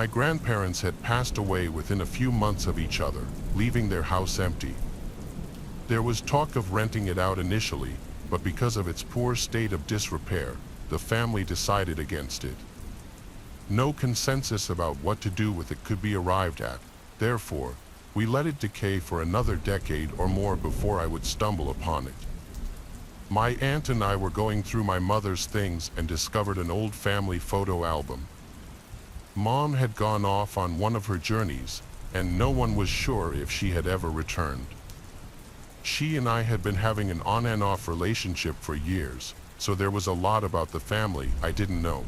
My grandparents had passed away within a few months of each other, leaving their house empty. There was talk of renting it out initially, but because of its poor state of disrepair, the family decided against it. No consensus about what to do with it could be arrived at. Therefore, we let it decay for another decade or more before I would stumble upon it. My aunt and I were going through my mother's things and discovered an old family photo album. Mom had gone off on one of her journeys, and no one was sure if she had ever returned. She and I had been having an on and off relationship for years, so there was a lot about the family I didn't know.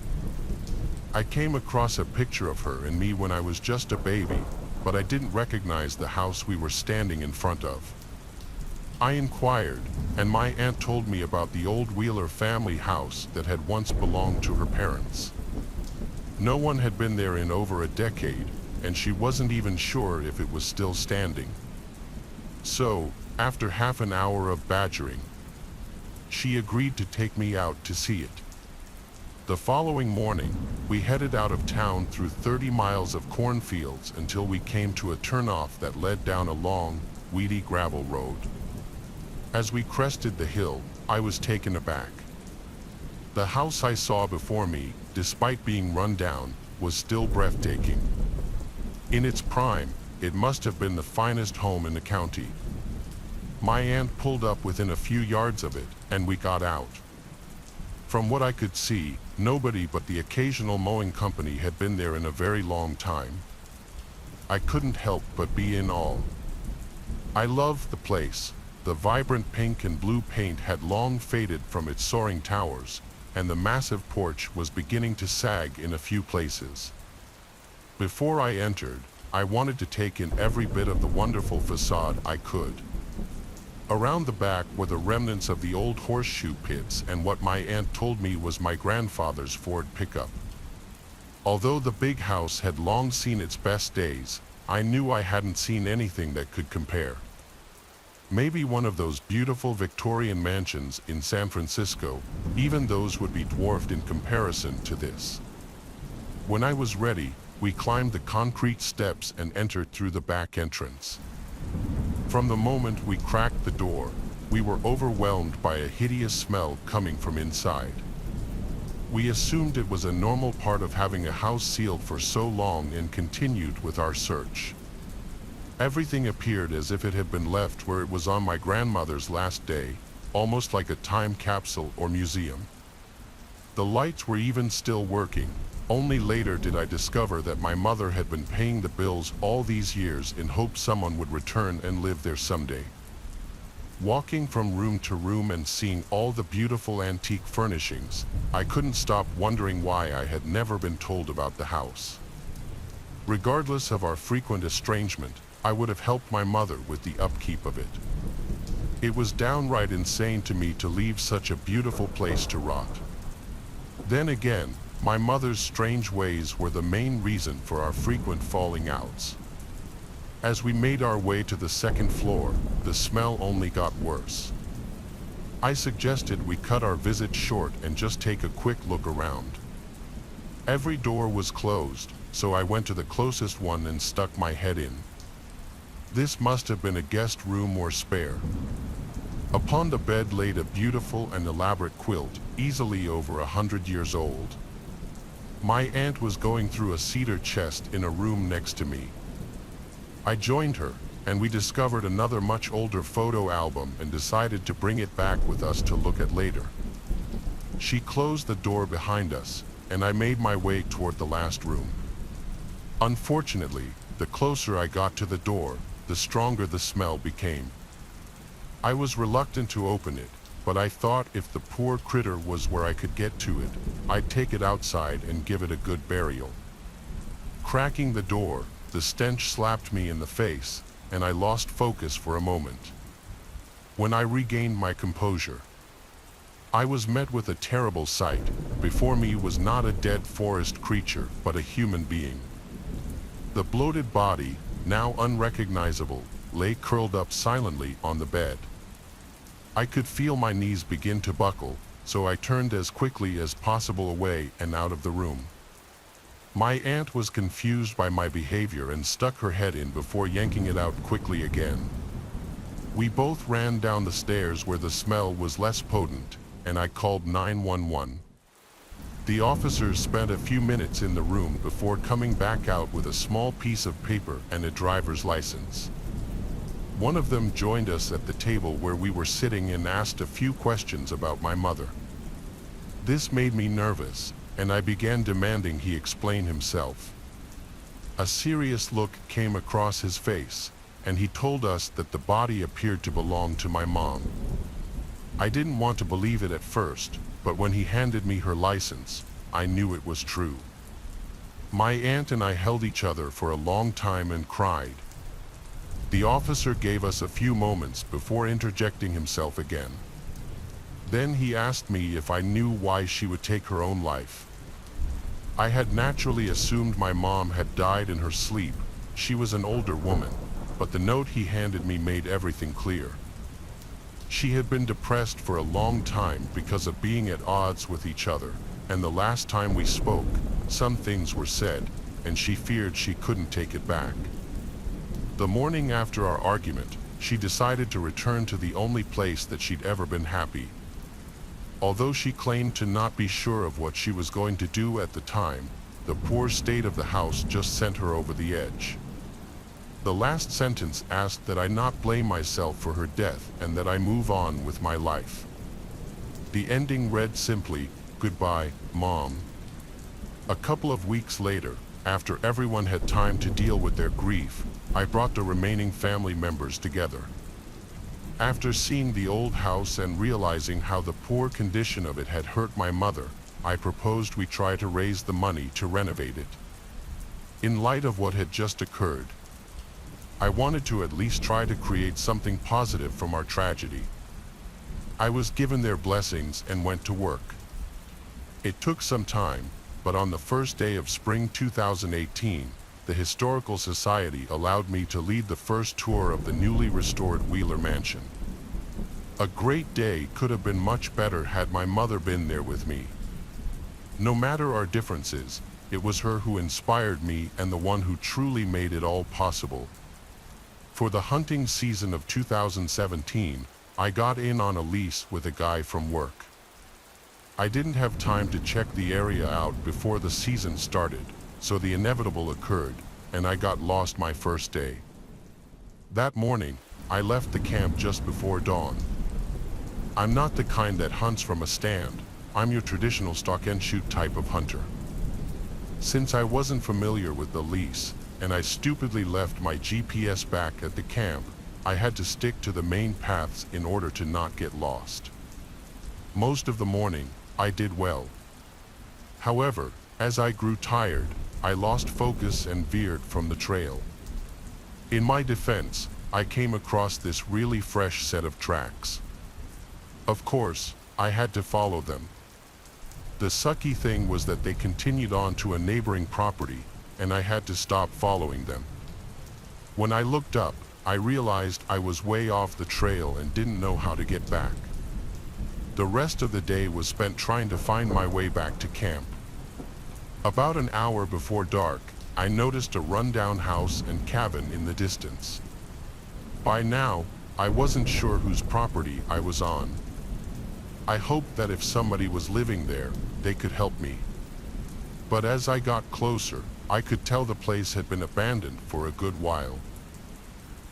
I came across a picture of her and me when I was just a baby, but I didn't recognize the house we were standing in front of. I inquired, and my aunt told me about the old Wheeler family house that had once belonged to her parents. No one had been there in over a decade, and she wasn't even sure if it was still standing. So, after half an hour of badgering, she agreed to take me out to see it. The following morning, we headed out of town through 30 miles of cornfields until we came to a turnoff that led down a long, weedy gravel road. As we crested the hill, I was taken aback. The house I saw before me, despite being run down, was still breathtaking. In its prime, it must have been the finest home in the county. My aunt pulled up within a few yards of it, and we got out. From what I could see, nobody but the occasional mowing company had been there in a very long time. I couldn't help but be in awe. I loved the place. The vibrant pink and blue paint had long faded from its soaring towers, and the massive porch was beginning to sag in a few places. Before I entered, I wanted to take in every bit of the wonderful facade I could. Around the back were the remnants of the old horseshoe pits and what my aunt told me was my grandfather's Ford pickup. Although the big house had long seen its best days, I knew I hadn't seen anything that could compare. Maybe one of those beautiful Victorian mansions in San Francisco, even those would be dwarfed in comparison to this. When I was ready, we climbed the concrete steps and entered through the back entrance. From the moment we cracked the door, we were overwhelmed by a hideous smell coming from inside. We assumed it was a normal part of having a house sealed for so long and continued with our search. Everything appeared as if it had been left where it was on my grandmother's last day, almost like a time capsule or museum. The lights were even still working. Only later did I discover that my mother had been paying the bills all these years in hopes someone would return and live there someday. Walking from room to room and seeing all the beautiful antique furnishings, I couldn't stop wondering why I had never been told about the house. Regardless of our frequent estrangement, I would have helped my mother with the upkeep of it. It was downright insane to me to leave such a beautiful place to rot. Then again, my mother's strange ways were the main reason for our frequent falling outs. As we made our way to the second floor, the smell only got worse. I suggested we cut our visit short and just take a quick look around. Every door was closed, so I went to the closest one and stuck my head in. This must have been a guest room or spare. Upon the bed laid a beautiful and elaborate quilt, easily over 100 years old. My aunt was going through a cedar chest in a room next to me. I joined her, and we discovered another much older photo album and decided to bring it back with us to look at later. She closed the door behind us, and I made my way toward the last room. Unfortunately, the closer I got to the door, the stronger the smell became. I was reluctant to open it, but I thought if the poor critter was where I could get to it, I'd take it outside and give it a good burial. Cracking the door, the stench slapped me in the face, and I lost focus for a moment. When I regained my composure, I was met with a terrible sight. Before me was not a dead forest creature, but a human being. The bloated body, now unrecognizable, lay curled up silently on the bed. I could feel my knees begin to buckle, so I turned as quickly as possible away and out of the room. My aunt was confused by my behavior and stuck her head in before yanking it out quickly again. We both ran down the stairs where the smell was less potent, and I called 911. The officers spent a few minutes in the room before coming back out with a small piece of paper and a driver's license. One of them joined us at the table where we were sitting and asked a few questions about my mother. This made me nervous, and I began demanding he explain himself. A serious look came across his face, and he told us that the body appeared to belong to my mom. I didn't want to believe it at first, but when he handed me her license, I knew it was true. My aunt and I held each other for a long time and cried. The officer gave us a few moments before interjecting himself again. Then he asked me if I knew why she would take her own life. I had naturally assumed my mom had died in her sleep. She was an older woman, but the note he handed me made everything clear. She had been depressed for a long time because of being at odds with each other, and the last time we spoke, some things were said, and she feared she couldn't take it back. The morning after our argument, she decided to return to the only place that she'd ever been happy. Although she claimed to not be sure of what she was going to do at the time, the poor state of the house just sent her over the edge. The last sentence asked that I not blame myself for her death and that I move on with my life. The ending read simply, "Goodbye, Mom." A couple of weeks later, after everyone had time to deal with their grief, I brought the remaining family members together. After seeing the old house and realizing how the poor condition of it had hurt my mother, I proposed we try to raise the money to renovate it. In light of what had just occurred, I wanted to at least try to create something positive from our tragedy. I was given their blessings and went to work. It took some time, but on the first day of spring 2018, the Historical Society allowed me to lead the first tour of the newly restored Wheeler Mansion. A great day could have been much better had my mother been there with me. No matter our differences, it was her who inspired me and the one who truly made it all possible. For the hunting season of 2017, I got in on a lease with a guy from work. I didn't have time to check the area out before the season started, so the inevitable occurred, and I got lost my first day. That morning, I left the camp just before dawn. I'm not the kind that hunts from a stand. I'm your traditional stalk and shoot type of hunter. Since I wasn't familiar with the lease, and I stupidly left my GPS back at the camp, I had to stick to the main paths in order to not get lost. Most of the morning, I did well. However, as I grew tired, I lost focus and veered from the trail. In my defense, I came across this really fresh set of tracks. Of course, I had to follow them. The sucky thing was that they continued on to a neighboring property, and I had to stop following them. When I looked up, I realized I was way off the trail and didn't know how to get back. The rest of the day was spent trying to find my way back to camp. About an hour before dark, I noticed a rundown house and cabin in the distance. By now, I wasn't sure whose property I was on. I hoped that if somebody was living there, they could help me. But as I got closer, I could tell the place had been abandoned for a good while.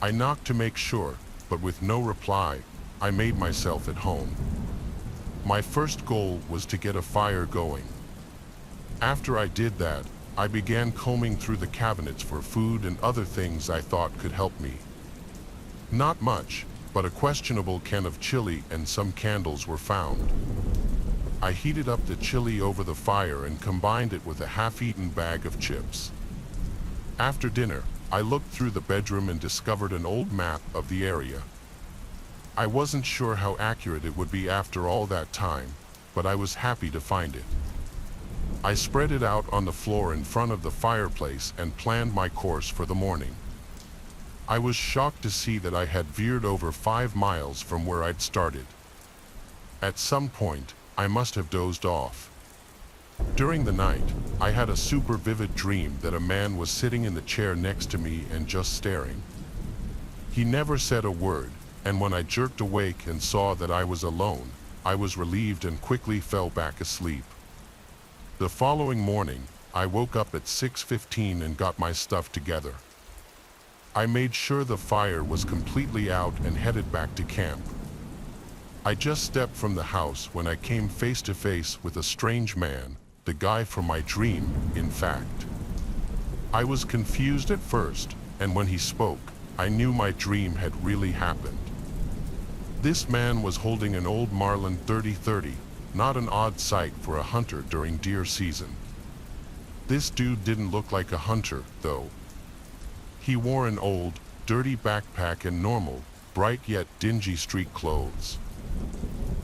I knocked to make sure, but with no reply, I made myself at home. My first goal was to get a fire going. After I did that, I began combing through the cabinets for food and other things I thought could help me. Not much, but a questionable can of chili and some candles were found. I heated up the chili over the fire and combined it with a half-eaten bag of chips. After dinner, I looked through the bedroom and discovered an old map of the area. I wasn't sure how accurate it would be after all that time, but I was happy to find it. I spread it out on the floor in front of the fireplace and planned my course for the morning. I was shocked to see that I had veered over 5 miles from where I'd started. At some point, I must have dozed off. During the night, I had a super vivid dream that a man was sitting in the chair next to me and just staring. He never said a word, and when I jerked awake and saw that I was alone, I was relieved and quickly fell back asleep. The following morning, I woke up at 6:15 and got my stuff together. I made sure the fire was completely out and headed back to camp. I just stepped from the house when I came face to face with a strange man, the guy from my dream, in fact. I was confused at first, and when he spoke, I knew my dream had really happened. This man was holding an old Marlin 30-30, not an odd sight for a hunter during deer season. This dude didn't look like a hunter, though. He wore an old, dirty backpack and normal, bright yet dingy street clothes.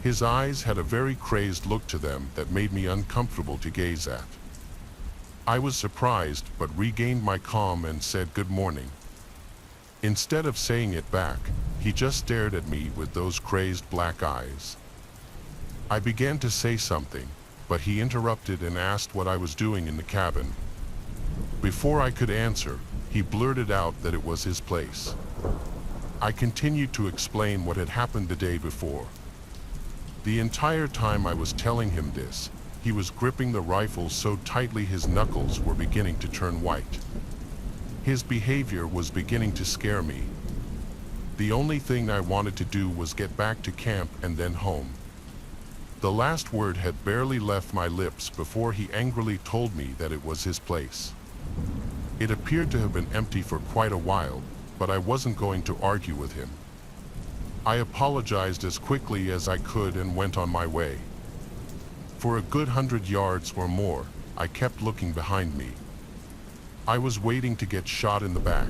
His eyes had a very crazed look to them that made me uncomfortable to gaze at. I was surprised but regained my calm and said good morning. Instead of saying it back, he just stared at me with those crazed black eyes. I began to say something, but he interrupted and asked what I was doing in the cabin. Before I could answer, he blurted out that it was his place. I continued to explain what had happened the day before. The entire time I was telling him this, he was gripping the rifle so tightly his knuckles were beginning to turn white. His behavior was beginning to scare me. The only thing I wanted to do was get back to camp and then home. The last word had barely left my lips before he angrily told me that it was his place. It appeared to have been empty for quite a while, but I wasn't going to argue with him. I apologized as quickly as I could and went on my way. For a good 100 yards or more, I kept looking behind me. I was waiting to get shot in the back.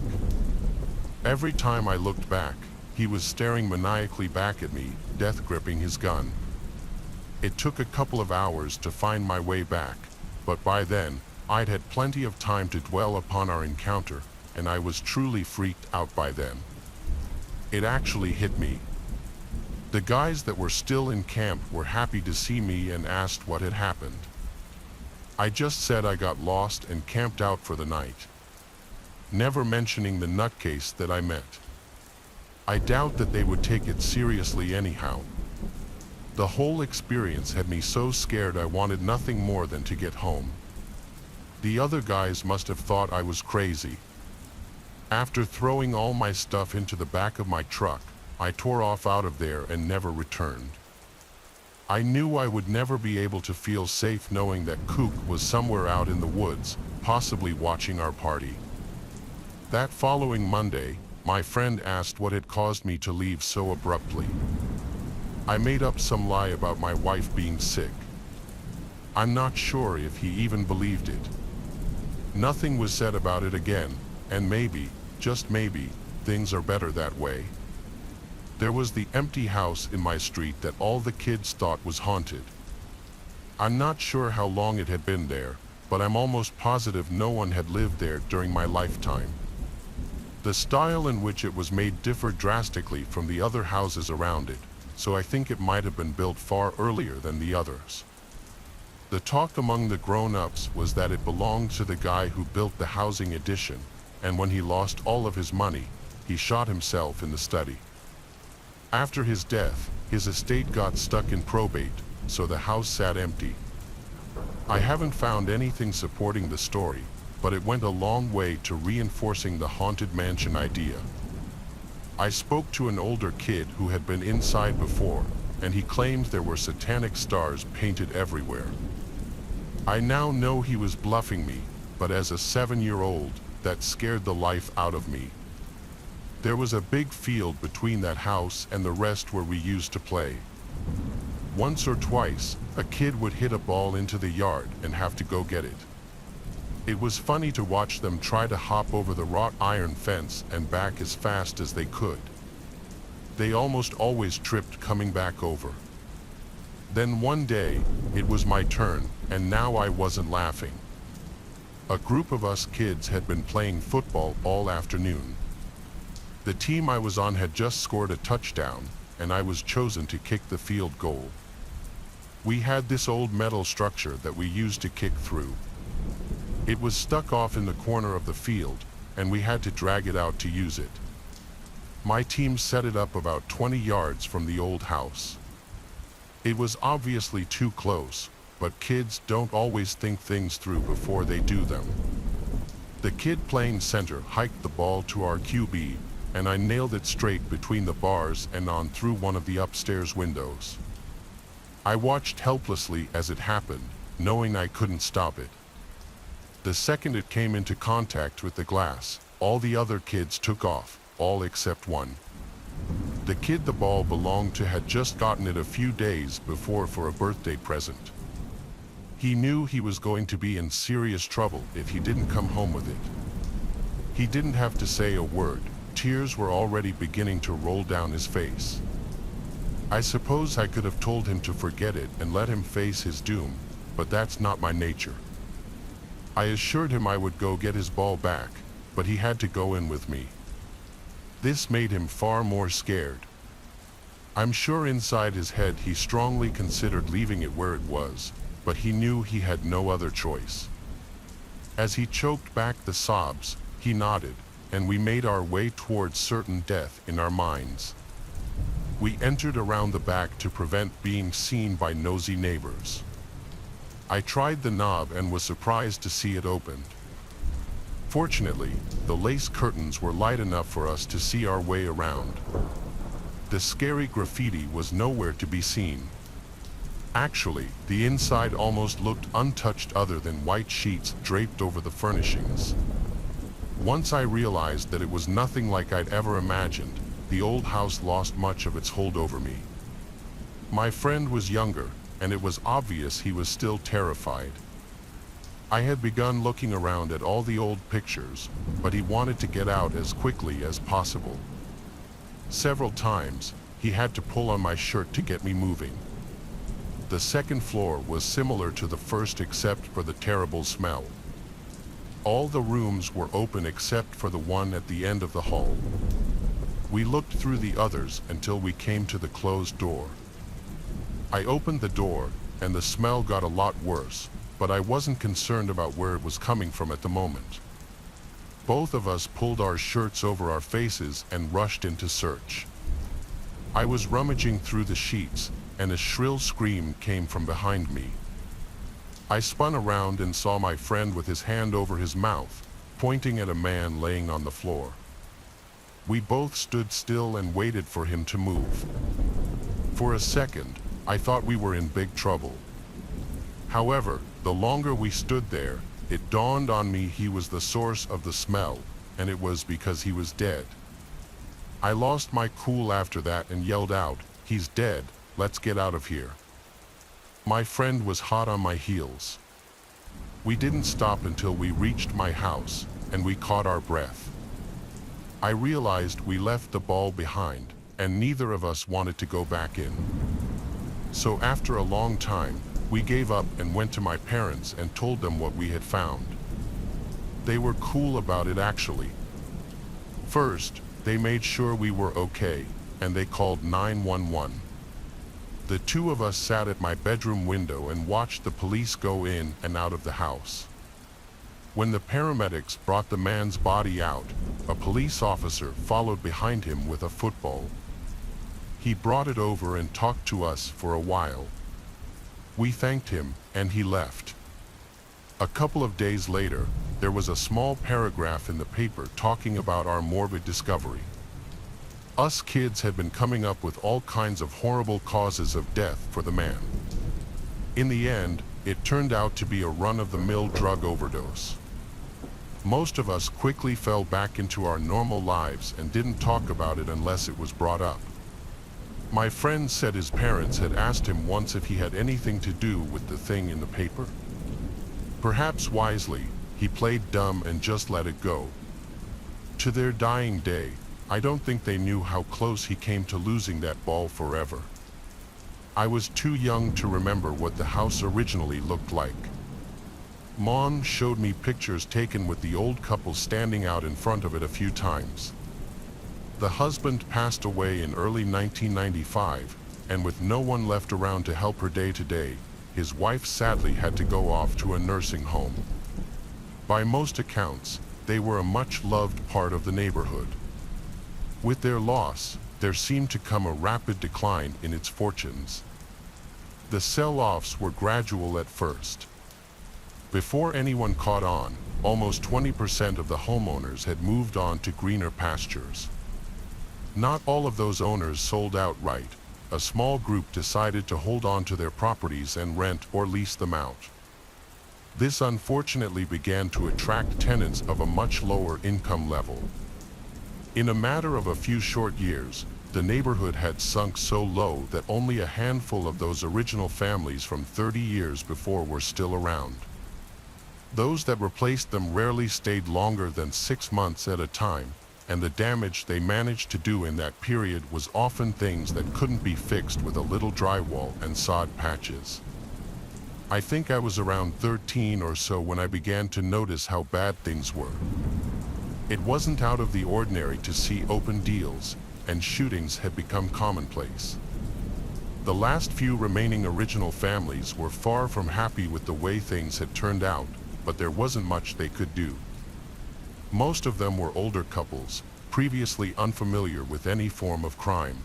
Every time I looked back, he was staring maniacally back at me, death gripping his gun. It took a couple of hours to find my way back, but by then, I'd had plenty of time to dwell upon our encounter, and I was truly freaked out by then. It actually hit me. The guys that were still in camp were happy to see me and asked what had happened. I just said I got lost and camped out for the night, never mentioning the nutcase that I met. I doubt that they would take it seriously anyhow. The whole experience had me so scared I wanted nothing more than to get home. The other guys must have thought I was crazy. After throwing all my stuff into the back of my truck, I tore off out of there and never returned. I knew I would never be able to feel safe knowing that Kook was somewhere out in the woods, possibly watching our party. That following Monday, my friend asked what had caused me to leave so abruptly. I made up some lie about my wife being sick. I'm not sure if he even believed it. Nothing was said about it again, and maybe, just maybe, things are better that way. There was the empty house in my street that all the kids thought was haunted. I'm not sure how long it had been there, but I'm almost positive no one had lived there during my lifetime. The style in which it was made differed drastically from the other houses around it, so I think it might have been built far earlier than the others. The talk among the grown-ups was that it belonged to the guy who built the housing addition, and when he lost all of his money, he shot himself in the study. After his death, his estate got stuck in probate, so the house sat empty. I haven't found anything supporting the story, but it went a long way to reinforcing the haunted mansion idea. I spoke to an older kid who had been inside before, and he claimed there were satanic stars painted everywhere. I now know he was bluffing me, but as a 7-year-old, that scared the life out of me. There was a big field between that house and the rest where we used to play. Once or twice, a kid would hit a ball into the yard and have to go get it. It was funny to watch them try to hop over the wrought iron fence and back as fast as they could. They almost always tripped coming back over. Then one day, it was my turn, and now I wasn't laughing. A group of us kids had been playing football all afternoon. The team I was on had just scored a touchdown, and I was chosen to kick the field goal. We had this old metal structure that we used to kick through. It was stuck off in the corner of the field, and we had to drag it out to use it. My team set it up about 20 yards from the old house. It was obviously too close, but kids don't always think things through before they do them. The kid playing center hiked the ball to our QB, and I nailed it straight between the bars and on through one of the upstairs windows. I watched helplessly as it happened, knowing I couldn't stop it. The second it came into contact with the glass, all the other kids took off, all except one. The kid the ball belonged to had just gotten it a few days before for a birthday present. He knew he was going to be in serious trouble if he didn't come home with it. He didn't have to say a word. Tears were already beginning to roll down his face. I suppose I could have told him to forget it and let him face his doom, but that's not my nature. I assured him I would go get his ball back, but he had to go in with me. This made him far more scared. I'm sure inside his head he strongly considered leaving it where it was, but he knew he had no other choice. As he choked back the sobs, he nodded, and we made our way towards certain death in our minds. We entered around the back to prevent being seen by nosy neighbors. I tried the knob and was surprised to see it opened. Fortunately, the lace curtains were light enough for us to see our way around. The scary graffiti was nowhere to be seen. Actually, the inside almost looked untouched other than white sheets draped over the furnishings. Once I realized that it was nothing like I'd ever imagined, the old house lost much of its hold over me. My friend was younger, and it was obvious he was still terrified. I had begun looking around at all the old pictures, but he wanted to get out as quickly as possible. Several times, he had to pull on my shirt to get me moving. The second floor was similar to the first except for the terrible smell. All the rooms were open except for the one at the end of the hall. We looked through the others until we came to the closed door. I opened the door, and the smell got a lot worse, but I wasn't concerned about where it was coming from at the moment. Both of us pulled our shirts over our faces and rushed into search. I was rummaging through the sheets, and a shrill scream came from behind me. I spun around and saw my friend with his hand over his mouth, pointing at a man laying on the floor. We both stood still and waited for him to move. For a second, I thought we were in big trouble. However, the longer we stood there, it dawned on me he was the source of the smell, and it was because he was dead. I lost my cool after that and yelled out, "He's dead, let's get out of here." My friend was hot on my heels. We didn't stop until we reached my house, and we caught our breath. I realized we left the ball behind, and neither of us wanted to go back in. So after a long time, we gave up and went to my parents and told them what we had found. They were cool about it actually. First, they made sure we were okay, and they called 911. The two of us sat at my bedroom window and watched the police go in and out of the house. When the paramedics brought the man's body out, a police officer followed behind him with a football. He brought it over and talked to us for a while. We thanked him, and he left. A couple of days later, there was a small paragraph in the paper talking about our morbid discovery. Us kids had been coming up with all kinds of horrible causes of death for the man. In the end, it turned out to be a run-of-the-mill drug overdose. Most of us quickly fell back into our normal lives and didn't talk about it unless it was brought up. My friend said his parents had asked him once if he had anything to do with the thing in the paper. Perhaps wisely, he played dumb and just let it go. To their dying day, I don't think they knew how close he came to losing that ball forever. I was too young to remember what the house originally looked like. Mom showed me pictures taken with the old couple standing out in front of it a few times. The husband passed away in early 1995, and with no one left around to help her day to day, his wife sadly had to go off to a nursing home. By most accounts, they were a much-loved part of the neighborhood. With their loss, there seemed to come a rapid decline in its fortunes. The sell-offs were gradual at first. Before anyone caught on, almost 20% of the homeowners had moved on to greener pastures. Not all of those owners sold outright. A small group decided to hold on to their properties and rent or lease them out. This unfortunately began to attract tenants of a much lower income level. In a matter of a few short years, the neighborhood had sunk so low that only a handful of those original families from 30 years before were still around. Those that replaced them rarely stayed longer than 6 months at a time, and the damage they managed to do in that period was often things that couldn't be fixed with a little drywall and sod patches. I think I was around 13 or so when I began to notice how bad things were. It wasn't out of the ordinary to see open deals, and shootings had become commonplace. The last few remaining original families were far from happy with the way things had turned out, but there wasn't much they could do. Most of them were older couples, previously unfamiliar with any form of crime.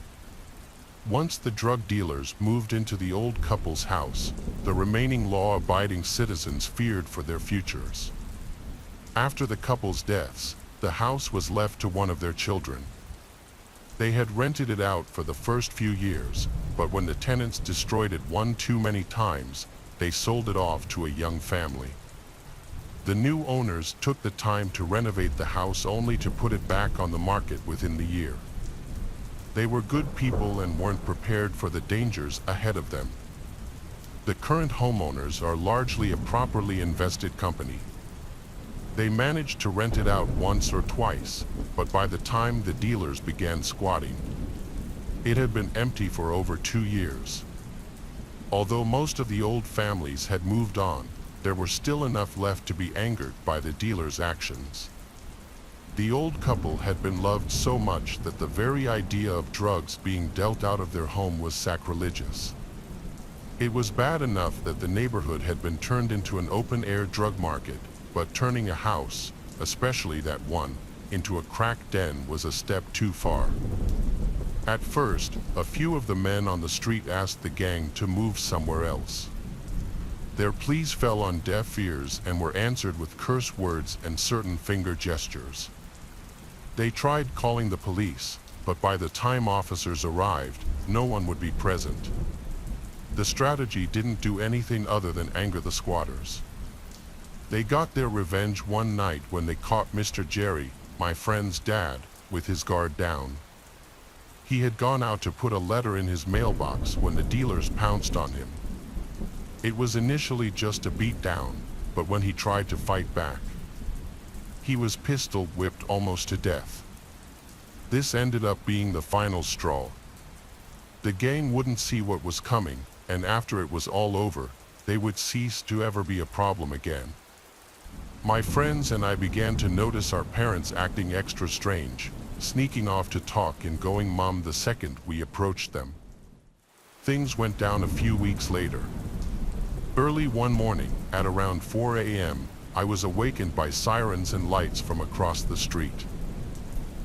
Once the drug dealers moved into the old couple's house, the remaining law-abiding citizens feared for their futures. After the couple's deaths, the house was left to one of their children. They had rented it out for the first few years, but when the tenants destroyed it one too many times, they sold it off to a young family. The new owners took the time to renovate the house only to put it back on the market within the year. They were good people and weren't prepared for the dangers ahead of them. The current homeowners are largely a properly invested company. They managed to rent it out once or twice, but by the time the dealers began squatting, it had been empty for over 2 years. Although most of the old families had moved on, there were still enough left to be angered by the dealers' actions. The old couple had been loved so much that the very idea of drugs being dealt out of their home was sacrilegious. It was bad enough that the neighborhood had been turned into an open-air drug market, but turning a house, especially that one, into a crack den was a step too far. At first, a few of the men on the street asked the gang to move somewhere else. Their pleas fell on deaf ears and were answered with curse words and certain finger gestures. They tried calling the police, but by the time officers arrived, no one would be present. The strategy didn't do anything other than anger the squatters. They got their revenge one night when they caught Mr. Jerry, my friend's dad, with his guard down. He had gone out to put a letter in his mailbox when the dealers pounced on him. It was initially just a beatdown, but when he tried to fight back, he was pistol whipped almost to death. This ended up being the final straw. The gang wouldn't see what was coming, and after it was all over, they would cease to ever be a problem again. My friends and I began to notice our parents acting extra strange, sneaking off to talk and going mum the second we approached them. Things went down a few weeks later. Early one morning, at around 4 a.m., I was awakened by sirens and lights from across the street.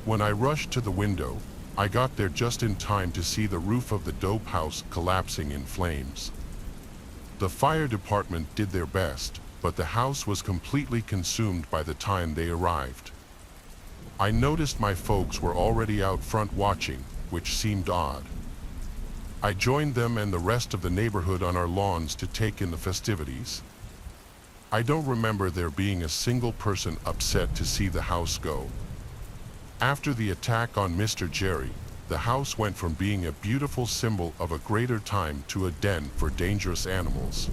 When I rushed to the window, I got there just in time to see the roof of the dope house collapsing in flames. The fire department did their best, but the house was completely consumed by the time they arrived. I noticed my folks were already out front watching, which seemed odd. I joined them and the rest of the neighborhood on our lawns to take in the festivities. I don't remember there being a single person upset to see the house go. After the attack on Mr. Jerry, the house went from being a beautiful symbol of a greater time to a den for dangerous animals.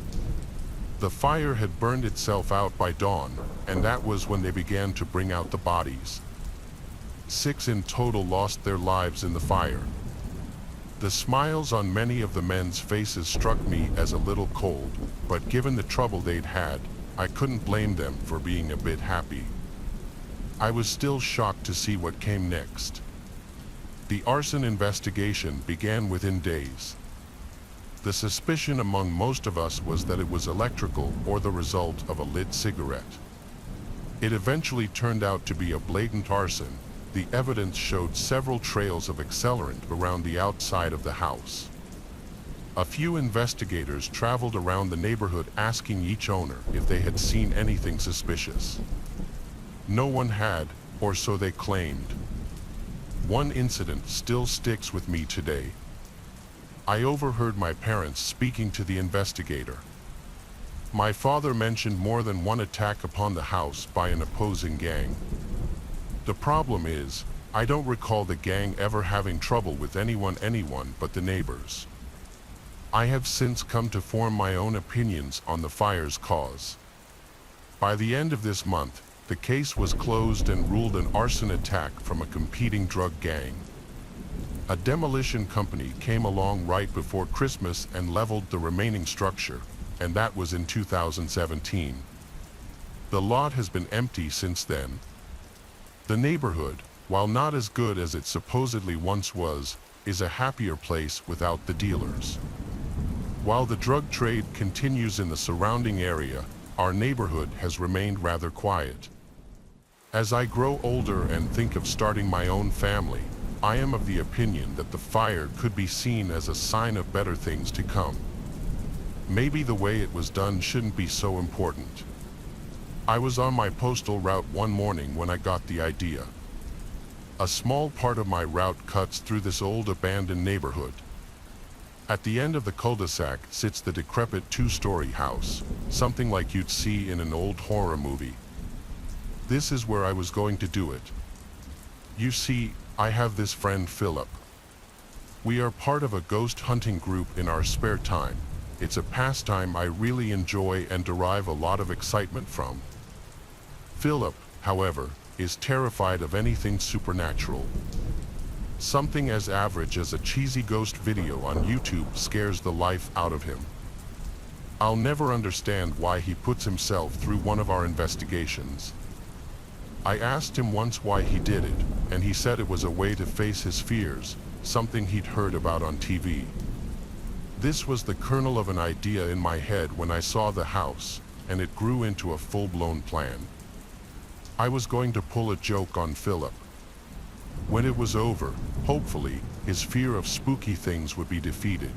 The fire had burned itself out by dawn, and that was when they began to bring out the bodies. 6 in total lost their lives in the fire. The smiles on many of the men's faces struck me as a little cold, but given the trouble they'd had, I couldn't blame them for being a bit happy. I was still shocked to see what came next. The arson investigation began within days. The suspicion among most of us was that it was electrical or the result of a lit cigarette. It eventually turned out to be a blatant arson. The evidence showed several trails of accelerant around the outside of the house. A few investigators traveled around the neighborhood asking each owner if they had seen anything suspicious. No one had, or so they claimed. One incident still sticks with me today. I overheard my parents speaking to the investigator. My father mentioned more than one attack upon the house by an opposing gang. The problem is, I don't recall the gang ever having trouble with anyone but the neighbors. I have since come to form my own opinions on the fire's cause. By the end of this month, the case was closed and ruled an arson attack from a competing drug gang. A demolition company came along right before Christmas and leveled the remaining structure, and that was in 2017. The lot has been empty since then. The neighborhood, while not as good as it supposedly once was, is a happier place without the dealers. While the drug trade continues in the surrounding area, our neighborhood has remained rather quiet. As I grow older and think of starting my own family, I am of the opinion that the fire could be seen as a sign of better things to come. Maybe the way it was done shouldn't be so important. I was on my postal route one morning when I got the idea. A small part of my route cuts through this old abandoned neighborhood. At the end of the cul-de-sac sits the decrepit two-story house, something like you'd see in an old horror movie. This is where I was going to do it. You see, I have this friend Philip. We are part of a ghost hunting group in our spare time. It's a pastime I really enjoy and derive a lot of excitement from. Philip, however, is terrified of anything supernatural. Something as average as a cheesy ghost video on YouTube scares the life out of him. I'll never understand why he puts himself through one of our investigations. I asked him once why he did it, and he said it was a way to face his fears, something he'd heard about on TV. This was the kernel of an idea in my head when I saw the house, and it grew into a full-blown plan. I was going to pull a joke on Philip. When it was over, hopefully, his fear of spooky things would be defeated.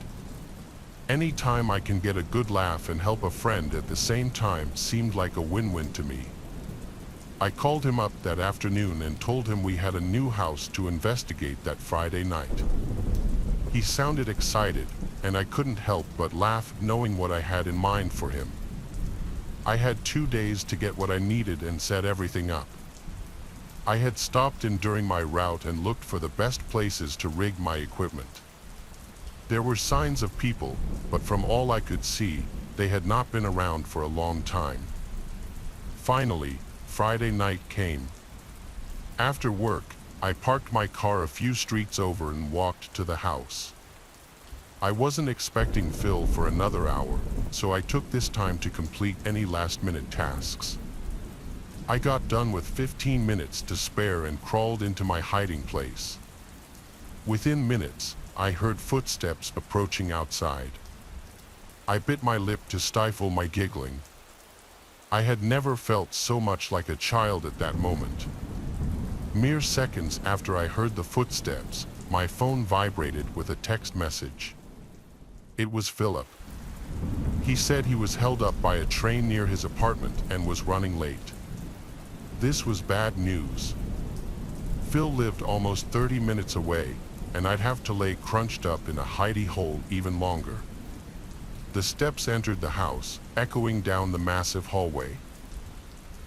Any time I can get a good laugh and help a friend at the same time seemed like a win-win to me. I called him up that afternoon and told him we had a new house to investigate that Friday night. He sounded excited, and I couldn't help but laugh knowing what I had in mind for him. I had 2 days to get what I needed and set everything up. I had stopped in during my route and looked for the best places to rig my equipment. There were signs of people, but from all I could see, they had not been around for a long time. Finally, Friday night came. After work, I parked my car a few streets over and walked to the house. I wasn't expecting Phil for another hour, so I took this time to complete any last-minute tasks. I got done with 15 minutes to spare and crawled into my hiding place. Within minutes, I heard footsteps approaching outside. I bit my lip to stifle my giggling. I had never felt so much like a child at that moment. Mere seconds after I heard the footsteps, my phone vibrated with a text message. It was Philip. He said he was held up by a train near his apartment and was running late. This was bad news. Phil lived almost 30 minutes away, and I'd have to lay crunched up in a hidey hole even longer. The steps entered the house, echoing down the massive hallway.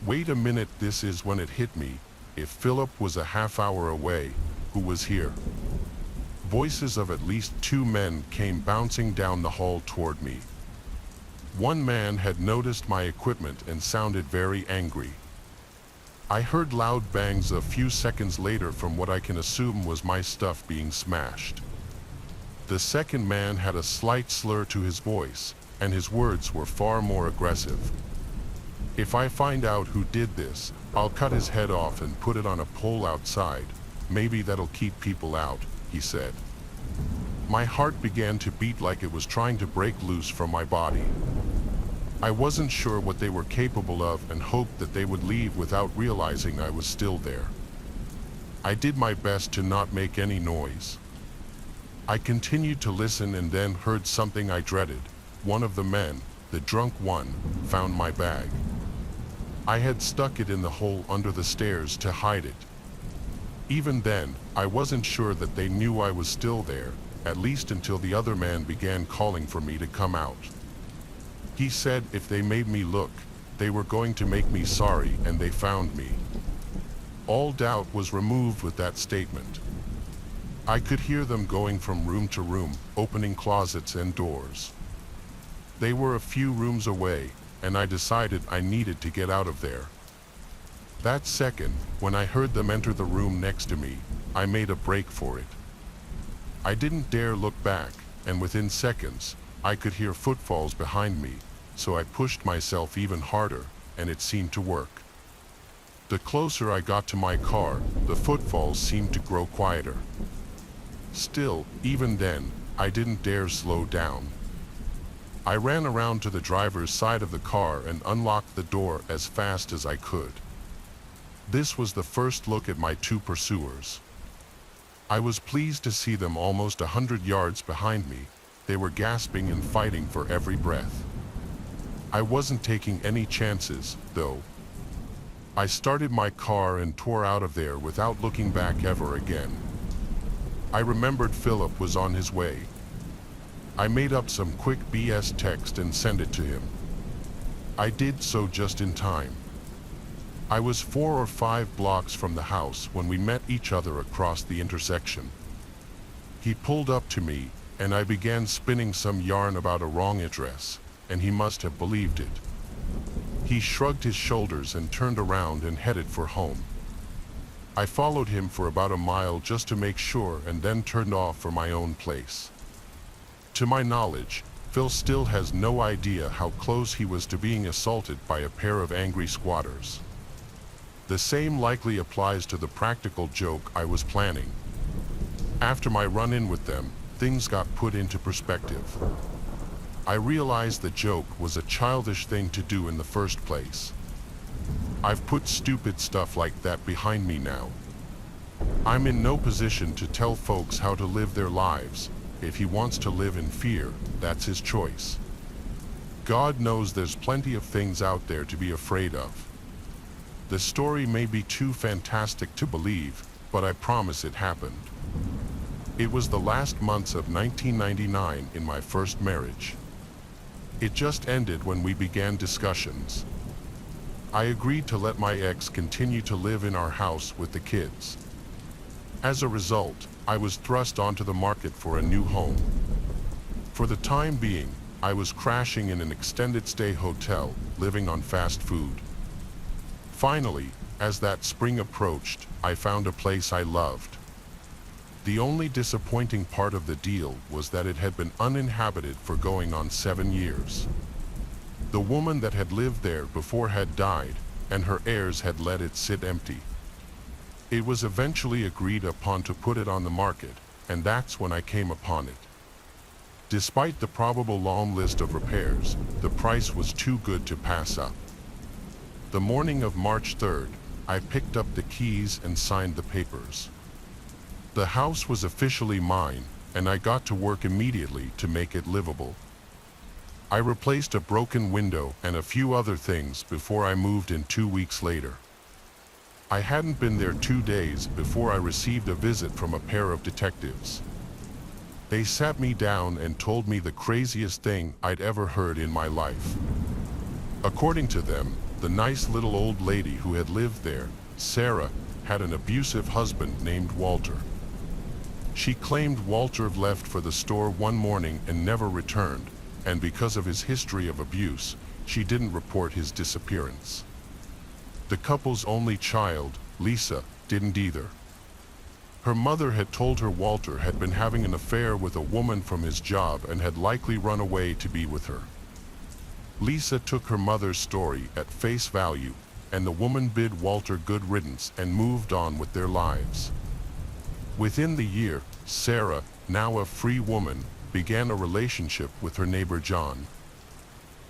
Wait a minute, this is when it hit me. If Philip was a half hour away, who was here? Voices of at least 2 men came bouncing down the hall toward me. One man had noticed my equipment and sounded very angry. I heard loud bangs a few seconds later from what I can assume was my stuff being smashed. The second man had a slight slur to his voice, and his words were far more aggressive. If I find out who did this, I'll cut his head off and put it on a pole outside. Maybe that'll keep people out, he said. My heart began to beat like it was trying to break loose from my body. I wasn't sure what they were capable of and hoped that they would leave without realizing I was still there. I did my best to not make any noise. I continued to listen and then heard something I dreaded. One of the men, the drunk one, found my bag. I had stuck it in the hole under the stairs to hide it. Even then, I wasn't sure that they knew I was still there, at least until the other man began calling for me to come out. He said if they made me look, they were going to make me sorry, and they found me. All doubt was removed with that statement. I could hear them going from room to room, opening closets and doors. They were a few rooms away, and I decided I needed to get out of there. That second, when I heard them enter the room next to me, I made a break for it. I didn't dare look back, and within seconds, I could hear footfalls behind me, so I pushed myself even harder, and it seemed to work. The closer I got to my car, the footfalls seemed to grow quieter. Still, even then, I didn't dare slow down. I ran around to the driver's side of the car and unlocked the door as fast as I could. This was the first look at my two pursuers. I was pleased to see them almost 100 yards behind me. They were gasping and fighting for every breath. I wasn't taking any chances, though. I started my car and tore out of there without looking back ever again. I remembered Philip was on his way. I made up some quick BS text and sent it to him. I did so just in time. I was 4 or 5 blocks from the house when we met each other across the intersection. He pulled up to me, and I began spinning some yarn about a wrong address, and he must have believed it. He shrugged his shoulders and turned around and headed for home. I followed him for about a mile just to make sure and then turned off for my own place. To my knowledge, Phil still has no idea how close he was to being assaulted by a pair of angry squatters. The same likely applies to the practical joke I was planning. After my run-in with them, things got put into perspective. I realized the joke was a childish thing to do in the first place. I've put stupid stuff like that behind me now. I'm in no position to tell folks how to live their lives. If he wants to live in fear, that's his choice. God knows there's plenty of things out there to be afraid of. The story may be too fantastic to believe, but I promise it happened. It was the last months of 1999 in my first marriage. It just ended when we began discussions. I agreed to let my ex continue to live in our house with the kids. As a result, I was thrust onto the market for a new home. For the time being, I was crashing in an extended stay hotel, living on fast food. Finally, as that spring approached, I found a place I loved. The only disappointing part of the deal was that it had been uninhabited for going on 7 years. The woman that had lived there before had died, and her heirs had let it sit empty. It was eventually agreed upon to put it on the market, and that's when I came upon it. Despite the probable long list of repairs, the price was too good to pass up. The morning of March 3rd, I picked up the keys and signed the papers. The house was officially mine, and I got to work immediately to make it livable. I replaced a broken window and a few other things before I moved in 2 weeks later. I hadn't been there 2 days before I received a visit from a pair of detectives. They sat me down and told me the craziest thing I'd ever heard in my life. According to them, the nice little old lady who had lived there, Sarah, had an abusive husband named Walter. She claimed Walter left for the store one morning and never returned, and because of his history of abuse, she didn't report his disappearance. The couple's only child, Lisa, didn't either. Her mother had told her Walter had been having an affair with a woman from his job and had likely run away to be with her. Lisa took her mother's story at face value, and the woman bid Walter good riddance and moved on with their lives. Within the year, Sarah, now a free woman, began a relationship with her neighbor John.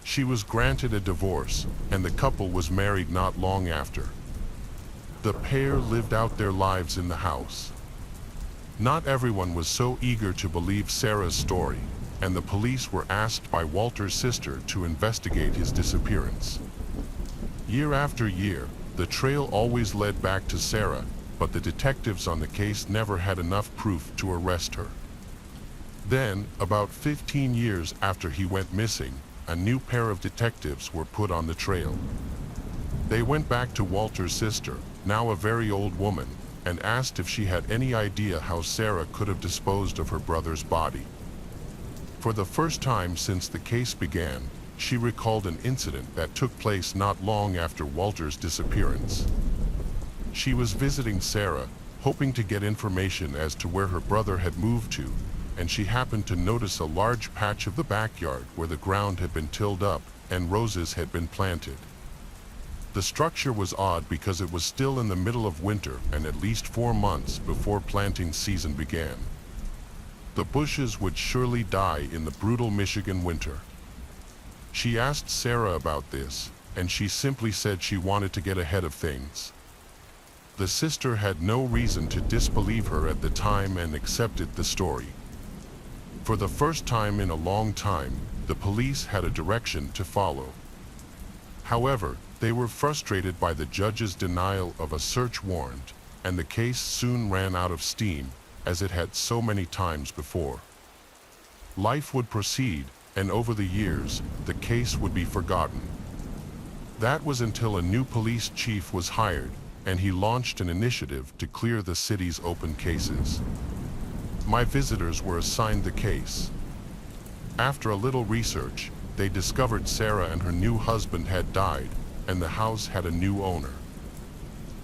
She was granted a divorce, and the couple was married not long after. The pair lived out their lives in the house. Not everyone was so eager to believe Sarah's story, and the police were asked by Walter's sister to investigate his disappearance. Year after year, the trail always led back to Sarah, but the detectives on the case never had enough proof to arrest her. Then, about 15 years after he went missing, a new pair of detectives were put on the trail. They went back to Walter's sister, now a very old woman, and asked if she had any idea how Sarah could have disposed of her brother's body. For the first time since the case began, she recalled an incident that took place not long after Walter's disappearance. She was visiting Sarah, hoping to get information as to where her brother had moved to, and she happened to notice a large patch of the backyard where the ground had been tilled up and roses had been planted. The structure was odd because it was still in the middle of winter and at least 4 months before planting season began. The bushes would surely die in the brutal Michigan winter. She asked Sarah about this, and she simply said she wanted to get ahead of things. The sister had no reason to disbelieve her at the time and accepted the story. For the first time in a long time, the police had a direction to follow. However, they were frustrated by the judge's denial of a search warrant, and the case soon ran out of steam, as it had so many times before. Life would proceed, and over the years, the case would be forgotten. That was until a new police chief was hired, and he launched an initiative to clear the city's open cases. My visitors were assigned the case. After a little research, they discovered Sarah and her new husband had died, and the house had a new owner.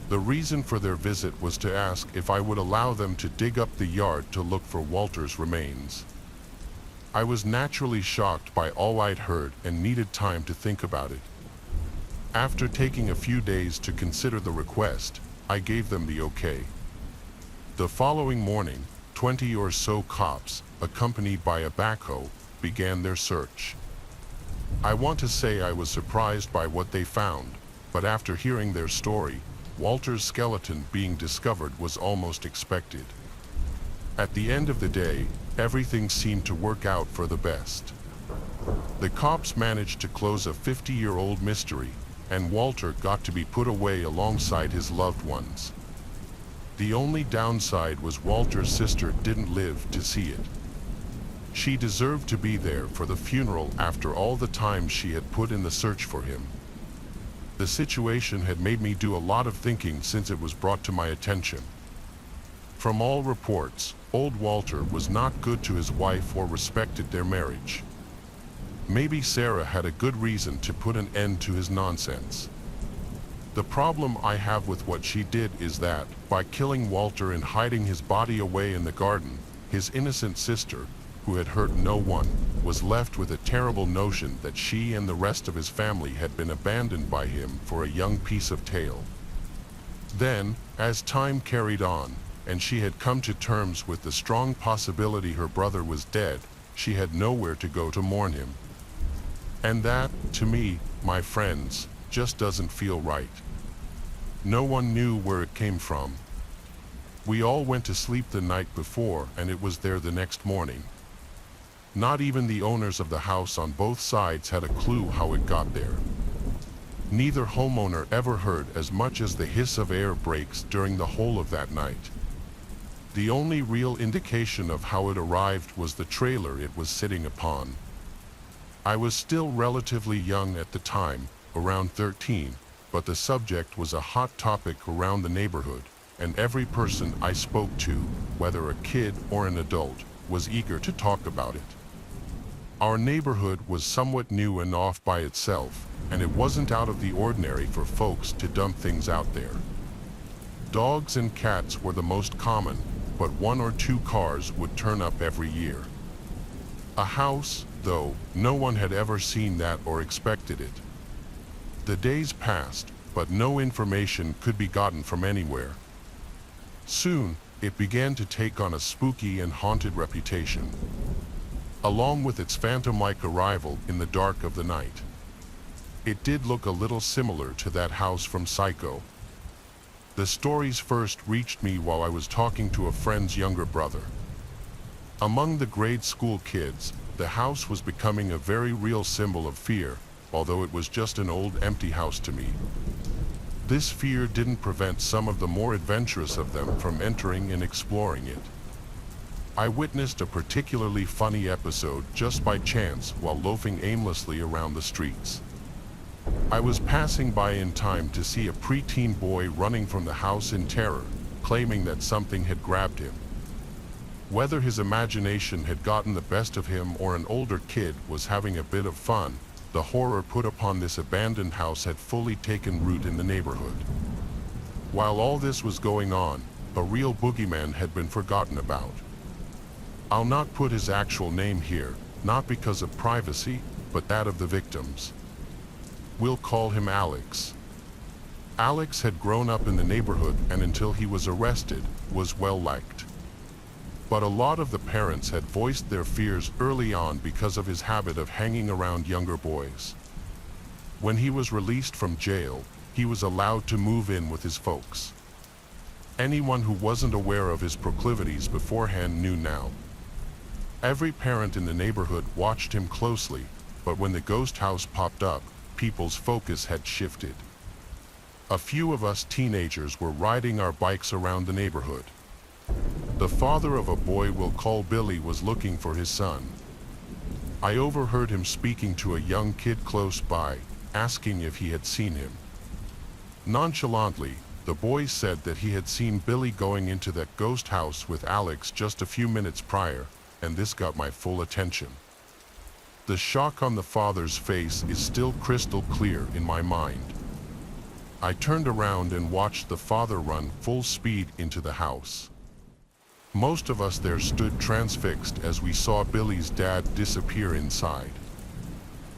The reason for their visit was to ask if I would allow them to dig up the yard to look for Walter's remains. I was naturally shocked by all I'd heard and needed time to think about it. After taking a few days to consider the request, I gave them the okay. The following morning, 20 or so cops, accompanied by a backhoe, began their search. I want to say I was surprised by what they found, but after hearing their story, Walter's skeleton being discovered was almost expected. At the end of the day, everything seemed to work out for the best. The cops managed to close a 50-year-old mystery, and Walter got to be put away alongside his loved ones. The only downside was Walter's sister didn't live to see it. She deserved to be there for the funeral after all the time she had put in the search for him. The situation had made me do a lot of thinking since it was brought to my attention. From all reports, old Walter was not good to his wife or respected their marriage. Maybe Sarah had a good reason to put an end to his nonsense. The problem I have with what she did is that, by killing Walter and hiding his body away in the garden, his innocent sister, who had hurt no one, was left with a terrible notion that she and the rest of his family had been abandoned by him for a young piece of tale. Then, as time carried on, and she had come to terms with the strong possibility her brother was dead, she had nowhere to go to mourn him. And that, to me, my friends, just doesn't feel right. No one knew where it came from. We all went to sleep the night before, and it was there the next morning. Not even the owners of the house on both sides had a clue how it got there. Neither homeowner ever heard as much as the hiss of air brakes during the whole of that night. The only real indication of how it arrived was the trailer it was sitting upon. I was still relatively young at the time, around 13, but the subject was a hot topic around the neighborhood, and every person I spoke to, whether a kid or an adult, was eager to talk about it. Our neighborhood was somewhat new and off by itself, and it wasn't out of the ordinary for folks to dump things out there. Dogs and cats were the most common, but 1 or 2 cars would turn up every year. A house, though, no one had ever seen that or expected it. The days passed, but no information could be gotten from anywhere. Soon, it began to take on a spooky and haunted reputation, along with its phantom-like arrival in the dark of the night. It did look a little similar to that house from Psycho. The stories first reached me while I was talking to a friend's younger brother. Among the grade school kids, the house was becoming a very real symbol of fear, although it was just an old empty house to me. This fear didn't prevent some of the more adventurous of them from entering and exploring it. I witnessed a particularly funny episode just by chance while loafing aimlessly around the streets. I was passing by in time to see a preteen boy running from the house in terror, claiming that something had grabbed him. Whether his imagination had gotten the best of him or an older kid was having a bit of fun, the horror put upon this abandoned house had fully taken root in the neighborhood. While all this was going on, a real boogeyman had been forgotten about. I'll not put his actual name here, not because of privacy, but that of the victims. We'll call him Alex. Alex had grown up in the neighborhood and until he was arrested, was well liked. But a lot of the parents had voiced their fears early on because of his habit of hanging around younger boys. When he was released from jail, he was allowed to move in with his folks. Anyone who wasn't aware of his proclivities beforehand knew now. Every parent in the neighborhood watched him closely, but when the ghost house popped up, people's focus had shifted. A few of us teenagers were riding our bikes around the neighborhood. The father of a boy we'll call Billy was looking for his son. I overheard him speaking to a young kid close by, asking if he had seen him. Nonchalantly, the boy said that he had seen Billy going into that ghost house with Alex just a few minutes prior, and this got my full attention. The shock on the father's face is still crystal clear in my mind. I turned around and watched the father run full speed into the house. Most of us there stood transfixed as we saw Billy's dad disappear inside.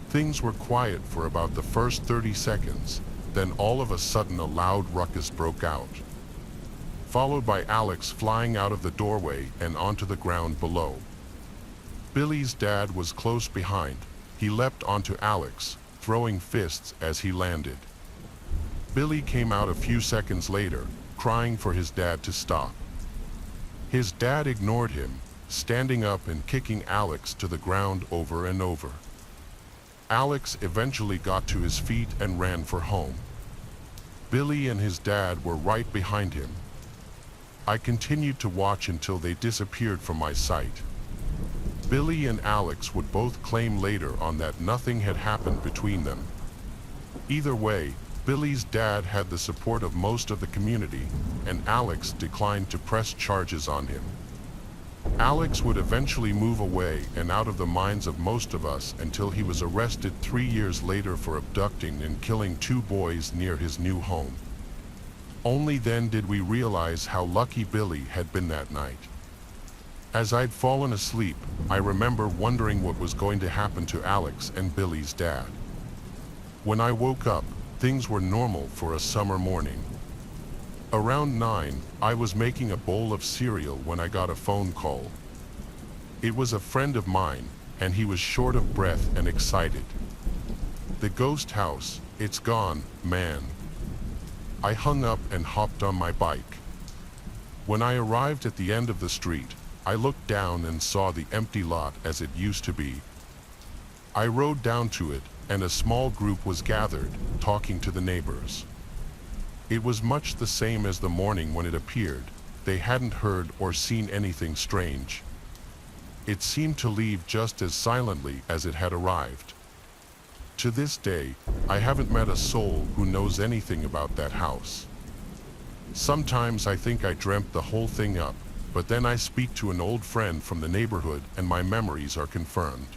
Things were quiet for about the first 30 seconds, then all of a sudden a loud ruckus broke out, followed by Alex flying out of the doorway and onto the ground below. Billy's dad was close behind. He leapt onto Alex, throwing fists as he landed. Billy came out a few seconds later, crying for his dad to stop. His dad ignored him, standing up and kicking Alex to the ground over and over. Alex eventually got to his feet and ran for home. Billy and his dad were right behind him. I continued to watch until they disappeared from my sight. Billy and Alex would both claim later on that nothing had happened between them. Either way, Billy's dad had the support of most of the community, and Alex declined to press charges on him. Alex would eventually move away and out of the minds of most of us until he was arrested 3 years later for abducting and killing 2 boys near his new home. Only then did we realize how lucky Billy had been that night. As I'd fallen asleep, I remember wondering what was going to happen to Alex and Billy's dad. When I woke up, things were normal for a summer morning. Around 9, I was making a bowl of cereal when I got a phone call. It was a friend of mine, and he was short of breath and excited. "The ghost house, it's gone, man." I hung up and hopped on my bike. When I arrived at the end of the street, I looked down and saw the empty lot as it used to be. I rode down to it, and a small group was gathered, talking to the neighbors. It was much the same as the morning when it appeared. They hadn't heard or seen anything strange. It seemed to leave just as silently as it had arrived. To this day, I haven't met a soul who knows anything about that house. Sometimes I think I dreamt the whole thing up, but then I speak to an old friend from the neighborhood and my memories are confirmed.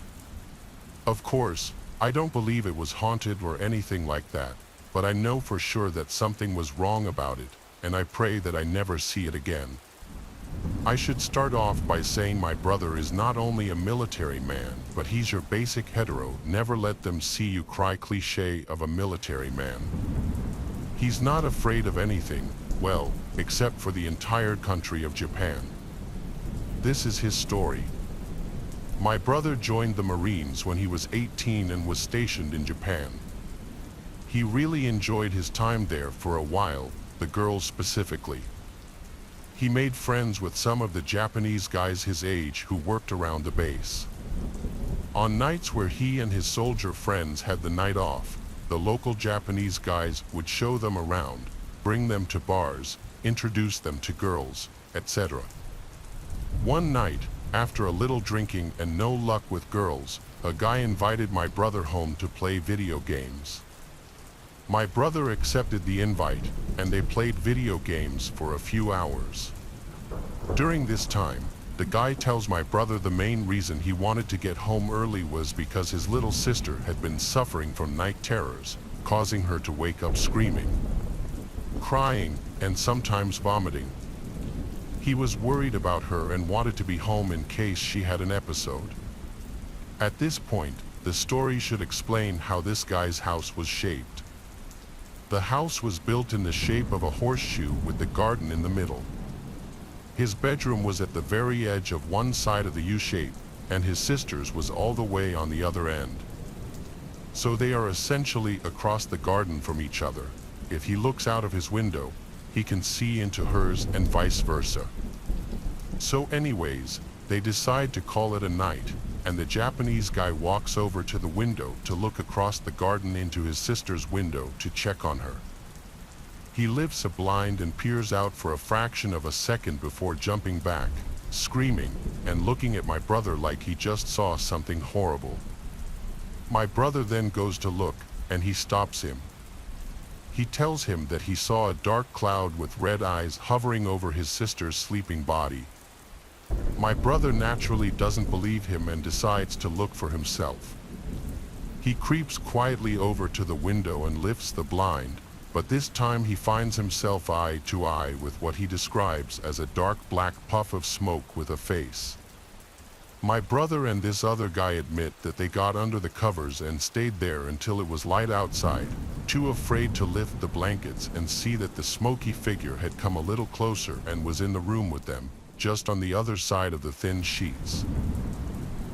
Of course, I don't believe it was haunted or anything like that, but I know for sure that something was wrong about it, and I pray that I never see it again. I should start off by saying my brother is not only a military man, but he's your basic hetero, never let them see you cry cliché of a military man. He's not afraid of anything, well, except for the entire country of Japan. This is his story. My brother joined the Marines when he was 18 and was stationed in Japan. He really enjoyed his time there for a while, the girls specifically. He made friends with some of the Japanese guys his age who worked around the base. On nights where he and his soldier friends had the night off, the local Japanese guys would show them around, bring them to bars, introduce them to girls, etc. One night, after a little drinking and no luck with girls, a guy invited my brother home to play video games. My brother accepted the invite, and they played video games for a few hours. During this time, the guy tells my brother the main reason he wanted to get home early was because his little sister had been suffering from night terrors, causing her to wake up screaming, crying, and sometimes vomiting. He was worried about her and wanted to be home in case she had an episode. At this point, the story should explain how this guy's house was shaped. The house was built in the shape of a horseshoe with the garden in the middle. His bedroom was at the very edge of one side of the U-shape, and his sister's was all the way on the other end. So they are essentially across the garden from each other. If he looks out of his window, he can see into hers and vice versa. So anyways, they decide to call it a night, and the Japanese guy walks over to the window to look across the garden into his sister's window to check on her. He lifts a blind and peers out for a fraction of a second before jumping back, screaming, and looking at my brother like he just saw something horrible. My brother then goes to look, and he stops him. He tells him that he saw a dark cloud with red eyes hovering over his sister's sleeping body. My brother naturally doesn't believe him and decides to look for himself. He creeps quietly over to the window and lifts the blind, but this time he finds himself eye to eye with what he describes as a dark black puff of smoke with a face. My brother and this other guy admit that they got under the covers and stayed there until it was light outside, too afraid to lift the blankets and see that the smoky figure had come a little closer and was in the room with them, just on the other side of the thin sheets.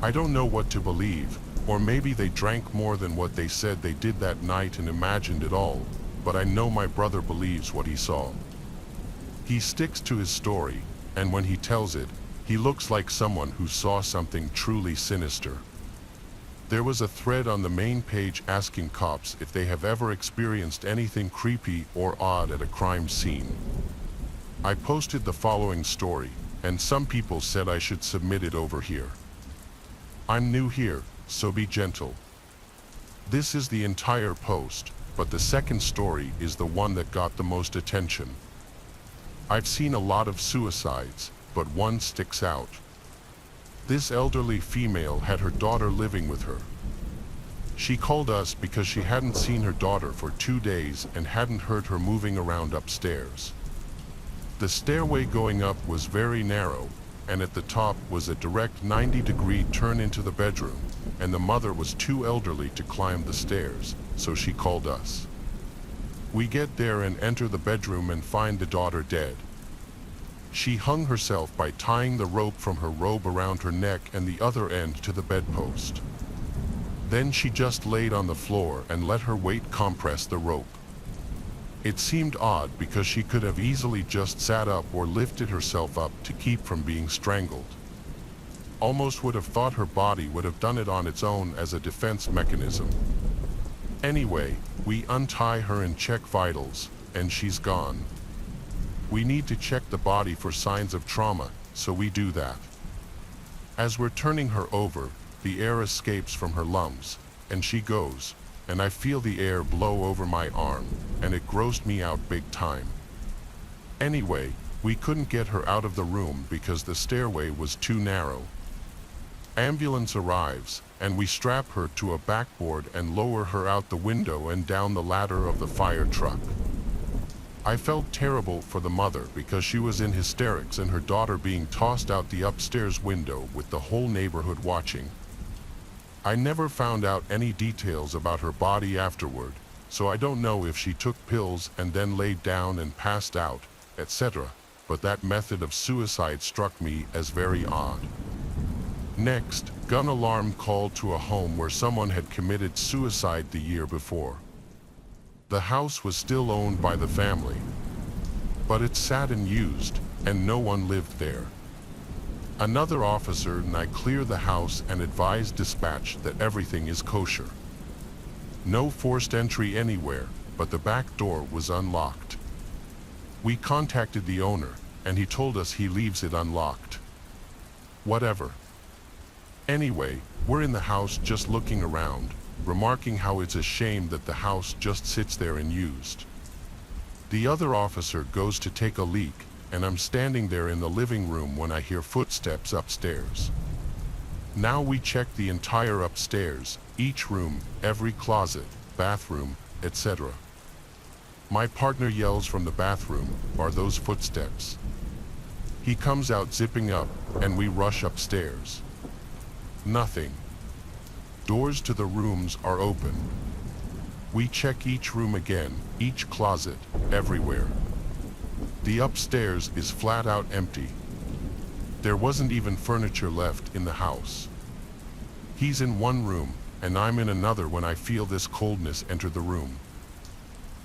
I don't know what to believe, or maybe they drank more than what they said they did that night and imagined it all, but I know my brother believes what he saw. He sticks to his story, and when he tells it, he looks like someone who saw something truly sinister. There was a thread on the main page asking cops if they have ever experienced anything creepy or odd at a crime scene. I posted the following story, and some people said I should submit it over here. I'm new here, so be gentle. This is the entire post, but the second story is the one that got the most attention. I've seen a lot of suicides, but one sticks out. This elderly female had her daughter living with her. She called us because she hadn't seen her daughter for 2 days and hadn't heard her moving around upstairs. The stairway going up was very narrow, and at the top was a direct 90-degree turn into the bedroom, and the mother was too elderly to climb the stairs, so she called us. We get there and enter the bedroom and find the daughter dead. She hung herself by tying the rope from her robe around her neck and the other end to the bedpost. Then she just laid on the floor and let her weight compress the rope. It seemed odd because she could have easily just sat up or lifted herself up to keep from being strangled. Almost would have thought her body would have done it on its own as a defense mechanism. Anyway, we untie her and check vitals, and she's gone. We need to check the body for signs of trauma, so we do that. As we're turning her over, the air escapes from her lungs, and she goes, and I feel the air blow over my arm, and it grossed me out big time. Anyway, we couldn't get her out of the room because the stairway was too narrow. Ambulance arrives, and we strap her to a backboard and lower her out the window and down the ladder of the fire truck. I felt terrible for the mother because she was in hysterics and her daughter being tossed out the upstairs window with the whole neighborhood watching. I never found out any details about her body afterward, so I don't know if she took pills and then laid down and passed out, etc., but that method of suicide struck me as very odd. Next, gun alarm called to a home where someone had committed suicide the year before. The house was still owned by the family, but it sat unused, and no one lived there. Another officer and I cleared the house and advised dispatch that everything is kosher. No forced entry anywhere, but the back door was unlocked. We contacted the owner, and he told us he leaves it unlocked. Whatever. Anyway, we're in the house just looking around, remarking how it's a shame that the house just sits there unused. The other officer goes to take a leak, and I'm standing there in the living room when I hear footsteps upstairs. Now we check the entire upstairs, each room, every closet, bathroom, etc. My partner yells from the bathroom, "Are those footsteps?" He comes out zipping up, and we rush upstairs. Nothing. Doors to the rooms are open. We check each room again, each closet, everywhere. The upstairs is flat out empty. There wasn't even furniture left in the house. He's in one room, and I'm in another when I feel this coldness enter the room.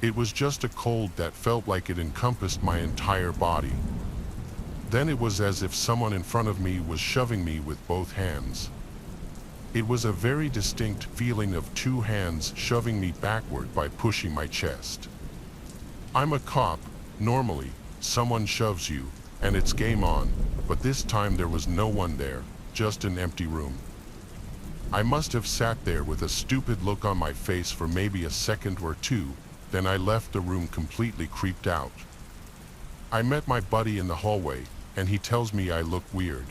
It was just a cold that felt like it encompassed my entire body. Then it was as if someone in front of me was shoving me with both hands. It was a very distinct feeling of two hands shoving me backward by pushing my chest. I'm a cop. Normally, someone shoves you, and it's game on, but this time there was no one there, just an empty room. I must have sat there with a stupid look on my face for maybe a second or two, then I left the room completely creeped out. I met my buddy in the hallway, and he tells me I look weird.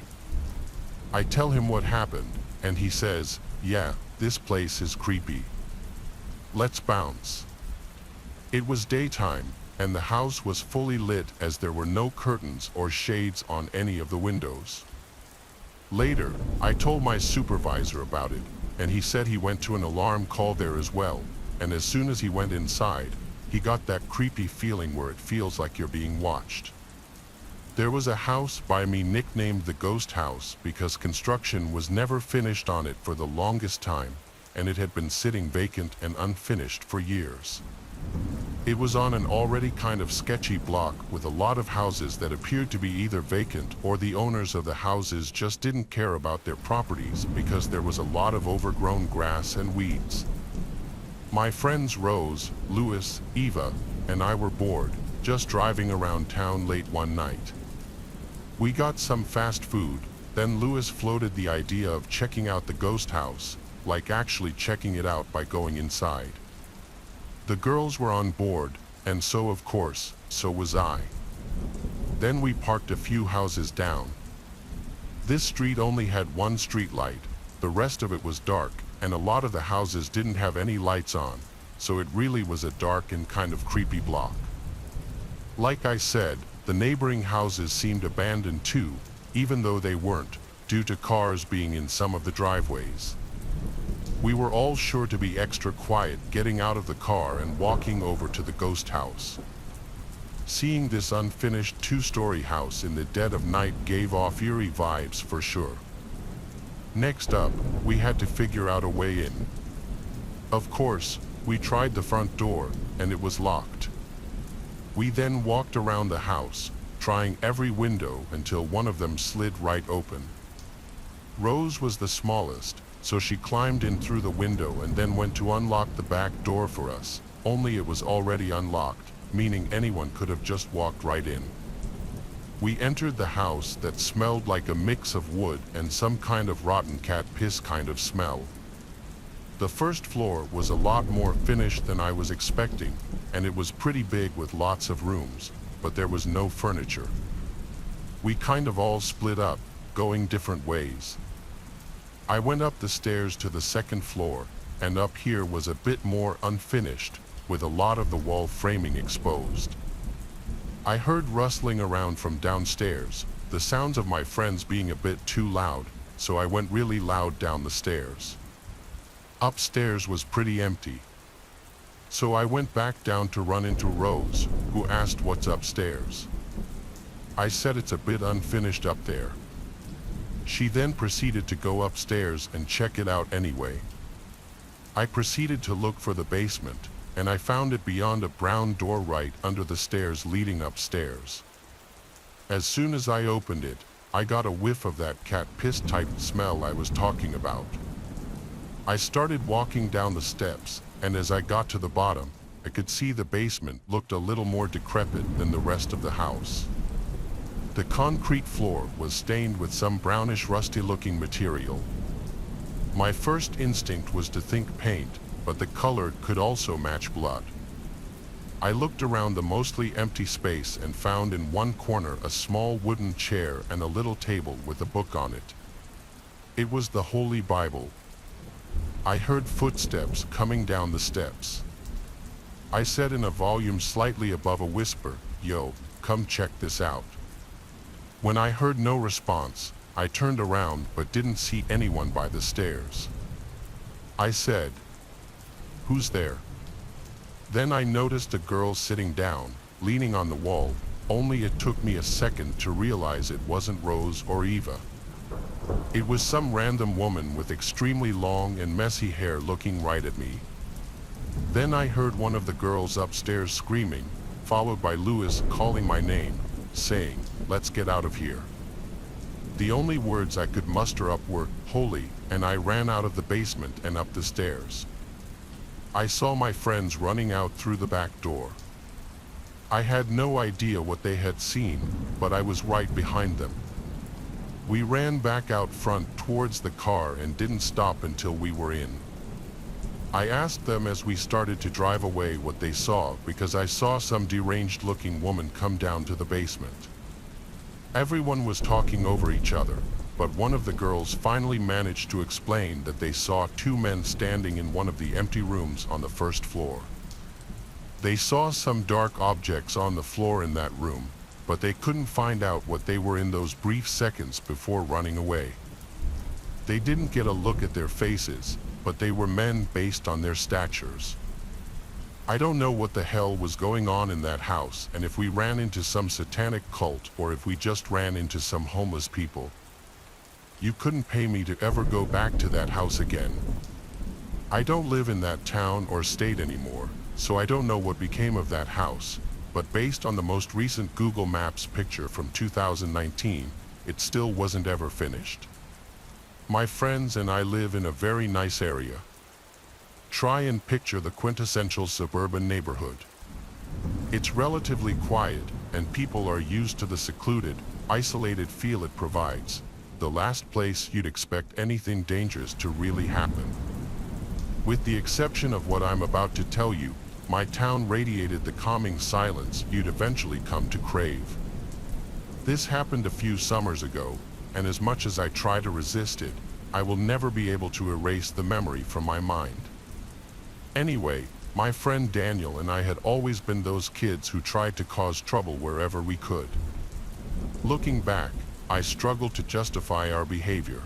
I tell him what happened, and he says, "Yeah, this place is creepy. Let's bounce." It was daytime, and the house was fully lit as there were no curtains or shades on any of the windows. Later, I told my supervisor about it, and he said he went to an alarm call there as well, and as soon as he went inside, he got that creepy feeling where it feels like you're being watched. There was a house by me nicknamed the Ghost House because construction was never finished on it for the longest time, and it had been sitting vacant and unfinished for years. It was on an already kind of sketchy block with a lot of houses that appeared to be either vacant or the owners of the houses just didn't care about their properties because there was a lot of overgrown grass and weeds. My friends Rose, Louis, Eva, and I were bored, just driving around town late one night. We got some fast food, then Louis floated the idea of checking out the ghost house, like actually checking it out by going inside. The girls were on board, and so of course, so was I. Then we parked a few houses down. This street only had one street light, the rest of it was dark, and a lot of the houses didn't have any lights on, so it really was a dark and kind of creepy block. Like I said, the neighboring houses seemed abandoned too, even though they weren't, due to cars being in some of the driveways. We were all sure to be extra quiet getting out of the car and walking over to the ghost house. Seeing this unfinished two-story house in the dead of night gave off eerie vibes for sure. Next up, we had to figure out a way in. Of course, we tried the front door, and it was locked. We then walked around the house, trying every window until one of them slid right open. Rose was the smallest, so she climbed in through the window and then went to unlock the back door for us, only it was already unlocked, meaning anyone could have just walked right in. We entered the house that smelled like a mix of wood and some kind of rotten cat piss kind of smell. The first floor was a lot more finished than I was expecting, and it was pretty big with lots of rooms, but there was no furniture. We kind of all split up, going different ways. I went up the stairs to the second floor, and up here was a bit more unfinished, with a lot of the wall framing exposed. I heard rustling around from downstairs, the sounds of my friends being a bit too loud, so I went really loud down the stairs. Upstairs was pretty empty. So I went back down to run into Rose, who asked what's upstairs. I said it's a bit unfinished up there. She then proceeded to go upstairs and check it out anyway. I proceeded to look for the basement, and I found it beyond a brown door right under the stairs leading upstairs. As soon as I opened it, I got a whiff of that cat piss type smell I was talking about. I started walking down the steps, and as I got to the bottom, I could see the basement looked a little more decrepit than the rest of the house. The concrete floor was stained with some brownish rusty-looking material. My first instinct was to think paint, but the color could also match blood. I looked around the mostly empty space and found in one corner a small wooden chair and a little table with a book on it. It was the Holy Bible. I heard footsteps coming down the steps. I said in a volume slightly above a whisper, "Yo, come check this out." When I heard no response, I turned around but didn't see anyone by the stairs. I said, "Who's there?" Then I noticed a girl sitting down, leaning on the wall, only it took me a second to realize it wasn't Rose or Eva. It was some random woman with extremely long and messy hair looking right at me. Then I heard one of the girls upstairs screaming, followed by Louis calling my name, saying, "Let's get out of here." The only words I could muster up were, "Holy," and I ran out of the basement and up the stairs. I saw my friends running out through the back door. I had no idea what they had seen, but I was right behind them. We ran back out front towards the car and didn't stop until we were in. I asked them as we started to drive away what they saw because I saw some deranged-looking woman come down to the basement. Everyone was talking over each other, but one of the girls finally managed to explain that they saw two men standing in one of the empty rooms on the first floor. They saw some dark objects on the floor in that room, but they couldn't find out what they were in those brief seconds before running away. They didn't get a look at their faces, but they were men based on their statures. I don't know what the hell was going on in that house and if we ran into some satanic cult or if we just ran into some homeless people. You couldn't pay me to ever go back to that house again. I don't live in that town or state anymore, so I don't know what became of that house, but based on the most recent Google Maps picture from 2019, it still wasn't ever finished. My friends and I live in a very nice area. Try and picture the quintessential suburban neighborhood. It's relatively quiet, and people are used to the secluded, isolated feel it provides, the last place you'd expect anything dangerous to really happen. With the exception of what I'm about to tell you, my town radiated the calming silence you'd eventually come to crave. This happened a few summers ago, and as much as I try to resist it, I will never be able to erase the memory from my mind. Anyway, my friend Daniel and I had always been those kids who tried to cause trouble wherever we could. Looking back, I struggle to justify our behavior.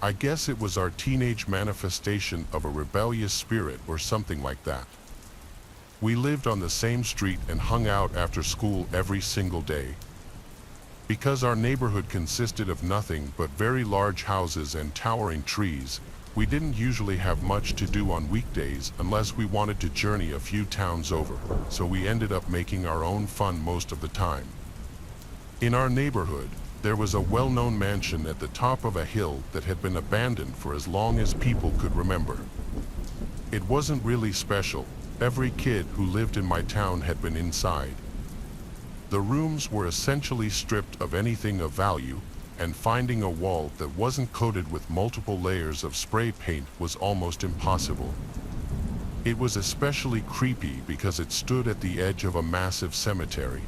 I guess it was our teenage manifestation of a rebellious spirit or something like that. We lived on the same street and hung out after school every single day. Because our neighborhood consisted of nothing but very large houses and towering trees, we didn't usually have much to do on weekdays unless we wanted to journey a few towns over, so we ended up making our own fun most of the time. In our neighborhood, there was a well-known mansion at the top of a hill that had been abandoned for as long as people could remember. It wasn't really special. Every kid who lived in my town had been inside. The rooms were essentially stripped of anything of value, and finding a wall that wasn't coated with multiple layers of spray paint was almost impossible. It was especially creepy because it stood at the edge of a massive cemetery.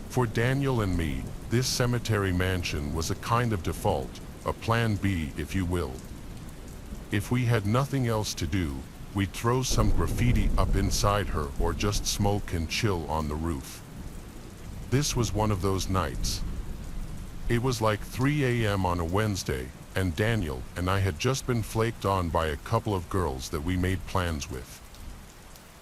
For Daniel and me, this cemetery mansion was a kind of default, a plan B if you will. If we had nothing else to do, we'd throw some graffiti up inside her or just smoke and chill on the roof. This was one of those nights. It was like 3 a.m. on a Wednesday, and Daniel and I had just been flaked on by a couple of girls that we made plans with.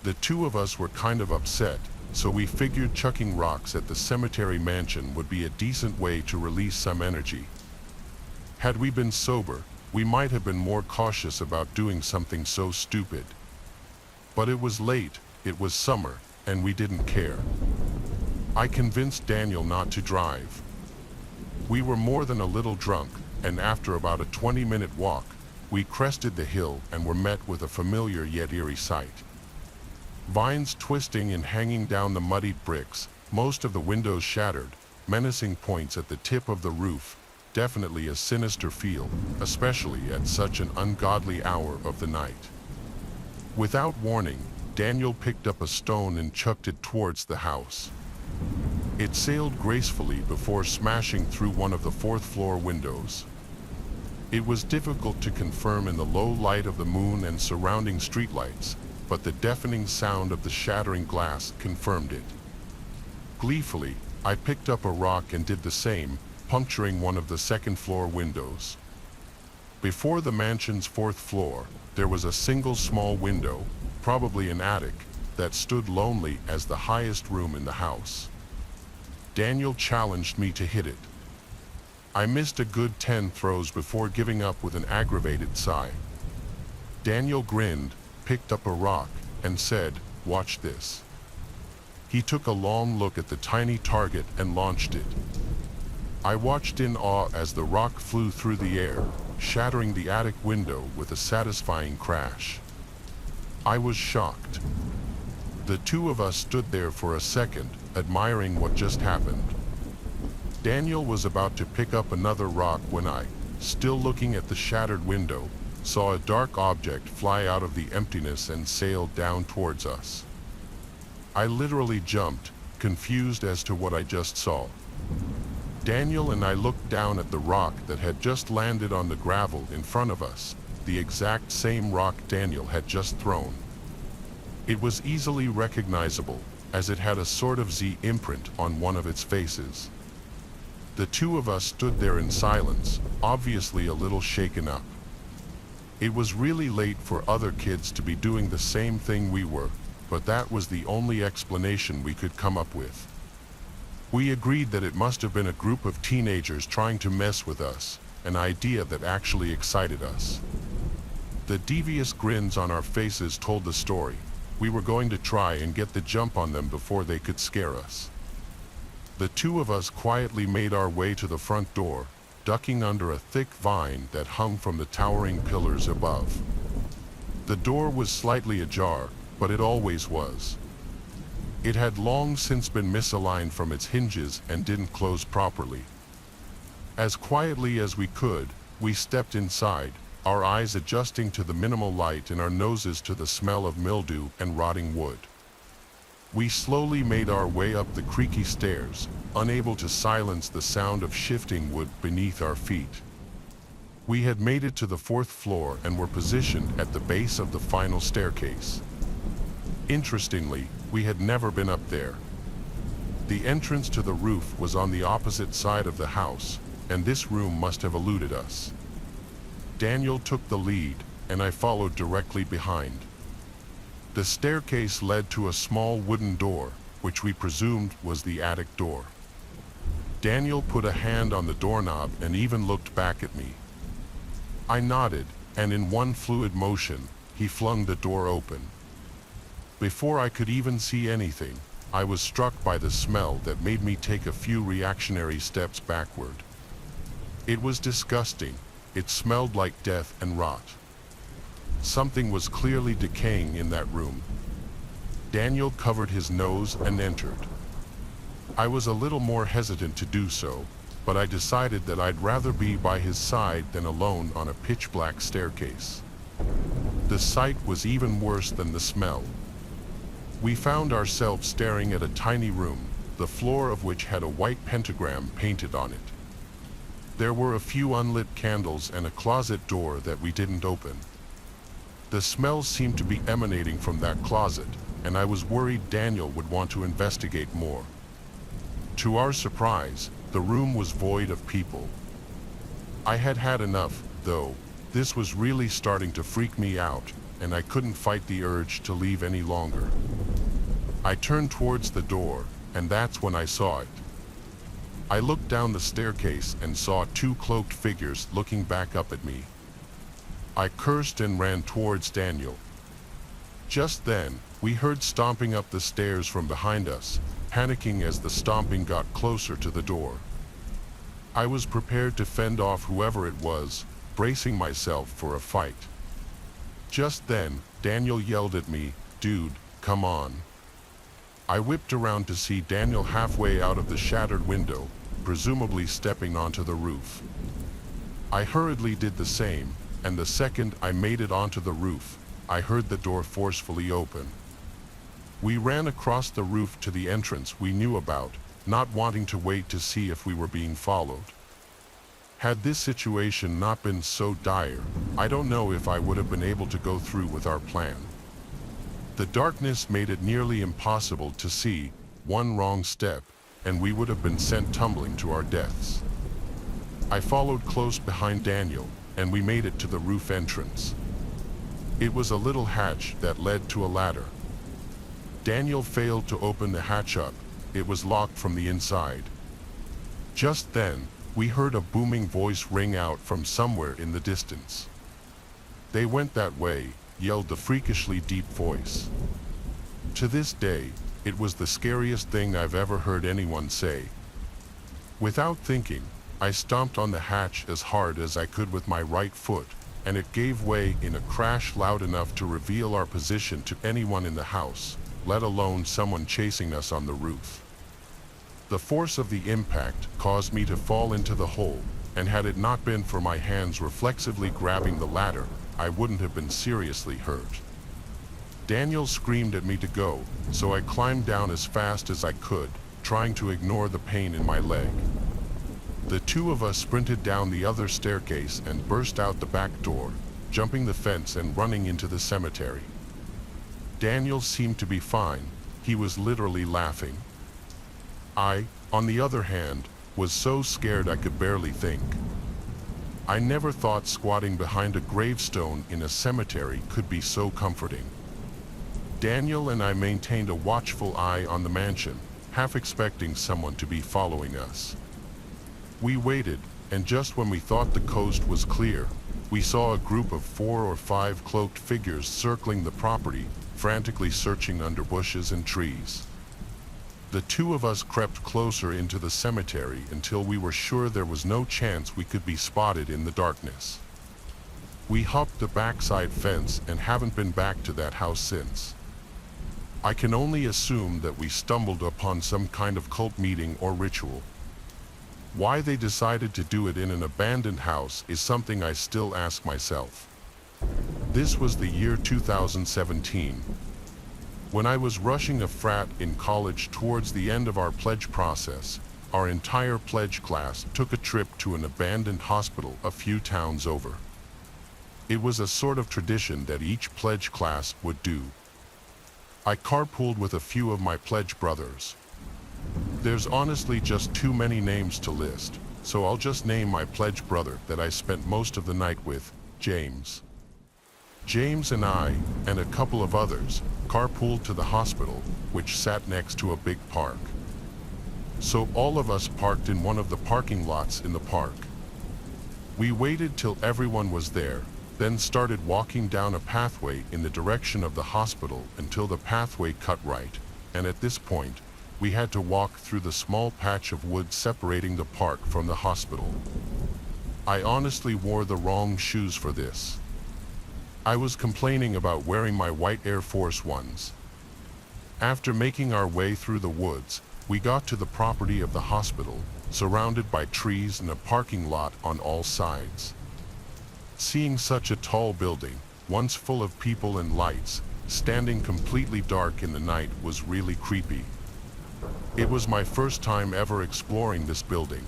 The two of us were kind of upset, so we figured chucking rocks at the cemetery mansion would be a decent way to release some energy. Had we been sober, we might have been more cautious about doing something so stupid. But it was late, it was summer, and we didn't care. I convinced Daniel not to drive. We were more than a little drunk, and after about a 20-minute walk, we crested the hill and were met with a familiar yet eerie sight. Vines twisting and hanging down the muddy bricks, most of the windows shattered, menacing points at the tip of the roof, definitely a sinister feel, especially at such an ungodly hour of the night. Without warning, Daniel picked up a stone and chucked it towards the house. It sailed gracefully before smashing through one of the fourth-floor windows. It was difficult to confirm in the low light of the moon and surrounding streetlights, but the deafening sound of the shattering glass confirmed it. Gleefully, I picked up a rock and did the same, puncturing one of the second-floor windows. Before the mansion's fourth floor, there was a single small window, probably an attic, that stood lonely as the highest room in the house. Daniel challenged me to hit it. I missed a good 10 throws before giving up with an aggravated sigh. Daniel grinned, picked up a rock, and said, "Watch this." He took a long look at the tiny target and launched it. I watched in awe as the rock flew through the air, shattering the attic window with a satisfying crash. I was shocked. The two of us stood there for a second, admiring what just happened. Daniel was about to pick up another rock when I, still looking at the shattered window, saw a dark object fly out of the emptiness and sail down towards us. I literally jumped, confused as to what I just saw. Daniel and I looked down at the rock that had just landed on the gravel in front of us, the exact same rock Daniel had just thrown. It was easily recognizable, as it had a sort of Z imprint on one of its faces. The two of us stood there in silence, obviously a little shaken up. It was really late for other kids to be doing the same thing we were, but that was the only explanation we could come up with. We agreed that it must have been a group of teenagers trying to mess with us, an idea that actually excited us. The devious grins on our faces told the story. We were going to try and get the jump on them before they could scare us. The two of us quietly made our way to the front door, ducking under a thick vine that hung from the towering pillars above. The door was slightly ajar, but it always was. It had long since been misaligned from its hinges and didn't close properly. As quietly as we could, we stepped inside, our eyes adjusting to the minimal light and our noses to the smell of mildew and rotting wood. We slowly made our way up the creaky stairs, unable to silence the sound of shifting wood beneath our feet. We had made it to the fourth floor and were positioned at the base of the final staircase. Interestingly, we had never been up there. The entrance to the roof was on the opposite side of the house, and this room must have eluded us. Daniel took the lead, and I followed directly behind. The staircase led to a small wooden door, which we presumed was the attic door. Daniel put a hand on the doorknob and even looked back at me. I nodded, and in one fluid motion, he flung the door open. Before I could even see anything, I was struck by the smell that made me take a few reactionary steps backward. It was disgusting. It smelled like death and rot. Something was clearly decaying in that room. Daniel covered his nose and entered. I was a little more hesitant to do so, but I decided that I'd rather be by his side than alone on a pitch-black staircase. The sight was even worse than the smell. We found ourselves staring at a tiny room, the floor of which had a white pentagram painted on it. There were a few unlit candles and a closet door that we didn't open. The smell seemed to be emanating from that closet, and I was worried Daniel would want to investigate more. To our surprise, the room was void of people. I had had enough, though. This was really starting to freak me out, and I couldn't fight the urge to leave any longer. I turned towards the door, and that's when I saw it. I looked down the staircase and saw two cloaked figures looking back up at me. I cursed and ran towards Daniel. Just then, we heard stomping up the stairs from behind us, panicking as the stomping got closer to the door. I was prepared to fend off whoever it was, bracing myself for a fight. Just then, Daniel yelled at me, "Dude, come on." I whipped around to see Daniel halfway out of the shattered window, presumably stepping onto the roof. I hurriedly did the same, and the second I made it onto the roof, I heard the door forcefully open. We ran across the roof to the entrance we knew about, not wanting to wait to see if we were being followed. Had this situation not been so dire, I don't know if I would have been able to go through with our plan. The darkness made it nearly impossible to see. One wrong step, and we would have been sent tumbling to our deaths. I followed close behind Daniel, and we made it to the roof entrance. It was a little hatch that led to a ladder. Daniel failed to open the hatch up. It was locked from the inside. Just then, we heard a booming voice ring out from somewhere in the distance. "They went that way," yelled the freakishly deep voice. To this day, it was the scariest thing I've ever heard anyone say. Without thinking, I stomped on the hatch as hard as I could with my right foot, and it gave way in a crash loud enough to reveal our position to anyone in the house, let alone someone chasing us on the roof. The force of the impact caused me to fall into the hole, and had it not been for my hands reflexively grabbing the ladder, I wouldn't have been seriously hurt. Daniel screamed at me to go, so I climbed down as fast as I could, trying to ignore the pain in my leg. The two of us sprinted down the other staircase and burst out the back door, jumping the fence and running into the cemetery. Daniel seemed to be fine. He was literally laughing. I, on the other hand, was so scared I could barely think. I never thought squatting behind a gravestone in a cemetery could be so comforting. Daniel and I maintained a watchful eye on the mansion, half expecting someone to be following us. We waited, and just when we thought the coast was clear, we saw a group of 4 or 5 cloaked figures circling the property, frantically searching under bushes and trees. The two of us crept closer into the cemetery until we were sure there was no chance we could be spotted in the darkness. We hopped the backside fence and haven't been back to that house since. I can only assume that we stumbled upon some kind of cult meeting or ritual. Why they decided to do it in an abandoned house is something I still ask myself. This was the year 2017. When I was rushing a frat in college towards the end of our pledge process, our entire pledge class took a trip to an abandoned hospital a few towns over. It was a sort of tradition that each pledge class would do. I carpooled with a few of my pledge brothers. There's honestly just too many names to list, so I'll just name my pledge brother that I spent most of the night with, James. James and I, and a couple of others, carpooled to the hospital, which sat next to a big park. So all of us parked in one of the parking lots in the park. We waited till everyone was there, then started walking down a pathway in the direction of the hospital until the pathway cut right, and at this point, we had to walk through the small patch of wood separating the park from the hospital. I honestly wore the wrong shoes for this. I was complaining about wearing my white Air Force Ones. After making our way through the woods, we got to the property of the hospital, surrounded by trees and a parking lot on all sides. Seeing such a tall building, once full of people and lights, standing completely dark in the night was really creepy. It was my first time ever exploring this building.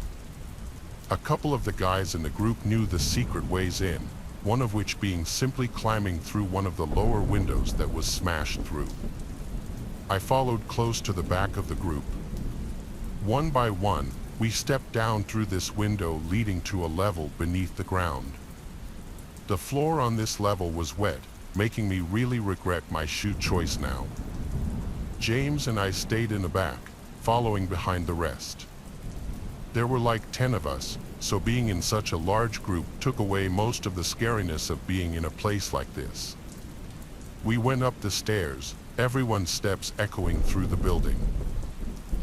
A couple of the guys in the group knew the secret ways in, one of which being simply climbing through one of the lower windows that was smashed through. I followed close to the back of the group. One by one, we stepped down through this window leading to a level beneath the ground. The floor on this level was wet, making me really regret my shoe choice now. James and I stayed in the back, following behind the rest. There were like 10 of us, so being in such a large group took away most of the scariness of being in a place like this. We went up the stairs, everyone's steps echoing through the building.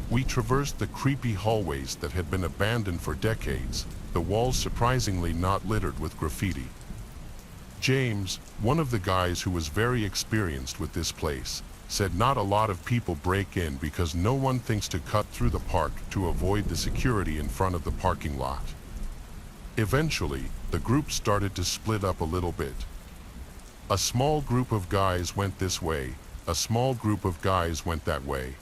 We traversed the creepy hallways that had been abandoned for decades, the walls surprisingly not littered with graffiti. James, one of the guys who was very experienced with this place, said not a lot of people break in because no one thinks to cut through the park to avoid the security in front of the parking lot. Eventually, the group started to split up a little bit. A small group of guys went this way, a small group of guys went that way.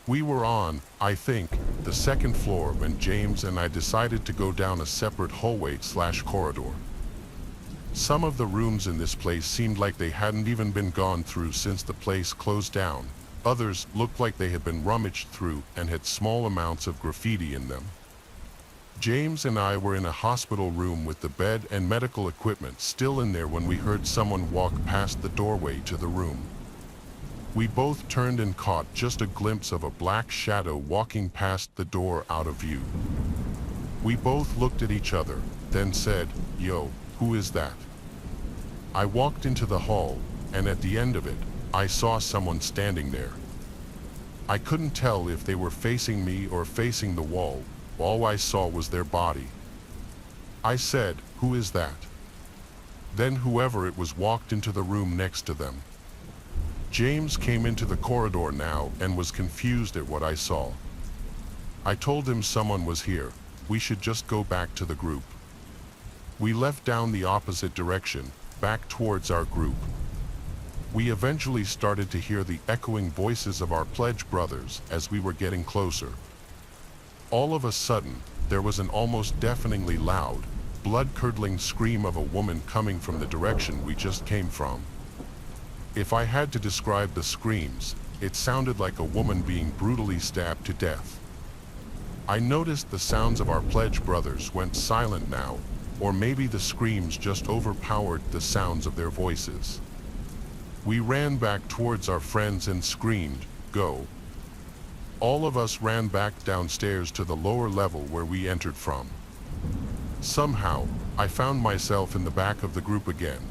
We were on, I think, the second floor when James and I decided to go down a separate hallway/corridor. Some of the rooms in this place seemed like they hadn't even been gone through since the place closed down. Others looked like they had been rummaged through and had small amounts of graffiti in them. James and I were in a hospital room with the bed and medical equipment still in there when we heard someone walk past the doorway to the room. We both turned and caught just a glimpse of a black shadow walking past the door out of view. We both looked at each other, then said, "Yo, who is that?" I walked into the hall, and at the end of it, I saw someone standing there. I couldn't tell if they were facing me or facing the wall. All I saw was their body. I said, "Who is that?" Then whoever it was walked into the room next to them. James came into the corridor now and was confused at what I saw. I told him someone was here. We should just go back to the group. We left down the opposite direction, back towards our group. We eventually started to hear the echoing voices of our pledge brothers as we were getting closer. All of a sudden, there was an almost deafeningly loud, blood-curdling scream of a woman coming from the direction we just came from. If I had to describe the screams, it sounded like a woman being brutally stabbed to death. I noticed the sounds of our pledge brothers went silent now, or maybe the screams just overpowered the sounds of their voices. We ran back towards our friends and screamed, "Go!" All of us ran back downstairs to the lower level where we entered from. Somehow, I found myself in the back of the group again.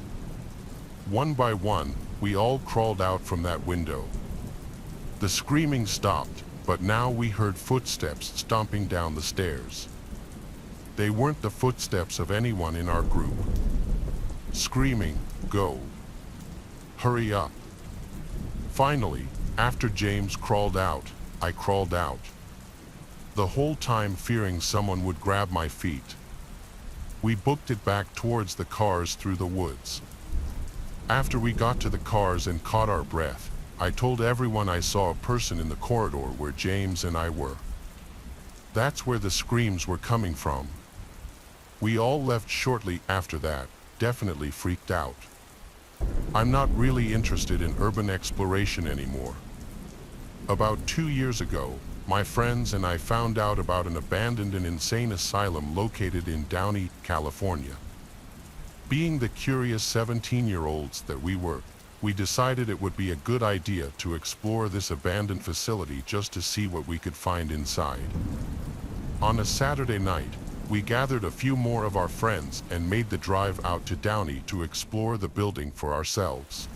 One by one, we all crawled out from that window. The screaming stopped, but now we heard footsteps stomping down the stairs. They weren't the footsteps of anyone in our group. Screaming, "Go! Hurry up!" Finally, after James crawled out, I crawled out. The whole time fearing someone would grab my feet. We booked it back towards the cars through the woods. After we got to the cars and caught our breath, I told everyone I saw a person in the corridor where James and I were. That's where the screams were coming from. We all left shortly after that, definitely freaked out. I'm not really interested in urban exploration anymore. About 2 years ago, my friends and I found out about an abandoned and insane asylum located in Downey, California. Being the curious 17-year-olds that we were, we decided it would be a good idea to explore this abandoned facility just to see what we could find inside. On a Saturday night, we gathered a few more of our friends and made the drive out to Downey to explore the building for ourselves.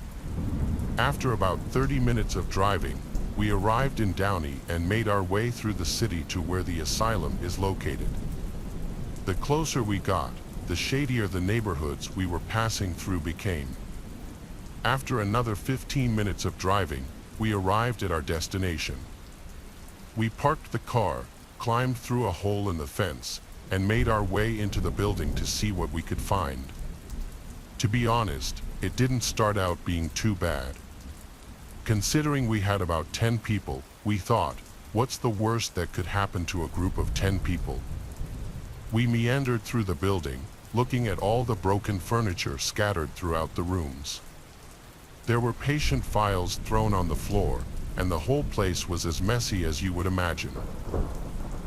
After about 30 minutes of driving, we arrived in Downey and made our way through the city to where the asylum is located. The closer we got, the shadier the neighborhoods we were passing through became. After another 15 minutes of driving, we arrived at our destination. We parked the car, climbed through a hole in the fence, and made our way into the building to see what we could find. To be honest, it didn't start out being too bad. Considering we had about 10 people, we thought, what's the worst that could happen to a group of 10 people? We meandered through the building, looking at all the broken furniture scattered throughout the rooms. There were patient files thrown on the floor, and the whole place was as messy as you would imagine.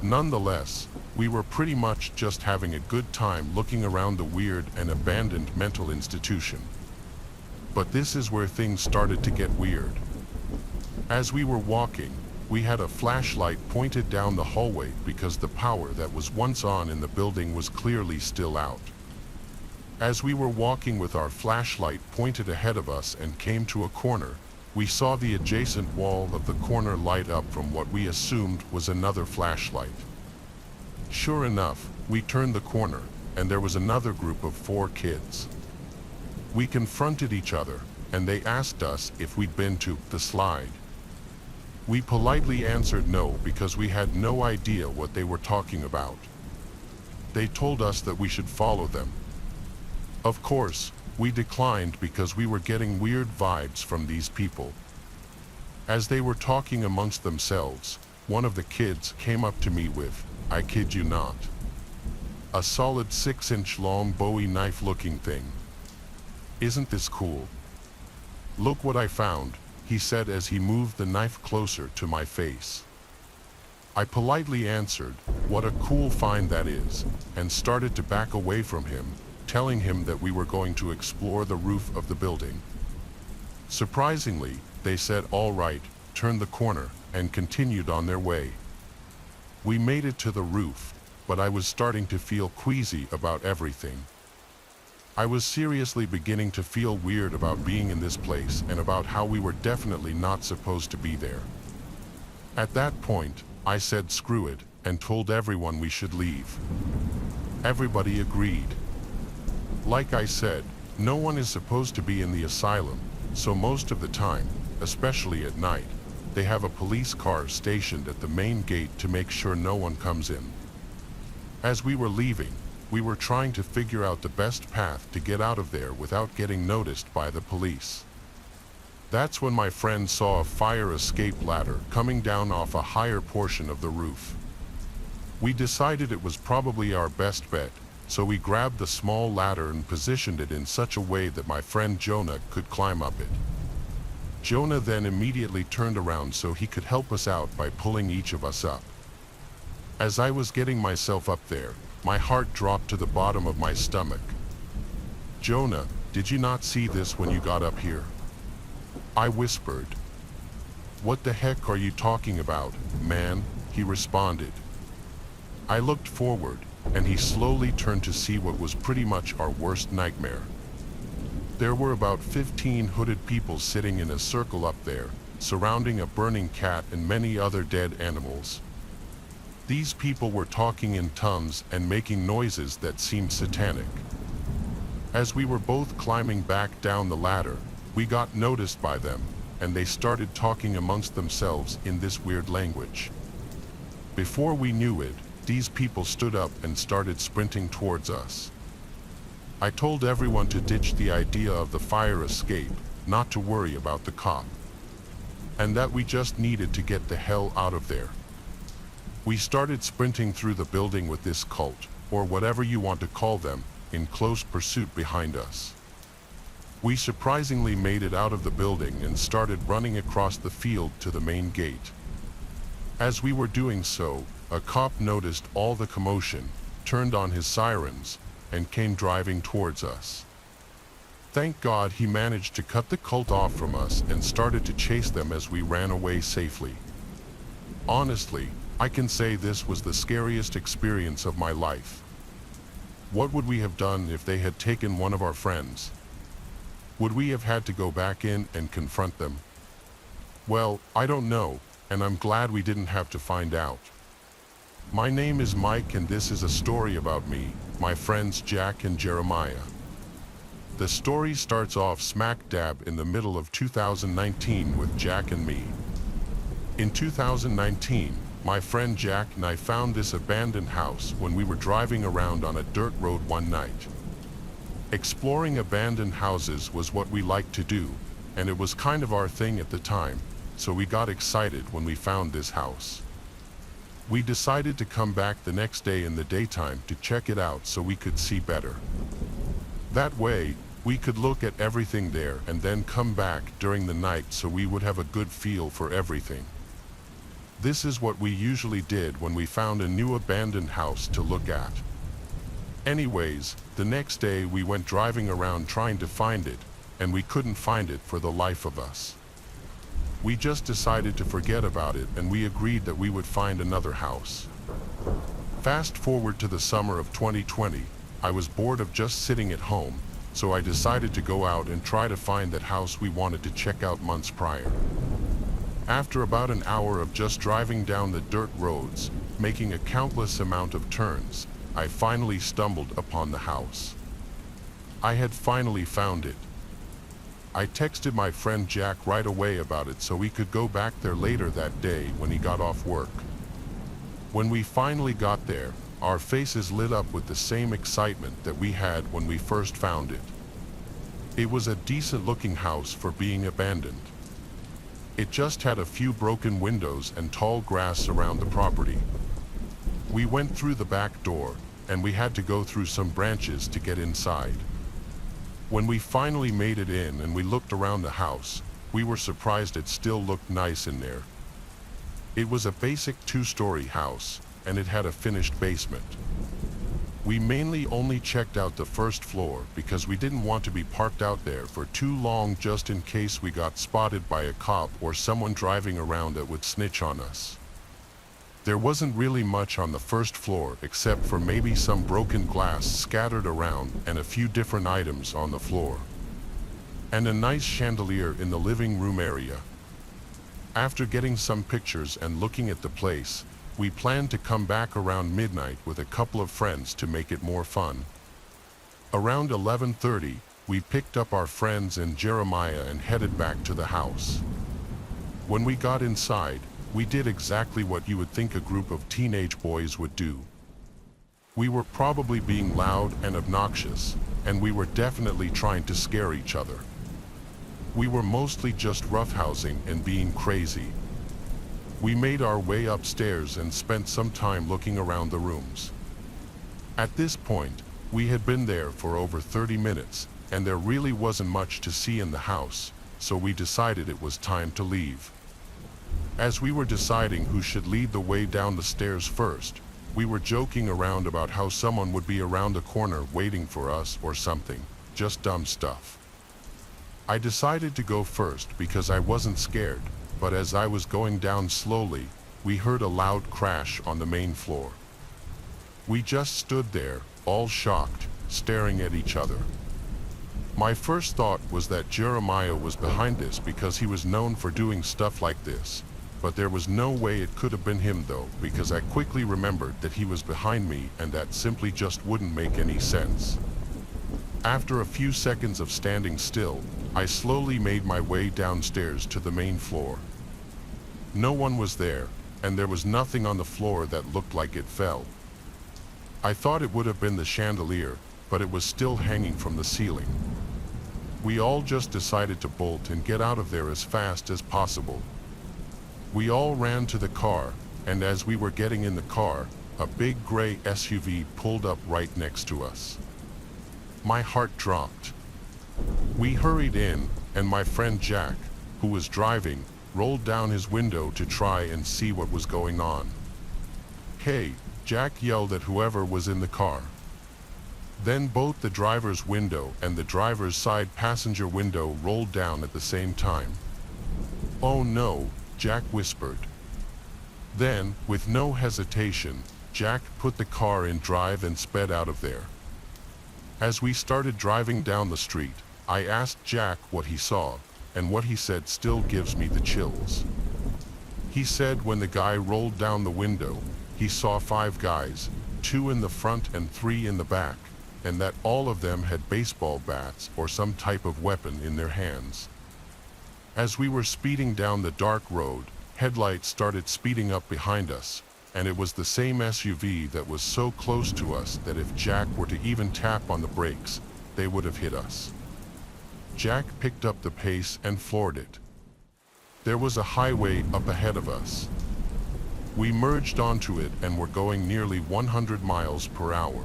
Nonetheless, we were pretty much just having a good time looking around the weird and abandoned mental institution. But this is where things started to get weird. As we were walking, we had a flashlight pointed down the hallway because the power that was once on in the building was clearly still out. As we were walking with our flashlight pointed ahead of us and came to a corner, we saw the adjacent wall of the corner light up from what we assumed was another flashlight. Sure enough, we turned the corner, and there was another group of 4 kids. We confronted each other, and they asked us if we'd been to the slide. We politely answered no because we had no idea what they were talking about. They told us that we should follow them. Of course, we declined because we were getting weird vibes from these people. As they were talking amongst themselves, one of the kids came up to me with, I kid you not, a solid 6-inch long Bowie knife looking thing. Isn't this cool? Look what I found, he said as he moved the knife closer to my face. I politely answered, what a cool find that is, and started to back away from him, telling him that we were going to explore the roof of the building. Surprisingly, they said all right, turned the corner, and continued on their way. We made it to the roof, but I was starting to feel queasy about everything. I was seriously beginning to feel weird about being in this place and about how we were definitely not supposed to be there. At that point, I said screw it, and told everyone we should leave. Everybody agreed. Like I said, no one is supposed to be in the asylum, so most of the time, especially at night, they have a police car stationed at the main gate to make sure no one comes in. As we were leaving, we were trying to figure out the best path to get out of there without getting noticed by the police. That's when my friend saw a fire escape ladder coming down off a higher portion of the roof. We decided it was probably our best bet, so we grabbed the small ladder and positioned it in such a way that my friend Jonah could climb up it. Jonah then immediately turned around so he could help us out by pulling each of us up. As I was getting myself up there, my heart dropped to the bottom of my stomach. Jonah, did you not see this when you got up here? I whispered. What the heck are you talking about, man? He responded. I looked forward, and he slowly turned to see what was pretty much our worst nightmare. There were about 15 hooded people sitting in a circle up there, surrounding a burning cat and many other dead animals. These people were talking in tongues and making noises that seemed satanic. As we were both climbing back down the ladder, we got noticed by them, and they started talking amongst themselves in this weird language. Before we knew it, these people stood up and started sprinting towards us. I told everyone to ditch the idea of the fire escape, not to worry about the cop, and that we just needed to get the hell out of there. We started sprinting through the building with this cult, or whatever you want to call them, in close pursuit behind us. We surprisingly made it out of the building and started running across the field to the main gate. As we were doing so, a cop noticed all the commotion, turned on his sirens, and came driving towards us. Thank God he managed to cut the cult off from us and started to chase them as we ran away safely. Honestly, I can say this was the scariest experience of my life. What would we have done if they had taken one of our friends? Would we have had to go back in and confront them? Well, I don't know, and I'm glad we didn't have to find out. My name is Mike, and this is a story about me, my friends Jack and Jeremiah. The story starts off smack dab in the middle of 2019 with Jack and me. In 2019, my friend Jack and I found this abandoned house when we were driving around on a dirt road one night. Exploring abandoned houses was what we liked to do, and it was kind of our thing at the time, so we got excited when we found this house. We decided to come back the next day in the daytime to check it out so we could see better. That way, we could look at everything there and then come back during the night so we would have a good feel for everything. This is what we usually did when we found a new abandoned house to look at. Anyways, the next day we went driving around trying to find it, and we couldn't find it for the life of us. We just decided to forget about it and we agreed that we would find another house. Fast forward to the summer of 2020, I was bored of just sitting at home, so I decided to go out and try to find that house we wanted to check out months prior. After about an hour of just driving down the dirt roads, making a countless amount of turns, I finally stumbled upon the house. I had finally found it. I texted my friend Jack right away about it so we could go back there later that day when he got off work. When we finally got there, our faces lit up with the same excitement that we had when we first found it. It was a decent-looking house for being abandoned. It just had a few broken windows and tall grass around the property. We went through the back door, and we had to go through some branches to get inside. When we finally made it in and we looked around the house, we were surprised it still looked nice in there. It was a basic 2-story house, and it had a finished basement. We mainly only checked out the first floor because we didn't want to be parked out there for too long just in case we got spotted by a cop or someone driving around that would snitch on us. There wasn't really much on the first floor except for maybe some broken glass scattered around and a few different items on the floor. And a nice chandelier in the living room area. After getting some pictures and looking at the place, we planned to come back around midnight with a couple of friends to make it more fun. Around 11:30, we picked up our friends and Jeremiah and headed back to the house. When we got inside, we did exactly what you would think a group of teenage boys would do. We were probably being loud and obnoxious, and we were definitely trying to scare each other. We were mostly just roughhousing and being crazy. We made our way upstairs and spent some time looking around the rooms. At this point, we had been there for over 30 minutes, and there really wasn't much to see in the house, so we decided it was time to leave. As we were deciding who should lead the way down the stairs first, we were joking around about how someone would be around the corner waiting for us or something, just dumb stuff. I decided to go first because I wasn't scared, but as I was going down slowly, we heard a loud crash on the main floor. We just stood there, all shocked, staring at each other. My first thought was that Jeremiah was behind this because he was known for doing stuff like this, but there was no way it could have been him though, because I quickly remembered that he was behind me and that simply just wouldn't make any sense. After a few seconds of standing still, I slowly made my way downstairs to the main floor. No one was there, and there was nothing on the floor that looked like it fell. I thought it would have been the chandelier, but it was still hanging from the ceiling. We all just decided to bolt and get out of there as fast as possible. We all ran to the car, and as we were getting in the car, a big gray SUV pulled up right next to us. My heart dropped. We hurried in, and my friend Jack, who was driving, rolled down his window to try and see what was going on. "Hey!" Jack yelled at whoever was in the car. Then both the driver's window and the driver's side passenger window rolled down at the same time. "Oh no!" Jack whispered. Then, with no hesitation, Jack put the car in drive and sped out of there. As we started driving down the street, I asked Jack what he saw, and what he said still gives me the chills. He said when the guy rolled down the window, he saw 5 guys, 2 in the front and 3 in the back, and that all of them had baseball bats or some type of weapon in their hands. As we were speeding down the dark road, headlights started speeding up behind us, and it was the same SUV that was so close to us that if Jack were to even tap on the brakes, they would have hit us. Jack picked up the pace and floored it. There was a highway up ahead of us. We merged onto it and were going nearly 100 miles per hour.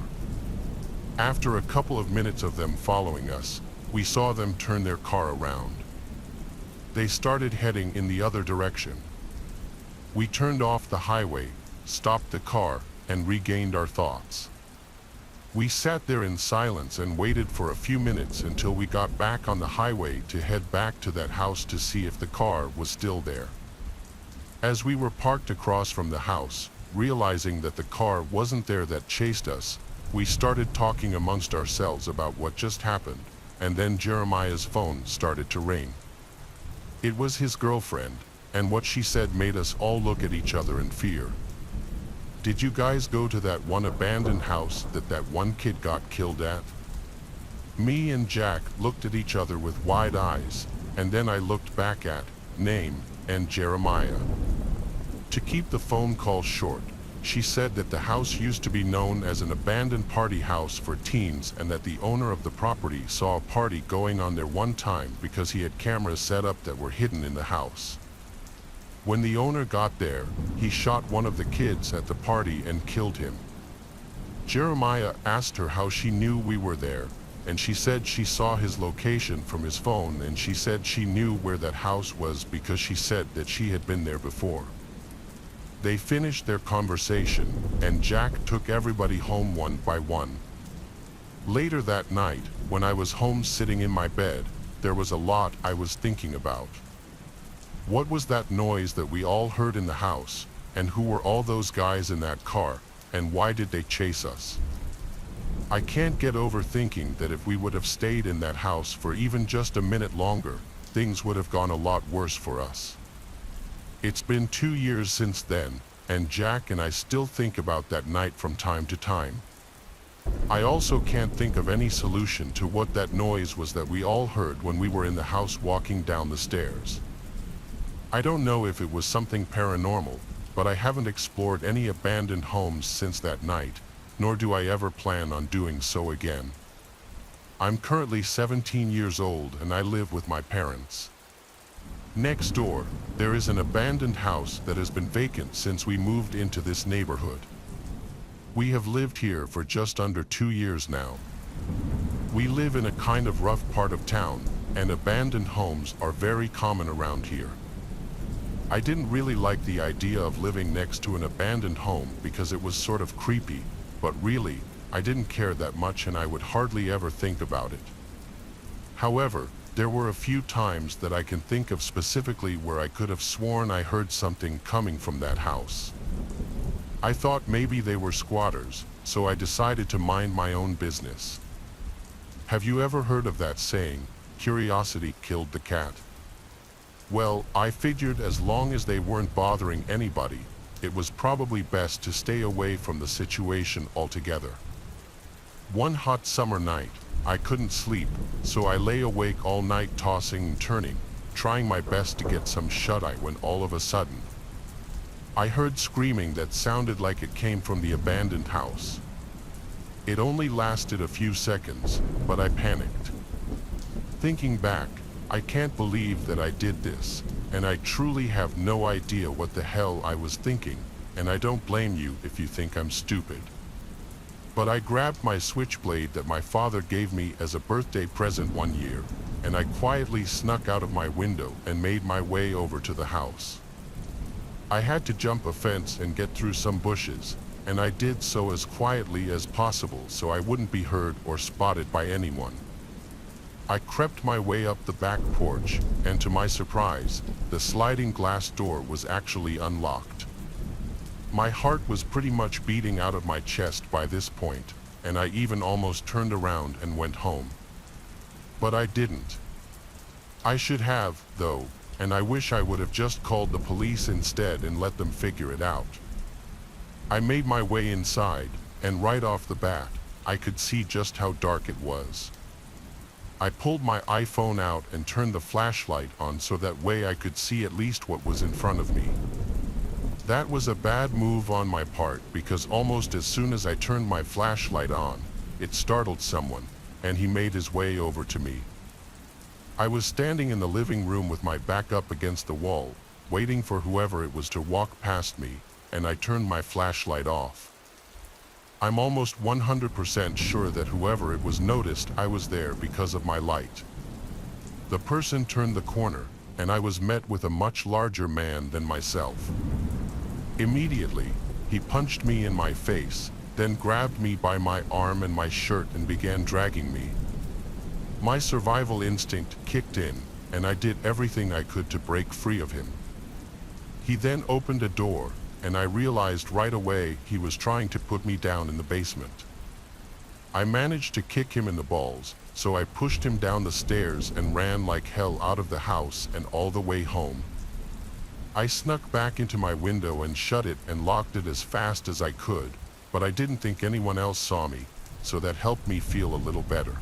After a couple of minutes of them following us, we saw them turn their car around. They started heading in the other direction. We turned off the highway, stopped the car, and regained our thoughts. We sat there in silence and waited for a few minutes until we got back on the highway to head back to that house to see if the car was still there. As we were parked across from the house, realizing that the car wasn't there that chased us, we started talking amongst ourselves about what just happened, and then Jeremiah's phone started to ring. It was his girlfriend, and what she said made us all look at each other in fear. "Did you guys go to that one abandoned house that one kid got killed at?" Me and Jack looked at each other with wide eyes, and then I looked back at Name and Jeremiah. To keep the phone call short, she said that the house used to be known as an abandoned party house for teens and that the owner of the property saw a party going on there one time because he had cameras set up that were hidden in the house. When the owner got there, he shot one of the kids at the party and killed him. Jeremiah asked her how she knew we were there, and she said she saw his location from his phone, and she said she knew where that house was because she said that she had been there before. They finished their conversation, and Jack took everybody home one by one. Later that night, when I was home sitting in my bed, there was a lot I was thinking about. What was that noise that we all heard in the house, and who were all those guys in that car, and why did they chase us? I can't get over thinking that if we would have stayed in that house for even just a minute longer, things would have gone a lot worse for us. It's been 2 years since then, and Jack and I still think about that night from time to time. I also can't think of any solution to what that noise was that we all heard when we were in the house walking down the stairs. I don't know if it was something paranormal, but I haven't explored any abandoned homes since that night, nor do I ever plan on doing so again. I'm currently 17 years old and I live with my parents. Next door, there is an abandoned house that has been vacant since we moved into this neighborhood. We have lived here for just under 2 years now. We live in a kind of rough part of town, and abandoned homes are very common around here. I didn't really like the idea of living next to an abandoned home because it was sort of creepy, but really, I didn't care that much and I would hardly ever think about it. However, there were a few times that I can think of specifically where I could have sworn I heard something coming from that house. I thought maybe they were squatters, so I decided to mind my own business. Have you ever heard of that saying, "Curiosity killed the cat"? Well, I figured as long as they weren't bothering anybody, it was probably best to stay away from the situation altogether. One hot summer night, I couldn't sleep, so I lay awake all night tossing and turning, trying my best to get some shut-eye when all of a sudden, I heard screaming that sounded like it came from the abandoned house. It only lasted a few seconds, but I panicked. Thinking back, I can't believe that I did this, and I truly have no idea what the hell I was thinking, and I don't blame you if you think I'm stupid. But I grabbed my switchblade that my father gave me as a birthday present one year, and I quietly snuck out of my window and made my way over to the house. I had to jump a fence and get through some bushes, and I did so as quietly as possible so I wouldn't be heard or spotted by anyone. I crept my way up the back porch, and to my surprise, the sliding glass door was actually unlocked. My heart was pretty much beating out of my chest by this point, and I even almost turned around and went home. But I didn't. I should have, though, and I wish I would have just called the police instead and let them figure it out. I made my way inside, and right off the bat, I could see just how dark it was. I pulled my iPhone out and turned the flashlight on so that way I could see at least what was in front of me. That was a bad move on my part because almost as soon as I turned my flashlight on, it startled someone, and he made his way over to me. I was standing in the living room with my back up against the wall, waiting for whoever it was to walk past me, and I turned my flashlight off. I'm almost 100% sure that whoever it was noticed I was there because of my light. The person turned the corner, and I was met with a much larger man than myself. Immediately, he punched me in my face, then grabbed me by my arm and my shirt and began dragging me. My survival instinct kicked in, and I did everything I could to break free of him. He then opened a door, and I realized right away he was trying to put me down in the basement. I managed to kick him in the balls, so I pushed him down the stairs and ran like hell out of the house and all the way home. I snuck back into my window and shut it and locked it as fast as I could, but I didn't think anyone else saw me, so that helped me feel a little better.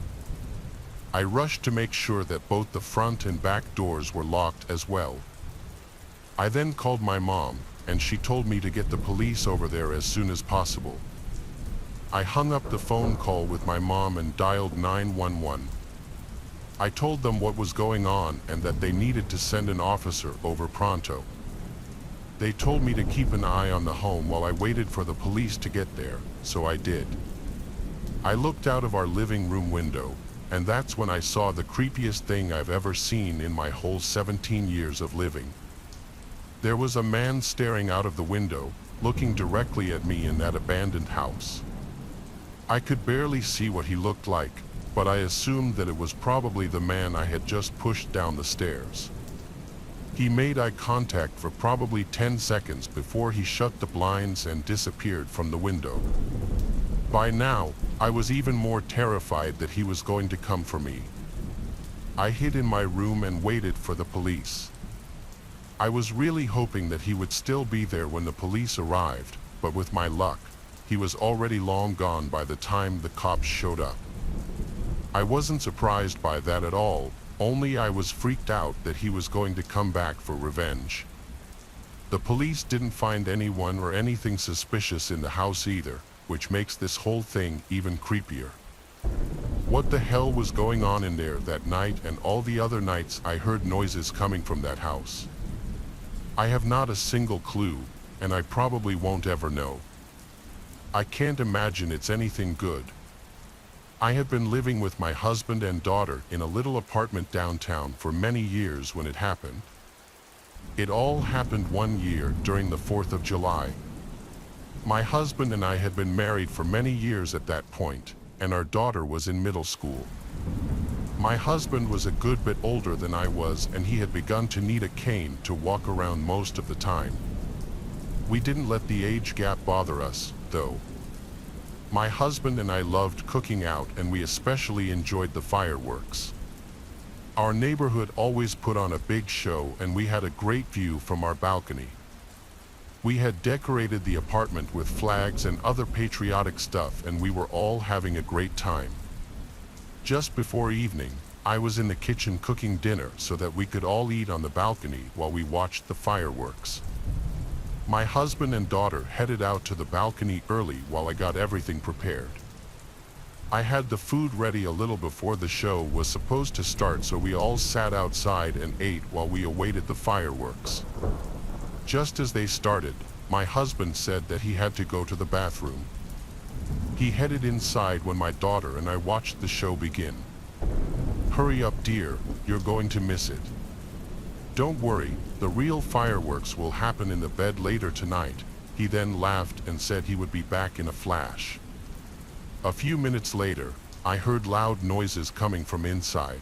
I rushed to make sure that both the front and back doors were locked as well. I then called my mom, and she told me to get the police over there as soon as possible. I hung up the phone call with my mom and dialed 911. I told them what was going on and that they needed to send an officer over pronto. They told me to keep an eye on the home while I waited for the police to get there, so I did. I looked out of our living room window, and that's when I saw the creepiest thing I've ever seen in my whole 17 years of living. There was a man staring out of the window, looking directly at me in that abandoned house. I could barely see what he looked like, but I assumed that it was probably the man I had just pushed down the stairs. He made eye contact for probably 10 seconds before he shut the blinds and disappeared from the window. By now, I was even more terrified that he was going to come for me. I hid in my room and waited for the police. I was really hoping that he would still be there when the police arrived, but with my luck, he was already long gone by the time the cops showed up. I wasn't surprised by that at all, only I was freaked out that he was going to come back for revenge. The police didn't find anyone or anything suspicious in the house either, which makes this whole thing even creepier. What the hell was going on in there that night and all the other nights I heard noises coming from that house? I have not a single clue, and I probably won't ever know. I can't imagine it's anything good. I had been living with my husband and daughter in a little apartment downtown for many years when it happened. It all happened one year during the 4th of July. My husband and I had been married for many years at that point, and our daughter was in middle school. My husband was a good bit older than I was, and he had begun to need a cane to walk around most of the time. We didn't let the age gap bother us, though. My husband and I loved cooking out, and we especially enjoyed the fireworks. Our neighborhood always put on a big show, and we had a great view from our balcony. We had decorated the apartment with flags and other patriotic stuff, and we were all having a great time. Just before evening, I was in the kitchen cooking dinner so that we could all eat on the balcony while we watched the fireworks. My husband and daughter headed out to the balcony early while I got everything prepared. I had the food ready a little before the show was supposed to start, so we all sat outside and ate while we awaited the fireworks. Just as they started, my husband said that he had to go to the bathroom. He headed inside when my daughter and I watched the show begin. "Hurry up, dear, you're going to miss it. Don't worry, the real fireworks will happen in the bed later tonight." He then laughed and said he would be back in a flash. A few minutes later, I heard loud noises coming from inside.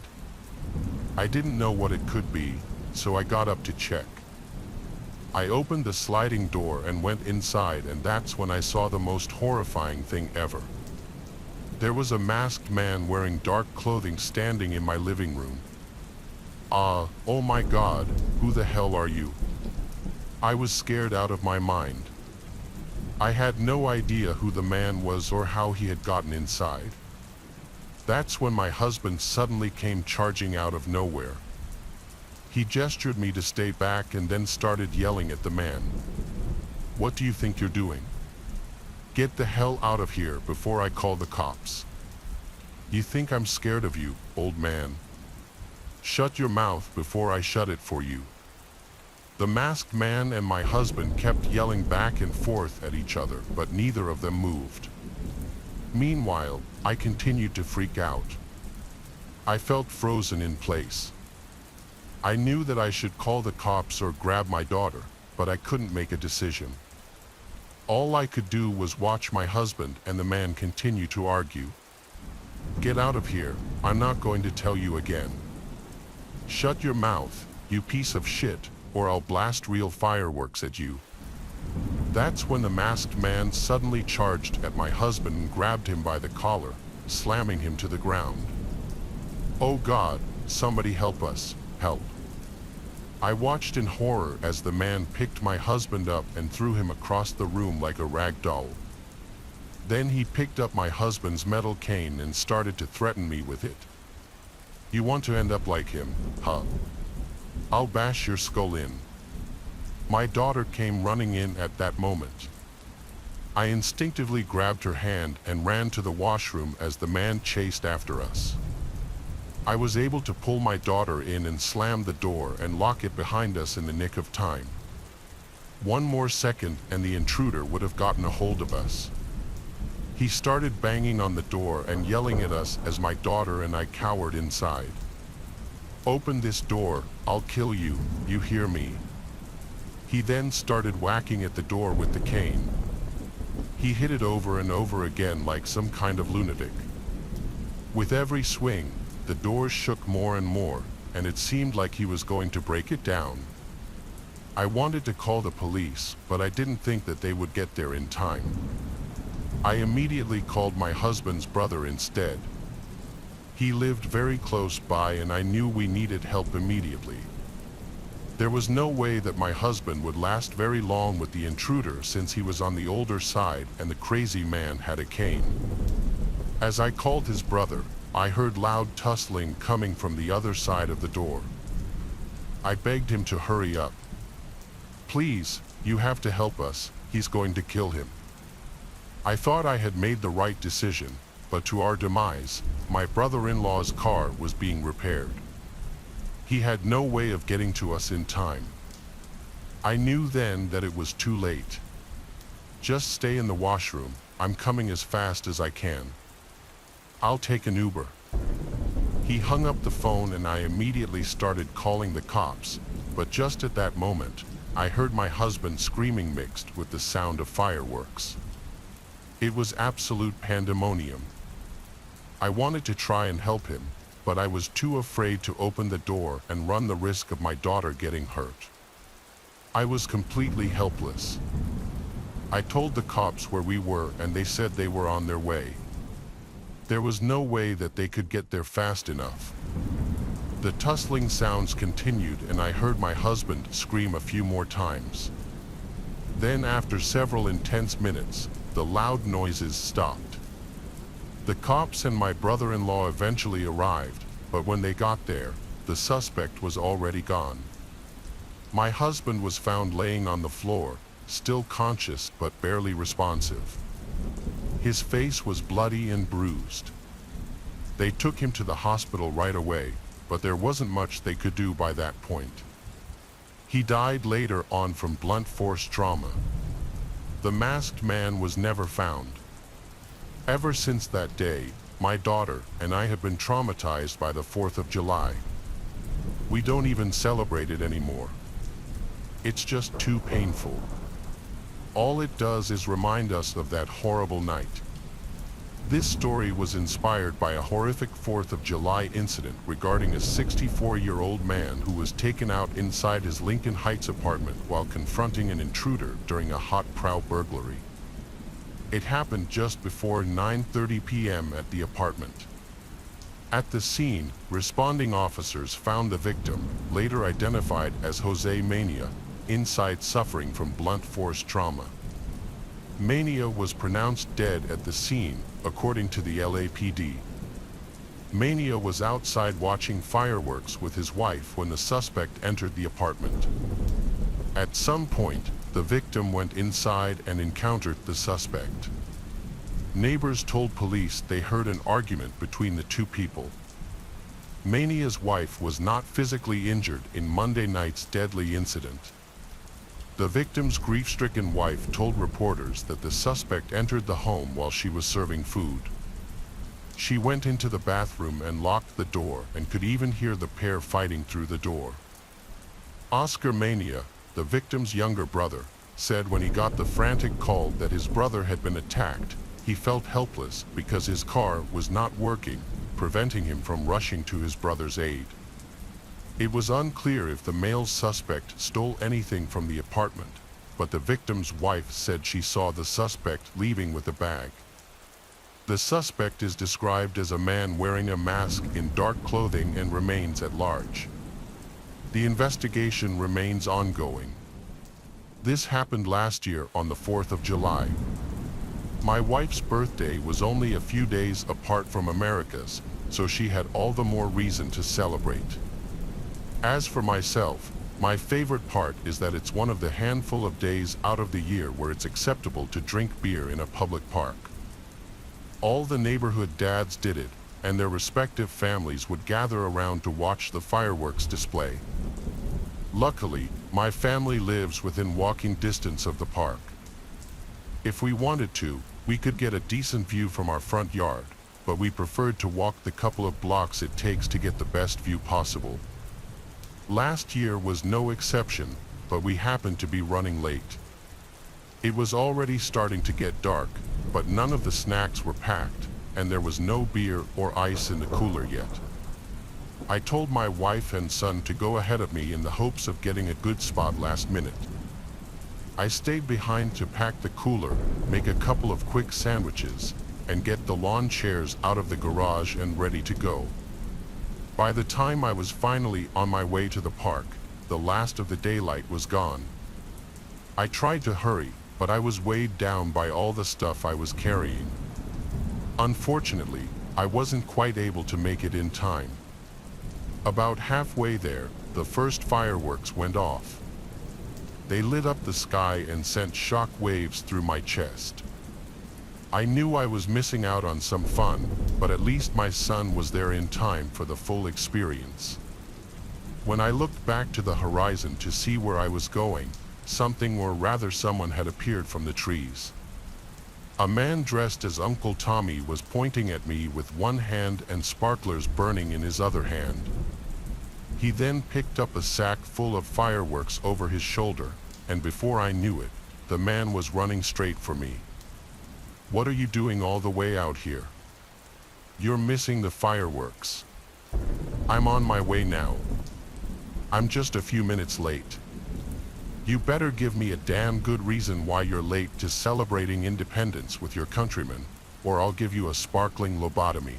I didn't know what it could be, so I got up to check. I opened the sliding door and went inside, and that's when I saw the most horrifying thing ever. There was a masked man wearing dark clothing standing in my living room. Oh my God, who the hell are you? I was scared out of my mind. I had no idea who the man was or how he had gotten inside. That's when my husband suddenly came charging out of nowhere. He gestured me to stay back and then started yelling at the man. "What do you think you're doing? Get the hell out of here before I call the cops. You think I'm scared of you, old man? Shut your mouth before I shut it for you." The masked man and my husband kept yelling back and forth at each other, but neither of them moved. Meanwhile, I continued to freak out. I felt frozen in place. I knew that I should call the cops or grab my daughter, but I couldn't make a decision. All I could do was watch my husband and the man continue to argue. Get out of here, I'm not going to tell you again. Shut your mouth, you piece of shit, or I'll blast real fireworks at you. That's when the masked man suddenly charged at my husband and grabbed him by the collar, slamming him to the ground. Oh God, somebody help us, help. I watched in horror as the man picked my husband up and threw him across the room like a rag doll. Then he picked up my husband's metal cane and started to threaten me with it. You want to end up like him, huh? I'll bash your skull in. My daughter came running in at that moment. I instinctively grabbed her hand and ran to the washroom as the man chased after us. I was able to pull my daughter in and slam the door and lock it behind us in the nick of time. One more second and the intruder would have gotten a hold of us. He started banging on the door and yelling at us as my daughter and I cowered inside. Open this door, I'll kill you, you hear me? He then started whacking at the door with the cane. He hit it over and over again like some kind of lunatic. With every swing, the door shook more and more, and it seemed like he was going to break it down. I wanted to call the police, but I didn't think that they would get there in time. I immediately called my husband's brother instead. He lived very close by and I knew we needed help immediately. There was no way that my husband would last very long with the intruder since he was on the older side and the crazy man had a cane. As I called his brother, I heard loud tussling coming from the other side of the door. I begged him to hurry up. Please, you have to help us, he's going to kill him. I thought I had made the right decision, but to our demise, my brother-in-law's car was being repaired. He had no way of getting to us in time. I knew then that it was too late. Just stay in the washroom, I'm coming as fast as I can. I'll take an Uber. He hung up the phone and I immediately started calling the cops, but just at that moment, I heard my husband screaming mixed with the sound of fireworks. It was absolute pandemonium. I wanted to try and help him, but I was too afraid to open the door and run the risk of my daughter getting hurt. I was completely helpless. I told the cops where we were and they said they were on their way. There was no way that they could get there fast enough. The tussling sounds continued and I heard my husband scream a few more times. Then after several intense minutes, the loud noises stopped. The cops and my brother-in-law eventually arrived, but when they got there, the suspect was already gone. My husband was found laying on the floor, still conscious but barely responsive. His face was bloody and bruised. They took him to the hospital right away, but there wasn't much they could do by that point. He died later on from blunt force trauma. The masked man was never found. Ever since that day, my daughter and I have been traumatized by the 4th of July. We don't even celebrate it anymore. It's just too painful. All it does is remind us of that horrible night. This story was inspired by a horrific 4th of July incident regarding a 64-year-old man who was taken out inside his Lincoln Heights apartment while confronting an intruder during a hot prow burglary. It happened just before 9:30 p.m. at the apartment. At the scene, responding officers found the victim, later identified as Jose Mania, inside suffering from blunt force trauma. Mania was pronounced dead at the scene, according to the LAPD. Mania was outside watching fireworks with his wife when the suspect entered the apartment. At some point, the victim went inside and encountered the suspect. Neighbors told police they heard an argument between the two people. Mania's wife was not physically injured in Monday night's deadly incident. The victim's grief-stricken wife told reporters that the suspect entered the home while she was serving food. She went into the bathroom and locked the door and could even hear the pair fighting through the door. Oscar Mania, the victim's younger brother, said when he got the frantic call that his brother had been attacked, he felt helpless because his car was not working, preventing him from rushing to his brother's aid. It was unclear if the male suspect stole anything from the apartment, but the victim's wife said she saw the suspect leaving with a bag. The suspect is described as a man wearing a mask in dark clothing and remains at large. The investigation remains ongoing. This happened last year on the 4th of July. My wife's birthday was only a few days apart from America's, so she had all the more reason to celebrate. As for myself, my favorite part is that it's one of the handful of days out of the year where it's acceptable to drink beer in a public park. All the neighborhood dads did it, and their respective families would gather around to watch the fireworks display. Luckily, my family lives within walking distance of the park. If we wanted to, we could get a decent view from our front yard, but we preferred to walk the couple of blocks it takes to get the best view possible. Last year was no exception, but we happened to be running late. It was already starting to get dark, but none of the snacks were packed, and there was no beer or ice in the cooler yet. I told my wife and son to go ahead of me in the hopes of getting a good spot last minute. I stayed behind to pack the cooler, make a couple of quick sandwiches, and get the lawn chairs out of the garage and ready to go. By the time I was finally on my way to the park, the last of the daylight was gone. I tried to hurry, but I was weighed down by all the stuff I was carrying. Unfortunately, I wasn't quite able to make it in time. About halfway there, the first fireworks went off. They lit up the sky and sent shock waves through my chest. I knew I was missing out on some fun, but at least my son was there in time for the full experience. When I looked back to the horizon to see where I was going, something, or rather someone, had appeared from the trees. A man dressed as Uncle Tommy was pointing at me with one hand and sparklers burning in his other hand. He then picked up a sack full of fireworks over his shoulder, and before I knew it, the man was running straight for me. "What are you doing all the way out here? You're missing the fireworks." "I'm on my way now. I'm just a few minutes late." "You better give me a damn good reason why you're late to celebrating independence with your countrymen, or I'll give you a sparkling lobotomy."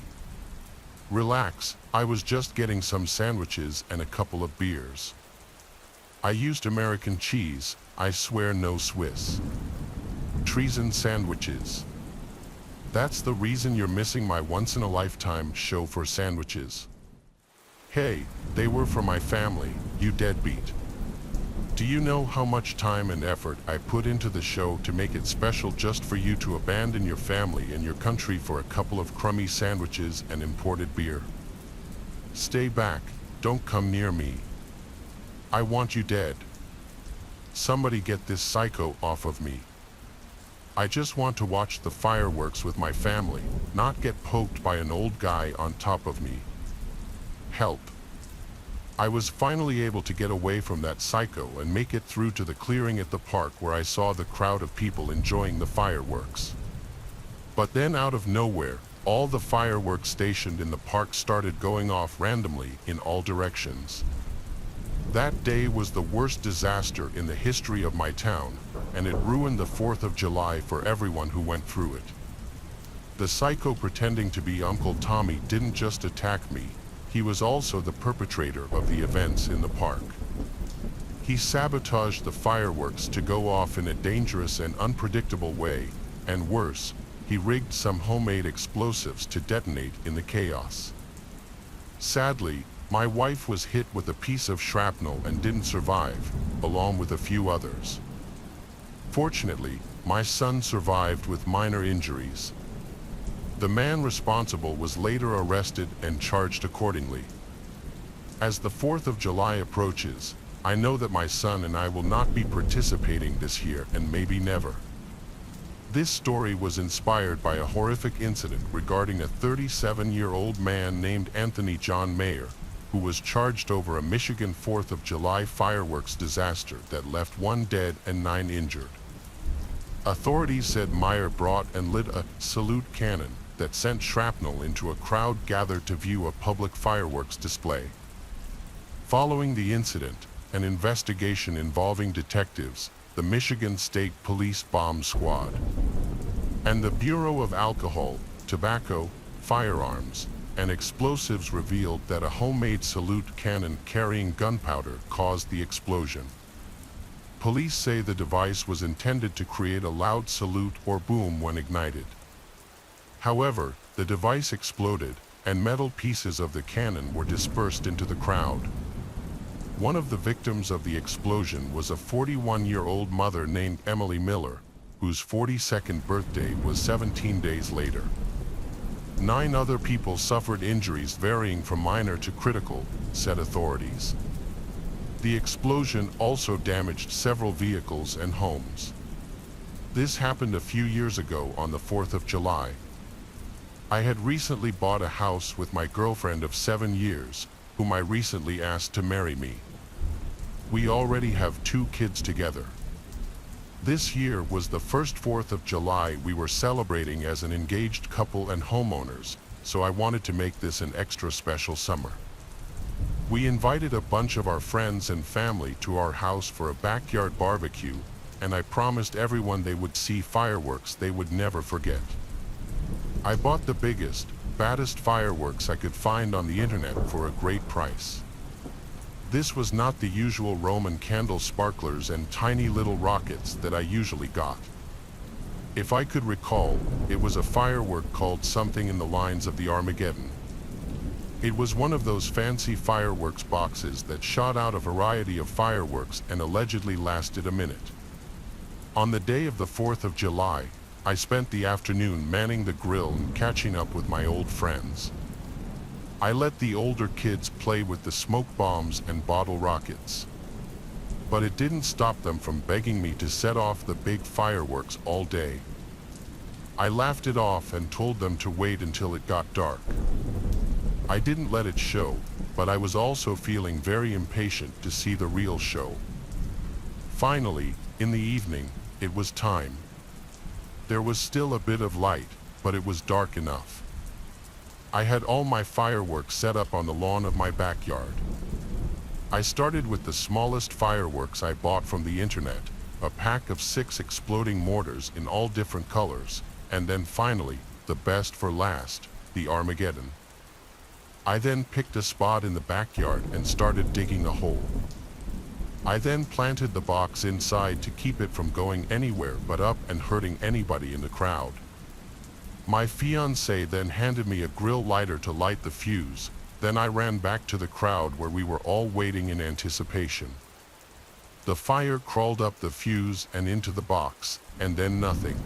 "Relax, I was just getting some sandwiches and a couple of beers. I used American cheese, I swear, no Swiss. Treason sandwiches. That's the reason you're missing my once-in-a-lifetime show for sandwiches?" "Hey, they were for my family, you deadbeat. Do you know how much time and effort I put into the show to make it special just for you to abandon your family and your country for a couple of crummy sandwiches and imported beer? Stay back, don't come near me. I want you dead. Somebody get this psycho off of me. I just want to watch the fireworks with my family, not get poked by an old guy on top of me. Help." I was finally able to get away from that psycho and make it through to the clearing at the park, where I saw the crowd of people enjoying the fireworks. But then, out of nowhere, all the fireworks stationed in the park started going off randomly in all directions. That day was the worst disaster in the history of my town, and it ruined the 4th of July for everyone who went through it. The psycho pretending to be Uncle Tommy didn't just attack me, he was also the perpetrator of the events in the park. He sabotaged the fireworks to go off in a dangerous and unpredictable way, and worse, he rigged some homemade explosives to detonate in the chaos. Sadly, my wife was hit with a piece of shrapnel and didn't survive, along with a few others. Fortunately, my son survived with minor injuries. The man responsible was later arrested and charged accordingly. As the 4th of July approaches, I know that my son and I will not be participating this year, and maybe never. This story was inspired by a horrific incident regarding a 37-year-old man named Anthony John Mayer, who was charged over a Michigan 4th of July fireworks disaster that left 1 dead and 9 injured. Authorities said Meyer brought and lit a salute cannon that sent shrapnel into a crowd gathered to view a public fireworks display. Following the incident, an investigation involving detectives, the Michigan State Police Bomb Squad, and the Bureau of Alcohol, Tobacco, Firearms, and Explosives revealed that a homemade salute cannon carrying gunpowder caused the explosion. Police say the device was intended to create a loud salute or boom when ignited. However, the device exploded, and metal pieces of the cannon were dispersed into the crowd. One of the victims of the explosion was a 41-year-old mother named Emily Miller, whose 42nd birthday was 17 days later. 9 other people suffered injuries varying from minor to critical, said authorities. The explosion also damaged several vehicles and homes. This happened a few years ago on the 4th of July. I had recently bought a house with my girlfriend of 7 years, whom I recently asked to marry me. We already have 2 kids together. This year was the first 4th of July we were celebrating as an engaged couple and homeowners, so I wanted to make this an extra special summer. We invited a bunch of our friends and family to our house for a backyard barbecue, and I promised everyone they would see fireworks they would never forget. I bought the biggest, baddest fireworks I could find on the internet for a great price. This was not the usual Roman candle sparklers and tiny little rockets that I usually got. If I could recall, it was a firework called something in the lines of the Armageddon. It was one of those fancy fireworks boxes that shot out a variety of fireworks and allegedly lasted a minute. On the day of the 4th of July, I spent the afternoon manning the grill and catching up with my old friends. I let the older kids play with the smoke bombs and bottle rockets. But it didn't stop them from begging me to set off the big fireworks all day. I laughed it off and told them to wait until it got dark. I didn't let it show, but I was also feeling very impatient to see the real show. Finally, in the evening, it was time. There was still a bit of light, but it was dark enough. I had all my fireworks set up on the lawn of my backyard. I started with the smallest fireworks I bought from the internet, a pack of 6 exploding mortars in all different colors, and then finally, the best for last, the Armageddon. I then picked a spot in the backyard and started digging a hole. I then planted the box inside to keep it from going anywhere but up and hurting anybody in the crowd. My fiancée then handed me a grill lighter to light the fuse, then I ran back to the crowd where we were all waiting in anticipation. The fire crawled up the fuse and into the box, and then nothing.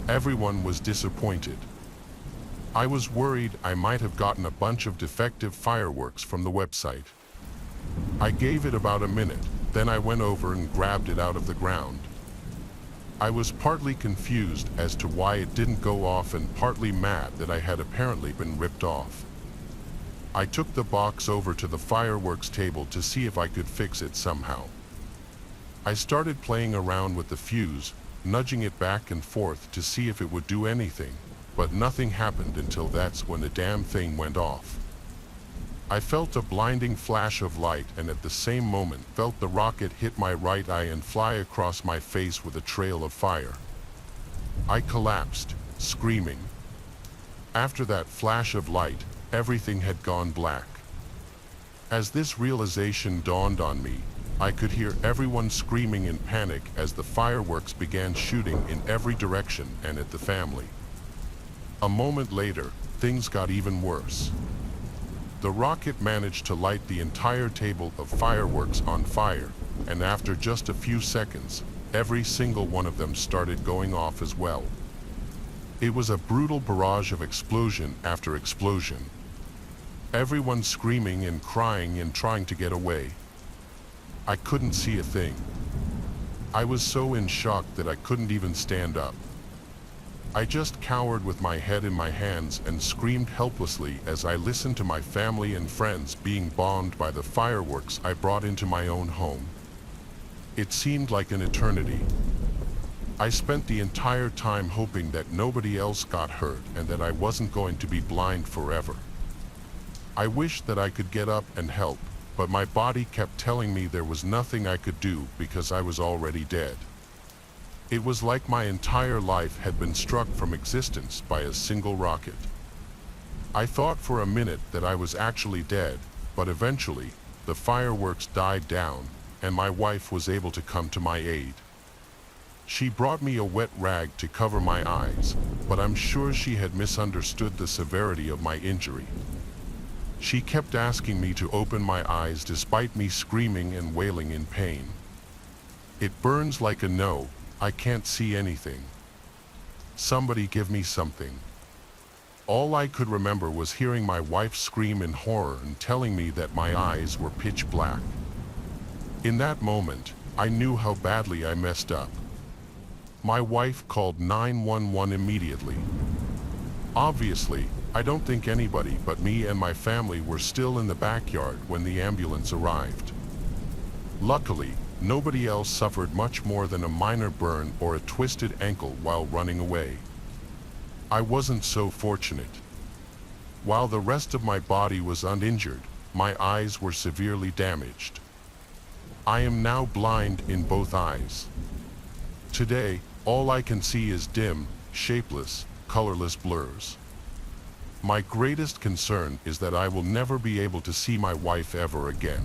Everyone was disappointed. I was worried I might have gotten a bunch of defective fireworks from the website. I gave it about a minute, then I went over and grabbed it out of the ground. I was partly confused as to why it didn't go off and partly mad that I had apparently been ripped off. I took the box over to the fireworks table to see if I could fix it somehow. I started playing around with the fuse, nudging it back and forth to see if it would do anything, but nothing happened until that's when the damn thing went off. I felt a blinding flash of light and at the same moment felt the rocket hit my right eye and fly across my face with a trail of fire. I collapsed, screaming. After that flash of light, everything had gone black. As this realization dawned on me, I could hear everyone screaming in panic as the fireworks began shooting in every direction and at the family. A moment later, things got even worse. The rocket managed to light the entire table of fireworks on fire, and after just a few seconds, every single one of them started going off as well. It was a brutal barrage of explosion after explosion. Everyone screaming and crying and trying to get away. I couldn't see a thing. I was so in shock that I couldn't even stand up. I just cowered with my head in my hands and screamed helplessly as I listened to my family and friends being bombed by the fireworks I brought into my own home. It seemed like an eternity. I spent the entire time hoping that nobody else got hurt and that I wasn't going to be blind forever. I wished that I could get up and help, but my body kept telling me there was nothing I could do because I was already dead. It was like my entire life had been struck from existence by a single rocket. I thought for a minute that I was actually dead, but eventually, the fireworks died down, and my wife was able to come to my aid. She brought me a wet rag to cover my eyes, but I'm sure she had misunderstood the severity of my injury. She kept asking me to open my eyes despite me screaming and wailing in pain. It burns like a no, I can't see anything. Somebody give me something. All I could remember was hearing my wife scream in horror and telling me that my eyes were pitch black. In that moment, I knew how badly I messed up. My wife called 911 immediately. Obviously, I don't think anybody but me and my family were still in the backyard when the ambulance arrived. Luckily, nobody else suffered much more than a minor burn or a twisted ankle while running away. I wasn't so fortunate. While the rest of my body was uninjured, my eyes were severely damaged. I am now blind in both eyes. Today, all I can see is dim, shapeless, colorless blurs. My greatest concern is that I will never be able to see my wife ever again.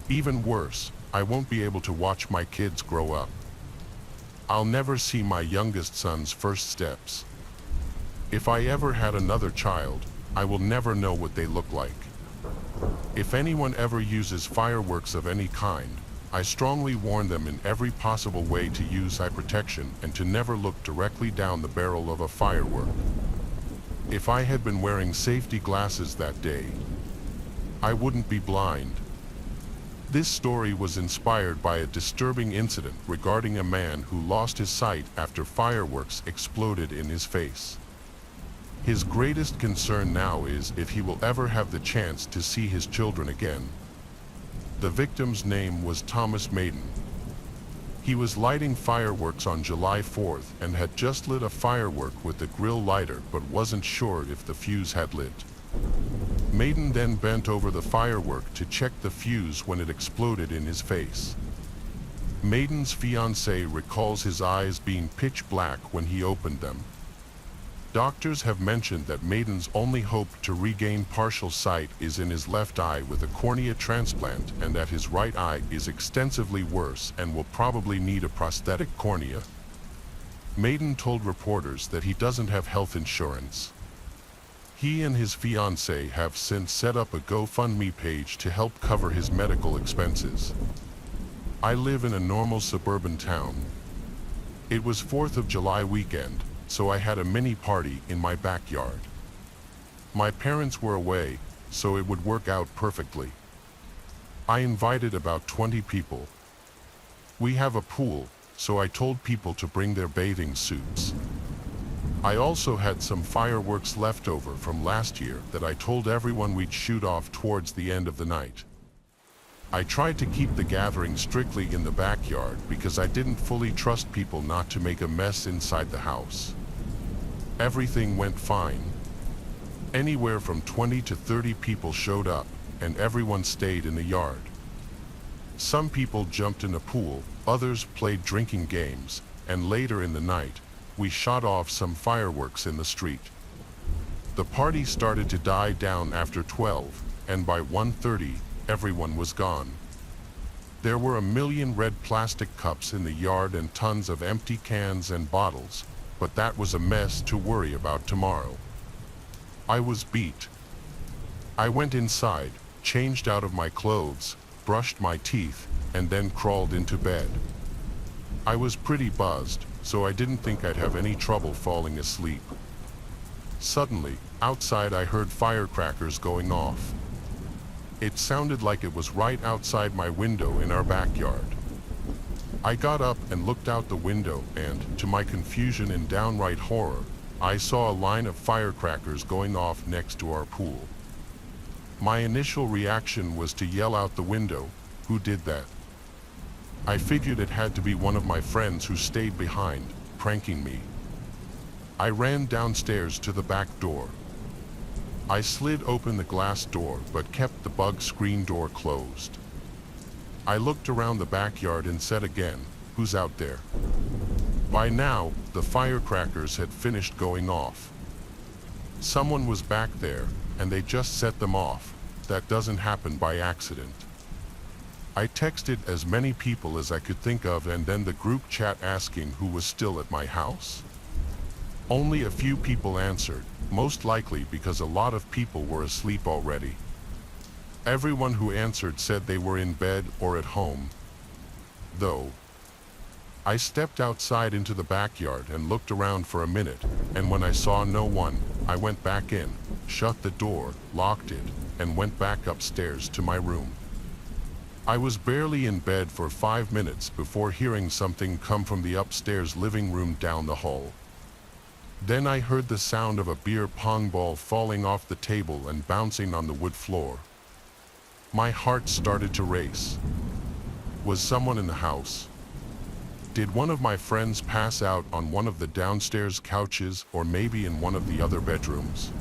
Even worse, I won't be able to watch my kids grow up. I'll never see my youngest son's first steps. If I ever had another child, I will never know what they look like. If anyone ever uses fireworks of any kind, I strongly warn them in every possible way to use eye protection and to never look directly down the barrel of a firework. If I had been wearing safety glasses that day, I wouldn't be blind. This story was inspired by a disturbing incident regarding a man who lost his sight after fireworks exploded in his face. His greatest concern now is if he will ever have the chance to see his children again. The victim's name was Thomas Maiden. He was lighting fireworks on July 4th and had just lit a firework with the grill lighter but wasn't sure if the fuse had lit. Maiden then bent over the firework to check the fuse when it exploded in his face. Maiden's fiancée recalls his eyes being pitch black when he opened them. Doctors have mentioned that Maiden's only hope to regain partial sight is in his left eye with a cornea transplant, and that his right eye is extensively worse and will probably need a prosthetic cornea. Maiden told reporters that he doesn't have health insurance. He and his fiancée have since set up a GoFundMe page to help cover his medical expenses. I live in a normal suburban town. It was 4th of July weekend, so I had a mini party in my backyard. My parents were away, so it would work out perfectly. I invited about 20 people. We have a pool, so I told people to bring their bathing suits. I also had some fireworks left over from last year that I told everyone we'd shoot off towards the end of the night. I tried to keep the gathering strictly in the backyard because I didn't fully trust people not to make a mess inside the house. Everything went fine. Anywhere from 20 to 30 people showed up, and everyone stayed in the yard. Some people jumped in a pool, others played drinking games, and later in the night, we shot off some fireworks in the street. The party started to die down after 12, and by 1:30, everyone was gone. There were a million red plastic cups in the yard and tons of empty cans and bottles, but that was a mess to worry about tomorrow. I was beat. I went inside, changed out of my clothes, brushed my teeth, and then crawled into bed. I was pretty buzzed, so I didn't think I'd have any trouble falling asleep. Suddenly, outside I heard firecrackers going off. It sounded like it was right outside my window in our backyard. I got up and looked out the window and, to my confusion and downright horror, I saw a line of firecrackers going off next to our pool. My initial reaction was to yell out the window, "Who did that?" I figured it had to be one of my friends who stayed behind, pranking me. I ran downstairs to the back door. I slid open the glass door but kept the bug screen door closed. I looked around the backyard and said again, "Who's out there?" By now, the firecrackers had finished going off. Someone was back there, and they just set them off. That doesn't happen by accident. I texted as many people as I could think of and then the group chat asking who was still at my house. Only a few people answered, most likely because a lot of people were asleep already. Everyone who answered said they were in bed or at home. Though, I stepped outside into the backyard and looked around for a minute, and when I saw no one, I went back in, shut the door, locked it, and went back upstairs to my room. I was barely in bed for 5 minutes before hearing something come from the upstairs living room down the hall. Then I heard the sound of a beer pong ball falling off the table and bouncing on the wood floor. My heart started to race. Was someone in the house? Did one of my friends pass out on one of the downstairs couches or maybe in one of the other bedrooms?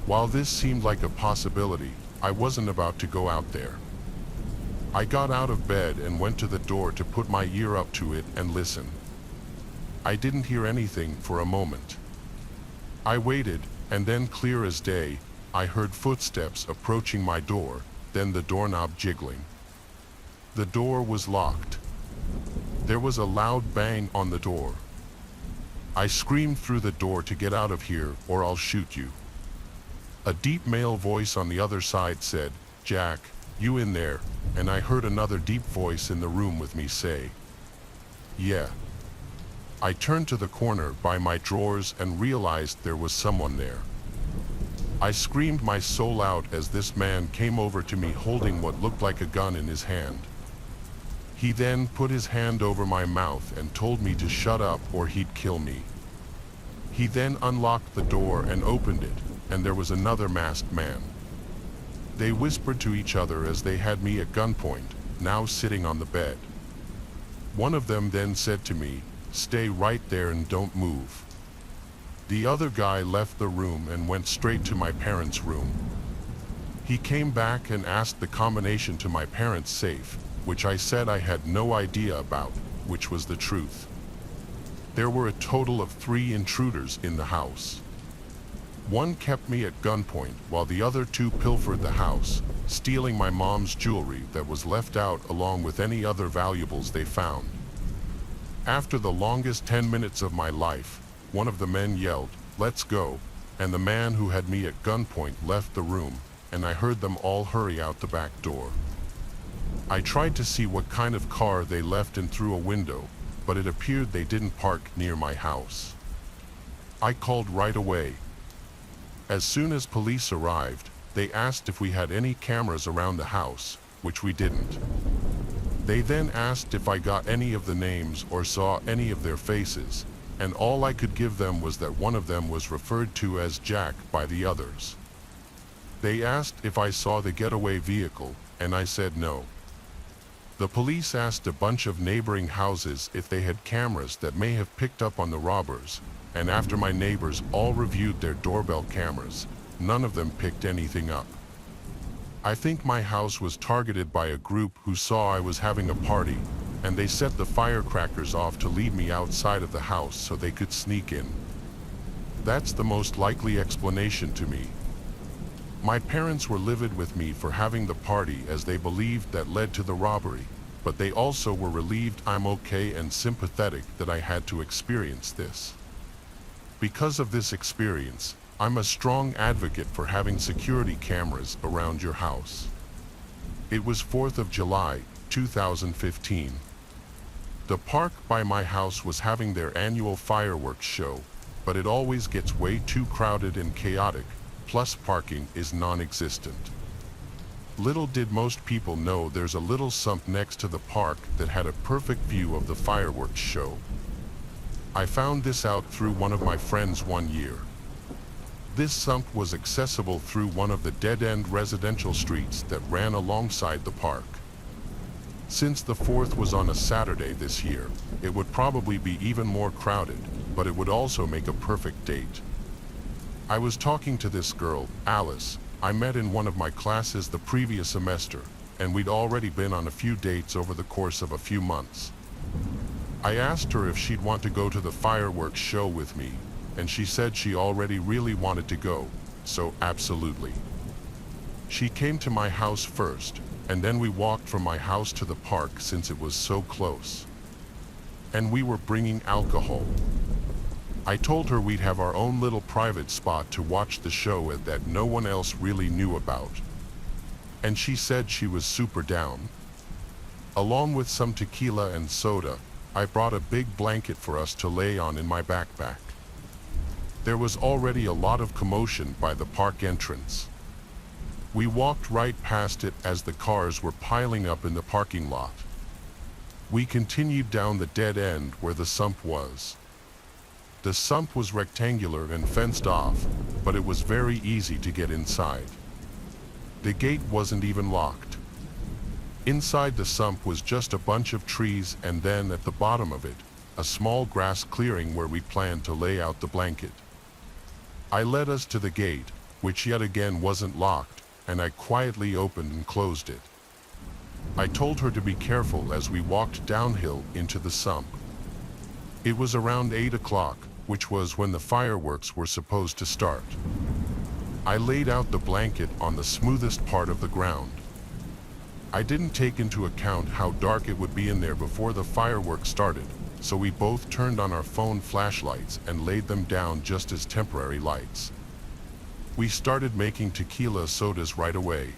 While this seemed like a possibility, I wasn't about to go out there. I got out of bed and went to the door to put my ear up to it and listen. I didn't hear anything for a moment. I waited, and then clear as day, I heard footsteps approaching my door, then the doorknob jiggling. The door was locked. There was a loud bang on the door. I screamed through the door to get out of here or I'll shoot you. A deep male voice on the other side said, "Jack, you in there?" And I heard another deep voice in the room with me say, "Yeah." I turned to the corner by my drawers and realized there was someone there. I screamed my soul out as this man came over to me holding what looked like a gun in his hand. He then put his hand over my mouth and told me to shut up or he'd kill me. He then unlocked the door and opened it, and there was another masked man. They whispered to each other as they had me at gunpoint, now sitting on the bed. One of them then said to me, "Stay right there and don't move." The other guy left the room and went straight to my parents' room. He came back and asked the combination to my parents' safe, which I said I had no idea about, which was the truth. There were a total of 3 intruders in the house. One kept me at gunpoint while the other 2 pilfered the house, stealing my mom's jewelry that was left out along with any other valuables they found. After the longest 10 minutes of my life, one of the men yelled, "Let's go," and the man who had me at gunpoint left the room, and I heard them all hurry out the back door. I tried to see what kind of car they left in through a window, but it appeared they didn't park near my house. I called right away. As soon as police arrived, they asked if we had any cameras around the house, which we didn't. They then asked if I got any of the names or saw any of their faces, and all I could give them was that one of them was referred to as Jack by the others. They asked if I saw the getaway vehicle, and I said no. The police asked a bunch of neighboring houses if they had cameras that may have picked up on the robbers, and after my neighbors all reviewed their doorbell cameras, none of them picked anything up. I think my house was targeted by a group who saw I was having a party, and they set the firecrackers off to leave me outside of the house so they could sneak in. That's the most likely explanation to me. My parents were livid with me for having the party as they believed that led to the robbery, but they also were relieved I'm okay and sympathetic that I had to experience this. Because of this experience, I'm a strong advocate for having security cameras around your house. It was 4th of July, 2015. The park by my house was having their annual fireworks show, but it always gets way too crowded and chaotic, plus parking is non-existent. Little did most people know there's a little sump next to the park that had a perfect view of the fireworks show. I found this out through one of my friends one year. This sump was accessible through one of the dead-end residential streets that ran alongside the park. Since the 4th was on a Saturday this year, it would probably be even more crowded, but it would also make a perfect date. I was talking to this girl, Alice, I met in one of my classes the previous semester, and we'd already been on a few dates over the course of a few months. I asked her if she'd want to go to the fireworks show with me, and she said she already really wanted to go, so absolutely. She came to my house first, and then we walked from my house to the park since it was so close. And we were bringing alcohol. I told her we'd have our own little private spot to watch the show that no one else really knew about. And she said she was super down. Along with some tequila and soda, I brought a big blanket for us to lay on in my backpack. There was already a lot of commotion by the park entrance. We walked right past it as the cars were piling up in the parking lot. We continued down the dead end where the sump was. The sump was rectangular and fenced off, but it was very easy to get inside. The gate wasn't even locked. Inside the sump was just a bunch of trees, and then at the bottom of it, a small grass clearing where we planned to lay out the blanket. I led us to the gate, which yet again wasn't locked, and I quietly opened and closed it. I told her to be careful as we walked downhill into the sump. It was around 8 o'clock, which was when the fireworks were supposed to start. I laid out the blanket on the smoothest part of the ground. I didn't take into account how dark it would be in there before the fireworks started, so we both turned on our phone flashlights and laid them down just as temporary lights. We started making tequila sodas right away.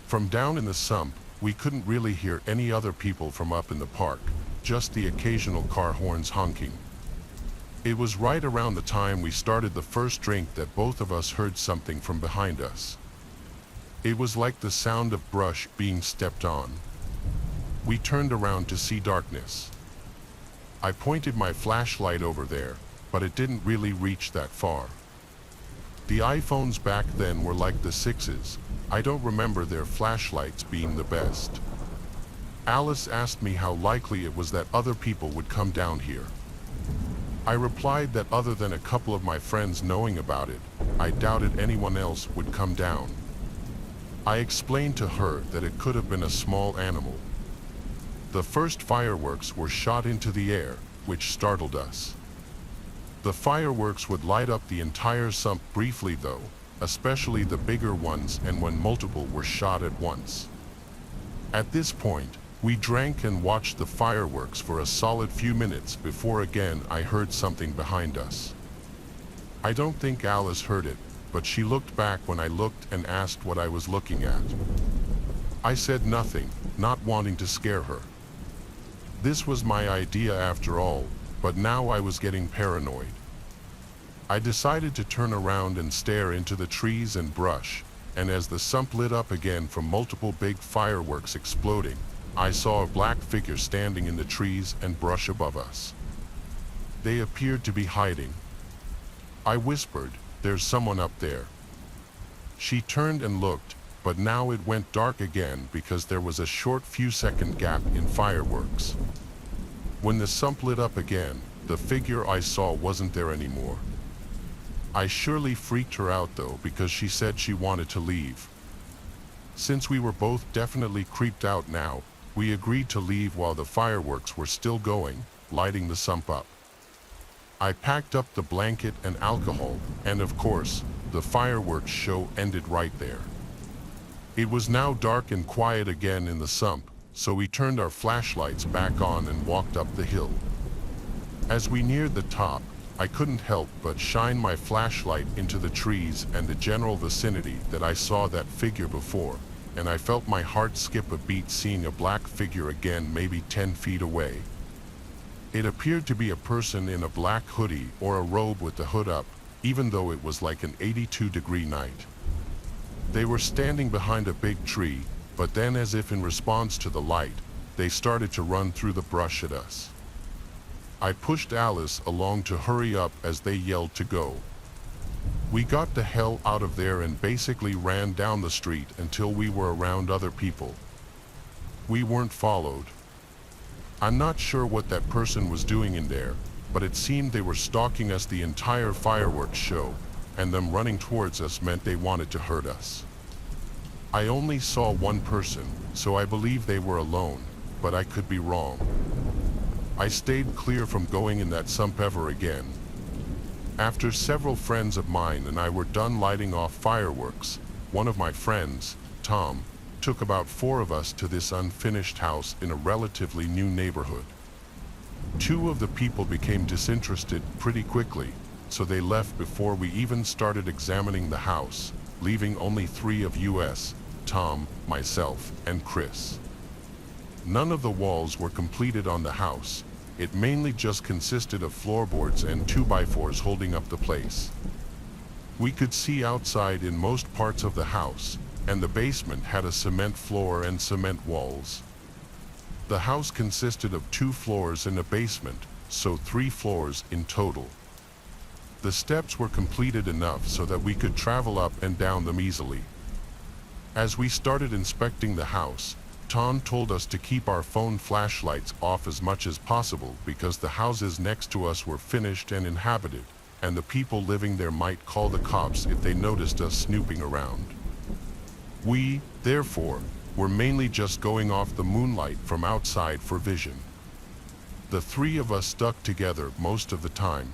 From down in the sump, we couldn't really hear any other people from up in the park, just the occasional car horns honking. It was right around the time we started the first drink that both of us heard something from behind us. It was like the sound of brush being stepped on. We turned around to see darkness. I pointed my flashlight over there, but it didn't really reach that far. The iPhones back then were like the 6s. I don't remember their flashlights being the best. Alice asked me how likely it was that other people would come down here. I replied that other than a couple of my friends knowing about it, I doubted anyone else would come down. I explained to her that it could have been a small animal. The first fireworks were shot into the air, which startled us. The fireworks would light up the entire sump briefly though, especially the bigger ones and when multiple were shot at once. At this point, we drank and watched the fireworks for a solid few minutes before again I heard something behind us. I don't think Alice heard it, but she looked back when I looked and asked what I was looking at. I said nothing, not wanting to scare her. This was my idea after all, but now I was getting paranoid. I decided to turn around and stare into the trees and brush, and as the sump lit up again from multiple big fireworks exploding, I saw a black figure standing in the trees and brush above us. They appeared to be hiding. I whispered, "There's someone up there." She turned and looked, but now it went dark again because there was a short few-second gap in fireworks. When the sump lit up again, the figure I saw wasn't there anymore. I surely freaked her out though because she said she wanted to leave. Since we were both definitely creeped out now, we agreed to leave while the fireworks were still going, lighting the sump up. I packed up the blanket and alcohol, and of course, the fireworks show ended right there. It was now dark and quiet again in the sump, so we turned our flashlights back on and walked up the hill. As we neared the top, I couldn't help but shine my flashlight into the trees and the general vicinity that I saw that figure before, and I felt my heart skip a beat seeing a black figure again maybe 10 feet away. It appeared to be a person in a black hoodie or a robe with the hood up, even though it was like an 82-degree night. They were standing behind a big tree, but then as if in response to the light, they started to run through the brush at us. I pushed Alice along to hurry up as they yelled to go. We got the hell out of there and basically ran down the street until we were around other people. We weren't followed. I'm not sure what that person was doing in there, but it seemed they were stalking us the entire fireworks show, and them running towards us meant they wanted to hurt us. I only saw one person, so I believe they were alone, but I could be wrong. I stayed clear from going in that sump ever again. After several friends of mine and I were done lighting off fireworks, one of my friends, Tom, took about 4 of us to this unfinished house in a relatively new neighborhood. 2 of the people became disinterested pretty quickly, so they left before we even started examining the house, leaving only 3 of us, Tom, myself, and Chris. None of the walls were completed on the house. It mainly just consisted of floorboards and 2x4s holding up the place. We could see outside in most parts of the house, and the basement had a cement floor and cement walls. The house consisted of 2 floors and a basement, so 3 floors in total. The steps were completed enough so that we could travel up and down them easily. As we started inspecting the house, Tom told us to keep our phone flashlights off as much as possible because the houses next to us were finished and inhabited, and the people living there might call the cops if they noticed us snooping around. We, therefore, were mainly just going off the moonlight from outside for vision. The 3 of us stuck together most of the time.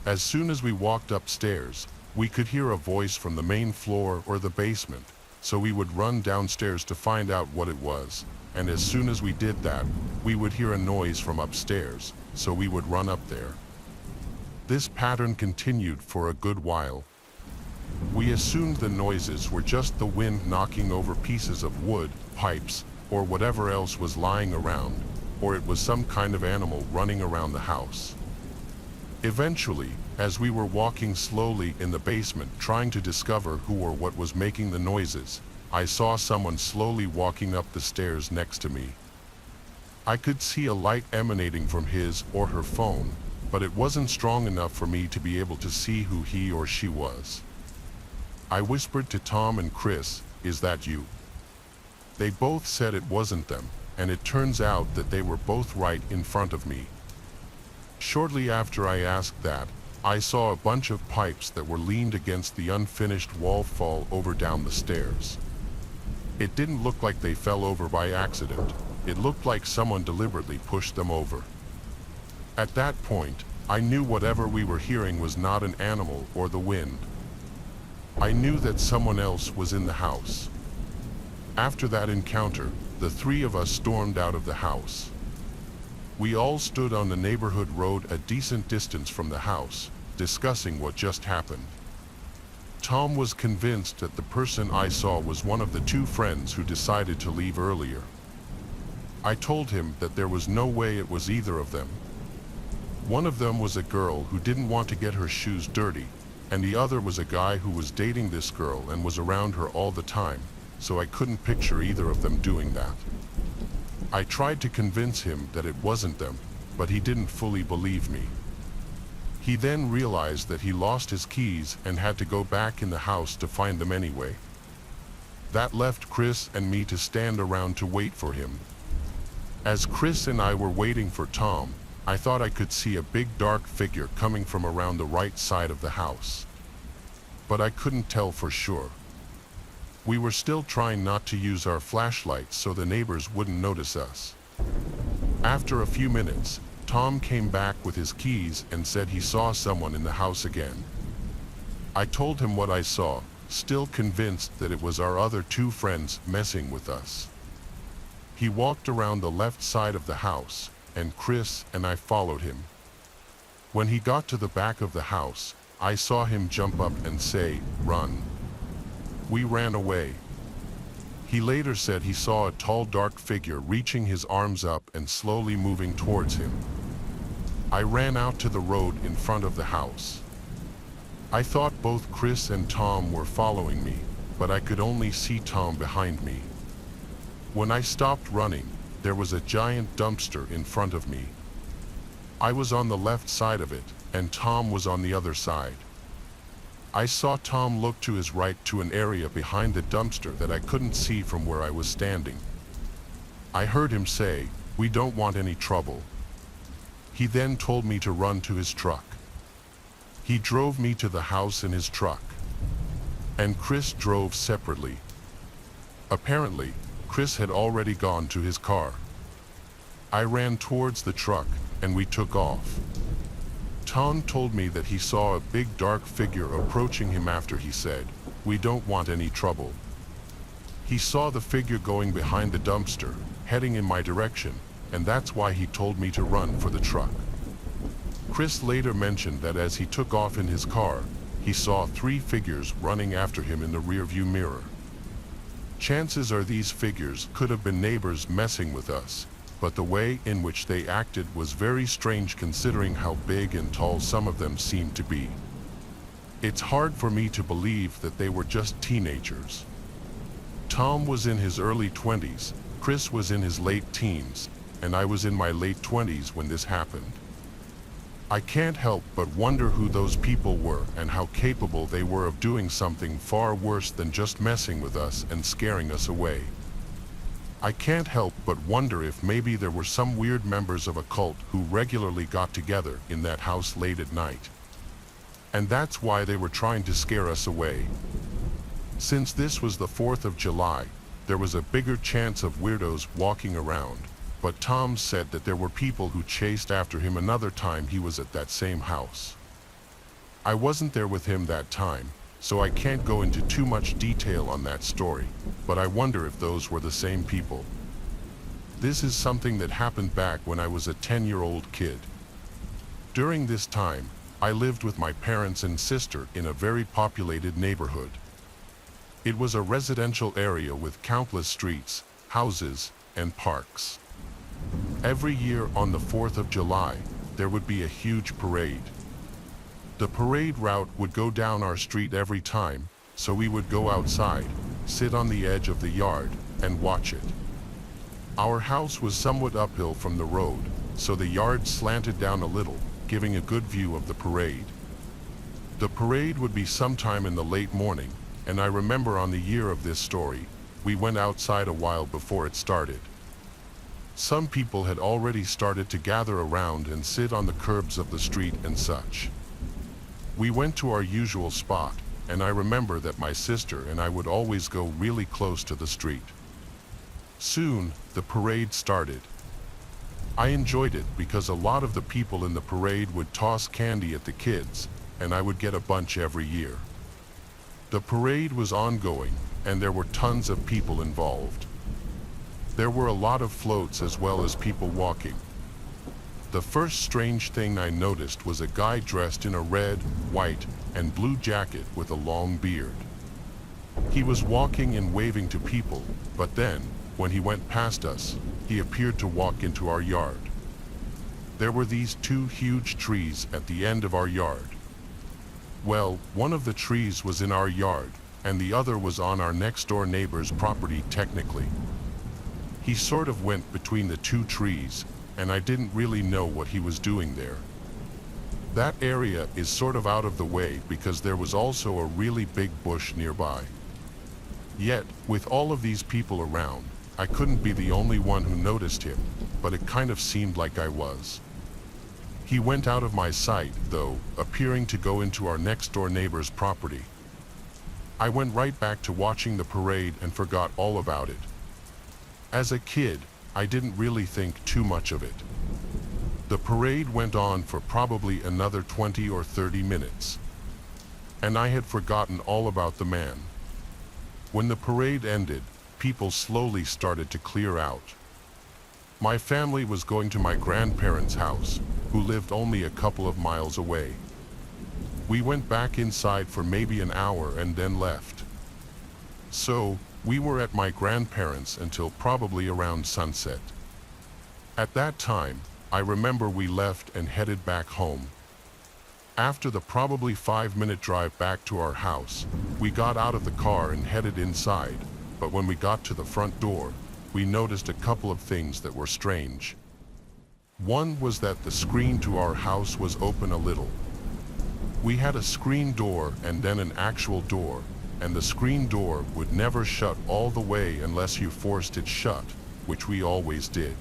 As soon as we walked upstairs, we could hear a voice from the main floor or the basement, so we would run downstairs to find out what it was, and as soon as we did that, we would hear a noise from upstairs, so we would run up there. This pattern continued for a good while. We assumed the noises were just the wind knocking over pieces of wood, pipes, or whatever else was lying around, or it was some kind of animal running around the house. Eventually, as we were walking slowly in the basement trying to discover who or what was making the noises, I saw someone slowly walking up the stairs next to me. I could see a light emanating from his or her phone, but it wasn't strong enough for me to be able to see who he or she was. I whispered to Tom and Chris, "Is that you?" They both said it wasn't them, and it turns out that they were both right in front of me. Shortly after I asked that, I saw a bunch of pipes that were leaned against the unfinished wall fall over down the stairs. It didn't look like they fell over by accident. It looked like someone deliberately pushed them over. At that point, I knew whatever we were hearing was not an animal or the wind. I knew that someone else was in the house. After that encounter, the 3 of us stormed out of the house. We all stood on the neighborhood road a decent distance from the house, discussing what just happened. Tom was convinced that the person I saw was one of the 2 friends who decided to leave earlier. I told him that there was no way it was either of them. One of them was a girl who didn't want to get her shoes dirty, and the other was a guy who was dating this girl and was around her all the time, so I couldn't picture either of them doing that. I tried to convince him that it wasn't them, but he didn't fully believe me. He then realized that he lost his keys and had to go back in the house to find them anyway. That left Chris and me to stand around to wait for him. As Chris and I were waiting for Tom, I thought I could see a big dark figure coming from around the right side of the house. But I couldn't tell for sure. We were still trying not to use our flashlights so the neighbors wouldn't notice us. After a few minutes, Tom came back with his keys and said he saw someone in the house again. I told him what I saw, still convinced that it was our other 2 friends messing with us. He walked around the left side of the house, and Chris and I followed him. When he got to the back of the house, I saw him jump up and say, "Run." We ran away. He later said he saw a tall dark figure reaching his arms up and slowly moving towards him. I ran out to the road in front of the house. I thought both Chris and Tom were following me, but I could only see Tom behind me. When I stopped running, there was a giant dumpster in front of me. I was on the left side of it, and Tom was on the other side. I saw Tom look to his right to an area behind the dumpster that I couldn't see from where I was standing. I heard him say, "We don't want any trouble." He then told me to run to his truck. He drove me to the house in his truck. And Chris drove separately. Apparently, Chris had already gone to his car. I ran towards the truck, and we took off. Tom told me that he saw a big dark figure approaching him after he said, "We don't want any trouble." He saw the figure going behind the dumpster, heading in my direction, and that's why he told me to run for the truck. Chris later mentioned that as he took off in his car, he saw 3 figures running after him in the rearview mirror. Chances are these figures could have been neighbors messing with us, but the way in which they acted was very strange considering how big and tall some of them seemed to be. It's hard for me to believe that they were just teenagers. Tom was in his early 20s, Chris was in his late teens, and I was in my late 20s when this happened. I can't help but wonder who those people were and how capable they were of doing something far worse than just messing with us and scaring us away. I can't help but wonder if maybe there were some weird members of a cult who regularly got together in that house late at night. And that's why they were trying to scare us away. Since this was the 4th of July, there was a bigger chance of weirdos walking around, but Tom said that there were people who chased after him another time he was at that same house. I wasn't there with him that time, so I can't go into too much detail on that story, but I wonder if those were the same people. This is something that happened back when I was a 10-year-old kid. During this time, I lived with my parents and sister in a very populated neighborhood. It was a residential area with countless streets, houses, and parks. Every year on the 4th of July, there would be a huge parade. The parade route would go down our street every time, so we would go outside, sit on the edge of the yard, and watch it. Our house was somewhat uphill from the road, so the yard slanted down a little, giving a good view of the parade. The parade would be sometime in the late morning, and I remember on the year of this story, we went outside a while before it started. Some people had already started to gather around and sit on the curbs of the street and such. We went to our usual spot, and I remember that my sister and I would always go really close to the street. Soon, the parade started. I enjoyed it because a lot of the people in the parade would toss candy at the kids, and I would get a bunch every year. The parade was ongoing, and there were tons of people involved. There were a lot of floats as well as people walking. The first strange thing I noticed was a guy dressed in a red, white, and blue jacket with a long beard. He was walking and waving to people, but then, when he went past us, he appeared to walk into our yard. There were these 2 huge trees at the end of our yard. Well, one of the trees was in our yard, and the other was on our next-door neighbor's property technically. He sort of went between the 2 trees, and I didn't really know what he was doing there. That area is sort of out of the way because there was also a really big bush nearby. Yet, with all of these people around, I couldn't be the only one who noticed him, but it kind of seemed like I was. He went out of my sight, though, appearing to go into our next-door neighbor's property. I went right back to watching the parade and forgot all about it. As a kid, I didn't really think too much of it. The parade went on for probably another 20 or 30 minutes. And I had forgotten all about the man. When the parade ended, people slowly started to clear out. My family was going to my grandparents' house, who lived only a couple of miles away. We went back inside for maybe an hour and then left. So, we were at my grandparents' until probably around sunset. At that time, I remember we left and headed back home. After the probably 5-minute drive back to our house, we got out of the car and headed inside, but when we got to the front door, we noticed a couple of things that were strange. One was that the screen to our house was open a little. We had a screen door and then an actual door, and the screen door would never shut all the way unless you forced it shut, which we always did.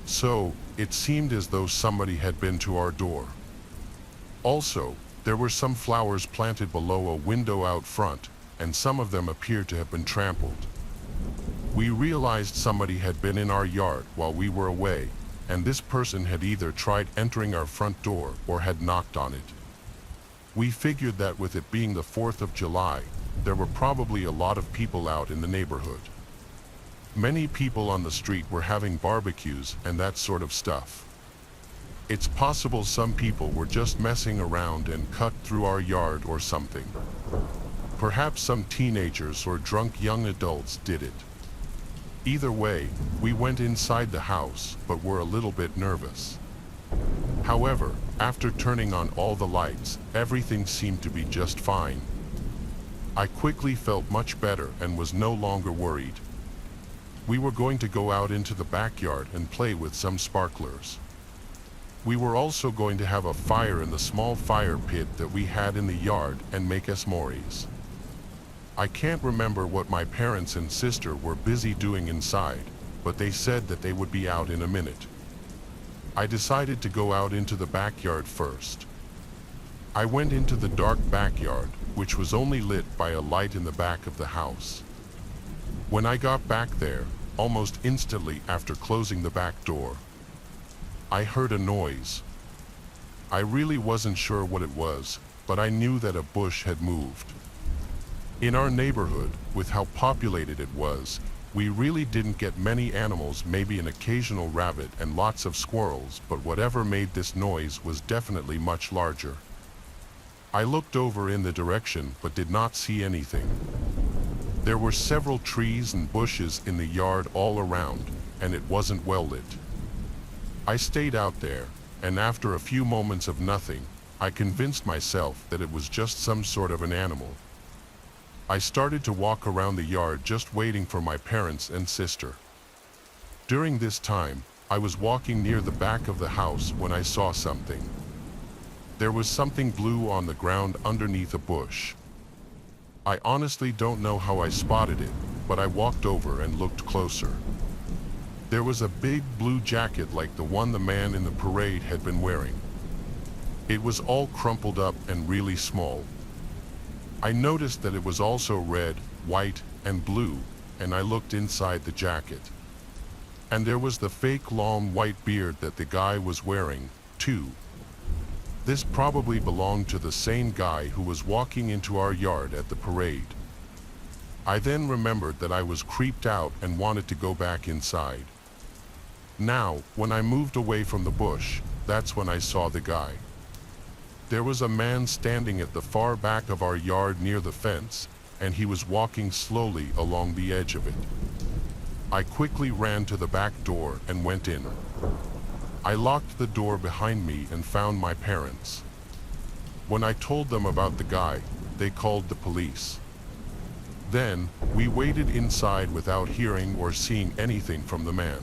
So, it seemed as though somebody had been to our door. Also, there were some flowers planted below a window out front, and some of them appeared to have been trampled. We realized somebody had been in our yard while we were away, and this person had either tried entering our front door or had knocked on it. We figured that with it being the 4th of July, there were probably a lot of people out in the neighborhood. Many people on the street were having barbecues and that sort of stuff. It's possible some people were just messing around and cut through our yard or something. Perhaps some teenagers or drunk young adults did it. Either way, we went inside the house, but were a little bit nervous. However, after turning on all the lights, everything seemed to be just fine. I quickly felt much better and was no longer worried. We were going to go out into the backyard and play with some sparklers. We were also going to have a fire in the small fire pit that we had in the yard and make s'mores. I can't remember what my parents and sister were busy doing inside, but they said that they would be out in a minute. I decided to go out into the backyard first. I went into the dark backyard, which was only lit by a light in the back of the house. When I got back there, almost instantly after closing the back door, I heard a noise. I really wasn't sure what it was, but I knew that a bush had moved. In our neighborhood, with how populated it was, we really didn't get many animals, maybe an occasional rabbit and lots of squirrels, but whatever made this noise was definitely much larger. I looked over in the direction but did not see anything. There were several trees and bushes in the yard all around, and it wasn't well lit. I stayed out there, and after a few moments of nothing, I convinced myself that it was just some sort of an animal. I started to walk around the yard just waiting for my parents and sister. During this time, I was walking near the back of the house when I saw something. There was something blue on the ground underneath a bush. I honestly don't know how I spotted it, but I walked over and looked closer. There was a big blue jacket like the one the man in the parade had been wearing. It was all crumpled up and really small. I noticed that it was also red, white, and blue, and I looked inside the jacket. And there was the fake long white beard that the guy was wearing, too. This probably belonged to the same guy who was walking into our yard at the parade. I then remembered that I was creeped out and wanted to go back inside. Now, when I moved away from the bush, that's when I saw the guy. There was a man standing at the far back of our yard near the fence, and he was walking slowly along the edge of it. I quickly ran to the back door and went in. I locked the door behind me and found my parents. When I told them about the guy, they called the police. Then, we waited inside without hearing or seeing anything from the man.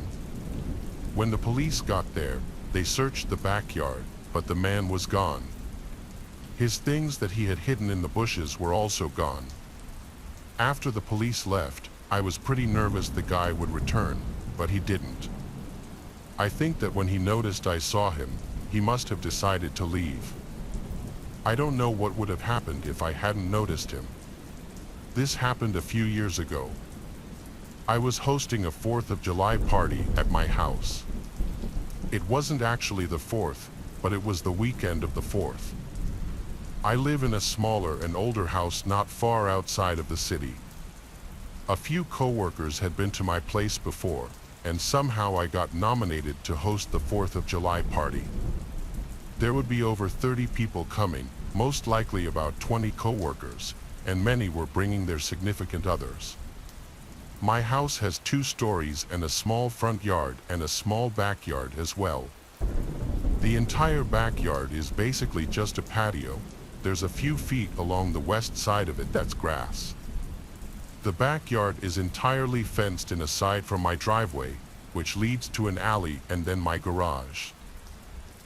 When the police got there, they searched the backyard, but the man was gone. His things that he had hidden in the bushes were also gone. After the police left, I was pretty nervous the guy would return, but he didn't. I think that when he noticed I saw him, he must have decided to leave. I don't know what would have happened if I hadn't noticed him. This happened a few years ago. I was hosting a 4th of July party at my house. It wasn't actually the 4th, but it was the weekend of the 4th. I live in a smaller and older house not far outside of the city. A few coworkers had been to my place before, and somehow I got nominated to host the 4th of July party. There would be over 30 people coming, most likely about 20 coworkers, and many were bringing their significant others. My house has 2 stories and a small front yard and a small backyard as well. The entire backyard is basically just a patio. There's a few feet along the west side of it that's grass. The backyard is entirely fenced in aside from my driveway, which leads to an alley and then my garage.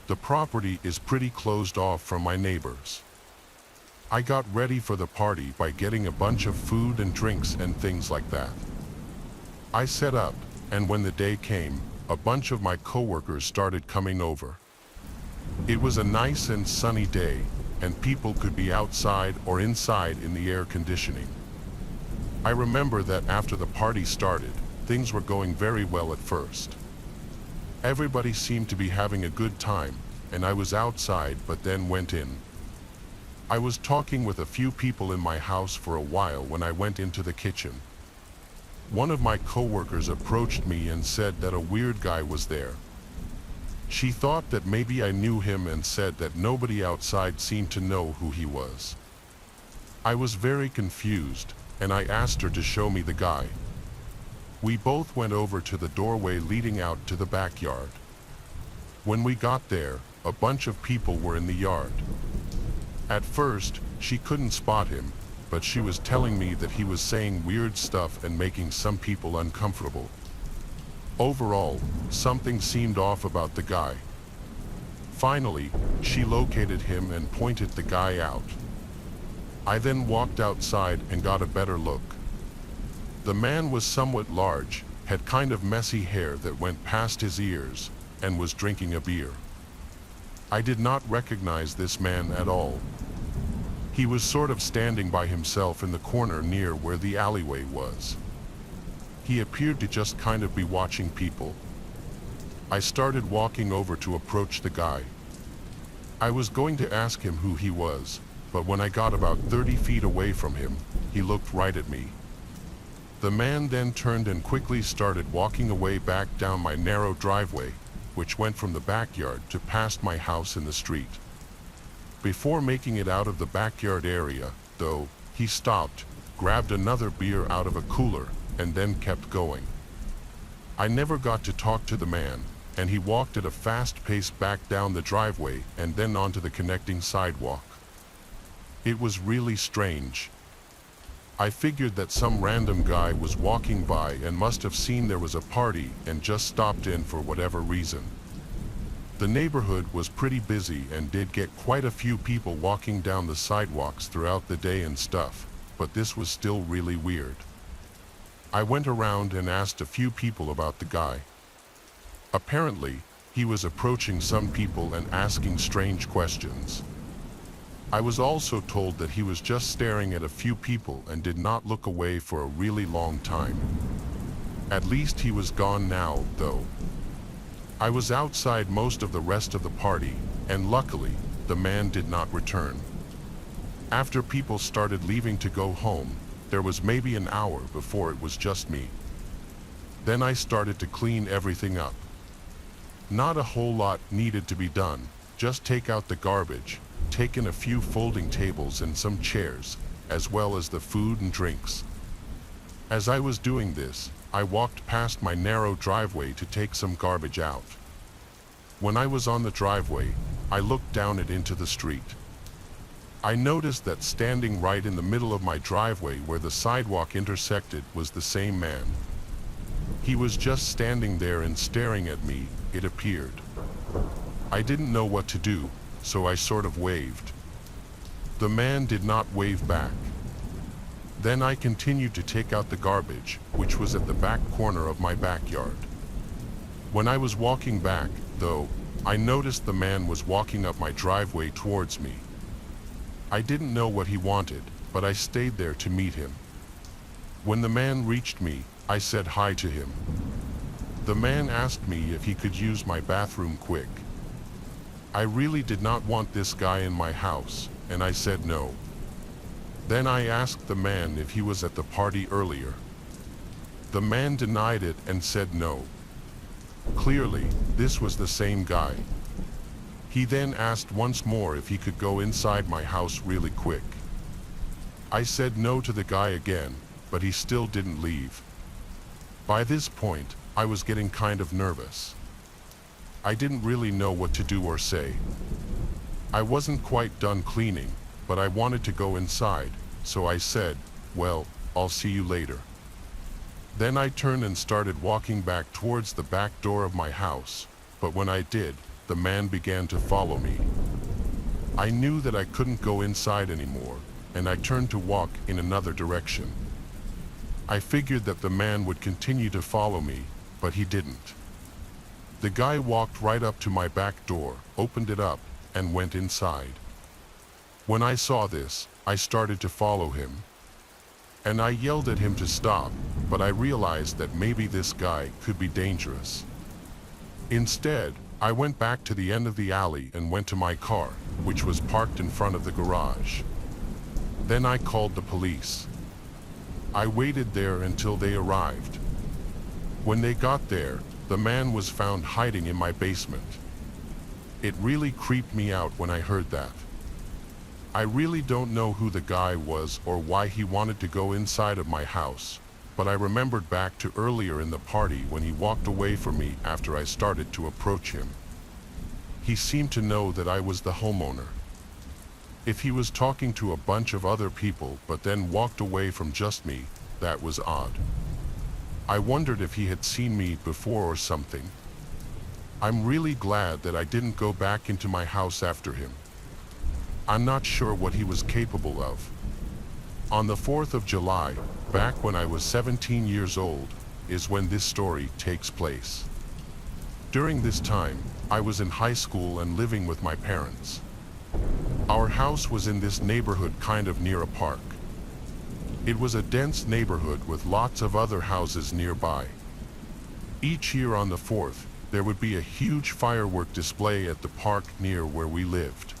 The property is pretty closed off from my neighbors. I got ready for the party by getting a bunch of food and drinks and things like that. I set up, and when the day came, a bunch of my coworkers started coming over. It was a nice and sunny day, and people could be outside or inside in the air conditioning. I remember that after the party started, things were going very well at first. Everybody seemed to be having a good time, and I was outside but then went in. I was talking with a few people in my house for a while when I went into the kitchen. One of my coworkers approached me and said that a weird guy was there. She thought that maybe I knew him and said that nobody outside seemed to know who he was. I was very confused, and I asked her to show me the guy. We both went over to the doorway leading out to the backyard. When we got there, a bunch of people were in the yard. At first, she couldn't spot him, but she was telling me that he was saying weird stuff and making some people uncomfortable. Overall, something seemed off about the guy. Finally, she located him and pointed the guy out. I then walked outside and got a better look. The man was somewhat large, had kind of messy hair that went past his ears, and was drinking a beer. I did not recognize this man at all. He was sort of standing by himself in the corner near where the alleyway was. He appeared to just kind of be watching people. I started walking over to approach the guy. I was going to ask him who he was, but when I got about 30 feet away from him, he looked right at me. The man then turned and quickly started walking away back down my narrow driveway, which went from the backyard to past my house in the street. Before making it out of the backyard area, though, he stopped, grabbed another beer out of a cooler, and then kept going. I never got to talk to the man, and he walked at a fast pace back down the driveway and then onto the connecting sidewalk. It was really strange. I figured that some random guy was walking by and must have seen there was a party and just stopped in for whatever reason. The neighborhood was pretty busy and did get quite a few people walking down the sidewalks throughout the day and stuff, but this was still really weird. I went around and asked a few people about the guy. Apparently, he was approaching some people and asking strange questions. I was also told that he was just staring at a few people and did not look away for a really long time. At least he was gone now, though. I was outside most of the rest of the party, and luckily, the man did not return. After people started leaving to go home, there was maybe an hour before it was just me. Then I started to clean everything up. Not a whole lot needed to be done, just take out the garbage, take in a few folding tables and some chairs, as well as the food and drinks. As I was doing this, I walked past my narrow driveway to take some garbage out. When I was on the driveway, I looked down it into the street. I noticed that standing right in the middle of my driveway where the sidewalk intersected was the same man. He was just standing there and staring at me, it appeared. I didn't know what to do, so I sort of waved. The man did not wave back. Then I continued to take out the garbage, which was at the back corner of my backyard. When I was walking back, though, I noticed the man was walking up my driveway towards me. I didn't know what he wanted, but I stayed there to meet him. When the man reached me, I said hi to him. The man asked me if he could use my bathroom quick. I really did not want this guy in my house, and I said no. Then I asked the man if he was at the party earlier. The man denied it and said no. Clearly, this was the same guy. He then asked once more if he could go inside my house really quick. I said no to the guy again, but he still didn't leave. By this point, I was getting kind of nervous. I didn't really know what to do or say. I wasn't quite done cleaning, but I wanted to go inside, so I said, "Well, I'll see you later." Then I turned and started walking back towards the back door of my house, but when I did, the man began to follow me. I knew that I couldn't go inside anymore, and I turned to walk in another direction. I figured that the man would continue to follow me, but he didn't. The guy walked right up to my back door, opened it up, and went inside. When I saw this, I started to follow him. And I yelled at him to stop, but I realized that maybe this guy could be dangerous. Instead, I went back to the end of the alley and went to my car, which was parked in front of the garage. Then I called the police. I waited there until they arrived. When they got there, the man was found hiding in my basement. It really creeped me out when I heard that. I really don't know who the guy was or why he wanted to go inside of my house, but I remembered back to earlier in the party when he walked away from me after I started to approach him. He seemed to know that I was the homeowner. If he was talking to a bunch of other people but then walked away from just me, that was odd. I wondered if he had seen me before or something. I'm really glad that I didn't go back into my house after him. I'm not sure what he was capable of. On the 4th of July, back when I was 17 years old, is when this story takes place. During this time, I was in high school and living with my parents. Our house was in this neighborhood kind of near a park. It was a dense neighborhood with lots of other houses nearby. Each year on the 4th, there would be a huge firework display at the park near where we lived.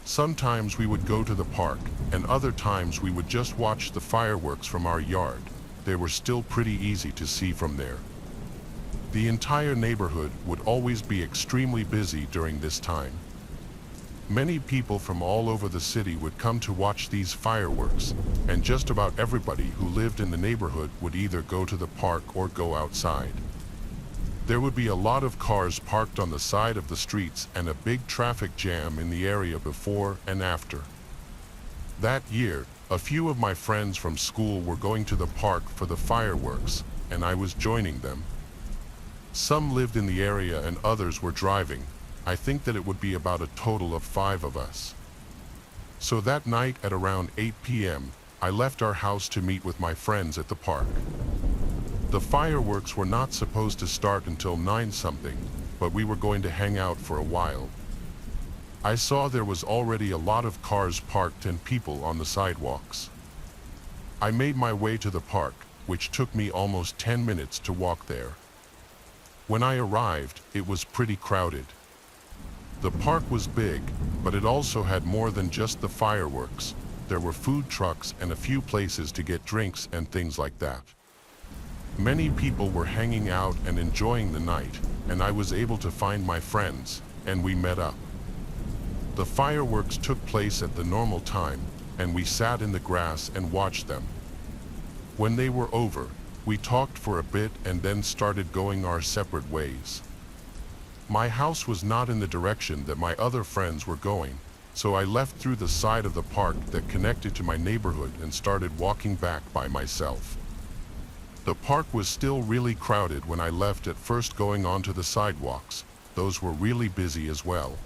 Sometimes we would go to the park, and other times we would just watch the fireworks from our yard. They were still pretty easy to see from there. The entire neighborhood would always be extremely busy during this time. Many people from all over the city would come to watch these fireworks, and just about everybody who lived in the neighborhood would either go to the park or go outside. There would be a lot of cars parked on the side of the streets and a big traffic jam in the area before and after. That year, a few of my friends from school were going to the park for the fireworks, and I was joining them. Some lived in the area and others were driving. I think that it would be about a total of 5 of us. So that night at around 8 p.m., I left our house to meet with my friends at the park. The fireworks were not supposed to start until 9-something, but we were going to hang out for a while. I saw there was already a lot of cars parked and people on the sidewalks. I made my way to the park, which took me almost 10 minutes to walk there. When I arrived, it was pretty crowded. The park was big, but it also had more than just the fireworks. There were food trucks and a few places to get drinks and things like that. Many people were hanging out and enjoying the night, and I was able to find my friends, and we met up. The fireworks took place at the normal time, and we sat in the grass and watched them. When they were over, we talked for a bit and then started going our separate ways. My house was not in the direction that my other friends were going, so I left through the side of the park that connected to my neighborhood and started walking back by myself. The park was still really crowded when I left, at first going onto the sidewalks. Those were really busy as well.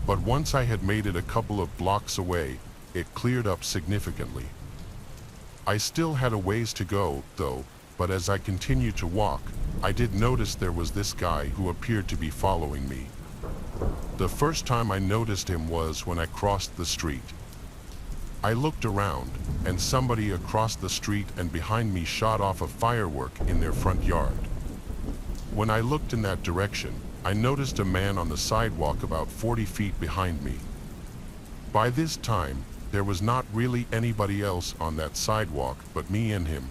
But once I had made it a couple of blocks away, it cleared up significantly. I still had a ways to go, though, but as I continued to walk, I did notice there was this guy who appeared to be following me. The first time I noticed him was when I crossed the street. I looked around, and somebody across the street and behind me shot off a firework in their front yard. When I looked in that direction, I noticed a man on the sidewalk about 40 feet behind me. By this time, there was not really anybody else on that sidewalk but me and him.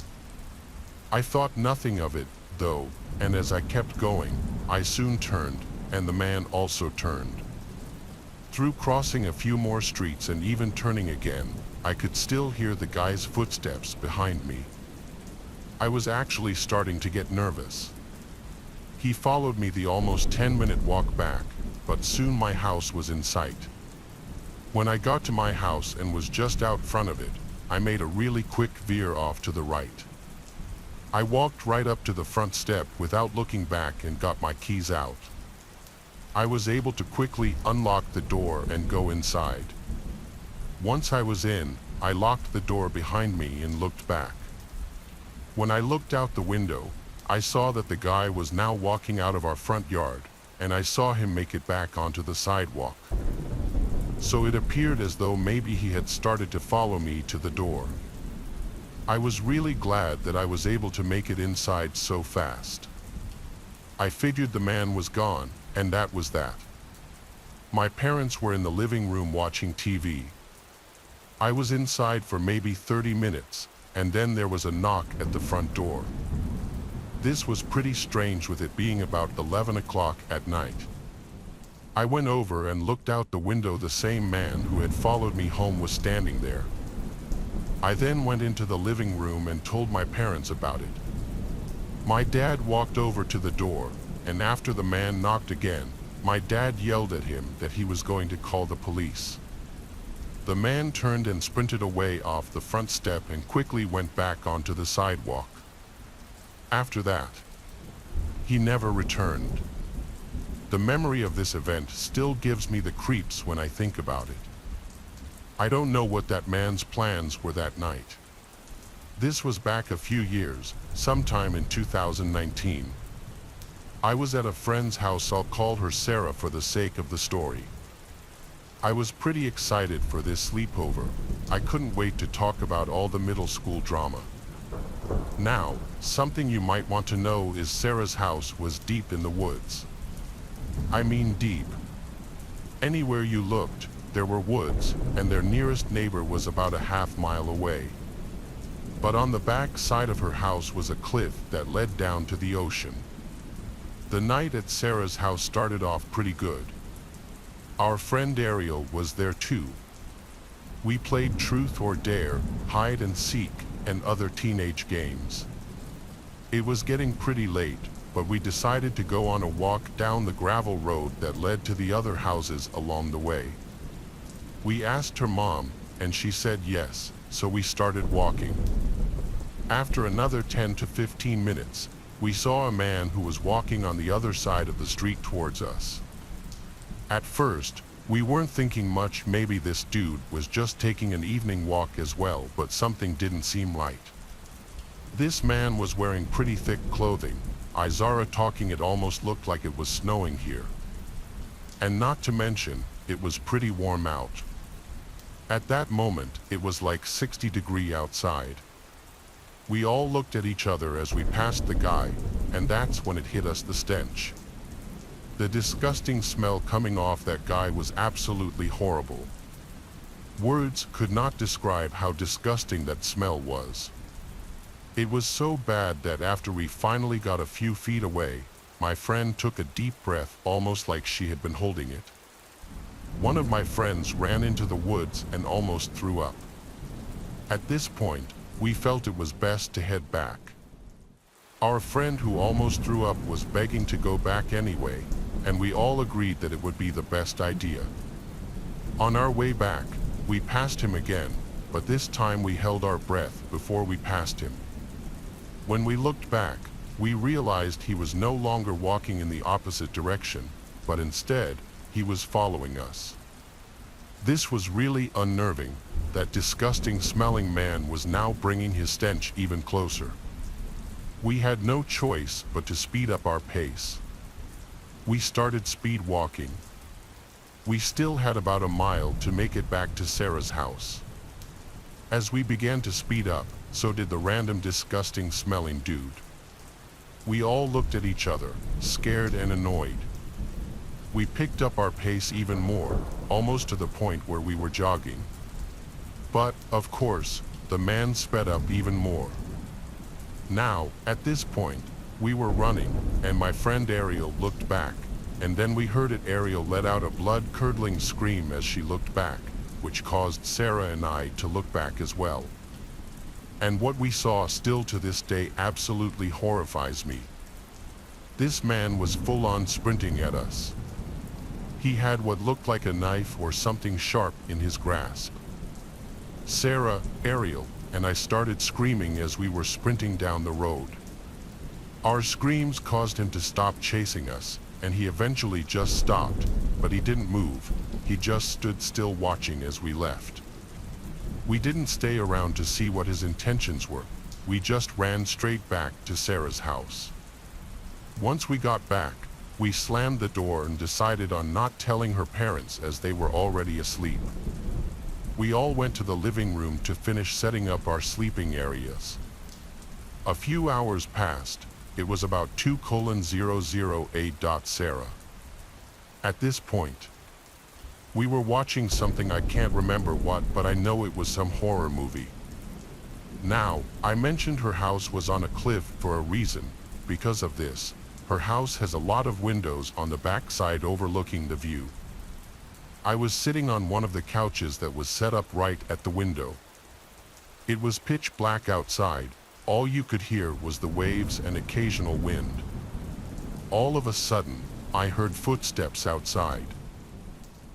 I thought nothing of it, though, and as I kept going, I soon turned, and the man also turned. Through crossing a few more streets and even turning again, I could still hear the guy's footsteps behind me. I was actually starting to get nervous. He followed me the almost 10-minute walk back, but soon my house was in sight. When I got to my house and was just out front of it, I made a really quick veer off to the right. I walked right up to the front step without looking back and got my keys out. I was able to quickly unlock the door and go inside. Once I was in, I locked the door behind me and looked back. When I looked out the window, I saw that the guy was now walking out of our front yard, and I saw him make it back onto the sidewalk. So it appeared as though maybe he had started to follow me to the door. I was really glad that I was able to make it inside so fast. I figured the man was gone, and that was that. My parents were in the living room watching TV. I was inside for maybe 30 minutes, and then there was a knock at the front door. This was pretty strange with it being about 11 o'clock at night. I went over and looked out the window. The same man who had followed me home was standing there. I then went into the living room and told my parents about it. My dad walked over to the door, and after the man knocked again, my dad yelled at him that he was going to call the police. The man turned and sprinted away off the front step and quickly went back onto the sidewalk. After that, he never returned. The memory of this event still gives me the creeps when I think about it. I don't know what that man's plans were that night. This was back a few years, sometime in 2019. I was at a friend's house. I'll call her Sarah for the sake of the story. I was pretty excited for this sleepover. I couldn't wait to talk about all the middle school drama. Now, something you might want to know is Sarah's house was deep in the woods. I mean deep. Anywhere you looked, there were woods, and their nearest neighbor was about a half-mile away. But on the back side of her house was a cliff that led down to the ocean. The night at Sarah's house started off pretty good. Our friend Ariel was there too. We played truth or dare, hide and seek, and other teenage games. It was getting pretty late, but we decided to go on a walk down the gravel road that led to the other houses along the way. We asked her mom, and she said yes, so we started walking. After another 10 to 15 minutes, we saw a man who was walking on the other side of the street towards us. At first, we weren't thinking much. Maybe this dude was just taking an evening walk as well, but something didn't seem right. This man was wearing pretty thick clothing. Zara talking, it almost looked like it was snowing here. And not to mention, it was pretty warm out. At that moment, it was like 60 degrees outside. We all looked at each other as we passed the guy, and that's when it hit us, the stench. The disgusting smell coming off that guy was absolutely horrible. Words could not describe how disgusting that smell was. It was so bad that after we finally got a few feet away, my friend took a deep breath, almost like she had been holding it. One of my friends ran into the woods and almost threw up. At this point, we felt it was best to head back. Our friend who almost threw up was begging to go back anyway, and we all agreed that it would be the best idea. On our way back, we passed him again, but this time we held our breath before we passed him. When we looked back, we realized he was no longer walking in the opposite direction, but instead, he was following us. This was really unnerving. That disgusting smelling man was now bringing his stench even closer. We had no choice but to speed up our pace. We started speed walking. We still had about a mile to make it back to Sarah's house. As we began to speed up, so did the random disgusting smelling dude. We all looked at each other, scared and annoyed. We picked up our pace even more, almost to the point where we were jogging. But, of course, the man sped up even more. Now, at this point, we were running, and my friend Ariel looked back, and then we heard it. Ariel let out a blood-curdling scream as she looked back, which caused Sarah and I to look back as well. And what we saw still to this day absolutely horrifies me. This man was full-on sprinting at us. He had what looked like a knife or something sharp in his grasp. Sarah, Ariel, and I started screaming as we were sprinting down the road. Our screams caused him to stop chasing us, and he eventually just stopped, but he didn't move. He just stood still watching as we left. We didn't stay around to see what his intentions were. We just ran straight back to Sarah's house. Once we got back, we slammed the door and decided on not telling her parents as they were already asleep. We all went to the living room to finish setting up our sleeping areas. A few hours passed. It was about 2:00 Sarah. At this point, we were watching something. I can't remember what, but I know it was some horror movie. Now, I mentioned her house was on a cliff for a reason. Because of this, her house has a lot of windows on the backside overlooking the view. I was sitting on one of the couches that was set up right at the window. It was pitch black outside. All you could hear was the waves and occasional wind. All of a sudden, I heard footsteps outside.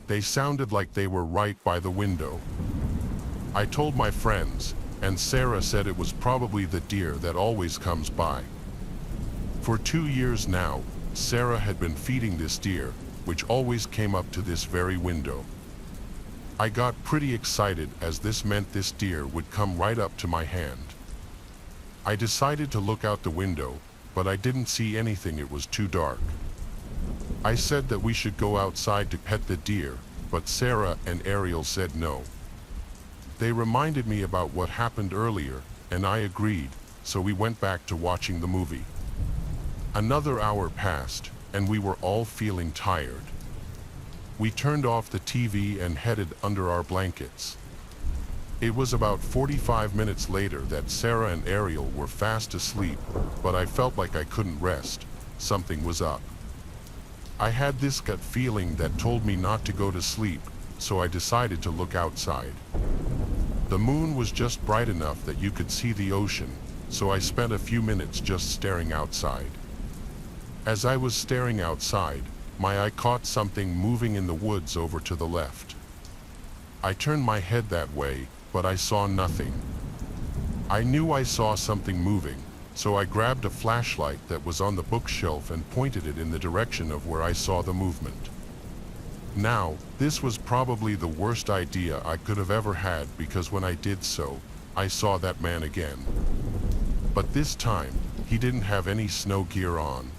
They sounded like they were right by the window. I told my friends, and Sarah said it was probably the deer that always comes by. For 2 years now, Sarah had been feeding this deer, which always came up to this very window. I got pretty excited as this meant this deer would come right up to my hand. I decided to look out the window, but I didn't see anything. It was too dark. I said that we should go outside to pet the deer, but Sarah and Ariel said no. They reminded me about what happened earlier, and I agreed, so we went back to watching the movie. Another hour passed, and we were all feeling tired. We turned off the TV and headed under our blankets. It was about 45 minutes later that Sarah and Ariel were fast asleep, but I felt like I couldn't rest. Something was up. I had this gut feeling that told me not to go to sleep, so I decided to look outside. The moon was just bright enough that you could see the ocean, so I spent a few minutes just staring outside. As I was staring outside, my eye caught something moving in the woods over to the left. I turned my head that way, but I saw nothing. I knew I saw something moving, so I grabbed a flashlight that was on the bookshelf and pointed it in the direction of where I saw the movement. Now, this was probably the worst idea I could have ever had, because when I did so, I saw that man again. But this time, he didn't have any snow gear on.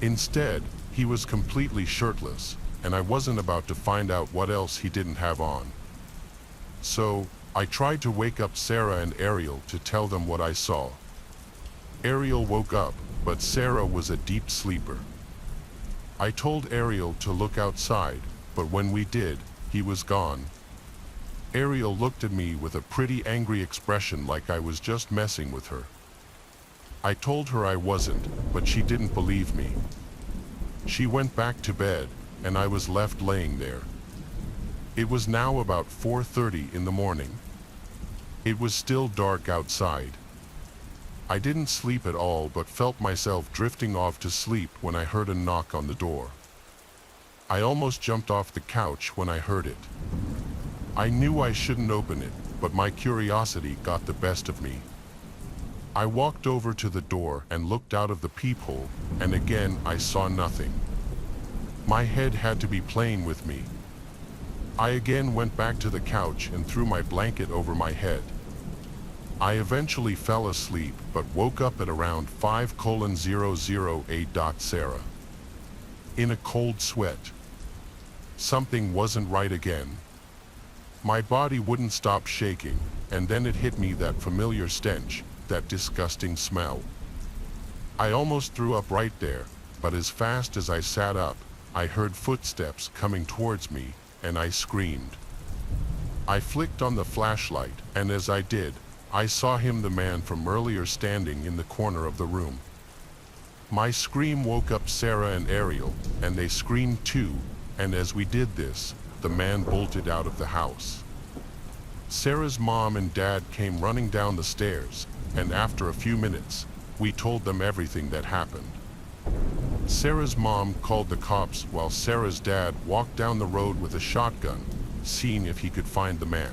Instead, he was completely shirtless, and I wasn't about to find out what else he didn't have on. So, I tried to wake up Sarah and Ariel to tell them what I saw. Ariel woke up, but Sarah was a deep sleeper. I told Ariel to look outside, but when we did, he was gone. Ariel looked at me with a pretty angry expression, like I was just messing with her. I told her I wasn't, but she didn't believe me. She went back to bed, and I was left laying there. It was now about 4:30 in the morning. It was still dark outside. I didn't sleep at all, but felt myself drifting off to sleep when I heard a knock on the door. I almost jumped off the couch when I heard it. I knew I shouldn't open it, but my curiosity got the best of me. I walked over to the door and looked out of the peephole, and again I saw nothing. My head had to be playing with me. I again went back to the couch and threw my blanket over my head. I eventually fell asleep, but woke up at around 5:00 Sarah. In a cold sweat. Something wasn't right again. My body wouldn't stop shaking, and then it hit me, that familiar stench, that disgusting smell. I almost threw up right there, but as fast as I sat up, I heard footsteps coming towards me, and I screamed. I flicked on the flashlight, and as I did, I saw him, the man from earlier, standing in the corner of the room. My scream woke up Sarah and Ariel, and they screamed too, and as we did this, the man bolted out of the house. Sarah's mom and dad came running down the stairs, and after a few minutes, we told them everything that happened. Sarah's mom called the cops while Sarah's dad walked down the road with a shotgun, seeing if he could find the man.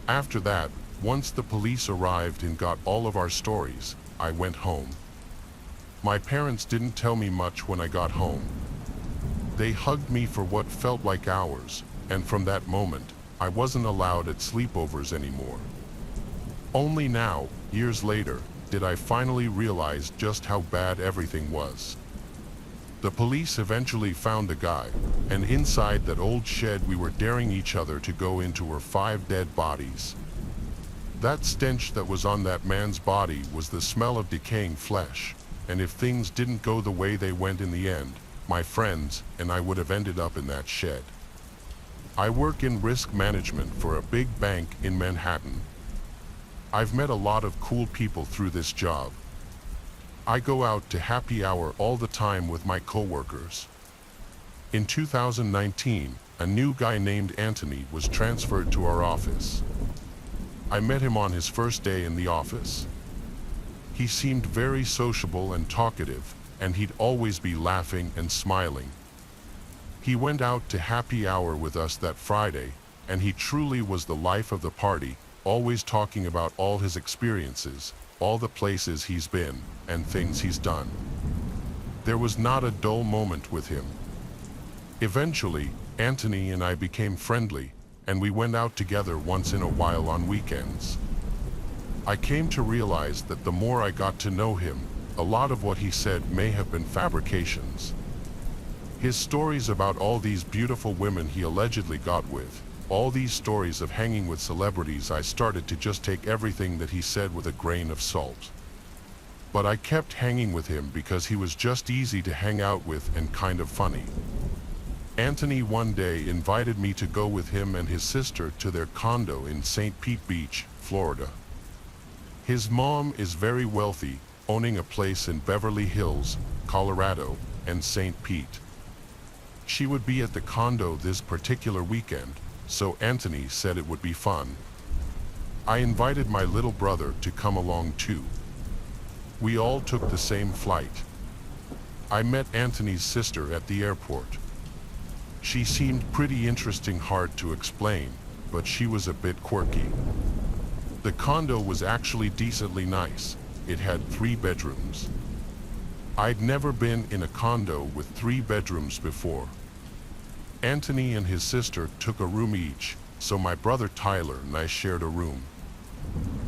After that, once the police arrived and got all of our stories, I went home. My parents didn't tell me much when I got home. They hugged me for what felt like hours, and from that moment, I wasn't allowed at sleepovers anymore. Only now, years later, did I finally realize just how bad everything was. The police eventually found the guy, and inside that old shed we were daring each other to go into were 5 dead bodies. That stench that was on that man's body was the smell of decaying flesh, and if things didn't go the way they went in the end, my friends and I would have ended up in that shed. I work in risk management for a big bank in Manhattan. I've met a lot of cool people through this job. I go out to happy hour all the time with my coworkers. In 2019, a new guy named Anthony was transferred to our office. I met him on his first day in the office. He seemed very sociable and talkative, and he'd always be laughing and smiling. He went out to happy hour with us that Friday, and he truly was the life of the party, always talking about all his experiences, all the places he's been, and things he's done. There was not a dull moment with him. Eventually, Anthony and I became friendly, and we went out together once in a while on weekends. I came to realize that the more I got to know him, a lot of what he said may have been fabrications. His stories about all these beautiful women he allegedly got with, all these stories of hanging with celebrities, I started to just take everything that he said with a grain of salt. But I kept hanging with him because he was just easy to hang out with and kind of funny. Anthony one day invited me to go with him and his sister to their condo in St. Pete Beach, Florida. His mom is very wealthy, owning a place in Beverly Hills, Colorado, and St. Pete. She would be at the condo this particular weekend, so Anthony said it would be fun. I invited my little brother to come along too. We all took the same flight. I met Anthony's sister at the airport. She seemed pretty interesting, hard to explain, but she was a bit quirky. The condo was actually decently nice. It had 3 bedrooms. I'd never been in a condo with 3 bedrooms before. Anthony and his sister took a room each, so my brother Tyler and I shared a room.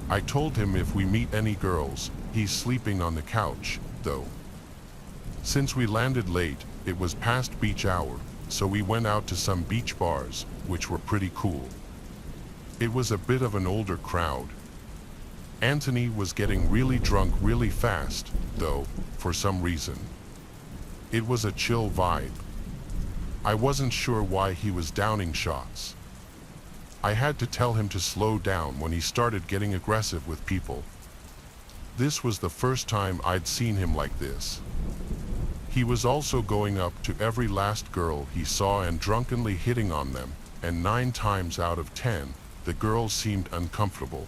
I told him if we meet any girls, he's sleeping on the couch, though. Since we landed late, it was past beach hour, so we went out to some beach bars, which were pretty cool. It was a bit of an older crowd. Anthony was getting really drunk really fast, though, for some reason. It was a chill vibe. I wasn't sure why he was downing shots. I had to tell him to slow down when he started getting aggressive with people. This was the first time I'd seen him like this. He was also going up to every last girl he saw and drunkenly hitting on them, and 9 times out of 10, the girls seemed uncomfortable.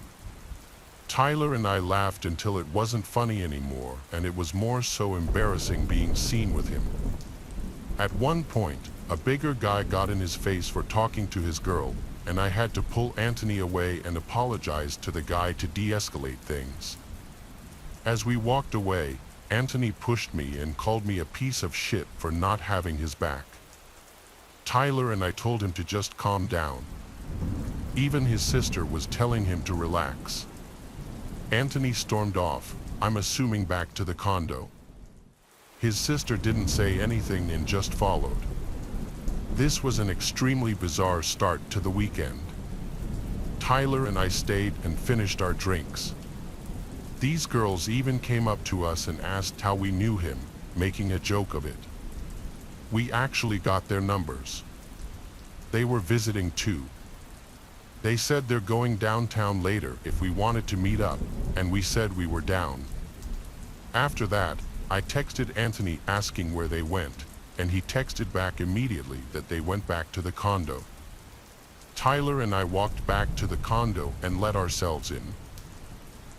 Tyler and I laughed until it wasn't funny anymore, and it was more so embarrassing being seen with him. At one point, a bigger guy got in his face for talking to his girl, and I had to pull Anthony away and apologize to the guy to de-escalate things. As we walked away, Anthony pushed me and called me a piece of shit for not having his back. Tyler and I told him to just calm down. Even his sister was telling him to relax. Anthony stormed off, I'm assuming back to the condo. His sister didn't say anything and just followed. This was an extremely bizarre start to the weekend. Tyler and I stayed and finished our drinks. These girls even came up to us and asked how we knew him, making a joke of it. We actually got their numbers. They were visiting too. They said they're going downtown later if we wanted to meet up, and we said we were down. After that, I texted Anthony asking where they went, and he texted back immediately that they went back to the condo. Tyler and I walked back to the condo and let ourselves in.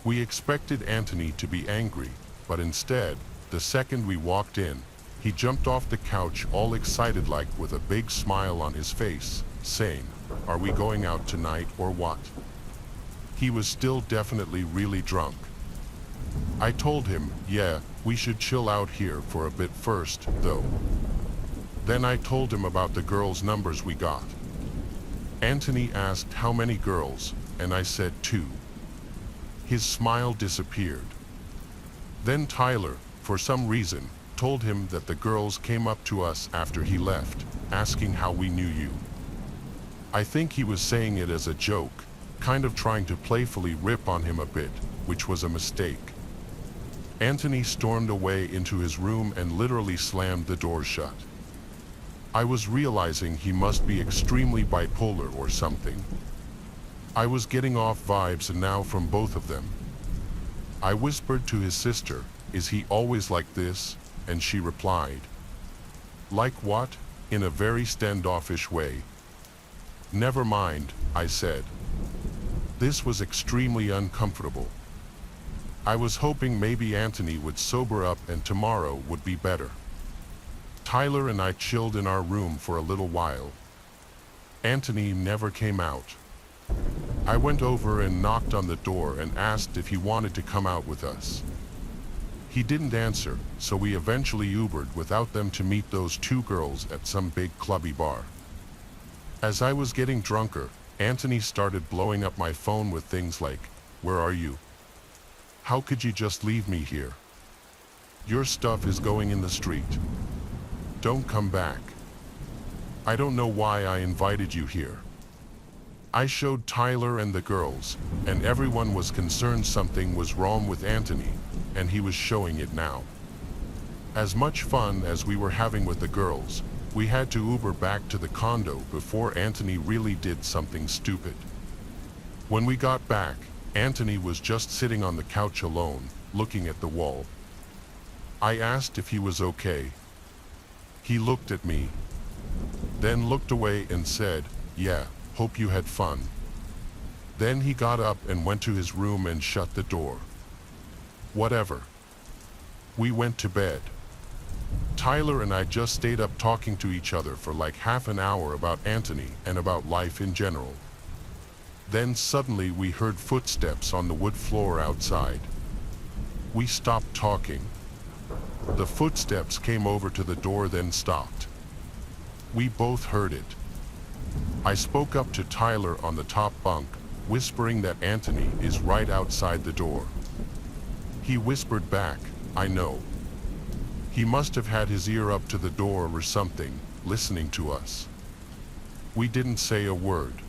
We expected Anthony to be angry, but instead, the second we walked in, He jumped off the couch all excited like with a big smile on his face, saying, "Are we going out tonight or what?" He was still definitely really drunk. I told him, yeah, we should chill out here for a bit first, though. Then I told him about the girls' numbers we got. Anthony asked how many girls, and I said 2. His smile disappeared. Then Tyler, for some reason, told him that the girls came up to us after he left, asking how we knew you. I think he was saying it as a joke, kind of trying to playfully rip on him a bit, which was a mistake. Anthony stormed away into his room and literally slammed the door shut. I was realizing he must be extremely bipolar or something. I was getting off vibes now from both of them. I whispered to his sister, "Is he always like this?" And she replied, "Like what?" in a very standoffish way. "Never mind," I said. This was extremely uncomfortable. I was hoping maybe Anthony would sober up and tomorrow would be better. Tyler and I chilled in our room for a little while. Anthony never came out. I went over and knocked on the door and asked if he wanted to come out with us. He didn't answer, so we eventually Ubered without them to meet those 2 girls at some big clubby bar. As I was getting drunker, Anthony started blowing up my phone with things like, "Where are you? How could you just leave me here? Your stuff is going in the street. Don't come back. I don't know why I invited you here." I showed Tyler and the girls, and everyone was concerned something was wrong with Anthony, and he was showing it now. As much fun as we were having with the girls, we had to Uber back to the condo before Anthony really did something stupid. When we got back, Anthony was just sitting on the couch alone, looking at the wall. I asked if he was okay. He looked at me, then looked away and said, "Yeah, hope you had fun." Then he got up and went to his room and shut the door. Whatever. We went to bed. Tyler and I just stayed up talking to each other for like half an hour about Anthony and about life in general. Then suddenly we heard footsteps on the wood floor outside. We stopped talking. The footsteps came over to the door then stopped. We both heard it. I spoke up to Tyler on the top bunk, whispering that Anthony is right outside the door. He whispered back, "I know." He must have had his ear up to the door or something, listening to us. We didn't say a word.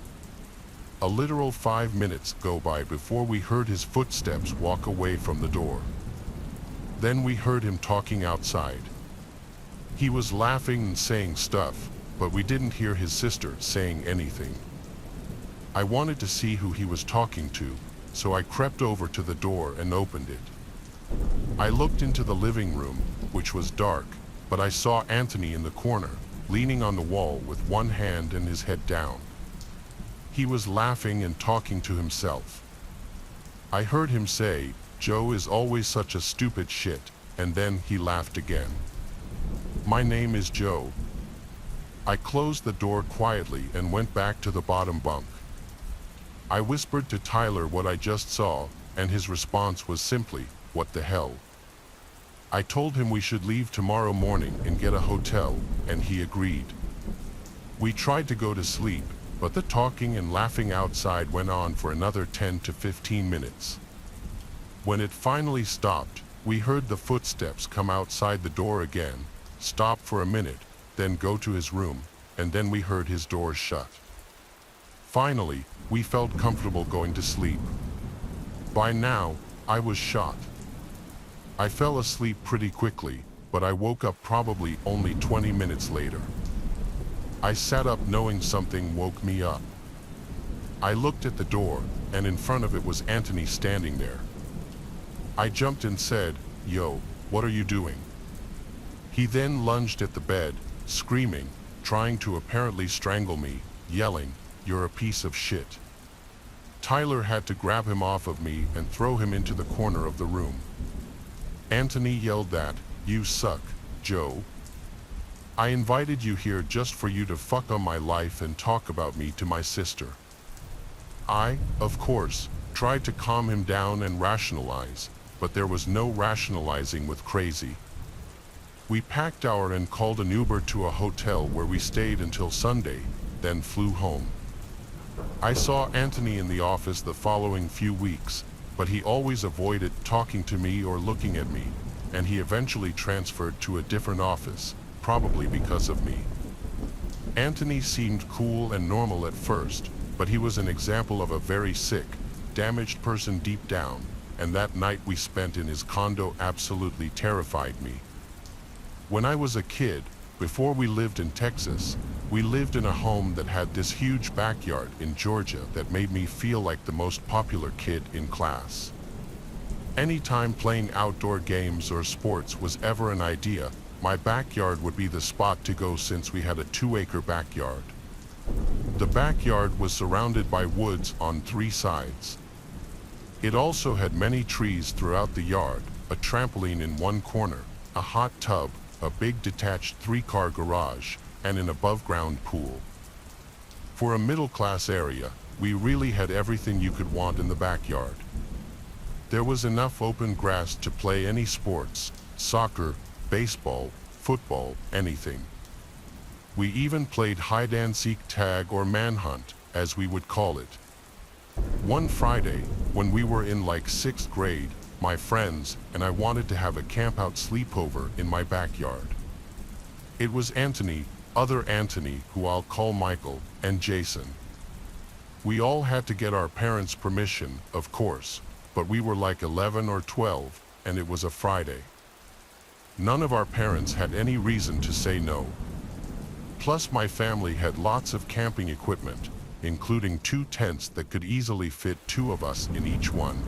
A literal 5 minutes go by before we heard his footsteps walk away from the door. Then we heard him talking outside. He was laughing and saying stuff, but we didn't hear his sister saying anything. I wanted to see who he was talking to, so I crept over to the door and opened it. I looked into the living room, which was dark, but I saw Anthony in the corner, leaning on the wall with one hand and his head down. He was laughing and talking to himself. I heard him say, "Joe is always such a stupid shit," and then he laughed again. "My name is Joe." I closed the door quietly and went back to the bottom bunk. I whispered to Tyler what I just saw, and his response was simply, "What the hell?" I told him we should leave tomorrow morning and get a hotel, and he agreed. We tried to go to sleep, but the talking and laughing outside went on for another 10 to 15 minutes. When it finally stopped, we heard the footsteps come outside the door again, stop for a minute, then go to his room, and then we heard his door shut. Finally, we felt comfortable going to sleep. By now, I was shot. I fell asleep pretty quickly, but I woke up probably only 20 minutes later. I sat up knowing something woke me up. I looked at the door, and in front of it was Anthony standing there. I jumped and said, "Yo, what are you doing?" He then lunged at the bed, screaming, trying to apparently strangle me, yelling, "You're a piece of shit." Tyler had to grab him off of me and throw him into the corner of the room. Anthony yelled that, "You suck, Joe," I invited you here just for you to fuck on my life and talk about me to my sister. I, of course, tried to calm him down and rationalize, but there was no rationalizing with crazy. We packed and called an Uber to a hotel where we stayed until Sunday, then flew home. I saw Anthony in the office the following few weeks, but he always avoided talking to me or looking at me, and he eventually transferred to a different office, probably because of me. Anthony seemed cool and normal at first, but he was an example of a very sick, damaged person deep down, and that night we spent in his condo absolutely terrified me. When I was a kid, before we lived in Texas, we lived in a home that had this huge backyard in Georgia that made me feel like the most popular kid in class. Anytime playing outdoor games or sports was ever an idea, my backyard would be the spot to go since we had a 2-acre backyard. The backyard was surrounded by woods on 3 sides. It also had many trees throughout the yard, a trampoline in one corner, a hot tub, a big detached 3-car garage, and an above-ground pool. For a middle-class area, we really had everything you could want in the backyard. There was enough open grass to play any sports, soccer, baseball, football, anything. We even played hide-and-seek tag or manhunt, as we would call it. One Friday, when we were in like 6th grade, my friends and I wanted to have a camp-out sleepover in my backyard. It was Anthony, other Anthony, who I'll call Michael, and Jason. We all had to get our parents' permission, of course, but we were like 11 or 12, and it was a Friday. None of our parents had any reason to say no. Plus my family had lots of camping equipment, including 2 tents that could easily fit 2 of us in each one.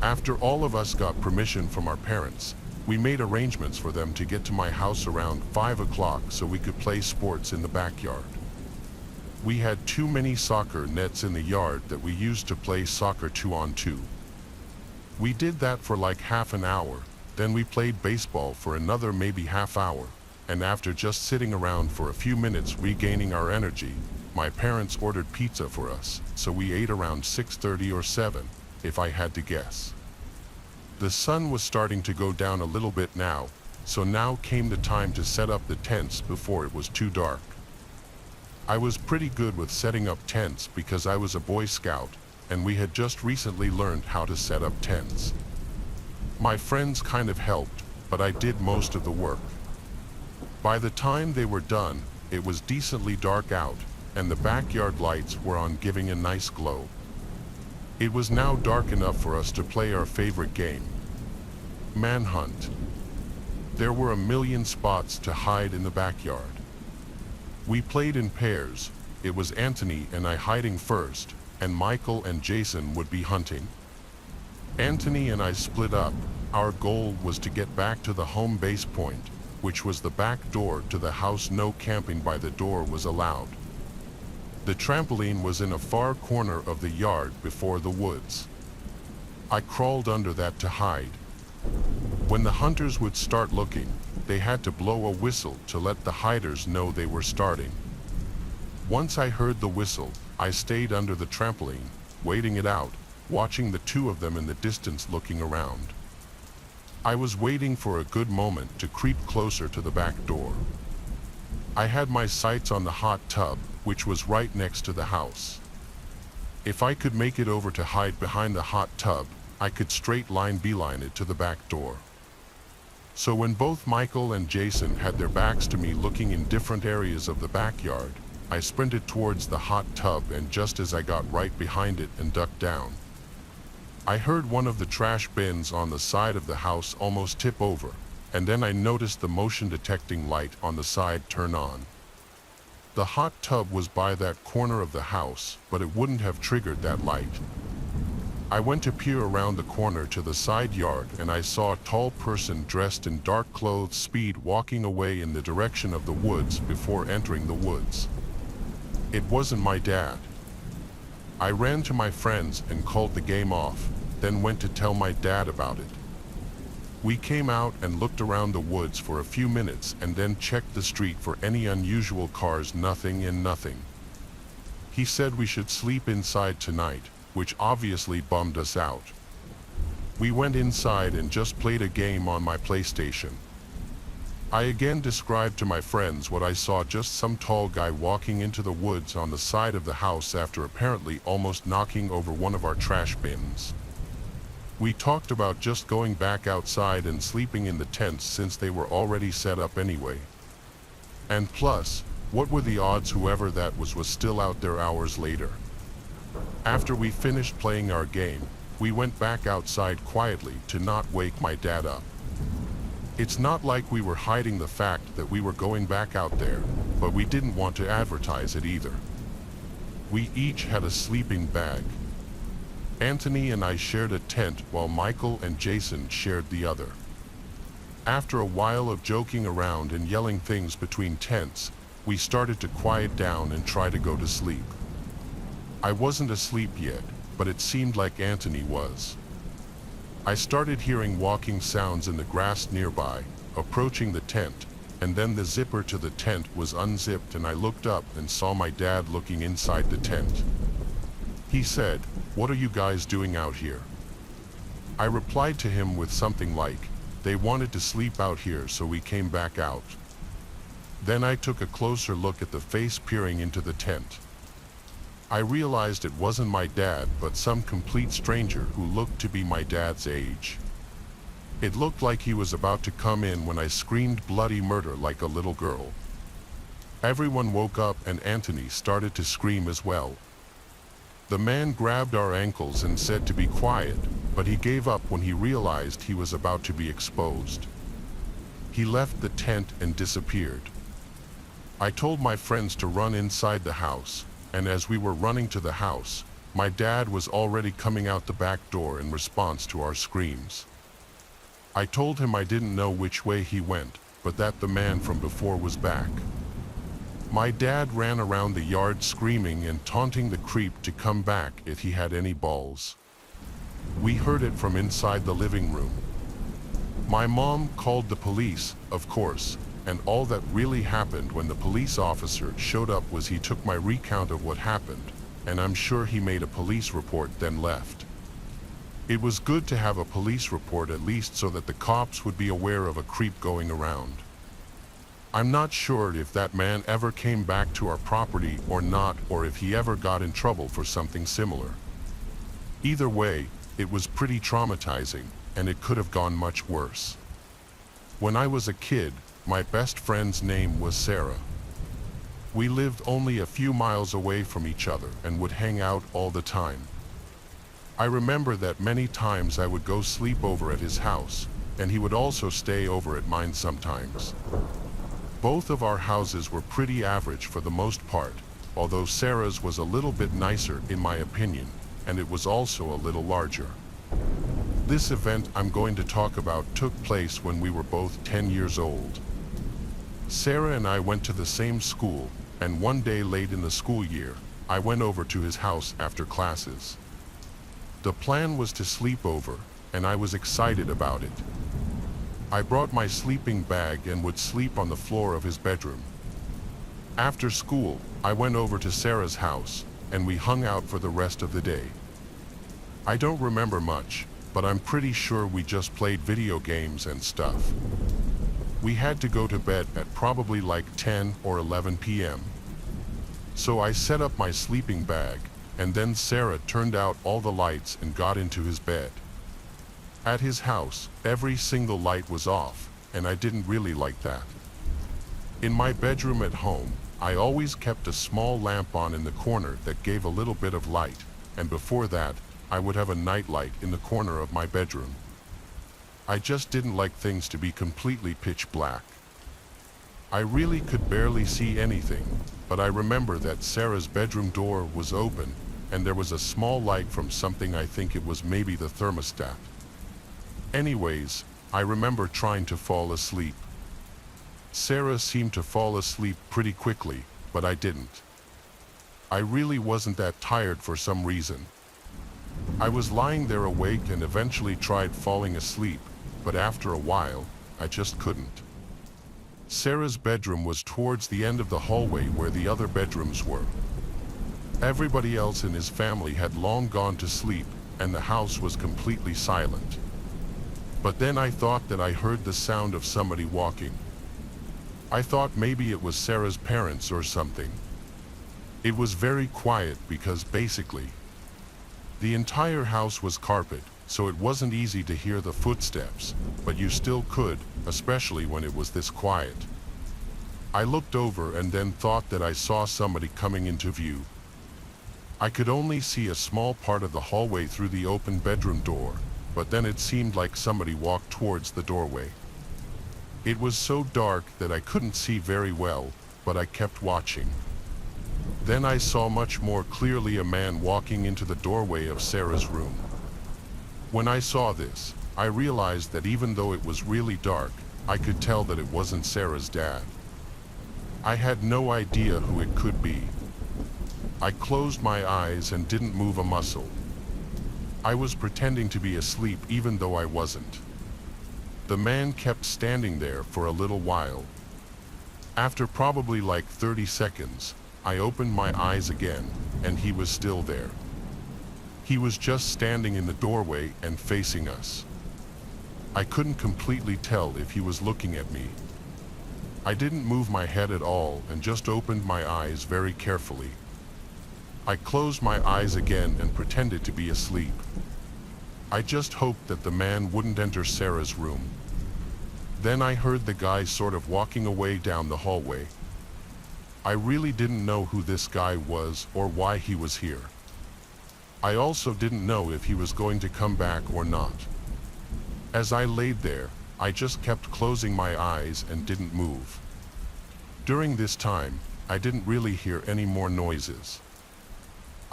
After all of us got permission from our parents, we made arrangements for them to get to my house around 5 o'clock so we could play sports in the backyard. We had too many soccer nets in the yard that we used to play soccer 2-on-2. We did that for like half an hour, then we played baseball for another maybe half hour, and after just sitting around for a few minutes regaining our energy, my parents ordered pizza for us, so we ate around 6:30 or 7, if I had to guess. The sun was starting to go down a little bit now, so now came the time to set up the tents before it was too dark. I was pretty good with setting up tents because I was a Boy Scout, and we had just recently learned how to set up tents. My friends kind of helped, but I did most of the work. By the time they were done, it was decently dark out, and the backyard lights were on, giving a nice glow. It was now dark enough for us to play our favorite game, manhunt. There were a million spots to hide in the backyard. We played in pairs. It was Anthony and I hiding first, and Michael and Jason would be hunting. Anthony and I split up. Our goal was to get back to the home base point, which was the back door to the house. No camping by the door was allowed. The trampoline was in a far corner of the yard before the woods. I crawled under that to hide. When the hunters would start looking, they had to blow a whistle to let the hiders know they were starting. Once I heard the whistle, I stayed under the trampoline, waiting it out, watching the 2 of them in the distance looking around. I was waiting for a good moment to creep closer to the back door. I had my sights on the hot tub, which was right next to the house. If I could make it over to hide behind the hot tub, I could straight line beeline it to the back door. So when both Michael and Jason had their backs to me looking in different areas of the backyard, I sprinted towards the hot tub, and just as I got right behind it and ducked down, I heard one of the trash bins on the side of the house almost tip over, and then I noticed the motion detecting light on the side turn on. The hot tub was by that corner of the house, but it wouldn't have triggered that light. I went to peer around the corner to the side yard, and I saw a tall person dressed in dark clothes speed walking away in the direction of the woods before entering the woods. It wasn't my dad. I ran to my friends and called the game off, then went to tell my dad about it. We came out and looked around the woods for a few minutes and then checked the street for any unusual cars. Nothing and nothing. He said we should sleep inside tonight, which obviously bummed us out. We went inside and just played a game on my PlayStation. I again described to my friends what I saw, just some tall guy walking into the woods on the side of the house after apparently almost knocking over one of our trash bins. We talked about just going back outside and sleeping in the tents since they were already set up anyway. And plus, what were the odds whoever that was still out there hours later? After we finished playing our game, we went back outside quietly to not wake my dad up. It's not like we were hiding the fact that we were going back out there, but we didn't want to advertise it either. We each had a sleeping bag. Anthony and I shared a tent while Michael and Jason shared the other. After a while of joking around and yelling things between tents, we started to quiet down and try to go to sleep. I wasn't asleep yet, but it seemed like Anthony was. I started hearing walking sounds in the grass nearby, approaching the tent, and then the zipper to the tent was unzipped and I looked up and saw my dad looking inside the tent. He said, "What are you guys doing out here?" I replied to him with something like, "They wanted to sleep out here, so we came back out." Then I took a closer look at the face peering into the tent. I realized it wasn't my dad, but some complete stranger who looked to be my dad's age. It looked like he was about to come in when I screamed bloody murder like a little girl. Everyone woke up and Anthony started to scream as well. The man grabbed our ankles and said to be quiet, but he gave up when he realized he was about to be exposed. He left the tent and disappeared. I told my friends to run inside the house, and as we were running to the house, my dad was already coming out the back door in response to our screams. I told him I didn't know which way he went, but that the man from before was back. My dad ran around the yard screaming and taunting the creep to come back if he had any balls. We heard it from inside the living room. My mom called the police, of course, and all that really happened when the police officer showed up was he took my recount of what happened, and I'm sure he made a police report then left. It was good to have a police report at least so that the cops would be aware of a creep going around. I'm not sure if that man ever came back to our property or not, or if he ever got in trouble for something similar. Either way, it was pretty traumatizing, and it could have gone much worse. When I was a kid, my best friend's name was Sarah. We lived only a few miles away from each other and would hang out all the time. I remember that many times I would go sleep over at his house, and he would also stay over at mine sometimes. Both of our houses were pretty average for the most part, although Sarah's was a little bit nicer in my opinion, and it was also a little larger. This event I'm going to talk about took place when we were both 10 years old. Sarah and I went to the same school, and one day late in the school year, I went over to his house after classes. The plan was to sleep over, and I was excited about it. I brought my sleeping bag and would sleep on the floor of his bedroom. After school, I went over to Sarah's house, and we hung out for the rest of the day. I don't remember much, but I'm pretty sure we just played video games and stuff. We had to go to bed at probably like 10 or 11 p.m. So I set up my sleeping bag, and then Sarah turned out all the lights and got into his bed. At his house, every single light was off, and I didn't really like that. In my bedroom at home, I always kept a small lamp on in the corner that gave a little bit of light, and before that, I would have a nightlight in the corner of my bedroom. I just didn't like things to be completely pitch black. I really could barely see anything, but I remember that Sarah's bedroom door was open, and there was a small light from something. I think it was maybe the thermostat. Anyways, I remember trying to fall asleep. Sarah seemed to fall asleep pretty quickly, but I didn't. I really wasn't that tired for some reason. I was lying there awake and eventually tried falling asleep, but after a while, I just couldn't. Sarah's bedroom was towards the end of the hallway where the other bedrooms were. Everybody else in his family had long gone to sleep, and the house was completely silent. But then I thought that I heard the sound of somebody walking. I thought maybe it was Sarah's parents or something. It was very quiet because basically, the entire house was carpet, so it wasn't easy to hear the footsteps, but you still could, especially when it was this quiet. I looked over and then thought that I saw somebody coming into view. I could only see a small part of the hallway through the open bedroom door, but then it seemed like somebody walked towards the doorway. It was so dark that I couldn't see very well, but I kept watching. Then I saw much more clearly a man walking into the doorway of Sarah's room. When I saw this, I realized that even though it was really dark, I could tell that it wasn't Sarah's dad. I had no idea who it could be. I closed my eyes and didn't move a muscle. I was pretending to be asleep even though I wasn't. The man kept standing there for a little while. After probably like 30 seconds, I opened my eyes again, and he was still there. He was just standing in the doorway and facing us. I couldn't completely tell if he was looking at me. I didn't move my head at all and just opened my eyes very carefully. I closed my eyes again and pretended to be asleep. I just hoped that the man wouldn't enter Sarah's room. Then I heard the guy sort of walking away down the hallway. I really didn't know who this guy was or why he was here. I also didn't know if he was going to come back or not. As I laid there, I just kept closing my eyes and didn't move. During this time, I didn't really hear any more noises.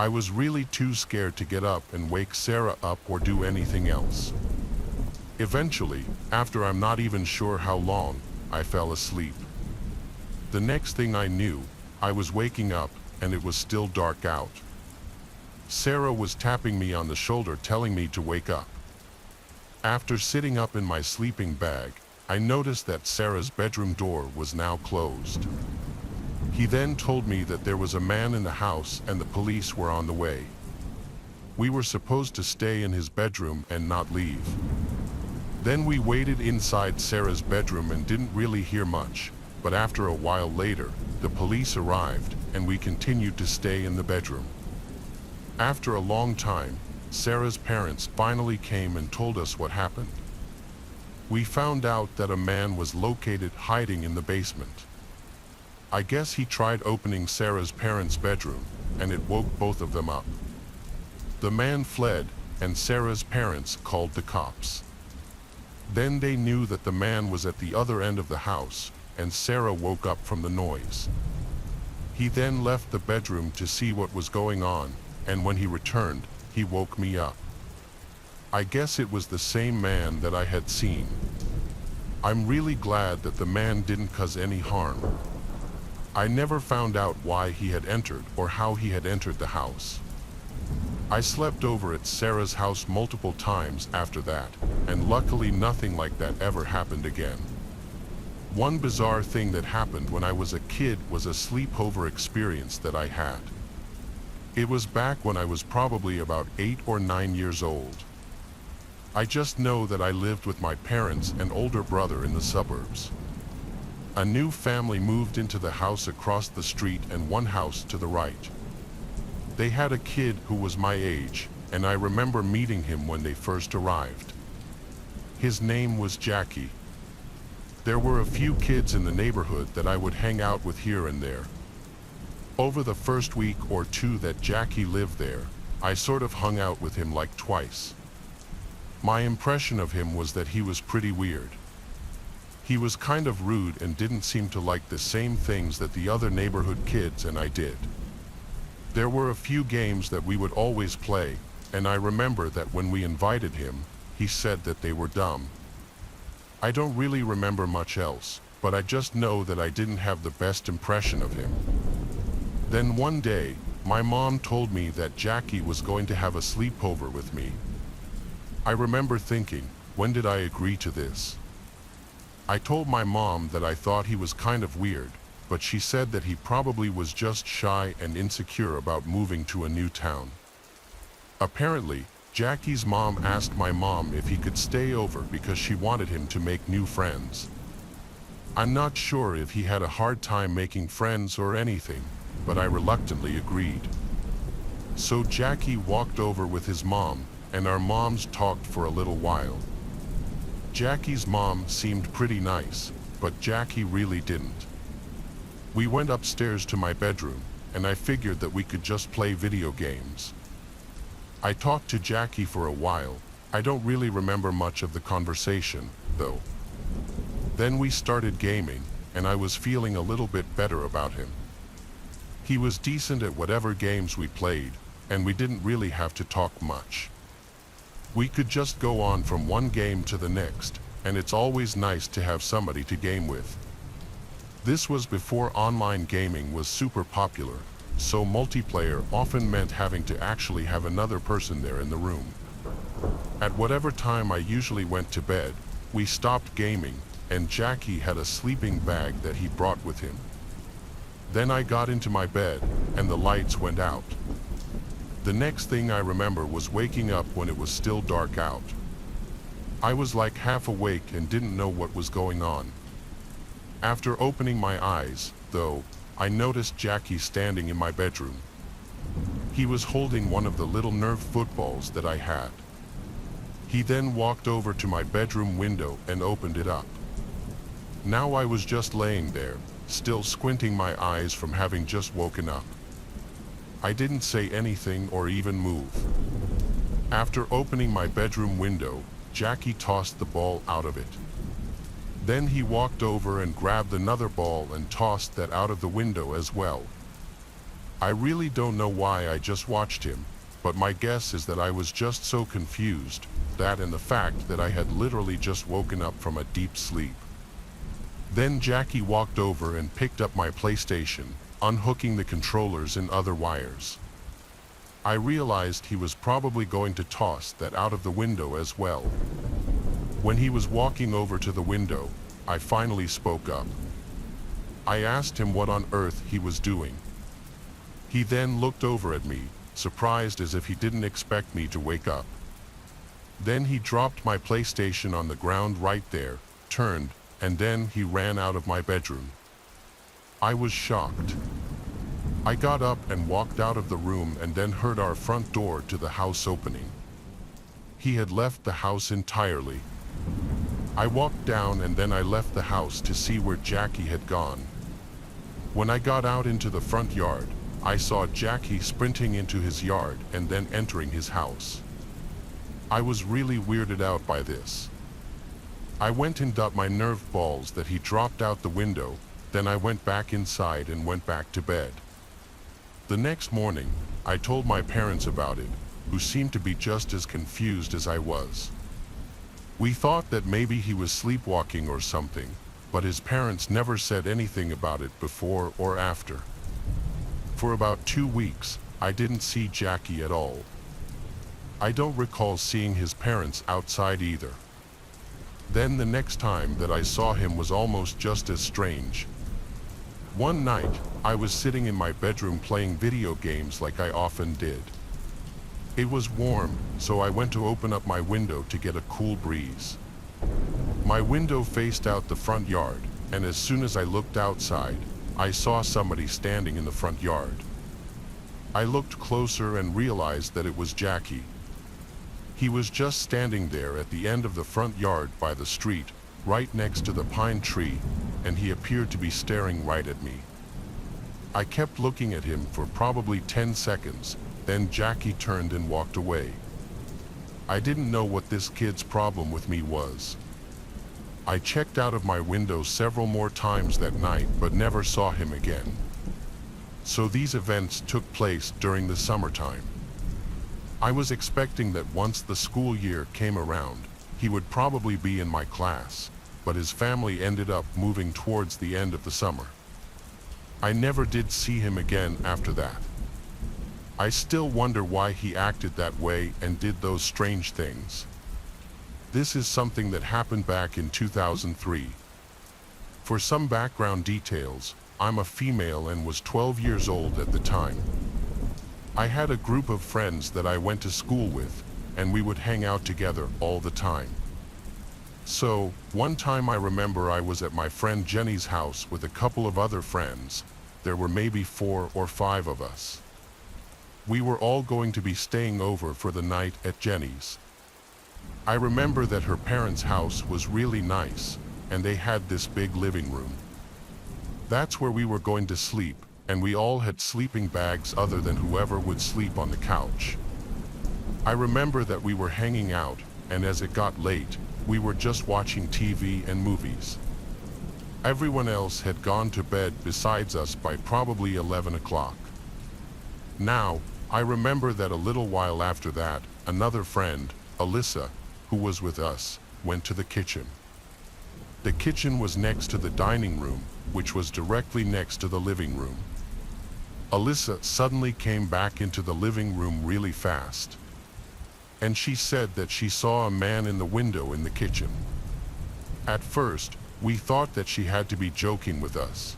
I was really too scared to get up and wake Sarah up or do anything else. Eventually, after I'm not even sure how long, I fell asleep. The next thing I knew, I was waking up and it was still dark out. Sarah was tapping me on the shoulder telling me to wake up. After sitting up in my sleeping bag, I noticed that Sarah's bedroom door was now closed. He then told me that there was a man in the house and the police were on the way. We were supposed to stay in his bedroom and not leave. Then we waited inside Sarah's bedroom and didn't really hear much, but after a while later, the police arrived and we continued to stay in the bedroom. After a long time, Sarah's parents finally came and told us what happened. We found out that a man was located hiding in the basement. I guess he tried opening Sarah's parents' bedroom, and it woke both of them up. The man fled, and Sarah's parents called the cops. Then they knew that the man was at the other end of the house, and Sarah woke up from the noise. He then left the bedroom to see what was going on, and when he returned, he woke me up. I guess it was the same man that I had seen. I'm really glad that the man didn't cause any harm. I never found out why he had entered or how he had entered the house. I slept over at Sarah's house multiple times after that, and luckily nothing like that ever happened again. One bizarre thing that happened when I was a kid was a sleepover experience that I had. It was back when I was probably about 8 or 9 years old. I just know that I lived with my parents and older brother in the suburbs. A new family moved into the house across the street and one house to the right. They had a kid who was my age, and I remember meeting him when they first arrived. His name was Jackie. There were a few kids in the neighborhood that I would hang out with here and there. Over the first week or two that Jackie lived there, I sort of hung out with him like twice. My impression of him was that he was pretty weird. He was kind of rude and didn't seem to like the same things that the other neighborhood kids and I did. There were a few games that we would always play, and I remember that when we invited him, he said that they were dumb. I don't really remember much else, but I just know that I didn't have the best impression of him. Then one day, my mom told me that Jackie was going to have a sleepover with me. I remember thinking, When did I agree to this? I told my mom that I thought he was kind of weird, but she said that he probably was just shy and insecure about moving to a new town. Apparently, Jackie's mom asked my mom if he could stay over because she wanted him to make new friends. I'm not sure if he had a hard time making friends or anything, but I reluctantly agreed. So Jackie walked over with his mom, and our moms talked for a little while. Jackie's mom seemed pretty nice, but Jackie really didn't. We went upstairs to my bedroom, and I figured that we could just play video games. I talked to Jackie for a while. I don't really remember much of the conversation, though. Then we started gaming, and I was feeling a little bit better about him. He was decent at whatever games we played, and we didn't really have to talk much. We could just go on from one game to the next, and it's always nice to have somebody to game with. This was before online gaming was super popular, so multiplayer often meant having to actually have another person there in the room. At whatever time I usually went to bed, we stopped gaming, and Jackie had a sleeping bag that he brought with him. Then I got into my bed, and the lights went out. The next thing I remember was waking up when it was still dark out. I was like half awake and didn't know what was going on. After opening my eyes, though, I noticed Jackie standing in my bedroom. He was holding one of the little Nerf footballs that I had. He then walked over to my bedroom window and opened it up. Now I was just laying there, still squinting my eyes from having just woken up. I didn't say anything or even move. After opening my bedroom window, Jackie tossed the ball out of it. Then he walked over and grabbed another ball and tossed that out of the window as well. I really don't know why I just watched him, but my guess is that I was just so confused, that and the fact that I had literally just woken up from a deep sleep. Then Jackie walked over and picked up my PlayStation, unhooking the controllers and other wires. I realized he was probably going to toss that out of the window as well. When he was walking over to the window, I finally spoke up. I asked him what on earth he was doing. He then looked over at me, surprised as if he didn't expect me to wake up. Then he dropped my PlayStation on the ground right there, turned, and then he ran out of my bedroom. I was shocked. I got up and walked out of the room and then heard our front door to the house opening. He had left the house entirely. I walked down and then I left the house to see where Jackie had gone. When I got out into the front yard, I saw Jackie sprinting into his yard and then entering his house. I was really weirded out by this. I went and got my Nerf balls that he dropped out the window, then I went back inside and went back to bed. The next morning, I told my parents about it, who seemed to be just as confused as I was. We thought that maybe he was sleepwalking or something, but his parents never said anything about it before or after. For about 2 weeks, I didn't see Jackie at all. I don't recall seeing his parents outside either. Then the next time that I saw him was almost just as strange. One night, I was sitting in my bedroom playing video games like I often did. It was warm, so I went to open up my window to get a cool breeze. My window faced out the front yard, and as soon as I looked outside, I saw somebody standing in the front yard. I looked closer and realized that it was Jackie. He was just standing there at the end of the front yard by the street, right next to the pine tree, and he appeared to be staring right at me. I kept looking at him for probably 10 seconds, then Jackie turned and walked away. I didn't know what this kid's problem with me was. I checked out of my window several more times that night but never saw him again. So these events took place during the summertime. I was expecting that once the school year came around, he would probably be in my class, but his family ended up moving towards the end of the summer. I never did see him again after that. I still wonder why he acted that way and did those strange things. This is something that happened back in 2003. For some background details, I'm a female and was 12 years old at the time. I had a group of friends that I went to school with, and we would hang out together all the time. So, one time I remember I was at my friend Jenny's house with a couple of other friends. There were maybe 4 or 5 of us. We were all going to be staying over for the night at Jenny's. I remember that her parents' house was really nice, and they had this big living room. That's where we were going to sleep, and we all had sleeping bags other than whoever would sleep on the couch. I remember that we were hanging out, and as it got late, we were just watching TV and movies. Everyone else had gone to bed besides us by probably 11 o'clock. Now, I remember that a little while after that, another friend, Alyssa, who was with us, went to the kitchen. The kitchen was next to the dining room, which was directly next to the living room. Alyssa suddenly came back into the living room really fast. And she said that she saw a man in the window in the kitchen. At first, we thought that she had to be joking with us.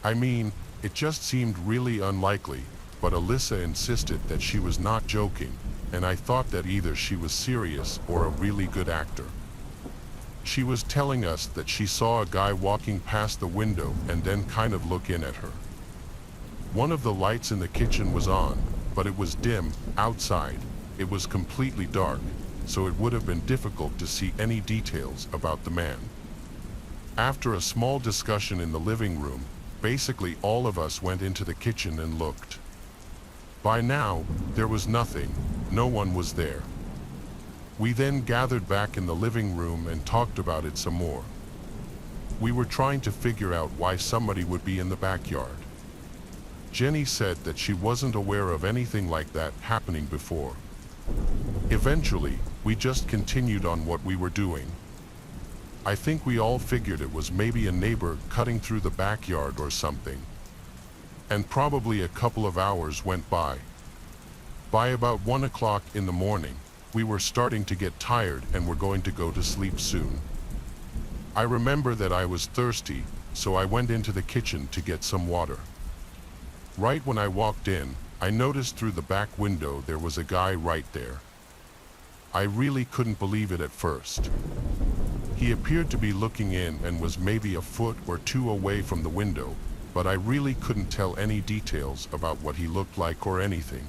I mean, it just seemed really unlikely, but Alyssa insisted that she was not joking, and I thought that either she was serious or a really good actor. She was telling us that she saw a guy walking past the window and then kind of look in at her. One of the lights in the kitchen was on, but it was dim outside. It was completely dark, so it would have been difficult to see any details about the man. After a small discussion in the living room, basically all of us went into the kitchen and looked. By now, there was nothing, no one was there. We then gathered back in the living room and talked about it some more. We were trying to figure out why somebody would be in the backyard. Jenny said that she wasn't aware of anything like that happening before. Eventually, we just continued on what we were doing. I think we all figured it was maybe a neighbor cutting through the backyard or something. And probably a couple of hours went by. By about 1 o'clock in the morning, we were starting to get tired and were going to go to sleep soon. I remember that I was thirsty, so I went into the kitchen to get some water. Right when I walked in, I noticed through the back window there was a guy right there. I really couldn't believe it at first. He appeared to be looking in and was maybe a foot or 2 away from the window, but I really couldn't tell any details about what he looked like or anything.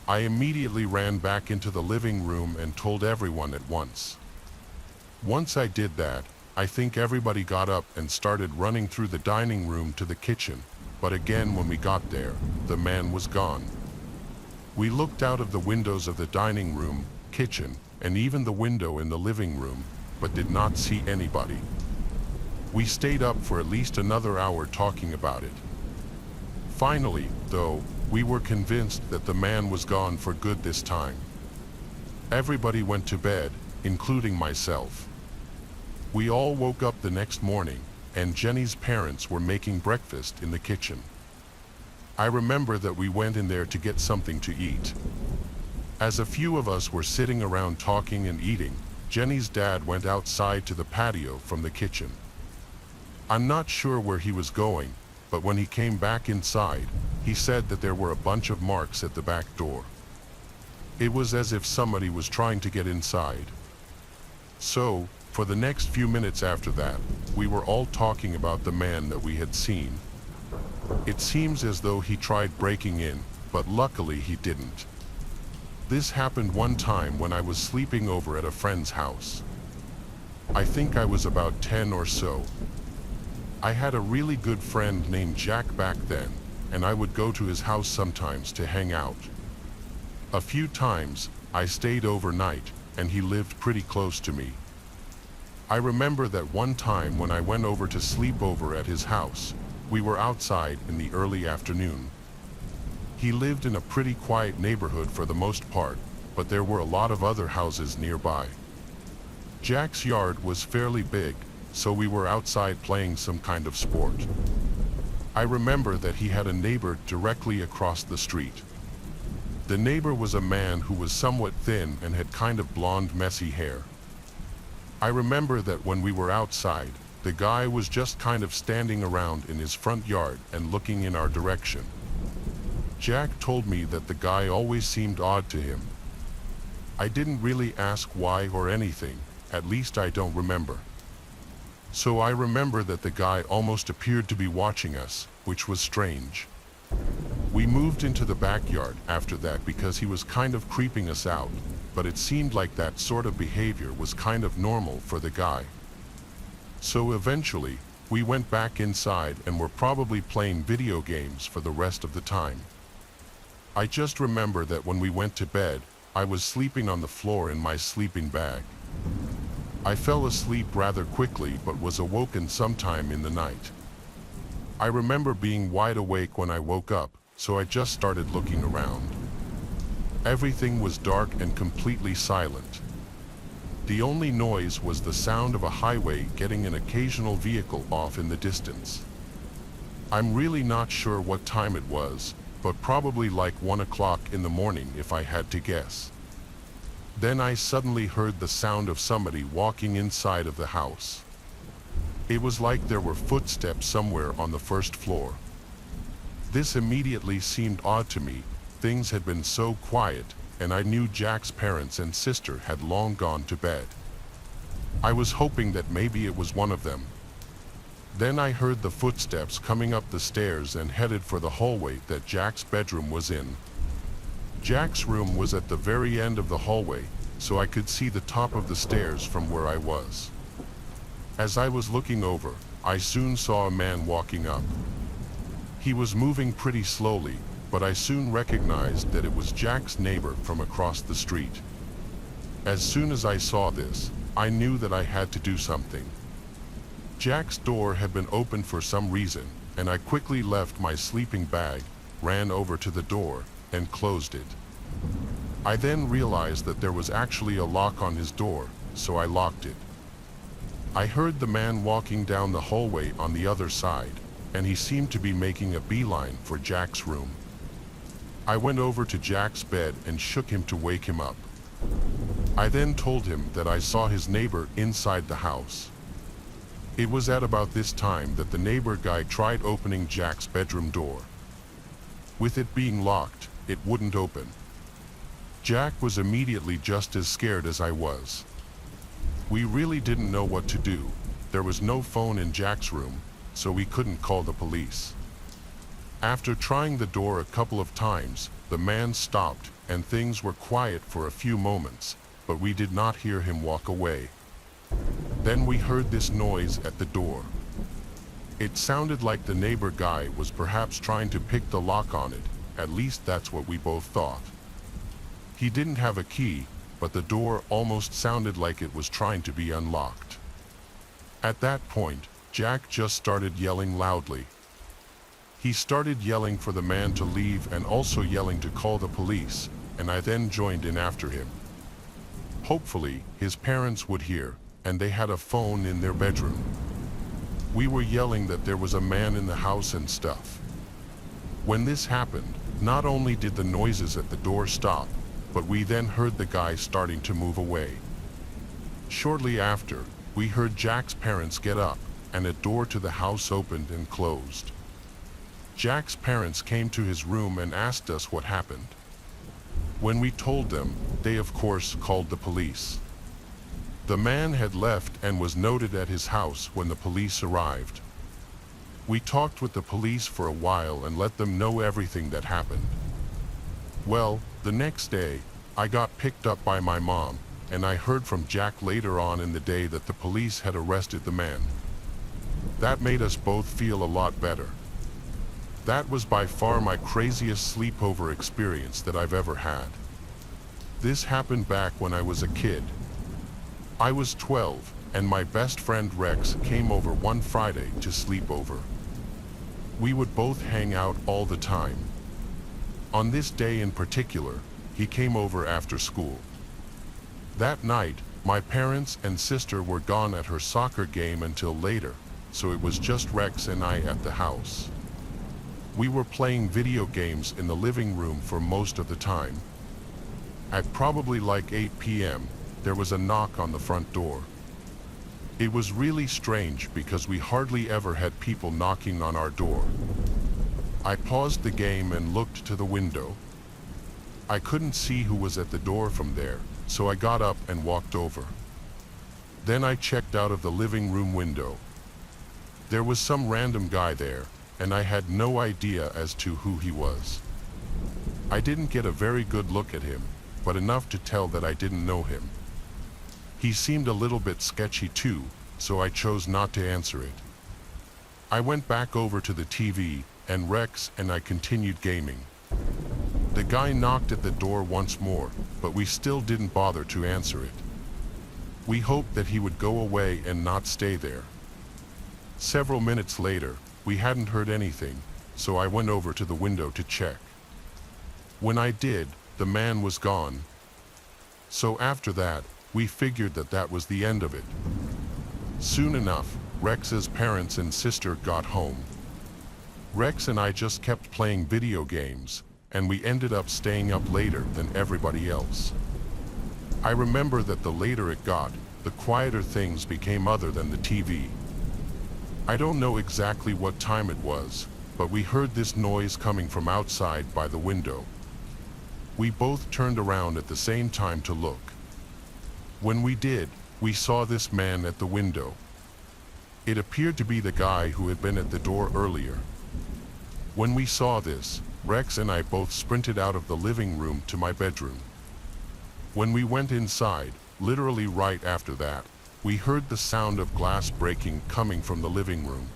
I immediately ran back into the living room and told everyone at once. Once I did that, I think everybody got up and started running through the dining room to the kitchen, but again when we got there, the man was gone. We looked out of the windows of the dining room, kitchen, and even the window in the living room, but did not see anybody. We stayed up for at least another hour talking about it. Finally, though, we were convinced that the man was gone for good this time. Everybody went to bed, including myself. We all woke up the next morning, and Jenny's parents were making breakfast in the kitchen. I remember that we went in there to get something to eat. As a few of us were sitting around talking and eating, Jenny's dad went outside to the patio from the kitchen. I'm not sure where he was going, but when he came back inside, he said that there were a bunch of marks at the back door. It was as if somebody was trying to get inside. So, for the next few minutes after that, we were all talking about the man that we had seen. It seems as though he tried breaking in, but luckily he didn't. This happened one time when I was sleeping over at a friend's house. I think I was about 10 or so. I had a really good friend named Jack back then, and I would go to his house sometimes to hang out. A few times, I stayed overnight, and he lived pretty close to me. I remember that one time when I went over to sleep over at his house, we were outside in the early afternoon. He lived in a pretty quiet neighborhood for the most part, but there were a lot of other houses nearby. Jack's yard was fairly big, so we were outside playing some kind of sport. I remember that he had a neighbor directly across the street. The neighbor was a man who was somewhat thin and had kind of blonde, messy hair. I remember that when we were outside, the guy was just kind of standing around in his front yard and looking in our direction. Jack told me that the guy always seemed odd to him. I didn't really ask why or anything, at least I don't remember. So I remember that the guy almost appeared to be watching us, which was strange. We moved into the backyard after that because he was kind of creeping us out, but it seemed like that sort of behavior was kind of normal for the guy. So eventually, we went back inside and were probably playing video games for the rest of the time. I just remember that when we went to bed, I was sleeping on the floor in my sleeping bag. I fell asleep rather quickly but was awoken sometime in the night. I remember being wide awake when I woke up, so I just started looking around. Everything was dark and completely silent. The only noise was the sound of a highway getting an occasional vehicle off in the distance. I'm really not sure what time it was, but probably like 1 o'clock in the morning if I had to guess. Then I suddenly heard the sound of somebody walking inside of the house. It was like there were footsteps somewhere on the first floor. This immediately seemed odd to me. Things had been so quiet, and I knew Jack's parents and sister had long gone to bed. I was hoping that maybe it was one of them. Then I heard the footsteps coming up the stairs and headed for the hallway that Jack's bedroom was in. Jack's room was at the very end of the hallway, so I could see the top of the stairs from where I was. As I was looking over, I soon saw a man walking up. He was moving pretty slowly, but I soon recognized that it was Jack's neighbor from across the street. As soon as I saw this, I knew that I had to do something. Jack's door had been opened for some reason, and I quickly left my sleeping bag, ran over to the door, and closed it. I then realized that there was actually a lock on his door, so I locked it. I heard the man walking down the hallway on the other side, and he seemed to be making a beeline for Jack's room. I went over to Jack's bed and shook him to wake him up. I then told him that I saw his neighbor inside the house. It was at about this time that the neighbor guy tried opening Jack's bedroom door. With it being locked, it wouldn't open. Jack was immediately just as scared as I was. We really didn't know what to do. There was no phone in Jack's room, so we couldn't call the police. After trying the door a couple of times, the man stopped and things were quiet for a few moments, but we did not hear him walk away. Then we heard this noise at the door. It sounded like the neighbor guy was perhaps trying to pick the lock on it, at least that's what we both thought. He didn't have a key, but the door almost sounded like it was trying to be unlocked. At that point, Jack just started yelling loudly. He started yelling for the man to leave and also yelling to call the police, and I then joined in after him. Hopefully, his parents would hear, and they had a phone in their bedroom. We were yelling that there was a man in the house and stuff. When this happened, not only did the noises at the door stop, but we then heard the guy starting to move away. Shortly after, we heard Jack's parents get up, and a door to the house opened and closed. Jack's parents came to his room and asked us what happened. When we told them, they of course called the police. The man had left and was noted at his house when the police arrived. We talked with the police for a while and let them know everything that happened. Well, the next day, I got picked up by my mom, and I heard from Jack later on in the day that the police had arrested the man. That made us both feel a lot better. That was by far my craziest sleepover experience that I've ever had. This happened back when I was a kid. I was 12, and my best friend Rex came over one Friday to sleep over. We would both hang out all the time. On this day in particular, he came over after school. That night, my parents and sister were gone at her soccer game until later, so it was just Rex and I at the house. We were playing video games in the living room for most of the time. At probably like 8 p.m., there was a knock on the front door. It was really strange because we hardly ever had people knocking on our door. I paused the game and looked to the window. I couldn't see who was at the door from there, so I got up and walked over. Then I checked out of the living room window. There was some random guy there, and I had no idea as to who he was. I didn't get a very good look at him, but enough to tell that I didn't know him. He seemed a little bit sketchy too, so I chose not to answer it. I went back over to the TV, and Rex and I continued gaming. The guy knocked at the door once more, but we still didn't bother to answer it. We hoped that he would go away and not stay there. Several minutes later, we hadn't heard anything, so I went over to the window to check. When I did, the man was gone. So after that, we figured that that was the end of it. Soon enough, Rex's parents and sister got home. Rex and I just kept playing video games, and we ended up staying up later than everybody else. I remember that the later it got, the quieter things became other than the TV. I don't know exactly what time it was, but we heard this noise coming from outside by the window. We both turned around at the same time to look. When we did, we saw this man at the window. It appeared to be the guy who had been at the door earlier. When we saw this, Rex and I both sprinted out of the living room to my bedroom. When we went inside, literally right after that, we heard the sound of glass breaking coming from the living room.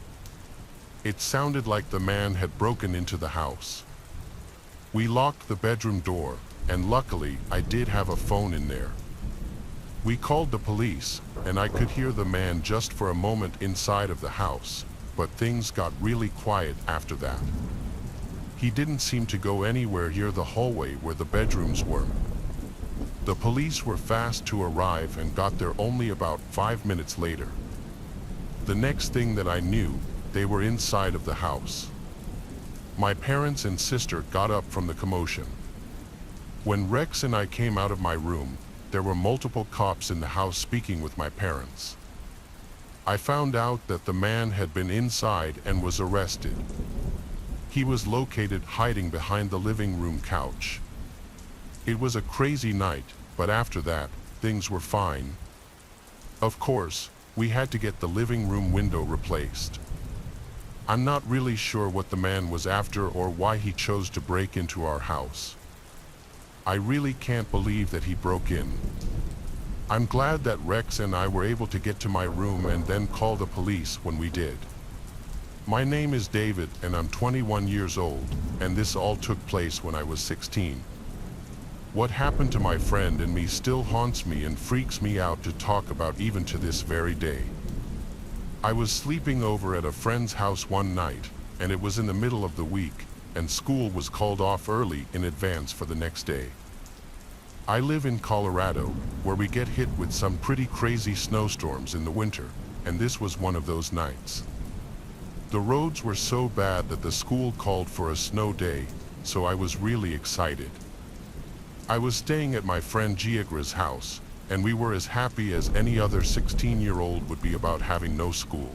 It sounded like the man had broken into the house. We locked the bedroom door, and luckily I did have a phone in there. We called the police, and I could hear the man just for a moment inside of the house, but things got really quiet after that. He didn't seem to go anywhere near the hallway where the bedrooms were. The police were fast to arrive and got there only about 5 minutes later. The next thing that I knew, they were inside of the house. My parents and sister got up from the commotion. When Rex and I came out of my room, there were multiple cops in the house speaking with my parents. I found out that the man had been inside and was arrested. He was located hiding behind the living room couch. It was a crazy night, but after that, things were fine. Of course, we had to get the living room window replaced. I'm not really sure what the man was after or why he chose to break into our house. I really can't believe that he broke in. I'm glad that Rex and I were able to get to my room and then call the police when we did. My name is David and I'm 21 years old, and this all took place when I was 16. What happened to my friend and me still haunts me and freaks me out to talk about even to this very day. I was sleeping over at a friend's house one night, and it was in the middle of the week, and school was called off early in advance for the next day. I live in Colorado, where we get hit with some pretty crazy snowstorms in the winter, and this was one of those nights. The roads were so bad that the school called for a snow day, so I was really excited. I was staying at my friend Giagra's house, and we were as happy as any other 16-year-old would be about having no school.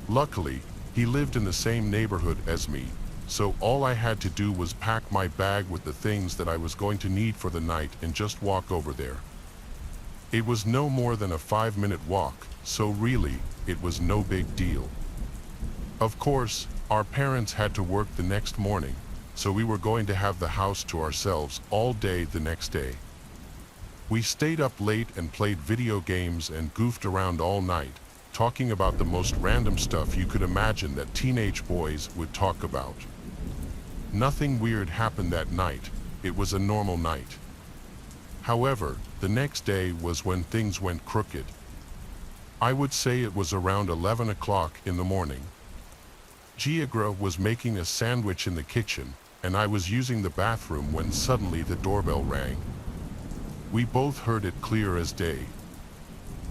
Luckily, he lived in the same neighborhood as me, so all I had to do was pack my bag with the things that I was going to need for the night and just walk over there. It was no more than a 5-minute walk, so really, it was no big deal. Of course, our parents had to work the next morning, so we were going to have the house to ourselves all day the next day. We stayed up late and played video games and goofed around all night, talking about the most random stuff you could imagine that teenage boys would talk about. Nothing weird happened that night. It was a normal night. However, the next day was when things went crooked. I would say it was around 11 o'clock in the morning. Giagra was making a sandwich in the kitchen, and I was using the bathroom when suddenly the doorbell rang. We both heard it clear as day.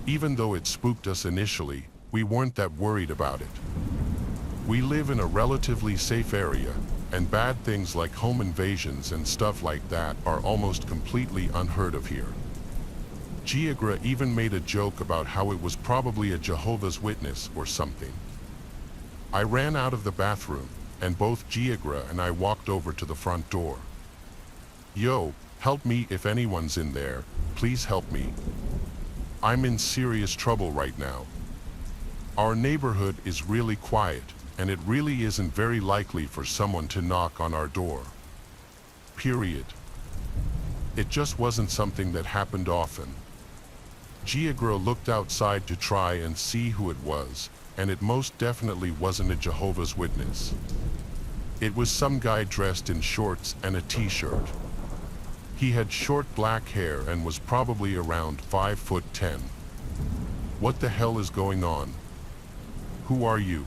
Even though it spooked us initially, we weren't that worried about it. We live in a relatively safe area, and bad things like home invasions and stuff like that are almost completely unheard of here. Giagra even made a joke about how it was probably a Jehovah's Witness or something. I ran out of the bathroom, and both Giagra and I walked over to the front door. "Yo, help me if anyone's in there, please help me. I'm in serious trouble right now. Our neighborhood is really quiet, and it really isn't very likely for someone to knock on our door. Period. It just wasn't something that happened often." Giagra looked outside to try and see who it was, and it most definitely wasn't a Jehovah's Witness. It was some guy dressed in shorts and a t-shirt. He had short black hair and was probably around 5'10". "What the hell is going on? Who are you?"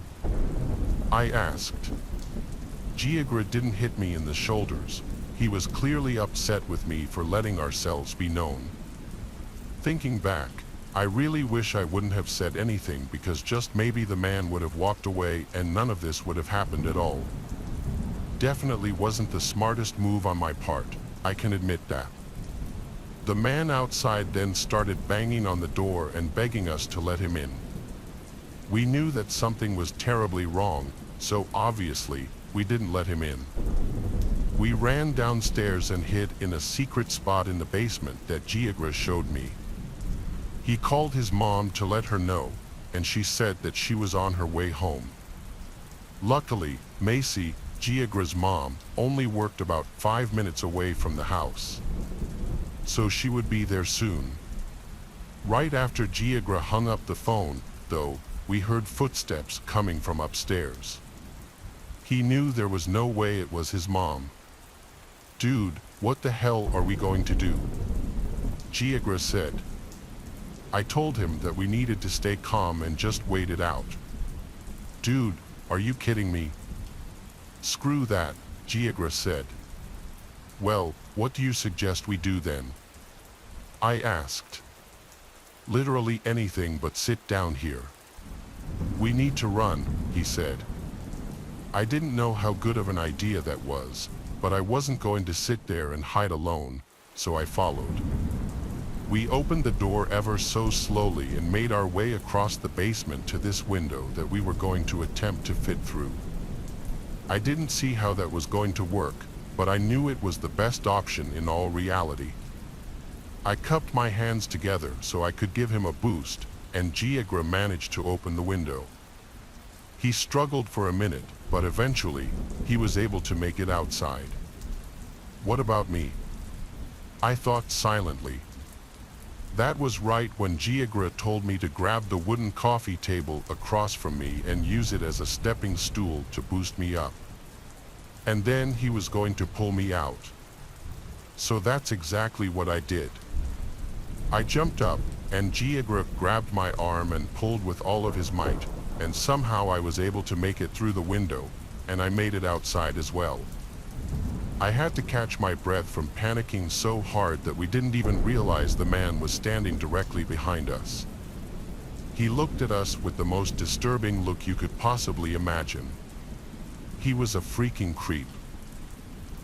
I asked. Giagra didn't hit me in the shoulders. He was clearly upset with me for letting ourselves be known. Thinking back, I really wish I wouldn't have said anything, because just maybe the man would have walked away and none of this would have happened at all. Definitely wasn't the smartest move on my part, I can admit that. The man outside then started banging on the door and begging us to let him in. We knew that something was terribly wrong, so obviously, we didn't let him in. We ran downstairs and hid in a secret spot in the basement that Giagra showed me. He called his mom to let her know, and she said that she was on her way home. Luckily, Macy, Giagra's mom, only worked about 5 minutes away from the house, so she would be there soon. Right after Giagra hung up the phone, though, we heard footsteps coming from upstairs. He knew there was no way it was his mom. "Dude, what the hell are we going to do?" Giagra said. I told him that we needed to stay calm and just wait it out. "Dude, are you kidding me?" "Screw that," Giagra said. "Well, what do you suggest we do then?" I asked. "Literally anything but sit down here." "We need to run," he said. I didn't know how good of an idea that was, but I wasn't going to sit there and hide alone, so I followed. We opened the door ever so slowly and made our way across the basement to this window that we were going to attempt to fit through. I didn't see how that was going to work, but I knew it was the best option in all reality. I cupped my hands together so I could give him a boost, and Giagra managed to open the window. He struggled for a minute, but eventually, he was able to make it outside. What about me? I thought silently. That was right when Giagra told me to grab the wooden coffee table across from me and use it as a stepping stool to boost me up. And then he was going to pull me out. So that's exactly what I did. I jumped up, and Giagra grabbed my arm and pulled with all of his might, and somehow I was able to make it through the window, and I made it outside as well. I had to catch my breath from panicking so hard that we didn't even realize the man was standing directly behind us. He looked at us with the most disturbing look you could possibly imagine. He was a freaking creep.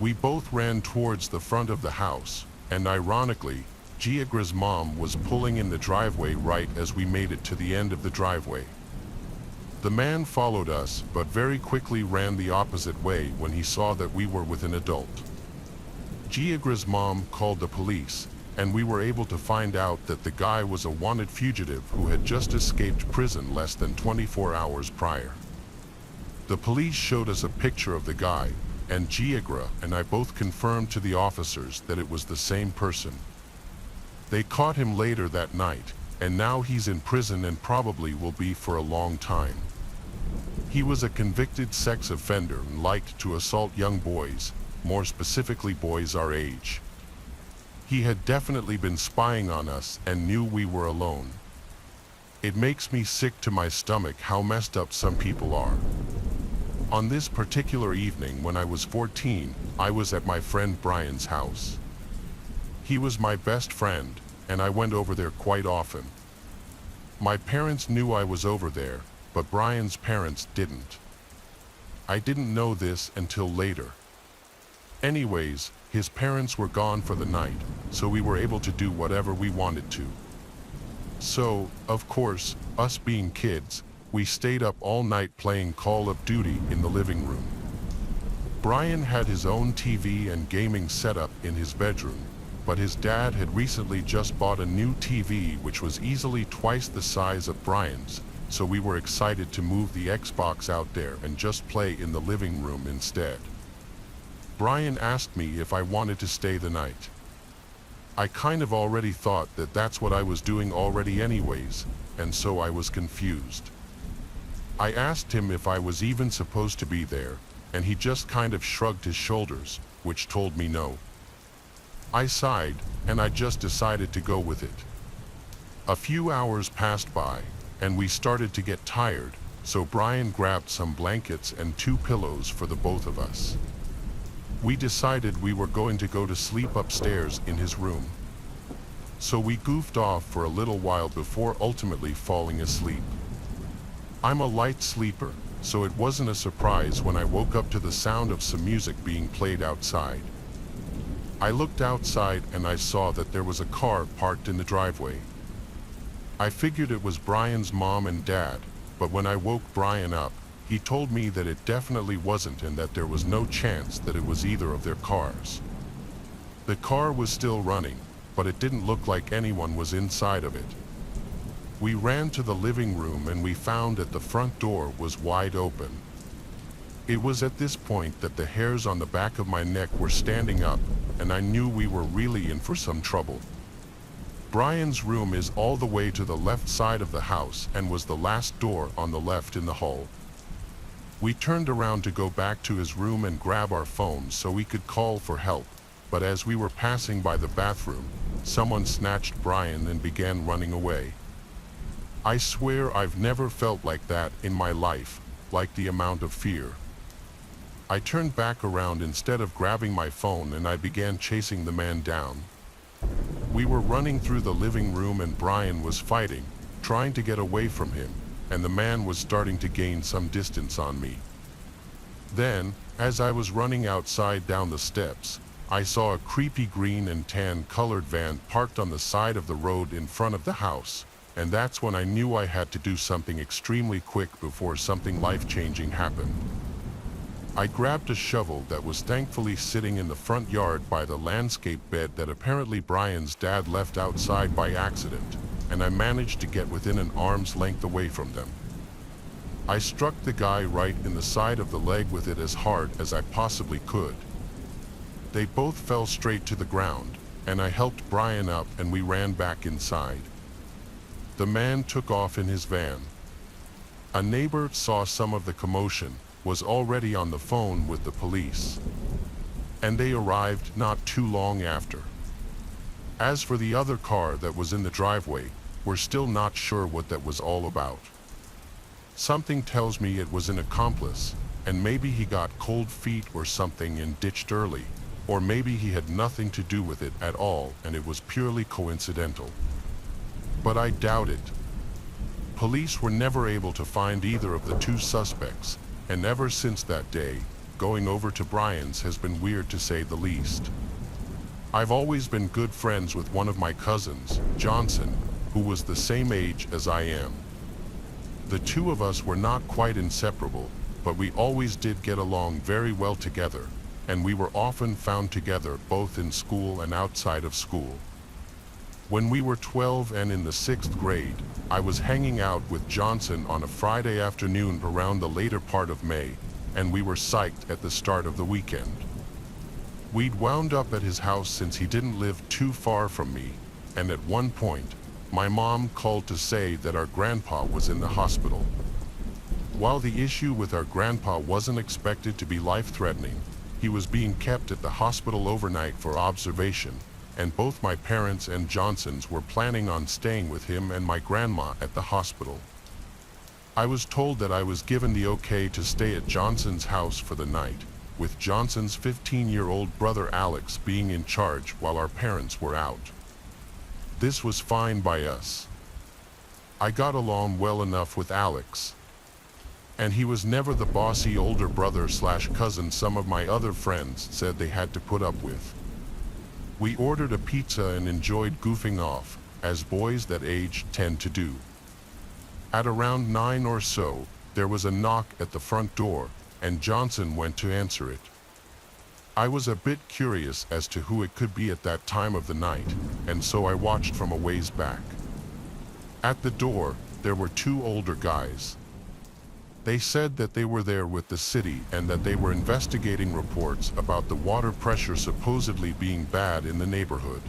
We both ran towards the front of the house, and ironically, Giagra's mom was pulling in the driveway right as we made it to the end of the driveway. The man followed us, but very quickly ran the opposite way when he saw that we were with an adult. Giagra's mom called the police, and we were able to find out that the guy was a wanted fugitive who had just escaped prison less than 24 hours prior. The police showed us a picture of the guy, and Giagra and I both confirmed to the officers that it was the same person. They caught him later that night, and now he's in prison and probably will be for a long time. He was a convicted sex offender and liked to assault young boys, more specifically boys our age. He had definitely been spying on us and knew we were alone. It makes me sick to my stomach how messed up some people are. On this particular evening when I was 14, I was at my friend Brian's house. He was my best friend, and I went over there quite often. My parents knew I was over there, but Brian's parents didn't. I didn't know this until later. Anyways, his parents were gone for the night, so we were able to do whatever we wanted to. So, of course, us being kids, we stayed up all night playing Call of Duty in the living room. Brian had his own TV and gaming setup in his bedroom, but his dad had recently just bought a new TV which was easily twice the size of Brian's, so we were excited to move the Xbox out there and just play in the living room instead. Brian asked me if I wanted to stay the night. I kind of already thought that that's what I was doing already anyways, and so I was confused. I asked him if I was even supposed to be there, and he just kind of shrugged his shoulders, which told me no. I sighed, and I just decided to go with it. A few hours passed by, and we started to get tired, so Brian grabbed some blankets and 2 pillows for the both of us. We decided we were going to go to sleep upstairs in his room. So we goofed off for a little while before ultimately falling asleep. I'm a light sleeper, so it wasn't a surprise when I woke up to the sound of some music being played outside. I looked outside and I saw that there was a car parked in the driveway. I figured it was Brian's mom and dad, but when I woke Brian up, he told me that it definitely wasn't and that there was no chance that it was either of their cars. The car was still running, but it didn't look like anyone was inside of it. We ran to the living room and we found that the front door was wide open. It was at this point that the hairs on the back of my neck were standing up, and I knew we were really in for some trouble. Brian's room is all the way to the left side of the house and was the last door on the left in the hall. We turned around to go back to his room and grab our phones so we could call for help, but as we were passing by the bathroom, someone snatched Brian and began running away. I swear I've never felt like that in my life, like the amount of fear. I turned back around instead of grabbing my phone and I began chasing the man down. We were running through the living room and Brian was fighting, trying to get away from him, and the man was starting to gain some distance on me. Then, as I was running outside down the steps, I saw a creepy green and tan colored van parked on the side of the road in front of the house, and that's when I knew I had to do something extremely quick before something life-changing happened. I grabbed a shovel that was thankfully sitting in the front yard by the landscape bed that apparently Brian's dad left outside by accident, and I managed to get within an arm's length away from them. I struck the guy right in the side of the leg with it as hard as I possibly could. They both fell straight to the ground, and I helped Brian up and we ran back inside. The man took off in his van. A neighbor saw some of the commotion, was already on the phone with the police, and they arrived not too long after. As for the other car that was in the driveway, we're still not sure what that was all about. Something tells me it was an accomplice, and maybe he got cold feet or something and ditched early, or maybe he had nothing to do with it at all and it was purely coincidental. But I doubt it. Police were never able to find either of the 2 suspects, and ever since that day, going over to Brian's has been weird to say the least. I've always been good friends with one of my cousins, Johnson, who was the same age as I am. The 2 of us were not quite inseparable, but we always did get along very well together, and we were often found together both in school and outside of school. When we were 12 and in the 6th grade, I was hanging out with Johnson on a Friday afternoon around the later part of May, and we were psyched at the start of the weekend. We'd wound up at his house since he didn't live too far from me, and at one point, my mom called to say that our grandpa was in the hospital. While the issue with our grandpa wasn't expected to be life-threatening, he was being kept at the hospital overnight for observation, and both my parents and Johnson's were planning on staying with him and my grandma at the hospital. I was told that I was given the okay to stay at Johnson's house for the night, with Johnson's 15-year-old brother Alex being in charge while our parents were out. This was fine by us. I got along well enough with Alex. And he was never the bossy older brother slash cousin some of my other friends said they had to put up with. We ordered a pizza and enjoyed goofing off, as boys that age tend to do. At around 9 or so, there was a knock at the front door, and Johnson went to answer it. I was a bit curious as to who it could be at that time of the night, and so I watched from a ways back. At the door, there were two older guys. They said that they were there with the city and that they were investigating reports about the water pressure supposedly being bad in the neighborhood.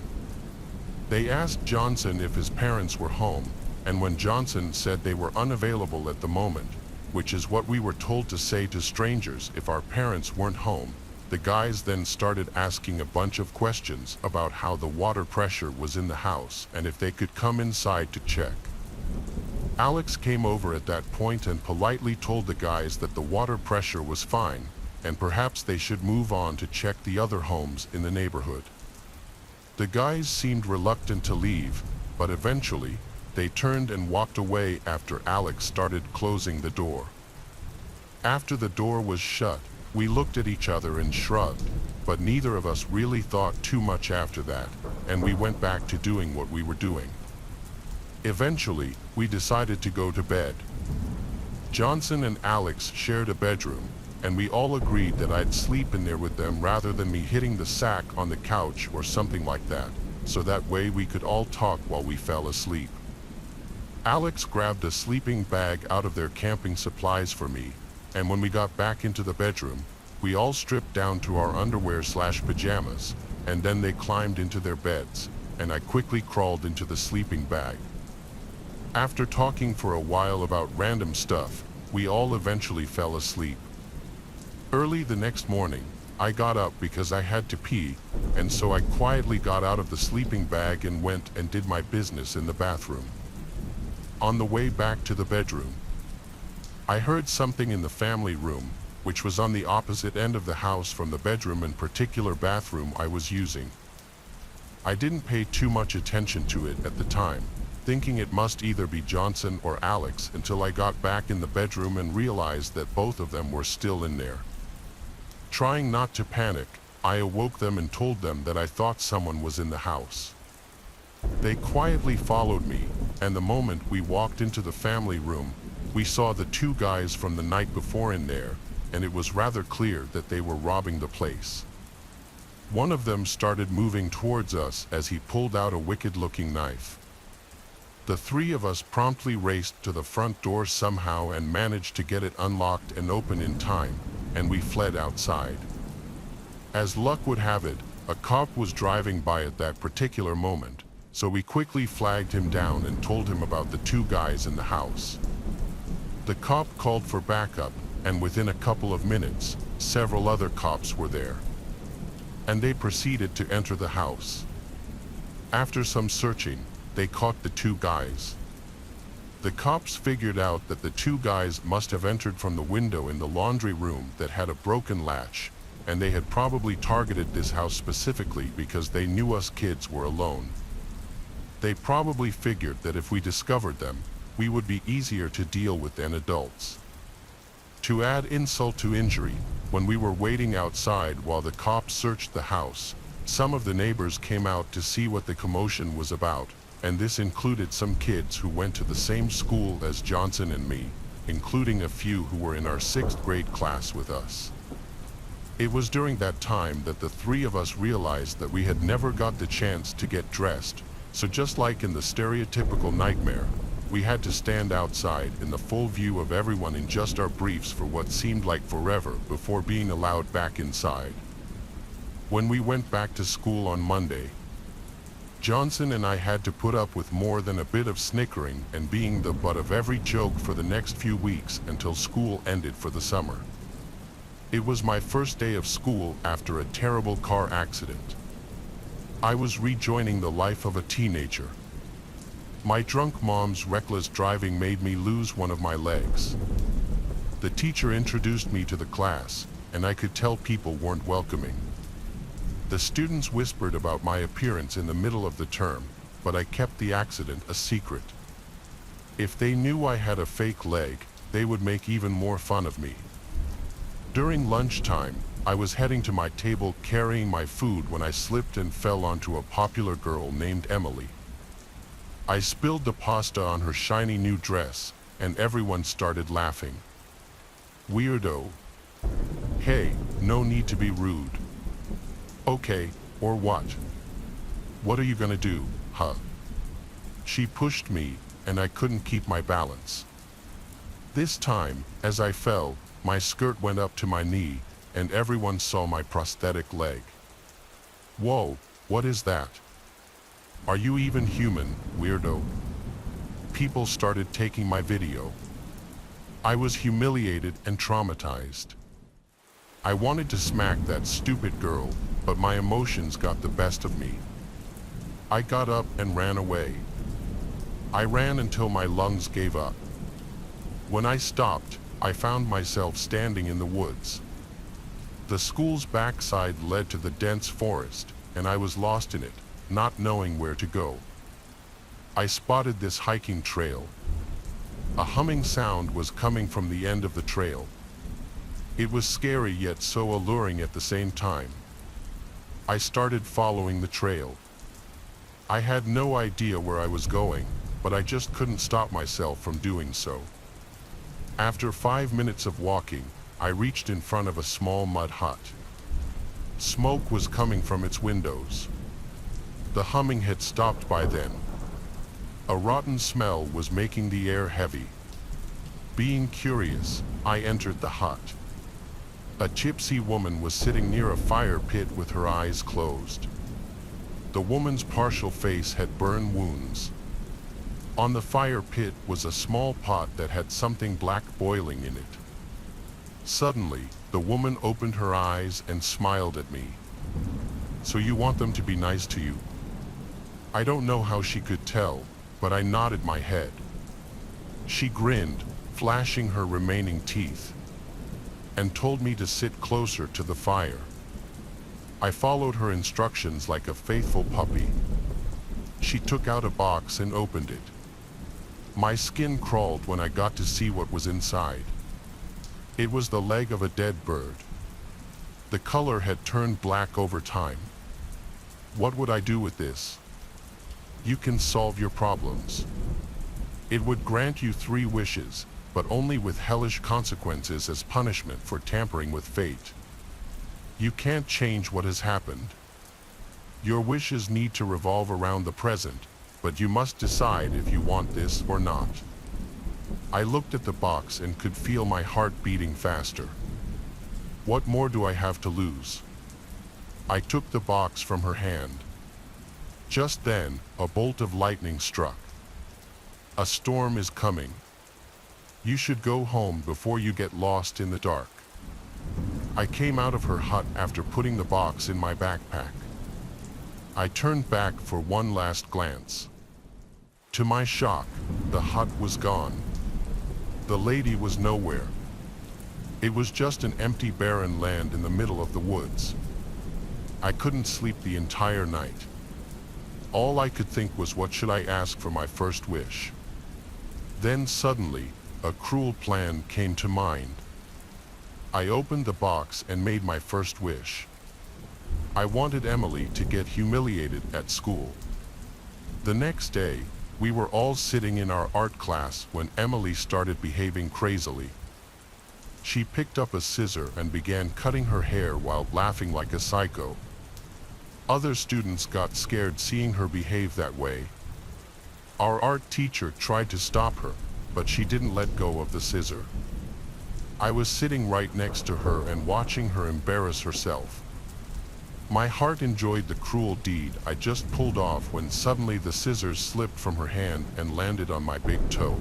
They asked Johnson if his parents were home, and when Johnson said they were unavailable at the moment, which is what we were told to say to strangers if our parents weren't home, the guys then started asking a bunch of questions about how the water pressure was in the house and if they could come inside to check. Alex came over at that point and politely told the guys that the water pressure was fine, and perhaps they should move on to check the other homes in the neighborhood. The guys seemed reluctant to leave, but eventually, they turned and walked away after Alex started closing the door. After the door was shut, we looked at each other and shrugged, but neither of us really thought too much after that, and we went back to doing what we were doing. Eventually, we decided to go to bed. Johnson and Alex shared a bedroom, and we all agreed that I'd sleep in there with them rather than me hitting the sack on the couch or something like that, so that way we could all talk while we fell asleep. Alex grabbed a sleeping bag out of their camping supplies for me, and when we got back into the bedroom, we all stripped down to our underwear/pajamas, and then they climbed into their beds, and I quickly crawled into the sleeping bag. After talking for a while about random stuff, we all eventually fell asleep. Early the next morning, I got up because I had to pee, and so I quietly got out of the sleeping bag and went and did my business in the bathroom. On the way back to the bedroom, I heard something in the family room, which was on the opposite end of the house from the bedroom and particular bathroom I was using. I didn't pay too much attention to it at the time, thinking it must either be Johnson or Alex until I got back in the bedroom and realized that both of them were still in there. Trying not to panic, I awoke them and told them that I thought someone was in the house. They quietly followed me, and the moment we walked into the family room, we saw the two guys from the night before in there, and it was rather clear that they were robbing the place. One of them started moving towards us as he pulled out a wicked-looking knife. The three of us promptly raced to the front door somehow and managed to get it unlocked and open in time, and we fled outside. As luck would have it, a cop was driving by at that particular moment, so we quickly flagged him down and told him about the two guys in the house. The cop called for backup, and within a couple of minutes, several other cops were there. And they proceeded to enter the house. After some searching, they caught the two guys. The cops figured out that the two guys must have entered from the window in the laundry room that had a broken latch, and they had probably targeted this house specifically because they knew us kids were alone. They probably figured that if we discovered them, we would be easier to deal with than adults. To add insult to injury, when we were waiting outside while the cops searched the house, some of the neighbors came out to see what the commotion was about, and this included some kids who went to the same school as Johnson and me, including a few who were in our 6th grade class with us. It was during that time that the three of us realized that we had never got the chance to get dressed, so just like in the stereotypical nightmare, we had to stand outside in the full view of everyone in just our briefs for what seemed like forever before being allowed back inside. When we went back to school on Monday, Johnson and I had to put up with more than a bit of snickering and being the butt of every joke for the next few weeks until school ended for the summer. It was my first day of school after a terrible car accident. I was rejoining the life of a teenager. My drunk mom's reckless driving made me lose one of my legs. The teacher introduced me to the class, and I could tell people weren't welcoming. The students whispered about my appearance in the middle of the term, but I kept the accident a secret. If they knew I had a fake leg, they would make even more fun of me. During lunchtime, I was heading to my table carrying my food when I slipped and fell onto a popular girl named Emily. I spilled the pasta on her shiny new dress, and everyone started laughing. Weirdo. Hey, no need to be rude. Okay, or what? What are you gonna do, huh? She pushed me, and I couldn't keep my balance. This time, as I fell, my skirt went up to my knee, and everyone saw my prosthetic leg. Whoa, what is that? Are you even human, weirdo? People started taking my video. I was humiliated and traumatized. I wanted to smack that stupid girl, but my emotions got the best of me. I got up and ran away. I ran until my lungs gave up. When I stopped, I found myself standing in the woods. The school's backside led to the dense forest, and I was lost in it, not knowing where to go. I spotted this hiking trail. A humming sound was coming from the end of the trail. It was scary yet so alluring at the same time. I started following the trail. I had no idea where I was going, but I just couldn't stop myself from doing so. After 5 minutes of walking, I reached in front of a small mud hut. Smoke was coming from its windows. The humming had stopped by then. A rotten smell was making the air heavy. Being curious, I entered the hut. A gypsy woman was sitting near a fire pit with her eyes closed. The woman's partial face had burn wounds. On the fire pit was a small pot that had something black boiling in it. Suddenly, the woman opened her eyes and smiled at me. So you want them to be nice to you? I don't know how she could tell, but I nodded my head. She grinned, flashing her remaining teeth, and told me to sit closer to the fire. I followed her instructions like a faithful puppy. She took out a box and opened it. My skin crawled when I got to see what was inside. It was the leg of a dead bird. The color had turned black over time. What would I do with this? You can solve your problems. It would grant you 3 wishes, but only with hellish consequences as punishment for tampering with fate. You can't change what has happened. Your wishes need to revolve around the present, but you must decide if you want this or not. I looked at the box and could feel my heart beating faster. What more do I have to lose? I took the box from her hand. Just then, a bolt of lightning struck. A storm is coming. You should go home before you get lost in the dark. I came out of her hut after putting the box in my backpack. I turned back for one last glance. To my shock, the hut was gone. The lady was nowhere. It was just an empty barren land in the middle of the woods. I couldn't sleep the entire night. All I could think was, what should I ask for my first wish? Then suddenly, a cruel plan came to mind. I opened the box and made my first wish. I wanted Emily to get humiliated at school. The next day, we were all sitting in our art class when Emily started behaving crazily. She picked up a scissor and began cutting her hair while laughing like a psycho. Other students got scared seeing her behave that way. Our art teacher tried to stop her, but she didn't let go of the scissor. I was sitting right next to her and watching her embarrass herself. My heart enjoyed the cruel deed I just pulled off when suddenly the scissors slipped from her hand and landed on my big toe.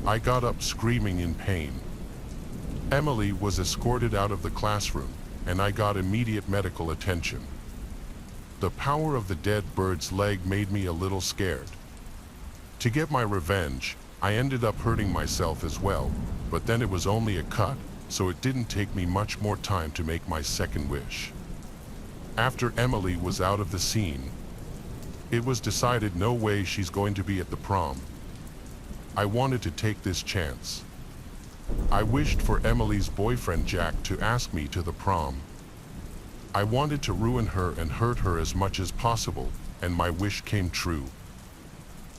I got up screaming in pain. Emily was escorted out of the classroom, and I got immediate medical attention. The power of the dead bird's leg made me a little scared. To get my revenge, I ended up hurting myself as well, but then it was only a cut, so it didn't take me much more time to make my second wish. After Emily was out of the scene, it was decided no way she's going to be at the prom. I wanted to take this chance. I wished for Emily's boyfriend Jack to ask me to the prom. I wanted to ruin her and hurt her as much as possible, and my wish came true.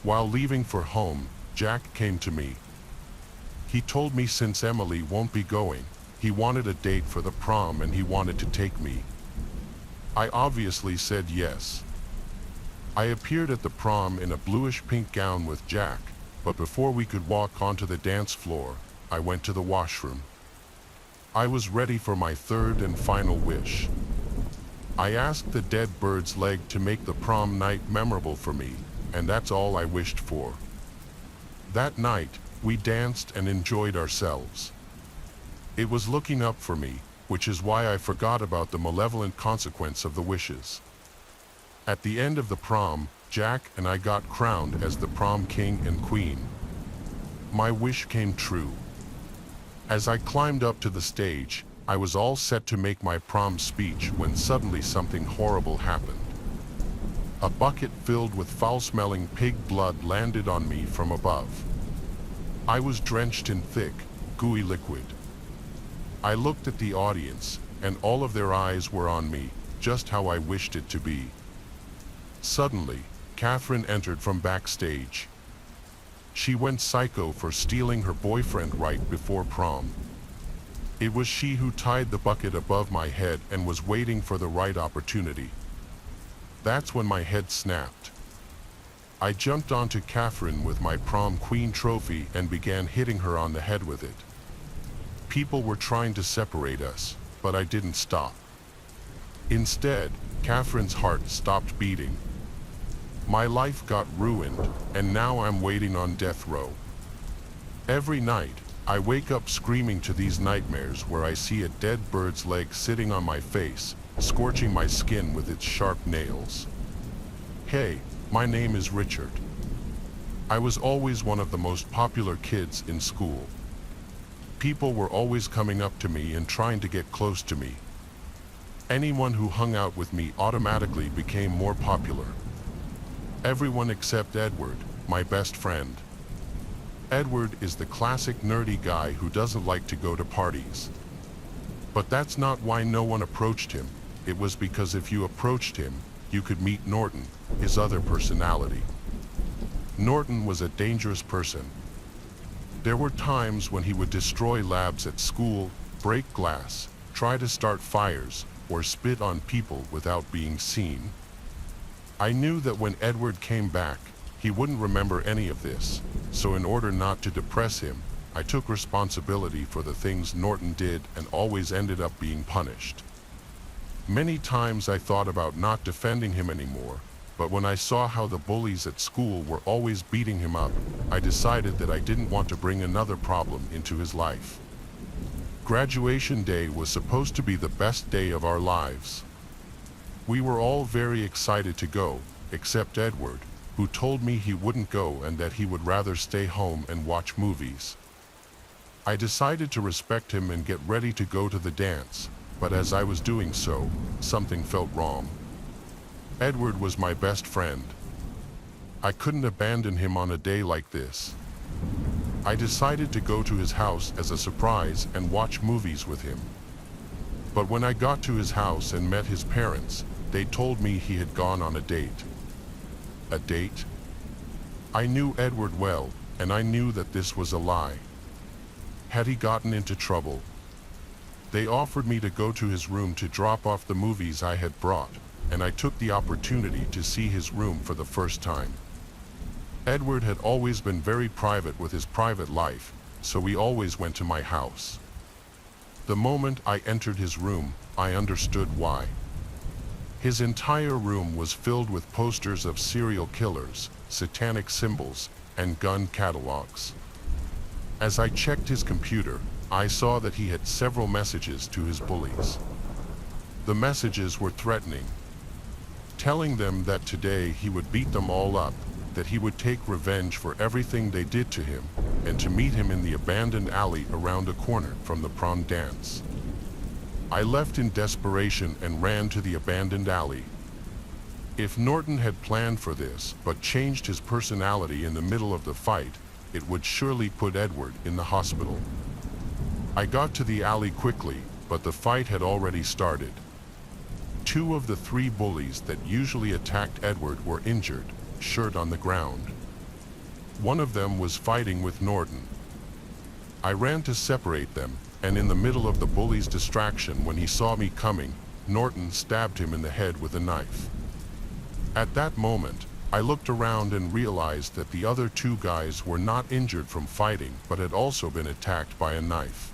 While leaving for home, Jack came to me. He told me since Emily won't be going, he wanted a date for the prom and he wanted to take me. I obviously said yes. I appeared at the prom in a bluish-pink gown with Jack, but before we could walk onto the dance floor, I went to the washroom. I was ready for my third and final wish. I asked the dead bird's leg to make the prom night memorable for me, and that's all I wished for. That night, we danced and enjoyed ourselves. It was looking up for me, which is why I forgot about the malevolent consequence of the wishes. At the end of the prom, Jack and I got crowned as the prom king and queen. My wish came true. As I climbed up to the stage, I was all set to make my prom speech when suddenly something horrible happened. A bucket filled with foul-smelling pig blood landed on me from above. I was drenched in thick, gooey liquid. I looked at the audience, and all of their eyes were on me, just how I wished it to be. Suddenly, Catherine entered from backstage. She went psycho for stealing her boyfriend right before prom. It was she who tied the bucket above my head and was waiting for the right opportunity. That's when my head snapped. I jumped onto Catherine with my prom queen trophy and began hitting her on the head with it. People were trying to separate us, but I didn't stop. Instead, Catherine's heart stopped beating. My life got ruined, and now I'm waiting on death row. Every night, I wake up screaming to these nightmares where I see a dead bird's leg sitting on my face, scorching my skin with its sharp nails. Hey, my name is Richard. I was always one of the most popular kids in school. People were always coming up to me and trying to get close to me. Anyone who hung out with me automatically became more popular. Everyone except Edward, my best friend. Edward is the classic nerdy guy who doesn't like to go to parties. But that's not why no one approached him. It was because if you approached him, you could meet Norton, his other personality. Norton was a dangerous person. There were times when he would destroy labs at school, break glass, try to start fires, or spit on people without being seen. I knew that when Edward came back, he wouldn't remember any of this, so in order not to depress him, I took responsibility for the things Norton did and always ended up being punished. Many times I thought about not defending him anymore, but when I saw how the bullies at school were always beating him up, I decided that I didn't want to bring another problem into his life. Graduation day was supposed to be the best day of our lives. We were all very excited to go, except Edward, who told me he wouldn't go and that he would rather stay home and watch movies. I decided to respect him and get ready to go to the dance, but as I was doing so, something felt wrong. Edward was my best friend. I couldn't abandon him on a day like this. I decided to go to his house as a surprise and watch movies with him. But when I got to his house and met his parents, they told me he had gone on a date. A date? I knew Edward well, and I knew that this was a lie. Had he gotten into trouble? They offered me to go to his room to drop off the movies I had brought, and I took the opportunity to see his room for the first time. Edward had always been very private with his private life, so we always went to my house. The moment I entered his room, I understood why. His entire room was filled with posters of serial killers, satanic symbols, and gun catalogs. As I checked his computer, I saw that he had several messages to his bullies. The messages were threatening, telling them that today he would beat them all up, that he would take revenge for everything they did to him, and to meet him in the abandoned alley around a corner from the prom dance. I left in desperation and ran to the abandoned alley. If Norton had planned for this, but changed his personality in the middle of the fight, it would surely put Edward in the hospital. I got to the alley quickly, but the fight had already started. Two of the three bullies that usually attacked Edward were injured, shirt on the ground. One of them was fighting with Norton. I ran to separate them, and in the middle of the bully's distraction when he saw me coming, Norton stabbed him in the head with a knife. At that moment, I looked around and realized that the other two guys were not injured from fighting but had also been attacked by a knife.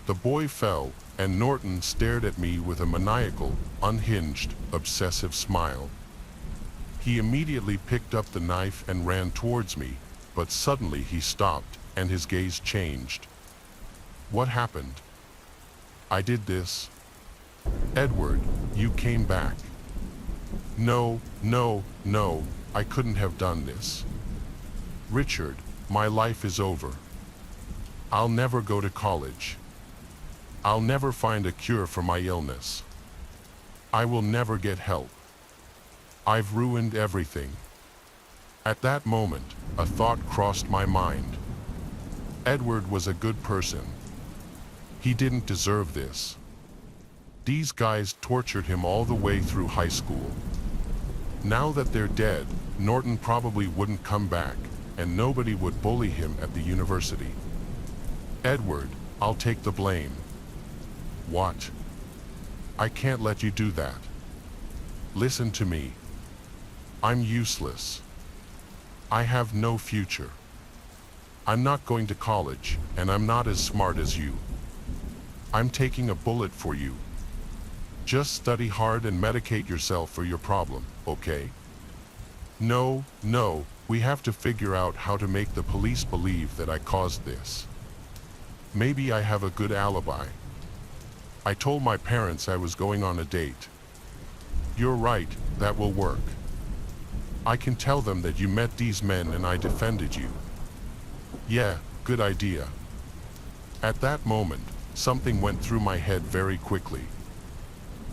The boy fell, and Norton stared at me with a maniacal, unhinged, obsessive smile. He immediately picked up the knife and ran towards me, but suddenly he stopped, and his gaze changed. What happened? I did this. Edward, you came back. No, I couldn't have done this. Richard, my life is over. I'll never go to college. I'll never find a cure for my illness. I will never get help. I've ruined everything. At that moment, a thought crossed my mind. Edward was a good person. He didn't deserve this. These guys tortured him all the way through high school. Now that they're dead, Norton probably wouldn't come back, and nobody would bully him at the university. Edward, I'll take the blame. What? I can't let you do that. Listen to me. I'm useless. I have no future. I'm not going to college, and I'm not as smart as you. I'm taking a bullet for you. Just study hard and medicate yourself for your problem, okay? No, we have to figure out how to make the police believe that I caused this. Maybe I have a good alibi. I told my parents I was going on a date. You're right, that will work. I can tell them that you met these men and I defended you. Yeah, good idea. At that moment, something went through my head very quickly.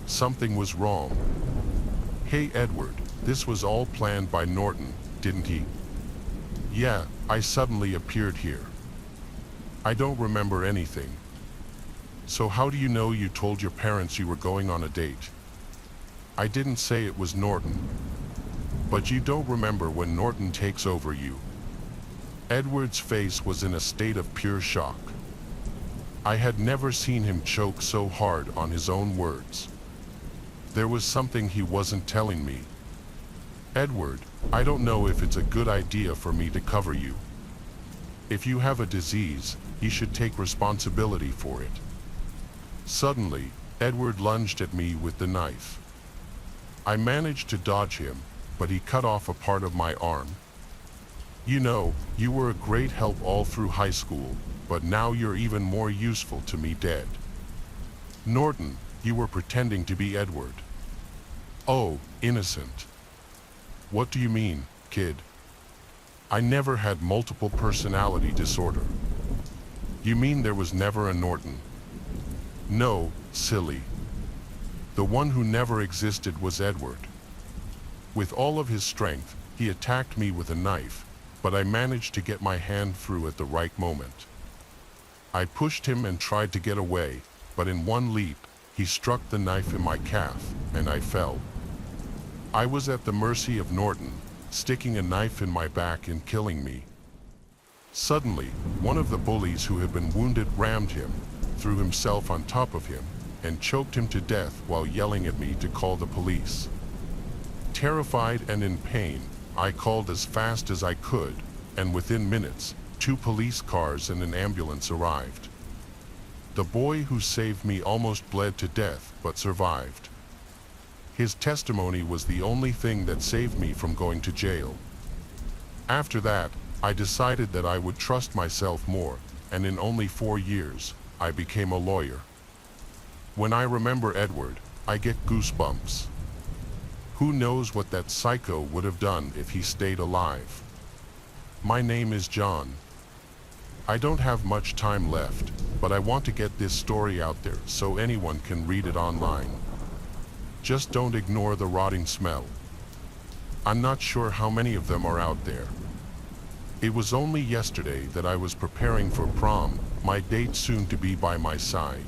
Something was wrong. Hey Edward, this was all planned by Norton, didn't he? Yeah, I suddenly appeared here. I don't remember anything. So how do you know you told your parents you were going on a date? I didn't say it was Norton. But you don't remember when Norton takes over you. Edward's face was in a state of pure shock. I had never seen him choke so hard on his own words. There was something he wasn't telling me. Edward, I don't know if it's a good idea for me to cover you. If you have a disease, you should take responsibility for it. Suddenly, Edward lunged at me with the knife. I managed to dodge him, but he cut off a part of my arm. You know, you were a great help all through high school, but now you're even more useful to me dead. Norton, you were pretending to be Edward. Oh, innocent. What do you mean, kid? I never had multiple personality disorder. You mean there was never a Norton? No, silly. The one who never existed was Edward. With all of his strength, he attacked me with a knife, but I managed to get my hand through at the right moment. I pushed him and tried to get away, but in one leap, he struck the knife in my calf, and I fell. I was at the mercy of Norton, sticking a knife in my back and killing me. Suddenly, one of the bullies who had been wounded rammed him, threw himself on top of him, and choked him to death while yelling at me to call the police. Terrified and in pain, I called as fast as I could, and within minutes, 2 police cars and an ambulance arrived. The boy who saved me almost bled to death, but survived. His testimony was the only thing that saved me from going to jail. After that, I decided that I would trust myself more, and in only 4 years, I became a lawyer. When I remember Edward, I get goosebumps. Who knows what that psycho would have done if he stayed alive? My name is John. I don't have much time left, but I want to get this story out there so anyone can read it online. Just don't ignore the rotting smell. I'm not sure how many of them are out there. It was only yesterday that I was preparing for prom, my date soon to be by my side.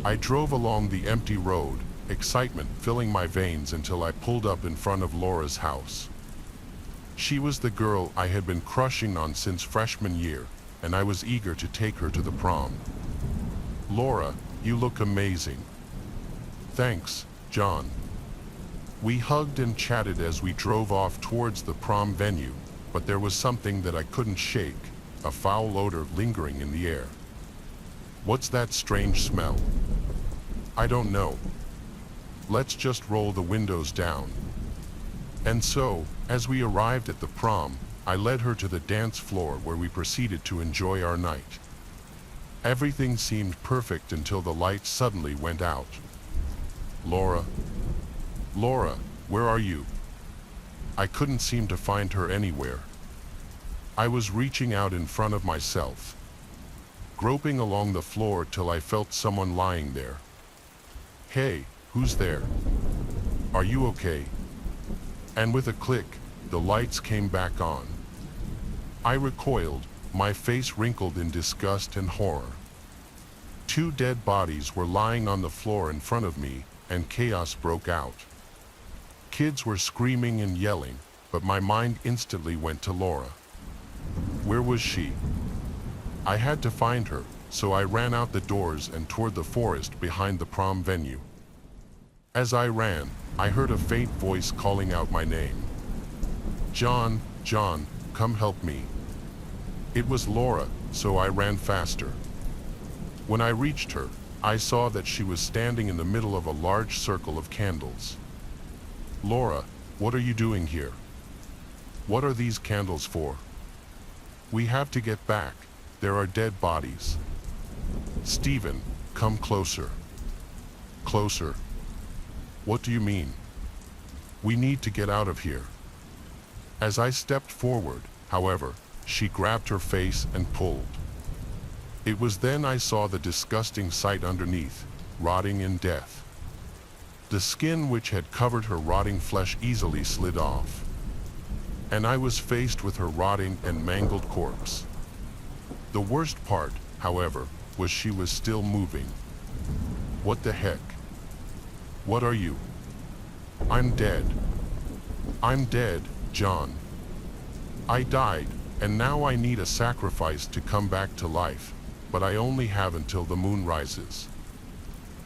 I drove along the empty road, excitement filling my veins until I pulled up in front of Laura's house. She was the girl I had been crushing on since freshman year, and I was eager to take her to the prom. "Laura, you look amazing." "Thanks, John." We hugged and chatted as we drove off towards the prom venue, but there was something that I couldn't shake, a foul odor lingering in the air. "What's that strange smell?" "I don't know. Let's just roll the windows down." And so, as we arrived at the prom, I led her to the dance floor where we proceeded to enjoy our night. Everything seemed perfect until the lights suddenly went out. "Laura? Laura, where are you?" I couldn't seem to find her anywhere. I was reaching out in front of myself, groping along the floor till I felt someone lying there. "Hey, who's there? Are you okay?" And with a click, the lights came back on. I recoiled, my face wrinkled in disgust and horror. 2 dead bodies were lying on the floor in front of me, and chaos broke out. Kids were screaming and yelling, but my mind instantly went to Laura. Where was she? I had to find her, so I ran out the doors and toward the forest behind the prom venue. As I ran, I heard a faint voice calling out my name. "John, John, come help me." It was Laura, so I ran faster. When I reached her, I saw that she was standing in the middle of a large circle of candles. "Laura, what are you doing here? What are these candles for?" "We have to get back. There are dead bodies." "Stephen, come closer." "Closer? What do you mean?" "We need to get out of here." As I stepped forward, however, she grabbed her face and pulled. It was then I saw the disgusting sight underneath, rotting in death. The skin which had covered her rotting flesh easily slid off, and I was faced with her rotting and mangled corpse. The worst part, however, was she was still moving. "What the heck? What are you?" "I'm dead. I'm dead, John. I died, and now I need a sacrifice to come back to life, but I only have until the moon rises.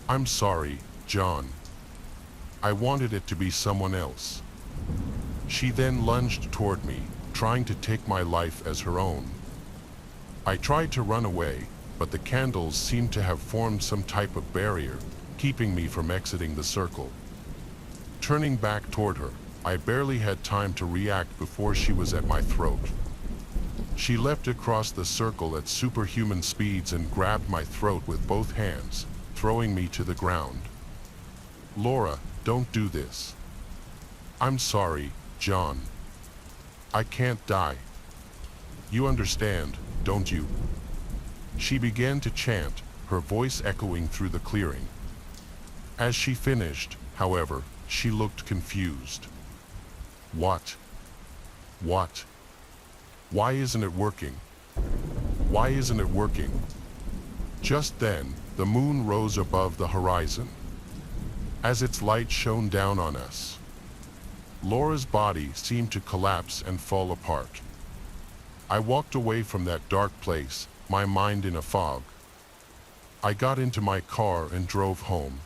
I'm sorry, John. I wanted it to be someone else." She then lunged toward me, trying to take my life as her own. I tried to run away, but the candles seemed to have formed some type of barrier, keeping me from exiting the circle. Turning back toward her, I barely had time to react before she was at my throat. She leapt across the circle at superhuman speeds and grabbed my throat with both hands, throwing me to the ground. "Laura, don't do this." "I'm sorry, John. I can't die. You understand, don't you?" She began to chant, her voice echoing through the clearing. As she finished, however, she looked confused. What? What? Why isn't it working? Why isn't it working? Just then, the moon rose above the horizon. As its light shone down on us, Laura's body seemed to collapse and fall apart. I walked away from that dark place, my mind in a fog. I got into my car and drove home.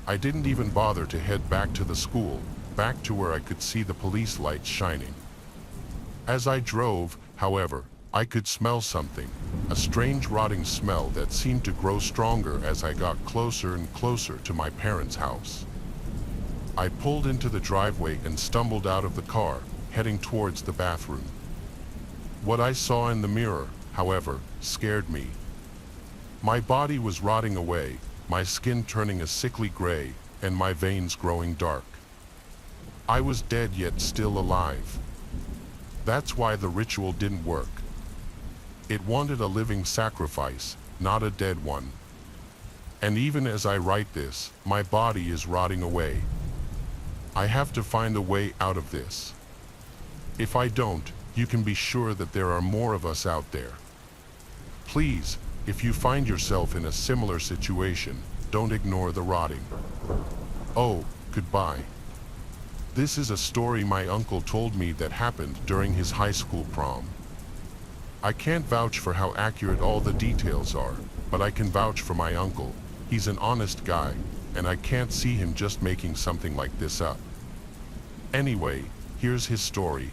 I didn't even bother to head back to the school, back to where I could see the police lights shining. As I drove, however, I could smell something, a strange rotting smell that seemed to grow stronger as I got closer and closer to my parents' house. I pulled into the driveway and stumbled out of the car, heading towards the bathroom. What I saw in the mirror, however, scared me. My body was rotting away, my skin turning a sickly gray, and my veins growing dark. I was dead yet still alive. That's why the ritual didn't work. It wanted a living sacrifice, not a dead one. And even as I write this, my body is rotting away. I have to find a way out of this. If I don't, you can be sure that there are more of us out there. Please, if you find yourself in a similar situation, don't ignore the rotting. Oh, goodbye. This is a story my uncle told me that happened during his high school prom. I can't vouch for how accurate all the details are, but I can vouch for my uncle. He's an honest guy, and I can't see him just making something like this up. Anyway, here's his story.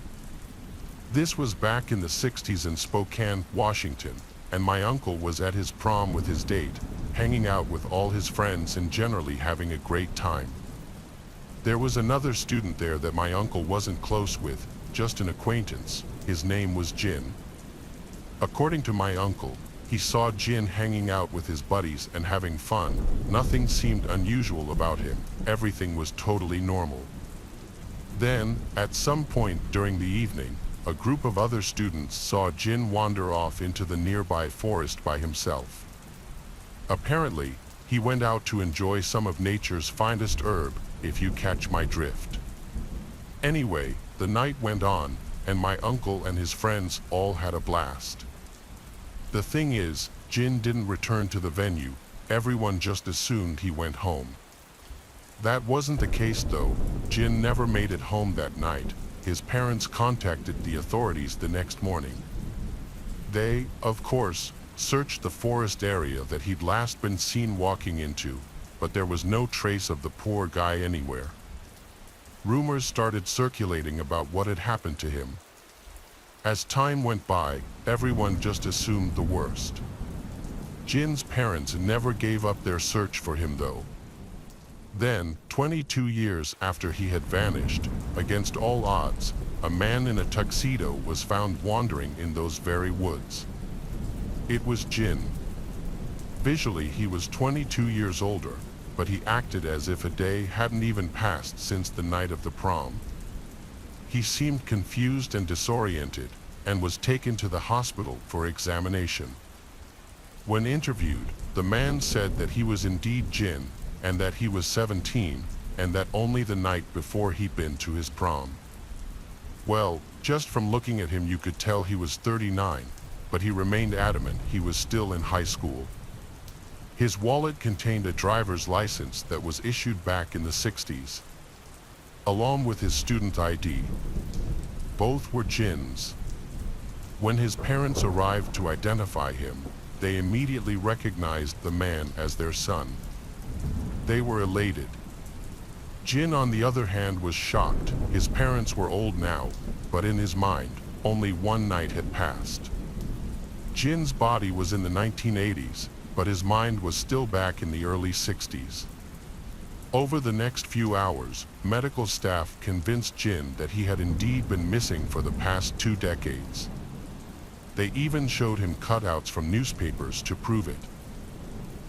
This was back in the 60s in Spokane, Washington, and my uncle was at his prom with his date, hanging out with all his friends and generally having a great time. There was another student there that my uncle wasn't close with, just an acquaintance. His name was Jin. According to my uncle, he saw Jin hanging out with his buddies and having fun. Nothing seemed unusual about him. Everything was totally normal. Then, at some point during the evening, a group of other students saw Jin wander off into the nearby forest by himself. Apparently, he went out to enjoy some of nature's finest herb, if you catch my drift. Anyway, the night went on, and my uncle and his friends all had a blast. The thing is, Jin didn't return to the venue. Everyone just assumed he went home. That wasn't the case though. Jin never made it home that night. His parents contacted the authorities the next morning. They, of course, searched the forest area that he'd last been seen walking into, but there was no trace of the poor guy anywhere. Rumors started circulating about what had happened to him. As time went by, everyone just assumed the worst. Jin's parents never gave up their search for him though. Then, 22 years after he had vanished, against all odds, a man in a tuxedo was found wandering in those very woods. It was Jin. Visually, he was 22 years older, but he acted as if a day hadn't even passed since the night of the prom. He seemed confused and disoriented, and was taken to the hospital for examination. When interviewed, the man said that he was indeed Jin, and that he was 17, and that only the night before he'd been to his prom. Well, just from looking at him you could tell he was 39, but he remained adamant he was still in high school. His wallet contained a driver's license that was issued back in the 60s, along with his student ID. Both were Jin's. When his parents arrived to identify him, they immediately recognized the man as their son. They were elated. Jin, on the other hand, was shocked. His parents were old now, but in his mind, only one night had passed. Jin's body was in the 1980s, but his mind was still back in the early 60s. Over the next few hours, medical staff convinced Jin that he had indeed been missing for the past 2 decades. They even showed him cutouts from newspapers to prove it.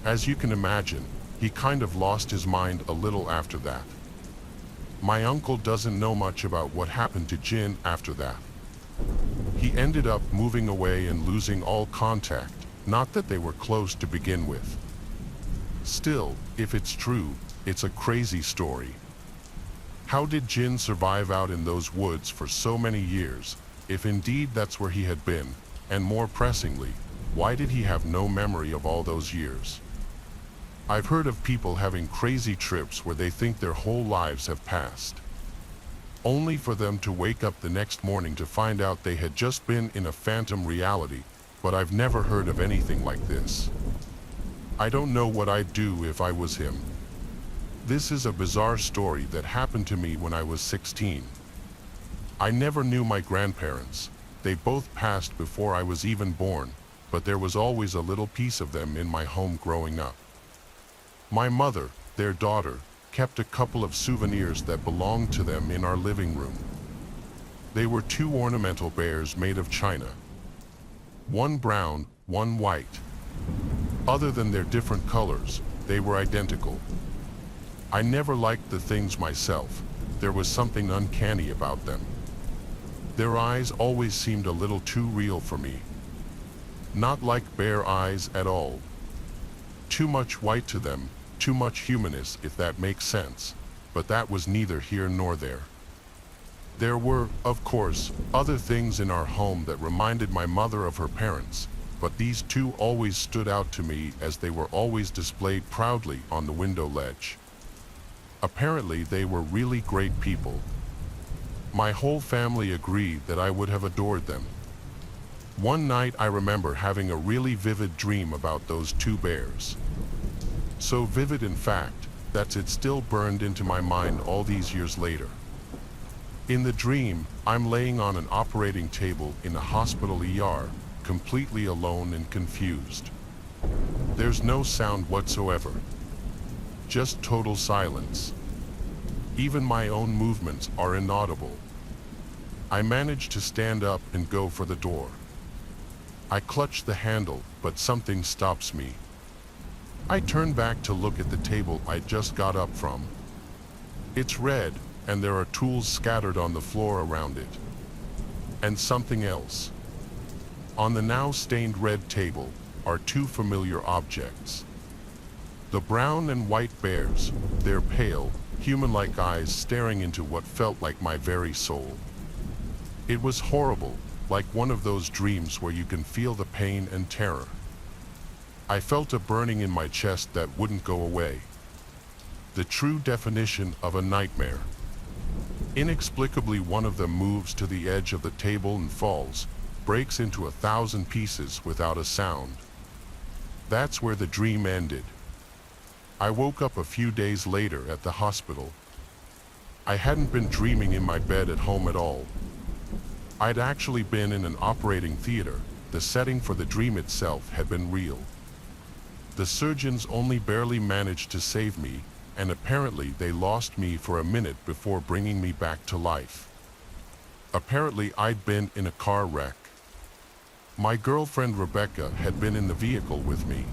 As you can imagine, he kind of lost his mind a little after that. My uncle doesn't know much about what happened to Jin after that. He ended up moving away and losing all contact, not that they were close to begin with. Still, if it's true, it's a crazy story. How did Jin survive out in those woods for so many years, if indeed that's where he had been, and more pressingly, why did he have no memory of all those years? I've heard of people having crazy trips where they think their whole lives have passed, only for them to wake up the next morning to find out they had just been in a phantom reality, but I've never heard of anything like this. I don't know what I'd do if I was him. This is a bizarre story that happened to me when I was 16. I never knew my grandparents. They both passed before I was even born, but there was always a little piece of them in my home growing up. My mother, their daughter, kept a couple of souvenirs that belonged to them in our living room. They were 2 ornamental bears made of china. One brown, one white. Other than their different colors, they were identical. I never liked the things myself. There was something uncanny about them. Their eyes always seemed a little too real for me. Not like bear eyes at all. Too much white to them, too much humanness, if that makes sense, but that was neither here nor there. There were, of course, other things in our home that reminded my mother of her parents, but these two always stood out to me as they were always displayed proudly on the window ledge. Apparently, they were really great people. My whole family agreed that I would have adored them. One night I remember having a really vivid dream about those two bears. So vivid, in fact, that it still burned into my mind all these years later. In the dream, I'm laying on an operating table in a hospital ER, completely alone and confused. There's no sound whatsoever. Just total silence. Even my own movements are inaudible. I manage to stand up and go for the door. I clutch the handle, but something stops me. I turn back to look at the table I just got up from. It's red, and there are tools scattered on the floor around it. And something else. On the now stained red table are two familiar objects. The brown and white bears, their pale, human-like eyes staring into what felt like my very soul. It was horrible, like one of those dreams where you can feel the pain and terror. I felt a burning in my chest that wouldn't go away. The true definition of a nightmare. Inexplicably, one of them moves to the edge of the table and falls, breaks into 1,000 pieces without a sound. That's where the dream ended. I woke up a few days later at the hospital. I hadn't been dreaming in my bed at home at all. I'd actually been in an operating theater. The setting for the dream itself had been real. The surgeons only barely managed to save me, and apparently they lost me for a minute before bringing me back to life. Apparently I'd been in a car wreck. My girlfriend Rebecca had been in the vehicle with me.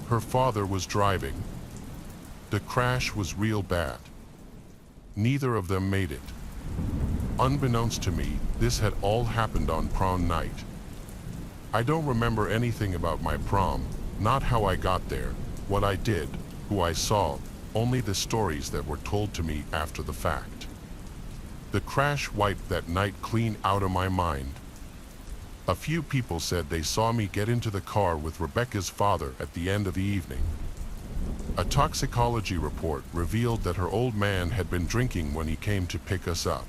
Her father was driving. The crash was real bad. Neither of them made it. Unbeknownst to me, this had all happened on prom night. I don't remember anything about my prom, not how I got there, what I did, who I saw, only the stories that were told to me after the fact. The crash wiped that night clean out of my mind. A few people said they saw me get into the car with Rebecca's father at the end of the evening. A toxicology report revealed that her old man had been drinking when he came to pick us up.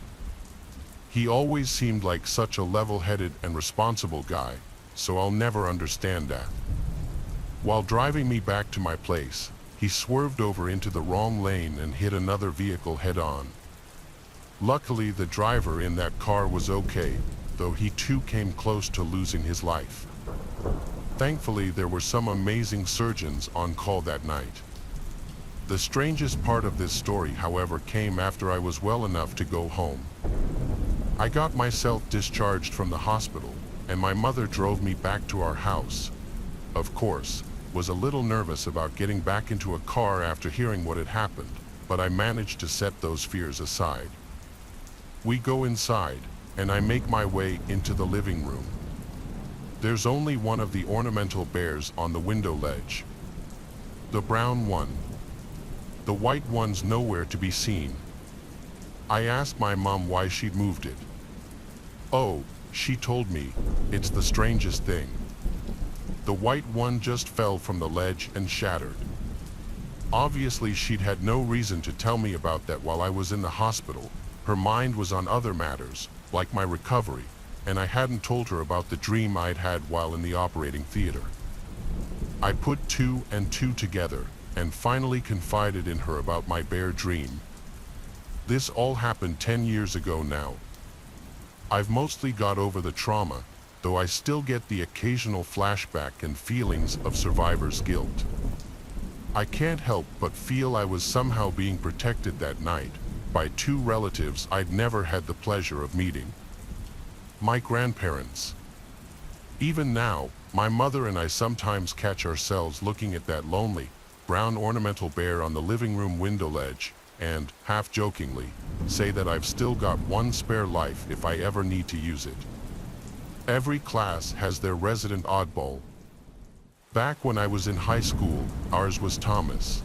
He always seemed like such a level-headed and responsible guy, so I'll never understand that. While driving me back to my place, he swerved over into the wrong lane and hit another vehicle head-on. Luckily, the driver in that car was okay, though he too came close to losing his life. Thankfully, there were some amazing surgeons on call that night. The strangest part of this story, however, came after I was well enough to go home. I got myself discharged from the hospital, and my mother drove me back to our house. Of course, was a little nervous about getting back into a car after hearing what had happened, but I managed to set those fears aside. We go inside, and I make my way into the living room. There's only one of the ornamental bears on the window ledge. The brown one. The white one's nowhere to be seen. I asked my mom why she'd moved it. Oh, she told me, it's the strangest thing. The white one just fell from the ledge and shattered. Obviously, she'd had no reason to tell me about that while I was in the hospital. Her mind was on other matters, like my recovery, and I hadn't told her about the dream I'd had while in the operating theater. I put two and two together, and finally confided in her about my bear dream. This all happened 10 years ago now. I've mostly got over the trauma, though I still get the occasional flashback and feelings of survivor's guilt. I can't help but feel I was somehow being protected that night by two relatives I'd never had the pleasure of meeting. My grandparents. Even now, my mother and I sometimes catch ourselves looking at that lonely, brown ornamental bear on the living room window ledge, and, half-jokingly, say that I've still got one spare life if I ever need to use it. Every class has their resident oddball. Back when I was in high school, ours was Thomas.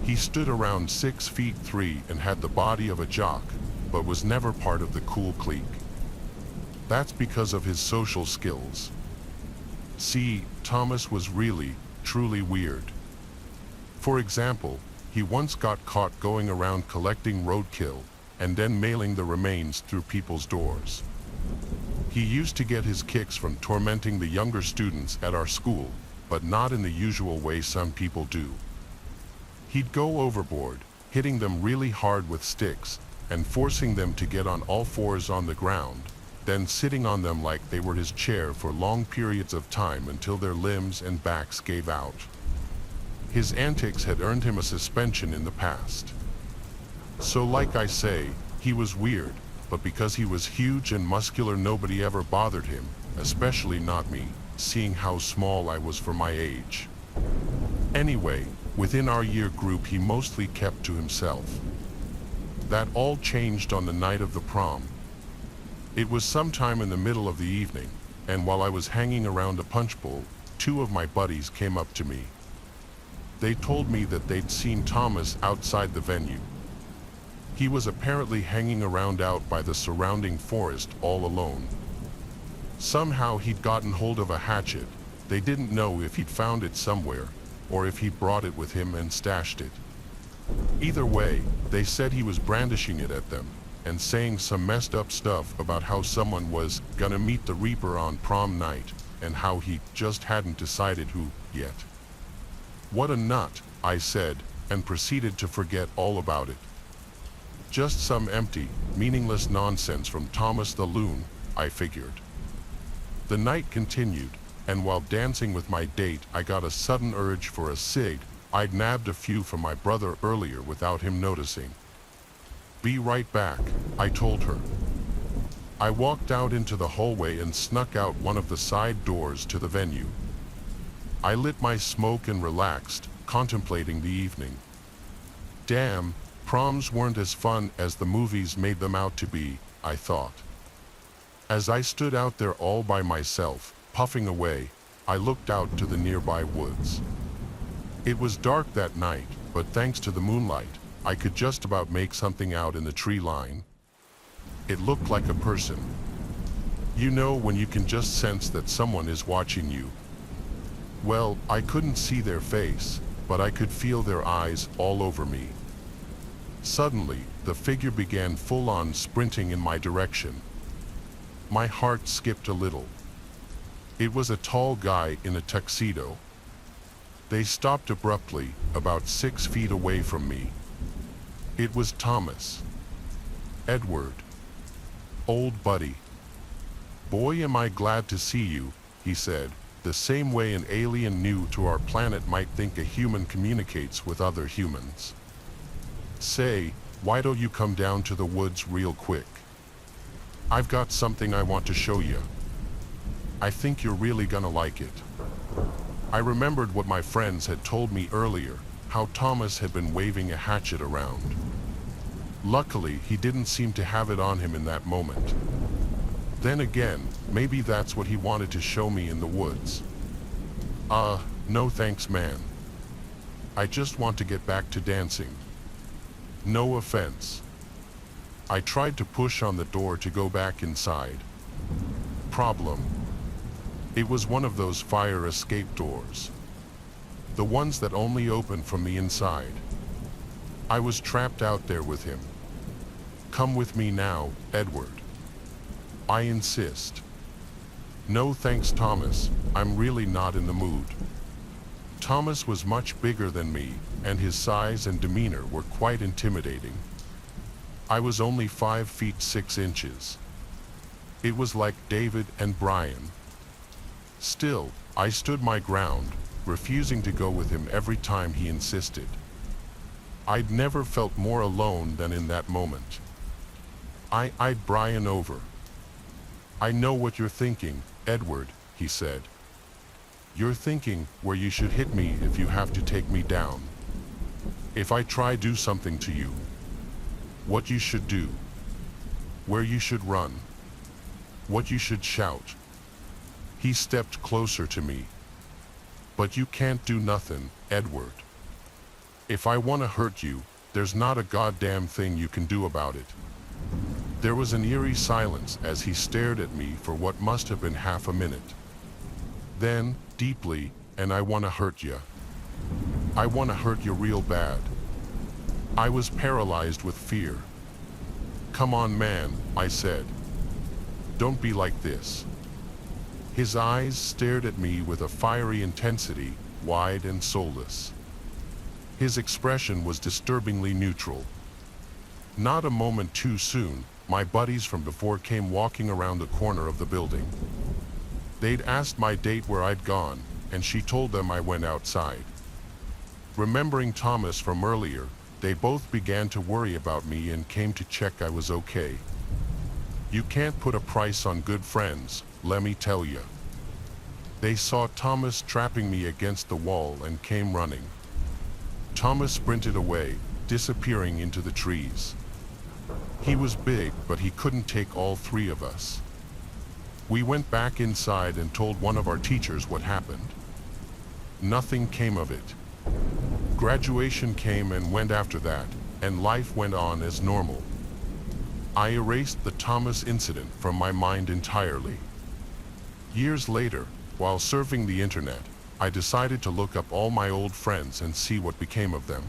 He stood around 6'3" and had the body of a jock, but was never part of the cool clique. That's because of his social skills. See, Thomas was really, truly weird. For example, he once got caught going around collecting roadkill and then mailing the remains through people's doors. He used to get his kicks from tormenting the younger students at our school, but not in the usual way some people do. He'd go overboard, hitting them really hard with sticks and forcing them to get on all fours on the ground, then sitting on them like they were his chair for long periods of time until their limbs and backs gave out. His antics had earned him a suspension in the past. So like I say, he was weird, but because he was huge and muscular nobody ever bothered him, especially not me, seeing how small I was for my age. Anyway, within our year group he mostly kept to himself. That all changed on the night of the prom. It was sometime in the middle of the evening, and while I was hanging around a punch bowl, two of my buddies came up to me. They told me that they'd seen Thomas outside the venue. He was apparently hanging around out by the surrounding forest all alone. Somehow he'd gotten hold of a hatchet. They didn't know if he'd found it somewhere, or if he'd brought it with him and stashed it. Either way, they said he was brandishing it at them, and saying some messed up stuff about how someone was gonna meet the Reaper on prom night, and how he just hadn't decided who yet. What a nut, I said, and proceeded to forget all about it. Just some empty, meaningless nonsense from Thomas the Loon, I figured. The night continued, and while dancing with my date I got a sudden urge for a cig. I'd nabbed a few from my brother earlier without him noticing. Be right back, I told her. I walked out into the hallway and snuck out one of the side doors to the venue. I lit my smoke and relaxed, contemplating the evening. Damn, proms weren't as fun as the movies made them out to be, I thought. As I stood out there all by myself, puffing away, I looked out to the nearby woods. It was dark that night, but thanks to the moonlight, I could just about make something out in the tree line. It looked like a person. You know when you can just sense that someone is watching you. Well, I couldn't see their face, but I could feel their eyes all over me. Suddenly, the figure began full-on sprinting in my direction. My heart skipped a little. It was a tall guy in a tuxedo. They stopped abruptly, about 6 feet away from me. It was Thomas. Edward. Old buddy. Boy, am I glad to see you, he said, the same way an alien new to our planet might think a human communicates with other humans. Say, why don't you come down to the woods real quick? I've got something I want to show you. I think you're really gonna like it. I remembered what my friends had told me earlier, how Thomas had been waving a hatchet around. Luckily, he didn't seem to have it on him in that moment. Then again, maybe that's what he wanted to show me in the woods. No thanks, man. I just want to get back to dancing. No offense. I tried to push on the door to go back inside. Problem. It was one of those fire escape doors. The ones that only open from the inside. I was trapped out there with him. Come with me now, Edward. I insist. No thanks, Thomas, I'm really not in the mood. Thomas was much bigger than me, and his size and demeanor were quite intimidating. I was only 5 feet 6 inches. It was like David and Brian. Still, I stood my ground, refusing to go with him every time he insisted. I'd never felt more alone than in that moment. I eyed Brian over. I know what you're thinking, Edward, he said. You're thinking where you should hit me if you have to take me down. If I try do something to you. What you should do. Where you should run. What you should shout. He stepped closer to me. But you can't do nothing, Edward. If I want to hurt you, there's not a goddamn thing you can do about it. There was an eerie silence as he stared at me for what must have been half a minute. Then, deeply, and I wanna hurt ya. I wanna hurt you real bad. I was paralyzed with fear. Come on, man, I said. Don't be like this. His eyes stared at me with a fiery intensity, wide and soulless. His expression was disturbingly neutral. Not a moment too soon, my buddies from before came walking around the corner of the building. They'd asked my date where I'd gone, and she told them I went outside. Remembering Thomas from earlier, they both began to worry about me and came to check I was okay. You can't put a price on good friends, let me tell you. They saw Thomas trapping me against the wall and came running. Thomas sprinted away, disappearing into the trees. He was big, but he couldn't take all three of us. We went back inside and told one of our teachers what happened. Nothing came of it. Graduation came and went after that, and life went on as normal. I erased the Thomas incident from my mind entirely. Years later, while surfing the internet, I decided to look up all my old friends and see what became of them.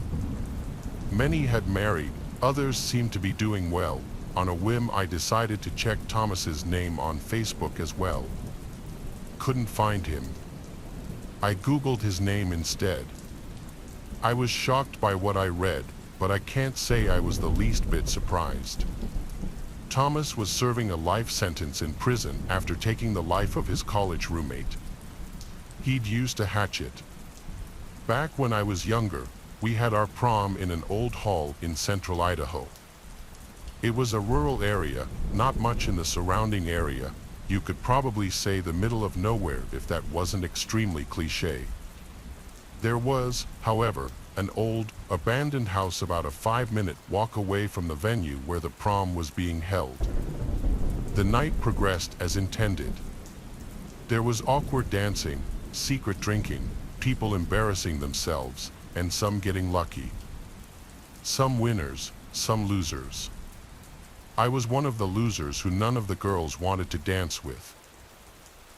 Many had married, others seemed to be doing well. On a whim, I decided to check Thomas's name on Facebook as well. Couldn't find him. I Googled his name instead. I was shocked by what I read, but I can't say I was the least bit surprised. Thomas was serving a life sentence in prison after taking the life of his college roommate. He'd used a hatchet. Back when I was younger, we had our prom in an old hall in central Idaho. It was a rural area, not much in the surrounding area. You could probably say the middle of nowhere if that wasn't extremely cliché. There was, however, an old, abandoned house about a 5-minute walk away from the venue where the prom was being held. The night progressed as intended. There was awkward dancing, secret drinking, people embarrassing themselves, and some getting lucky. Some winners, some losers. I was one of the losers who none of the girls wanted to dance with.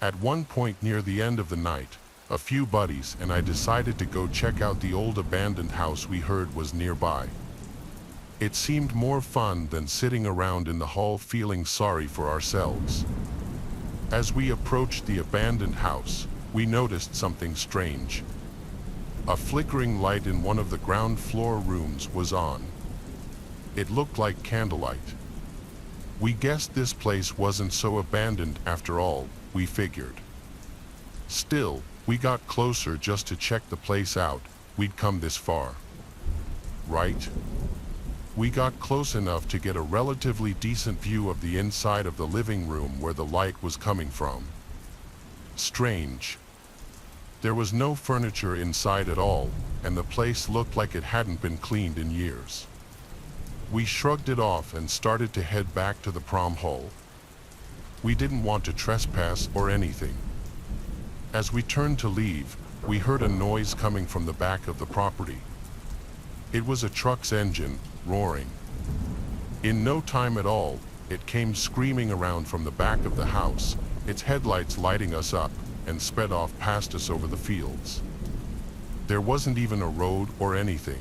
At one point near the end of the night, a few buddies and I decided to go check out the old abandoned house we heard was nearby. It seemed more fun than sitting around in the hall feeling sorry for ourselves. As we approached the abandoned house, we noticed something strange. A flickering light in one of the ground floor rooms was on. It looked like candlelight. We guessed this place wasn't so abandoned after all, we figured. Still, we got closer just to check the place out. We'd come this far. Right? We got close enough to get a relatively decent view of the inside of the living room where the light was coming from. Strange. There was no furniture inside at all, and the place looked like it hadn't been cleaned in years. We shrugged it off and started to head back to the prom hall. We didn't want to trespass or anything. As we turned to leave, we heard a noise coming from the back of the property. It was a truck's engine, roaring. In no time at all, it came screaming around from the back of the house, its headlights lighting us up, and sped off past us over the fields. There wasn't even a road or anything.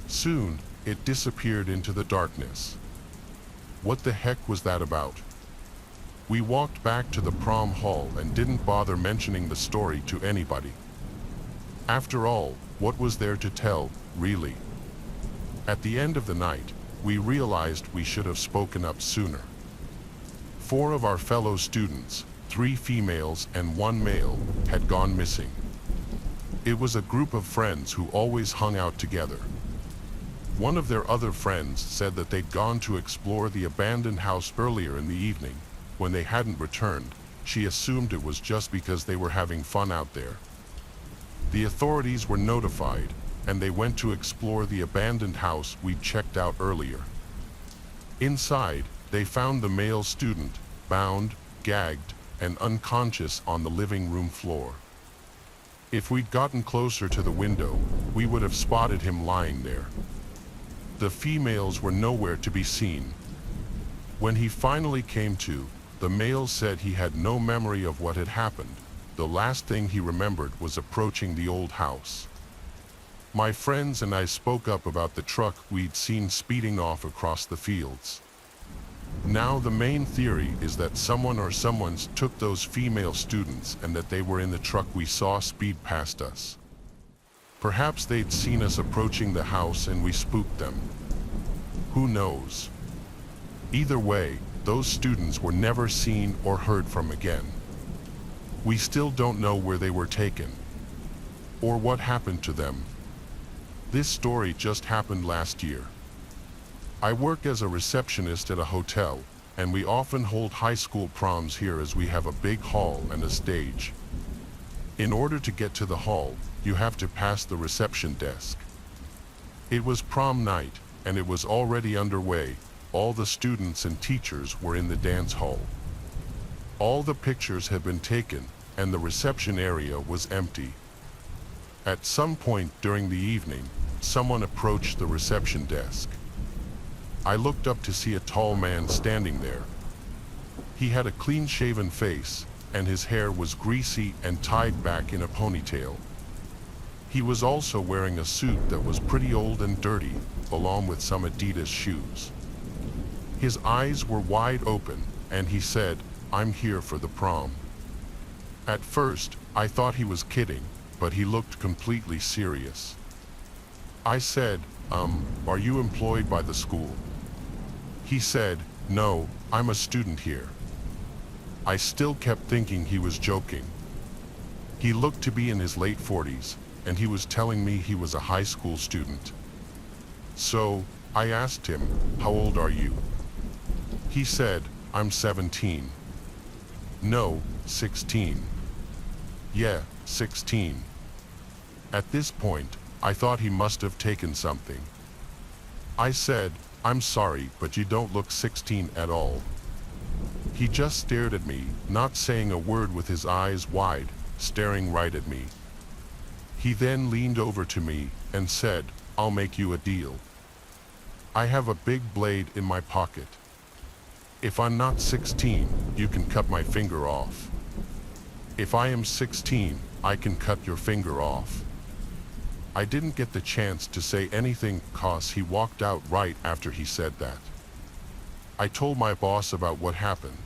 Soon, it disappeared into the darkness. What the heck was that about? We walked back to the prom hall and didn't bother mentioning the story to anybody. After all, what was there to tell, really? At the end of the night, we realized we should have spoken up sooner. 4 of our fellow students, 3 females and 1 male, had gone missing. It was a group of friends who always hung out together. One of their other friends said that they'd gone to explore the abandoned house earlier in the evening. When they hadn't returned, she assumed it was just because they were having fun out there. The authorities were notified, and they went to explore the abandoned house we'd checked out earlier. Inside, they found the male student, bound, gagged, and unconscious on the living room floor. If we'd gotten closer to the window, we would have spotted him lying there. The females were nowhere to be seen. When he finally came to, the male said he had no memory of what had happened. The the last thing he remembered was approaching the old house. My friends and I spoke up about the truck we'd seen speeding off across the fields. Now the main theory is that someone or someone's took those female students and that they were in the truck we saw speed past us. Perhaps they'd seen us approaching the house and we spooked them. Who knows? Either way, those students were never seen or heard from again. We still don't know where they were taken, or what happened to them. This story just happened last year. I work as a receptionist at a hotel, and we often hold high school proms here as we have a big hall and a stage. In order to get to the hall, you have to pass the reception desk. It was prom night, and it was already underway. All the students and teachers were in the dance hall. All the pictures had been taken, and the reception area was empty. At some point during the evening, someone approached the reception desk. I looked up to see a tall man standing there. He had a clean-shaven face, and his hair was greasy and tied back in a ponytail. He was also wearing a suit that was pretty old and dirty, along with some Adidas shoes. His eyes were wide open, and he said, "I'm here for the prom." At first, I thought he was kidding, but he looked completely serious. I said, "Are you employed by the school?" He said, "No, I'm a student here." I still kept thinking he was joking. He looked to be in his late 40s, and he was telling me he was a high school student. So, I asked him, "How old are you?" He said, "I'm 17. "No, 16. "Yeah, 16. At this point, I thought he must have taken something. I said, "I'm sorry, but you don't look 16 at all." He just stared at me, not saying a word, with his eyes wide, staring right at me. He then leaned over to me and said, "I'll make you a deal. I have a big blade in my pocket. If I'm not 16, you can cut my finger off. If I am 16, I can cut your finger off." I didn't get the chance to say anything cause he walked out right after he said that. I told my boss about what happened.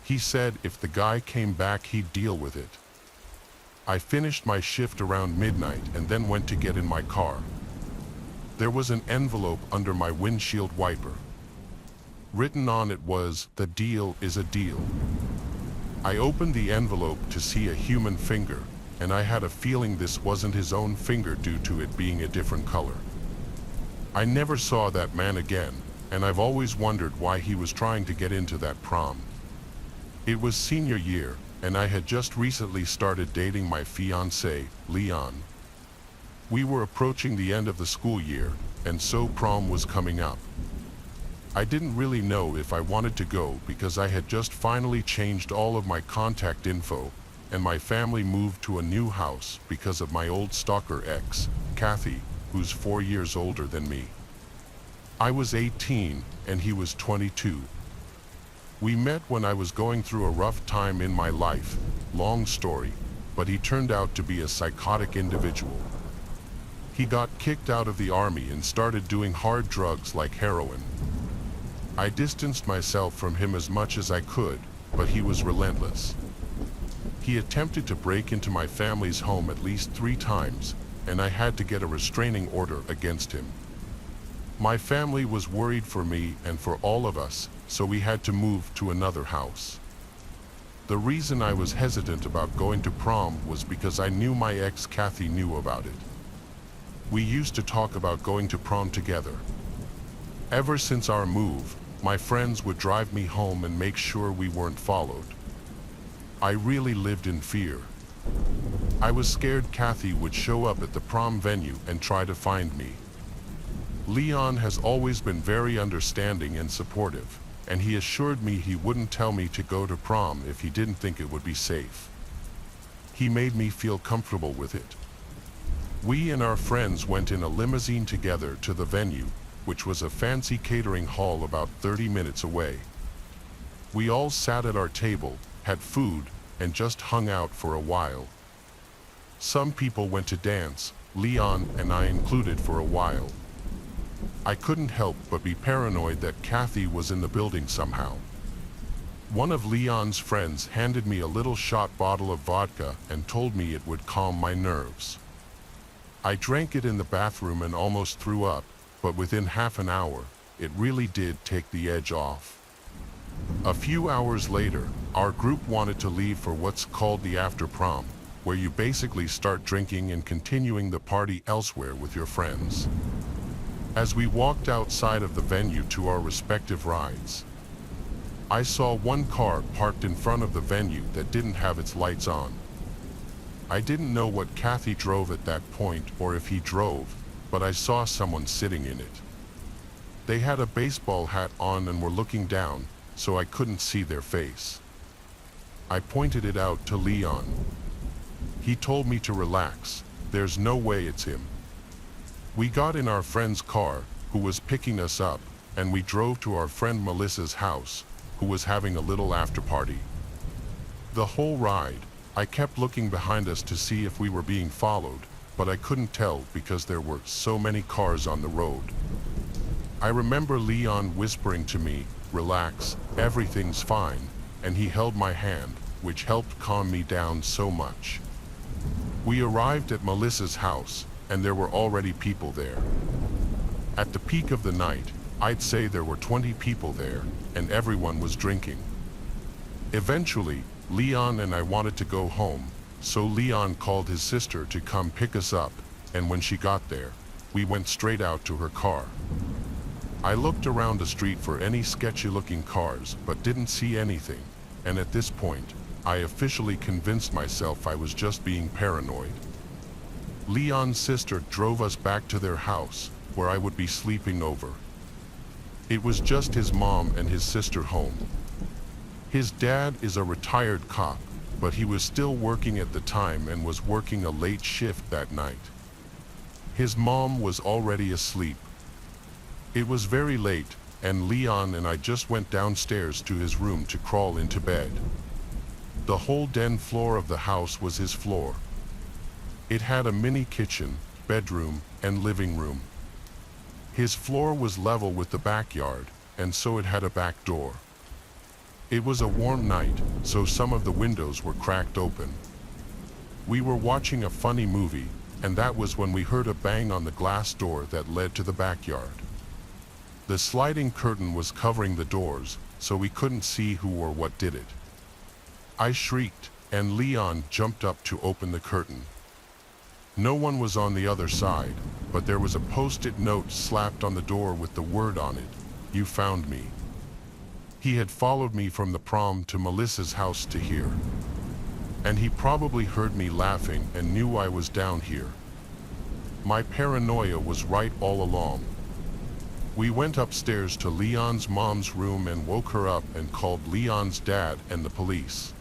He said if the guy came back, he'd deal with it. I finished my shift around midnight and then went to get in my car. There was an envelope under my windshield wiper. Written on it was, "The deal is a deal." I opened the envelope to see a human finger, and I had a feeling this wasn't his own finger due to it being a different color. I never saw that man again, and I've always wondered why he was trying to get into that prom. It was senior year, and I had just recently started dating my fiancé, Leon. We were approaching the end of the school year, and so prom was coming up. I didn't really know if I wanted to go because I had just finally changed all of my contact info, and my family moved to a new house because of my old stalker ex, Kathy, who's 4 years older than me. I was 18 and he was 22. We met when I was going through a rough time in my life, long story, but he turned out to be a psychotic individual. He got kicked out of the army and started doing hard drugs like heroin. I distanced myself from him as much as I could, but he was relentless. He attempted to break into my family's home at least 3 times, and I had to get a restraining order against him. My family was worried for me and for all of us, so we had to move to another house. The reason I was hesitant about going to prom was because I knew my ex Kathy knew about it. We used to talk about going to prom together. Ever since our move, my friends would drive me home and make sure we weren't followed. I really lived in fear. I was scared Kathy would show up at the prom venue and try to find me. Leon has always been very understanding and supportive, and he assured me he wouldn't tell me to go to prom if he didn't think it would be safe. He made me feel comfortable with it. We and our friends went in a limousine together to the venue, which was a fancy catering hall about 30 minutes away. We all sat at our table, had food, and just hung out for a while. Some people went to dance, Leon and I included for a while. I couldn't help but be paranoid that Kathy was in the building somehow. One of Leon's friends handed me a little shot bottle of vodka and told me it would calm my nerves. I drank it in the bathroom and almost threw up, but within half an hour, it really did take the edge off. A few hours later, our group wanted to leave for what's called the after prom, where you basically start drinking and continuing the party elsewhere with your friends. As we walked outside of the venue to our respective rides, I saw one car parked in front of the venue that didn't have its lights on. I didn't know what Kathy drove at that point or if he drove, but I saw someone sitting in it. They had a baseball hat on and were looking down, so I couldn't see their face. I pointed it out to Leon. He told me to relax, there's no way it's him. We got in our friend's car, who was picking us up, and we drove to our friend Melissa's house, who was having a little after party. The whole ride, I kept looking behind us to see if we were being followed, but I couldn't tell because there were so many cars on the road. I remember Leon whispering to me, "Relax, everything's fine," and he held my hand, which helped calm me down so much. We arrived at Melissa's house, and there were already people there. At the peak of the night, I'd say there were 20 people there, and everyone was drinking. Eventually, Leon and I wanted to go home, so Leon called his sister to come pick us up, and when she got there, we went straight out to her car. I looked around the street for any sketchy-looking cars, but didn't see anything, and at this point, I officially convinced myself I was just being paranoid. Leon's sister drove us back to their house, where I would be sleeping over. It was just his mom and his sister home. His dad is a retired cop, but he was still working at the time and was working a late shift that night. His mom was already asleep. It was very late, and Leon and I just went downstairs to his room to crawl into bed. The whole den floor of the house was his floor. It had a mini kitchen, bedroom, and living room. His floor was level with the backyard, and so it had a back door. It was a warm night, so some of the windows were cracked open. We were watching a funny movie, and that was when we heard a bang on the glass door that led to the backyard. The sliding curtain was covering the doors, so we couldn't see who or what did it. I shrieked, and Leon jumped up to open the curtain. No one was on the other side, but there was a post-it note slapped on the door with the word on it, "You found me." He had followed me from the prom to Melissa's house to here. And he probably heard me laughing and knew I was down here. My paranoia was right all along. We went upstairs to Leon's mom's room and woke her up and called Leon's dad and the police.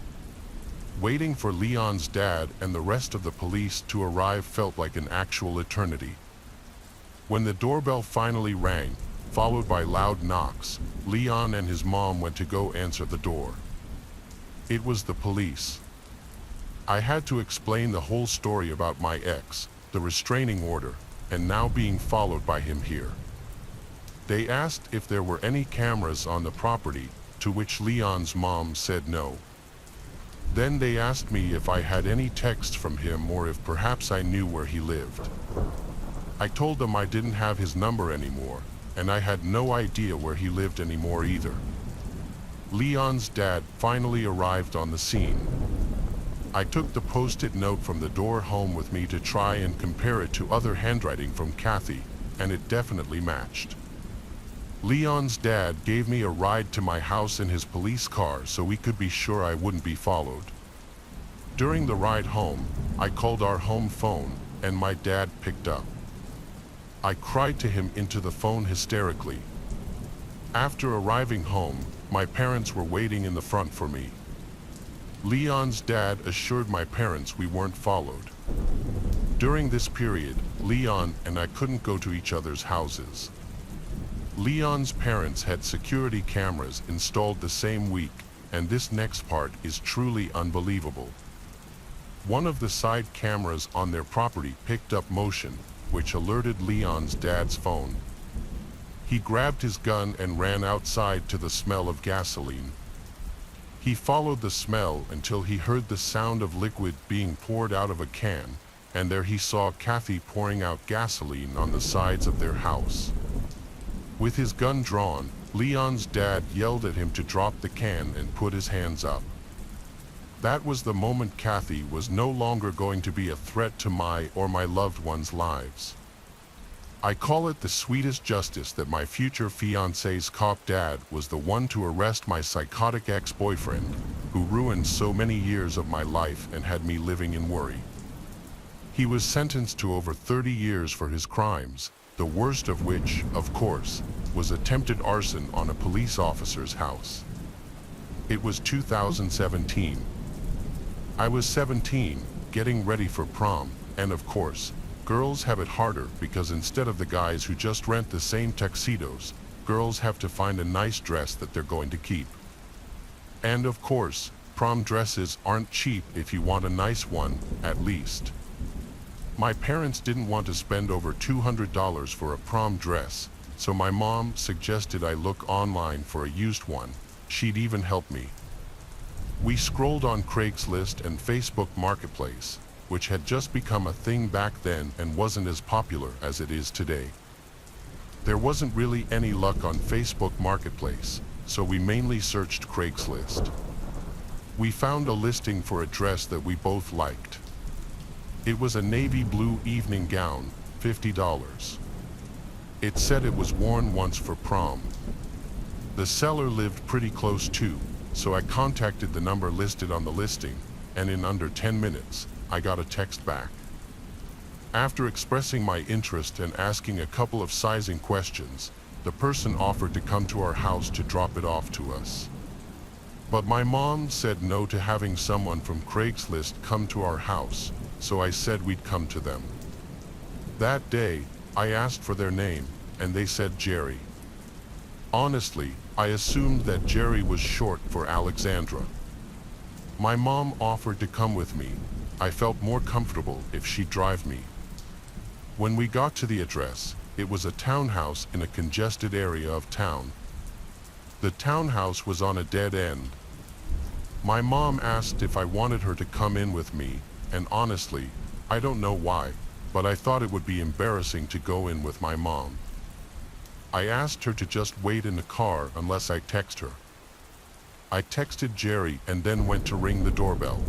Waiting for Leon's dad and the rest of the police to arrive felt like an actual eternity. When the doorbell finally rang, followed by loud knocks, Leon and his mom went to go answer the door. It was the police. I had to explain the whole story about my ex, the restraining order, and now being followed by him here. They asked if there were any cameras on the property, to which Leon's mom said no. Then they asked me if I had any texts from him or if perhaps I knew where he lived. I told them I didn't have his number anymore, and I had no idea where he lived anymore either. Leon's dad finally arrived on the scene. I took the post-it note from the door home with me to try and compare it to other handwriting from Kathy, and it definitely matched. Leon's dad gave me a ride to my house in his police car so we could be sure I wouldn't be followed. During the ride home, I called our home phone, and my dad picked up. I cried to him into the phone hysterically. After arriving home, my parents were waiting in the front for me. Leon's dad assured my parents we weren't followed. During this period, Leon and I couldn't go to each other's houses. Leon's parents had security cameras installed the same week, and this next part is truly unbelievable. One of the side cameras on their property picked up motion, which alerted Leon's dad's phone. He grabbed his gun and ran outside to the smell of gasoline. He followed the smell until he heard the sound of liquid being poured out of a can, and there he saw Kathy pouring out gasoline on the sides of their house. With his gun drawn, Leon's dad yelled at him to drop the can and put his hands up. That was the moment Kathy was no longer going to be a threat to my or my loved ones' lives. I call it the sweetest justice that my future fiancé's cop dad was the one to arrest my psychotic ex-boyfriend, who ruined so many years of my life and had me living in worry. He was sentenced to over 30 years for his crimes, the worst of which, of course, was attempted arson on a police officer's house. It was 2017. I was 17, getting ready for prom, and of course, girls have it harder because instead of the guys who just rent the same tuxedos, girls have to find a nice dress that they're going to keep. And of course, prom dresses aren't cheap if you want a nice one, at least. My parents didn't want to spend over $200 for a prom dress, so my mom suggested I look online for a used one. She'd even help me. We scrolled on Craigslist and Facebook Marketplace, which had just become a thing back then and wasn't as popular as it is today. There wasn't really any luck on Facebook Marketplace, so we mainly searched Craigslist. We found a listing for a dress that we both liked. It was a navy blue evening gown, $50. It said it was worn once for prom. The seller lived pretty close too, so I contacted the number listed on the listing, and in under 10 minutes, I got a text back. After expressing my interest and asking a couple of sizing questions, the person offered to come to our house to drop it off to us. But my mom said no to having someone from Craigslist come to our house, so I said we'd come to them. That day, I asked for their name, and they said Jerry. Honestly, I assumed that Jerry was short for Alexandra. My mom offered to come with me. I felt more comfortable if she'd drive me. When we got to the address, it was a townhouse in a congested area of town. The townhouse was on a dead end. My mom asked if I wanted her to come in with me, and honestly, I don't know why, but I thought it would be embarrassing to go in with my mom. I asked her to just wait in the car unless I text her. I texted Jerry and then went to ring the doorbell.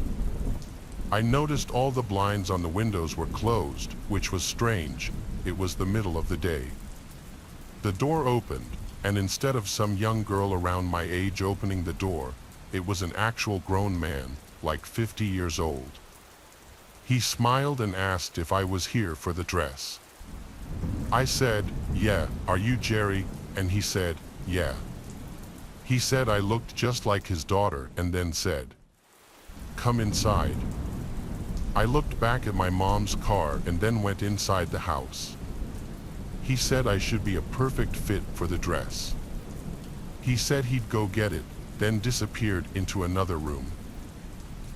I noticed all the blinds on the windows were closed, which was strange. It was the middle of the day. The door opened, and instead of some young girl around my age opening the door, it was an actual grown man, like 50 years old. He smiled and asked if I was here for the dress. I said, "Yeah, are you Jerry?" And he said, "Yeah." He said I looked just like his daughter and then said, "Come inside." I looked back at my mom's car and then went inside the house. He said I should be a perfect fit for the dress. He said he'd go get it, then disappeared into another room.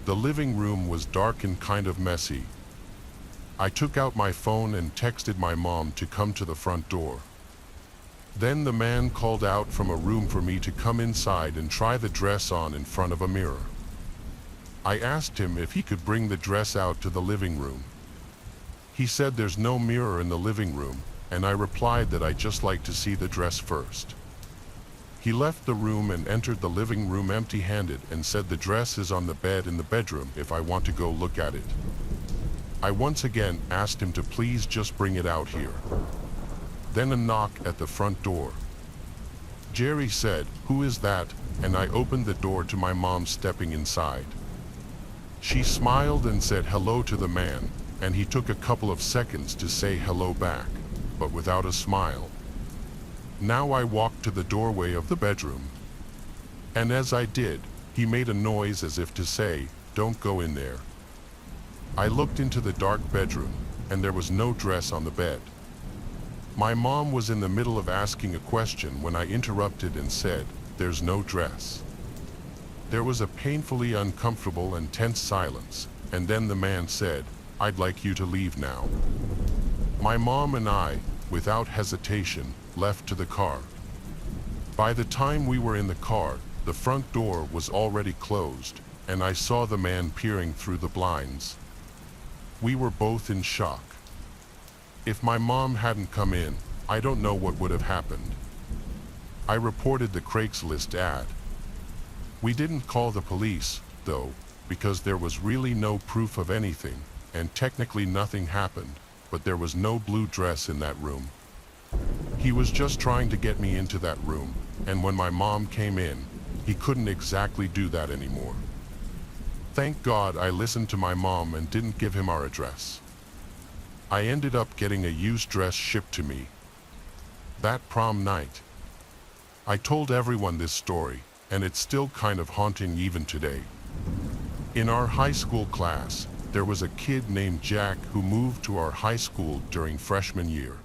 The living room was dark and kind of messy. I took out my phone and texted my mom to come to the front door. Then the man called out from a room for me to come inside and try the dress on in front of a mirror. I asked him if he could bring the dress out to the living room. He said there's no mirror in the living room, and I replied that I'd just like to see the dress first. He left the room and entered the living room empty-handed and said the dress is on the bed in the bedroom if I want to go look at it. I once again asked him to please just bring it out here. Then a knock at the front door. Jerry said, "Who is that?" and I opened the door to my mom stepping inside. She smiled and said hello to the man, and he took a couple of seconds to say hello back, but without a smile. Now I walked to the doorway of the bedroom. And as I did, he made a noise as if to say, "Don't go in there." I looked into the dark bedroom, and there was no dress on the bed. My mom was in the middle of asking a question when I interrupted and said, "There's no dress." There was a painfully uncomfortable and tense silence, and then the man said, "I'd like you to leave now." My mom and I, without hesitation, left to the car. By the time we were in the car, the front door was already closed, and I saw the man peering through the blinds. We were both in shock. If my mom hadn't come in, I don't know what would have happened. I reported the Craigslist ad. We didn't call the police, though, because there was really no proof of anything, and technically nothing happened, but there was no blue dress in that room. He was just trying to get me into that room, and when my mom came in, he couldn't exactly do that anymore. Thank God I listened to my mom and didn't give him our address. I ended up getting a used dress shipped to me. That prom night. I told everyone this story, and it's still kind of haunting even today. In our high school class, there was a kid named Jack who moved to our high school during freshman year.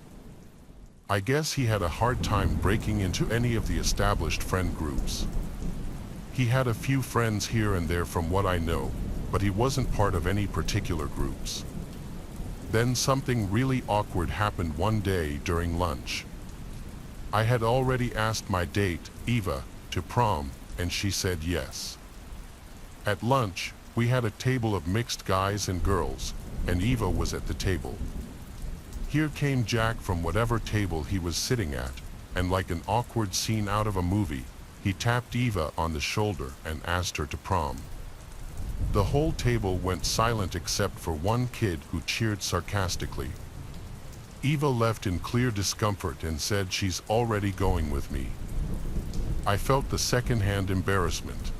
I guess he had a hard time breaking into any of the established friend groups. He had a few friends here and there from what I know, but he wasn't part of any particular groups. Then something really awkward happened one day during lunch. I had already asked my date, Eva, to prom, and she said yes. At lunch, we had a table of mixed guys and girls, and Eva was at the table. Here came Jack from whatever table he was sitting at, and like an awkward scene out of a movie, he tapped Eva on the shoulder and asked her to prom. The whole table went silent except for one kid who cheered sarcastically. Eva left in clear discomfort and said she's already going with me. I felt the second-hand embarrassment.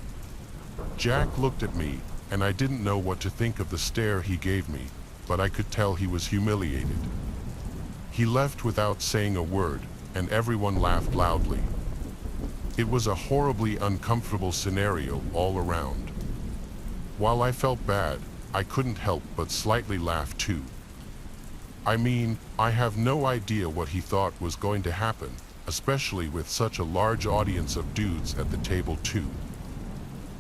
Jack looked at me, and I didn't know what to think of the stare he gave me, but I could tell he was humiliated. He left without saying a word, and everyone laughed loudly. It was a horribly uncomfortable scenario all around. While I felt bad, I couldn't help but slightly laugh too. I mean, I have no idea what he thought was going to happen, especially with such a large audience of dudes at the table too.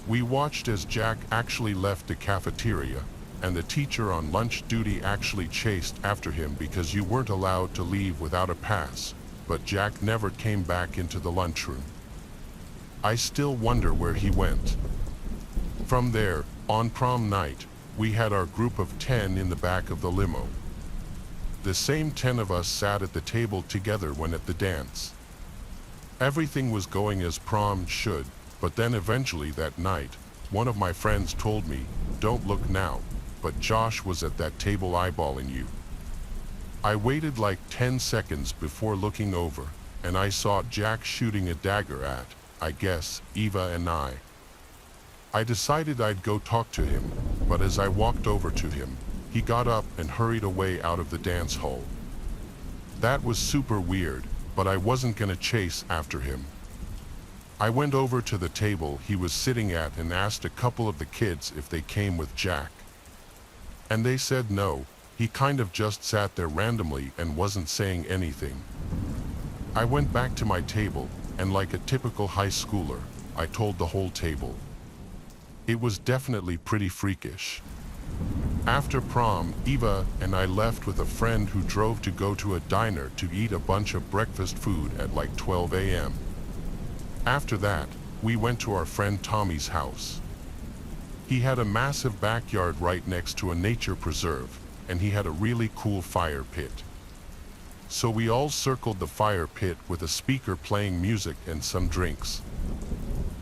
We watched as Jack actually left the cafeteria, and the teacher on lunch duty actually chased after him because you weren't allowed to leave without a pass, but Jack never came back into the lunchroom. I still wonder where he went. From there, on prom night, we had our group of 10 in the back of the limo. The same 10 of us sat at the table together when at the dance. Everything was going as prom should, but then eventually that night, one of my friends told me, "Don't look now, but Josh was at that table eyeballing you." I waited like 10 seconds before looking over, and I saw Jack shooting a dagger at, I guess, Eva and I. I decided I'd go talk to him, but as I walked over to him, he got up and hurried away out of the dance hall. That was super weird, but I wasn't gonna chase after him. I went over to the table he was sitting at and asked a couple of the kids if they came with Jack. And they said no, he kind of just sat there randomly and wasn't saying anything. I went back to my table, and like a typical high schooler, I told the whole table. It was definitely pretty freakish. After prom, Eva and I left with a friend who drove to go to a diner to eat a bunch of breakfast food at like 12 a.m. After that, we went to our friend Tommy's house. He had a massive backyard right next to a nature preserve, and he had a really cool fire pit. So we all circled the fire pit with a speaker playing music and some drinks.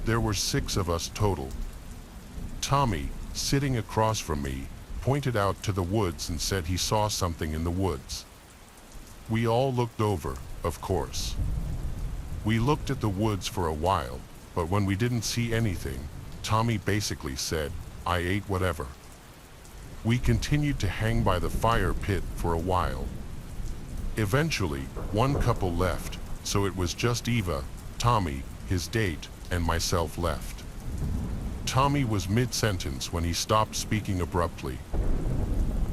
There were 6 of us total. Tommy, sitting across from me, pointed out to the woods and said he saw something in the woods. We all looked over, of course. We looked at the woods for a while, but when we didn't see anything, Tommy basically said, "I ate whatever." We continued to hang by the fire pit for a while. Eventually, one couple left, so it was just Eva, Tommy, his date, and myself left. Tommy was mid-sentence when he stopped speaking abruptly.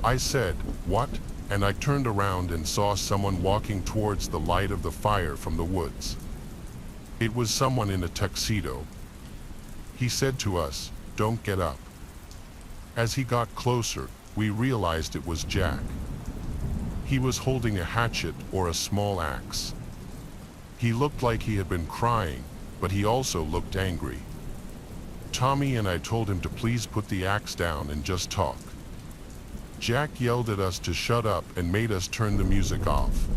I said, "What?" and I turned around and saw someone walking towards the light of the fire from the woods. It was someone in a tuxedo. He said to us, "Don't get up." As he got closer, we realized it was Jack. He was holding a hatchet or a small axe. He looked like he had been crying, but he also looked angry. Tommy and I told him to please put the axe down and just talk. Jack yelled at us to shut up and made us turn the music off.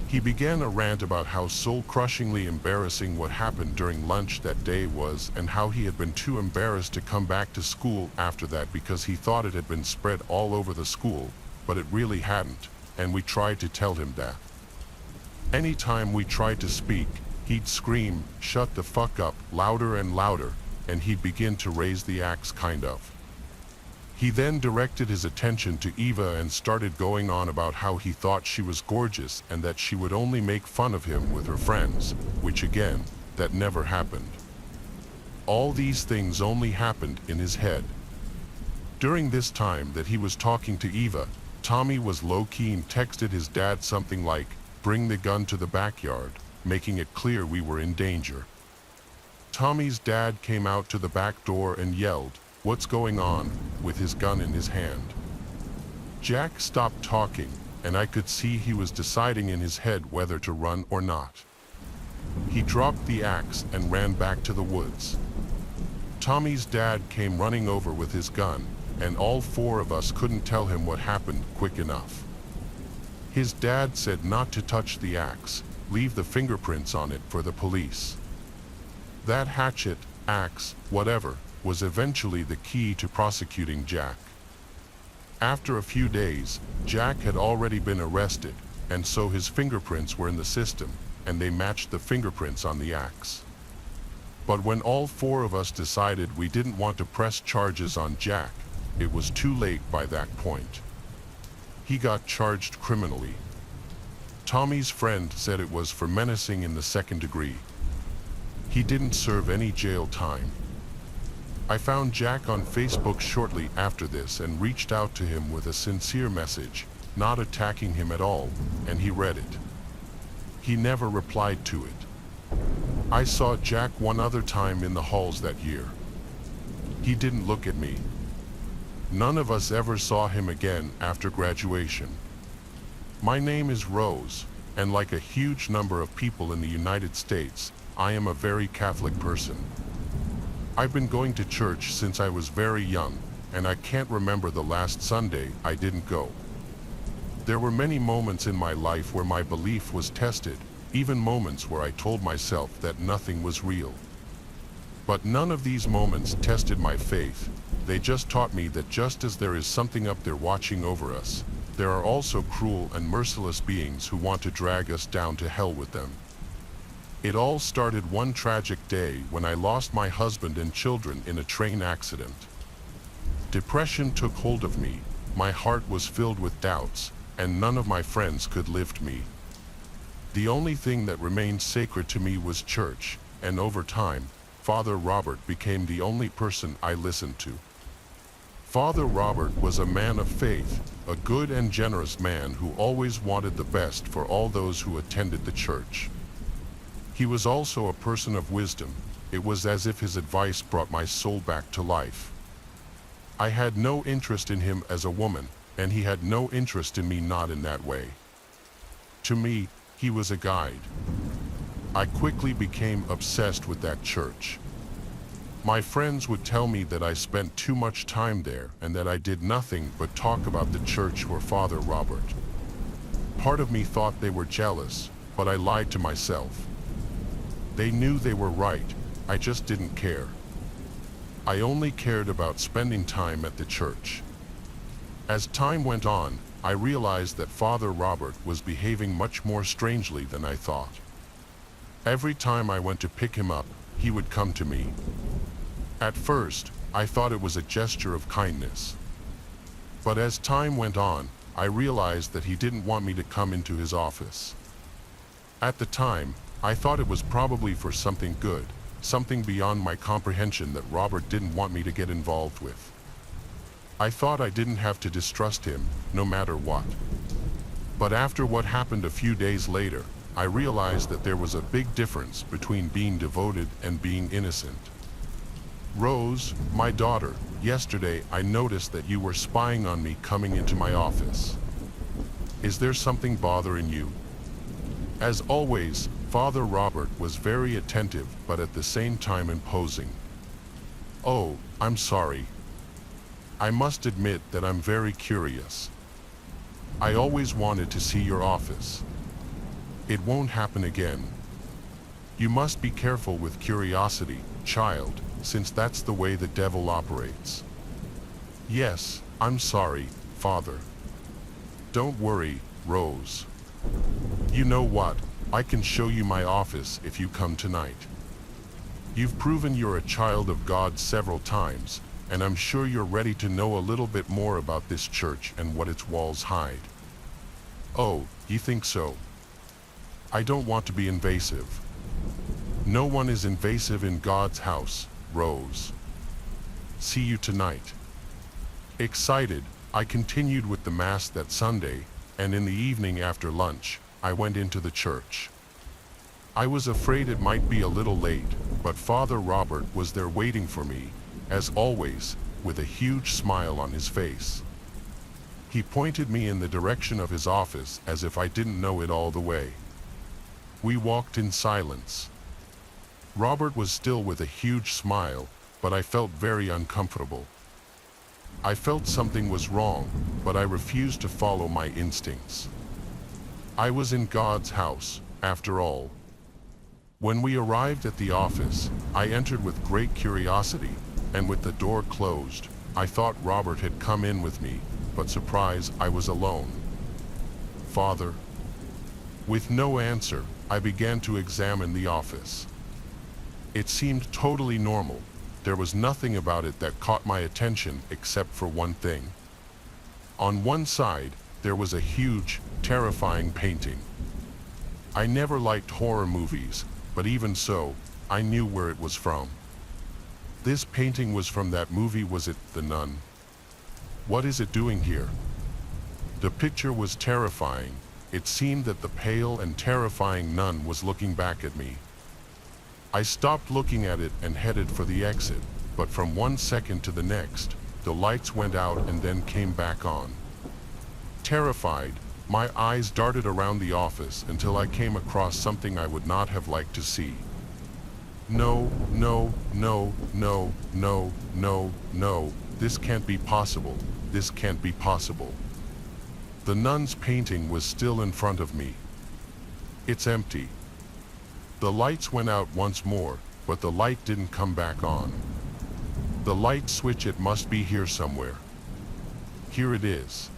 He began a rant about how soul-crushingly embarrassing what happened during lunch that day was, and how he had been too embarrassed to come back to school after that because he thought it had been spread all over the school, but it really hadn't, and we tried to tell him that. Anytime we tried to speak, he'd scream, "Shut the fuck up," louder and louder, and he'd begin to raise the axe kind of. He then directed his attention to Eva and started going on about how he thought she was gorgeous and that she would only make fun of him with her friends, which again, that never happened. All these things only happened in his head. During this time that he was talking to Eva, Tommy was low-key and texted his dad something like, "Bring the gun to the backyard," making it clear we were in danger. Tommy's dad came out to the back door and yelled, "What's going on?" with his gun in his hand. Jack stopped talking, and I could see he was deciding in his head whether to run or not. He dropped the axe and ran back to the woods. Tommy's dad came running over with his gun, and all four of us couldn't tell him what happened quick enough. His dad said not to touch the axe, leave the fingerprints on it for the police. That hatchet, axe, whatever, was eventually the key to prosecuting Jack. After a few days, Jack had already been arrested, and so his fingerprints were in the system, and they matched the fingerprints on the axe. But when all four of us decided we didn't want to press charges on Jack, it was too late by that point. He got charged criminally. Tommy's friend said it was for menacing in the second degree. He didn't serve any jail time. I found Jack on Facebook shortly after this and reached out to him with a sincere message, not attacking him at all, and he read it. He never replied to it. I saw Jack one other time in the halls that year. He didn't look at me. None of us ever saw him again after graduation. My name is Rose, and like a huge number of people in the United States, I am a very Catholic person. I've been going to church since I was very young, and I can't remember the last Sunday I didn't go. There were many moments in my life where my belief was tested, even moments where I told myself that nothing was real. But none of these moments tested my faith. They just taught me that just as there is something up there watching over us, there are also cruel and merciless beings who want to drag us down to hell with them. It all started one tragic day when I lost my husband and children in a train accident. Depression took hold of me, my heart was filled with doubts, and none of my friends could lift me. The only thing that remained sacred to me was church, and over time, Father Robert became the only person I listened to. Father Robert was a man of faith, a good and generous man who always wanted the best for all those who attended the church. He was also a person of wisdom. It was as if his advice brought my soul back to life. I had no interest in him as a woman, and he had no interest in me not in that way. To me, he was a guide. I quickly became obsessed with that church. My friends would tell me that I spent too much time there and that I did nothing but talk about the church or Father Robert. Part of me thought they were jealous, but I lied to myself. They knew they were right, I just didn't care. I only cared about spending time at the church. As time went on, I realized that Father Robert was behaving much more strangely than I thought. Every time I went to pick him up, he would come to me. At first, I thought it was a gesture of kindness. But as time went on, I realized that he didn't want me to come into his office. At the time, I thought it was probably for something good, something beyond my comprehension that Robert didn't want me to get involved with. I thought I didn't have to distrust him, no matter what. But after what happened a few days later, I realized that there was a big difference between being devoted and being innocent. Rose, my daughter, yesterday I noticed that you were spying on me coming into my office. Is there something bothering you? As always, Father Robert was very attentive but at the same time imposing. Oh, I'm sorry. I must admit that I'm very curious. I always wanted to see your office. It won't happen again. You must be careful with curiosity, child, since that's the way the devil operates. Yes, I'm sorry, Father. Don't worry, Rose. You know what? I can show you my office if you come tonight. You've proven you're a child of God several times, and I'm sure you're ready to know a little bit more about this church and what its walls hide. Oh, you think so? I don't want to be invasive. No one is invasive in God's house, Rose. See you tonight. Excited, I continued with the Mass that Sunday, and in the evening after lunch, I went into the church. I was afraid it might be a little late, but Father Robert was there waiting for me, as always, with a huge smile on his face. He pointed me in the direction of his office as if I didn't know it all the way. We walked in silence. Robert was still with a huge smile, but I felt very uncomfortable. I felt something was wrong, but I refused to follow my instincts. I was in God's house, after all. When we arrived at the office, I entered with great curiosity, and with the door closed, I thought Robert had come in with me, but surprise, I was alone. Father. With no answer, I began to examine the office. It seemed totally normal. There was nothing about it that caught my attention except for one thing. On one side, there was a huge, terrifying painting. I never liked horror movies, but even so, I knew where it was from. This painting was from that movie, was it The Nun? What is it doing here? The picture was terrifying. It seemed that the pale and terrifying nun was looking back at me. I stopped looking at it and headed for the exit, but from 1 second to the next, the lights went out and then came back on. Terrified, my eyes darted around the office until I came across something I would not have liked to see. No, no, no, no, no, no, no, this can't be possible, this can't be possible. The nun's painting was still in front of me. It's empty. The lights went out once more, but the light didn't come back on. The light switch, it must be here somewhere. Here it is.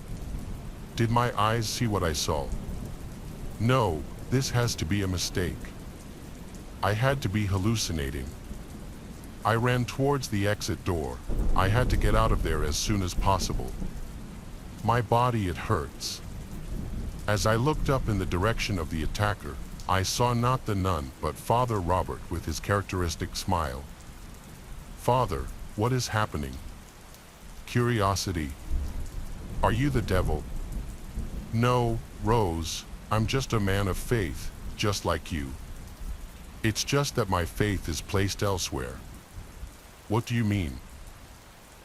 Did my eyes see what I saw? No, this has to be a mistake. I had to be hallucinating. I ran towards the exit door. I had to get out of there as soon as possible. My body, it hurts. As I looked up in the direction of the attacker, I saw not the nun, but Father Robert with his characteristic smile. Father, what is happening? Curiosity. Are you the devil? No, Rose, I'm just a man of faith, just like you. It's just that my faith is placed elsewhere. What do you mean?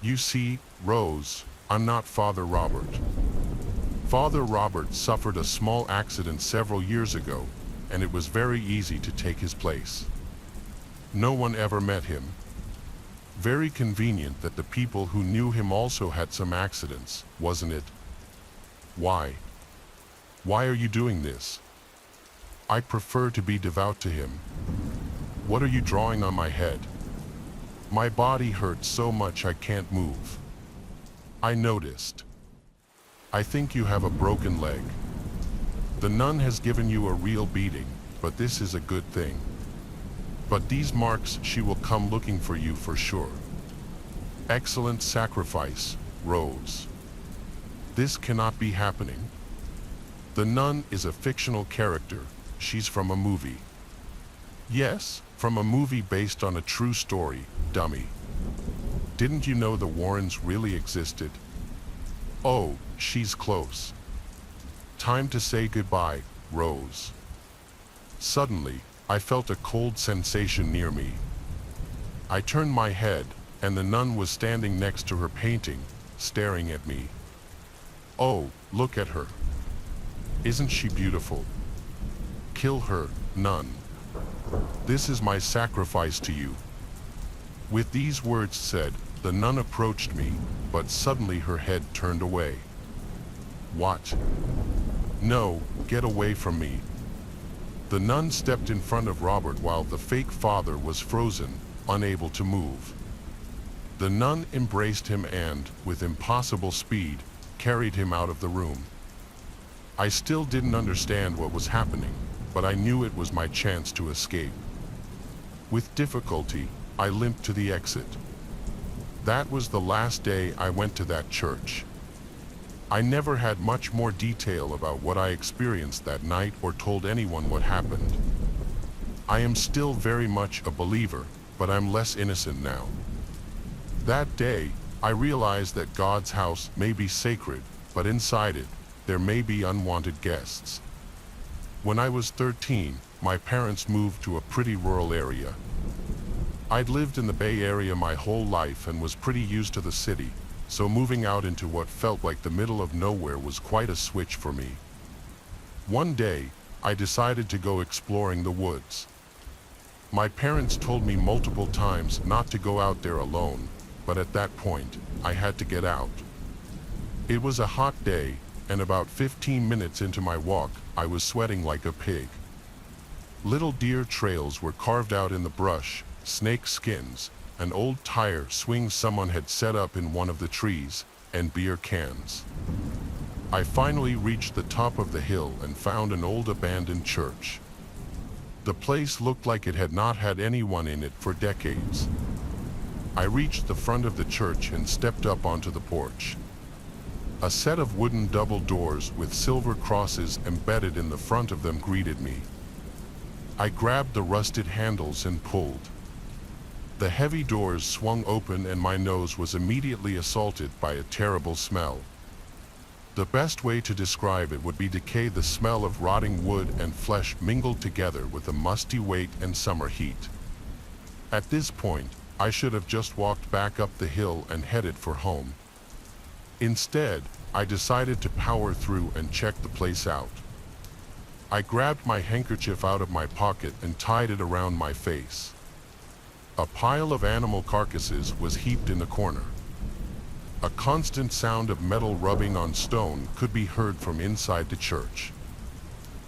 You see, Rose, I'm not Father Robert. Father Robert suffered a small accident several years ago, and it was very easy to take his place. No one ever met him. Very convenient that the people who knew him also had some accidents, wasn't it? Why? Why are you doing this? I prefer to be devout to him. What are you drawing on my head? My body hurts so much I can't move. I noticed. I think you have a broken leg. The nun has given you a real beating, but this is a good thing. But these marks, she will come looking for you for sure. Excellent sacrifice, Rose. This cannot be happening. The nun is a fictional character. She's from a movie. Yes, from a movie based on a true story, dummy. Didn't you know the Warrens really existed? Oh, she's close. Time to say goodbye, Rose. Suddenly, I felt a cold sensation near me. I turned my head, and the nun was standing next to her painting, staring at me. "Oh, look at her. Isn't she beautiful? Kill her, nun. This is my sacrifice to you." With these words said, the nun approached me, but suddenly her head turned away. "What? No, get away from me." The nun stepped in front of Robert while the fake father was frozen, unable to move. The nun embraced him and, with impossible speed, carried him out of the room. I still didn't understand what was happening, but I knew it was my chance to escape. With difficulty, I limped to the exit. That was the last day I went to that church. I never had much more detail about what I experienced that night or told anyone what happened. I am still very much a believer, but I'm less innocent now. That day, I realized that God's house may be sacred, but inside it, there may be unwanted guests. When I was 13, my parents moved to a pretty rural area. I'd lived in the Bay Area my whole life and was pretty used to the city, so moving out into what felt like the middle of nowhere was quite a switch for me. One day, I decided to go exploring the woods. My parents told me multiple times not to go out there alone, but at that point, I had to get out. It was a hot day, and about 15 minutes into my walk, I was sweating like a pig. Little deer trails were carved out in the brush, snake skins, an old tire swing someone had set up in one of the trees, and beer cans. I finally reached the top of the hill and found an old abandoned church. The place looked like it had not had anyone in it for decades. I reached the front of the church and stepped up onto the porch. A set of wooden double doors with silver crosses embedded in the front of them greeted me. I grabbed the rusted handles and pulled. The heavy doors swung open and my nose was immediately assaulted by a terrible smell. The best way to describe it would be decay. The smell of rotting wood and flesh mingled together with a musty weight and summer heat. At this point, I should have just walked back up the hill and headed for home. Instead, I decided to power through and check the place out. I grabbed my handkerchief out of my pocket and tied it around my face. A pile of animal carcasses was heaped in the corner. A constant sound of metal rubbing on stone could be heard from inside the church.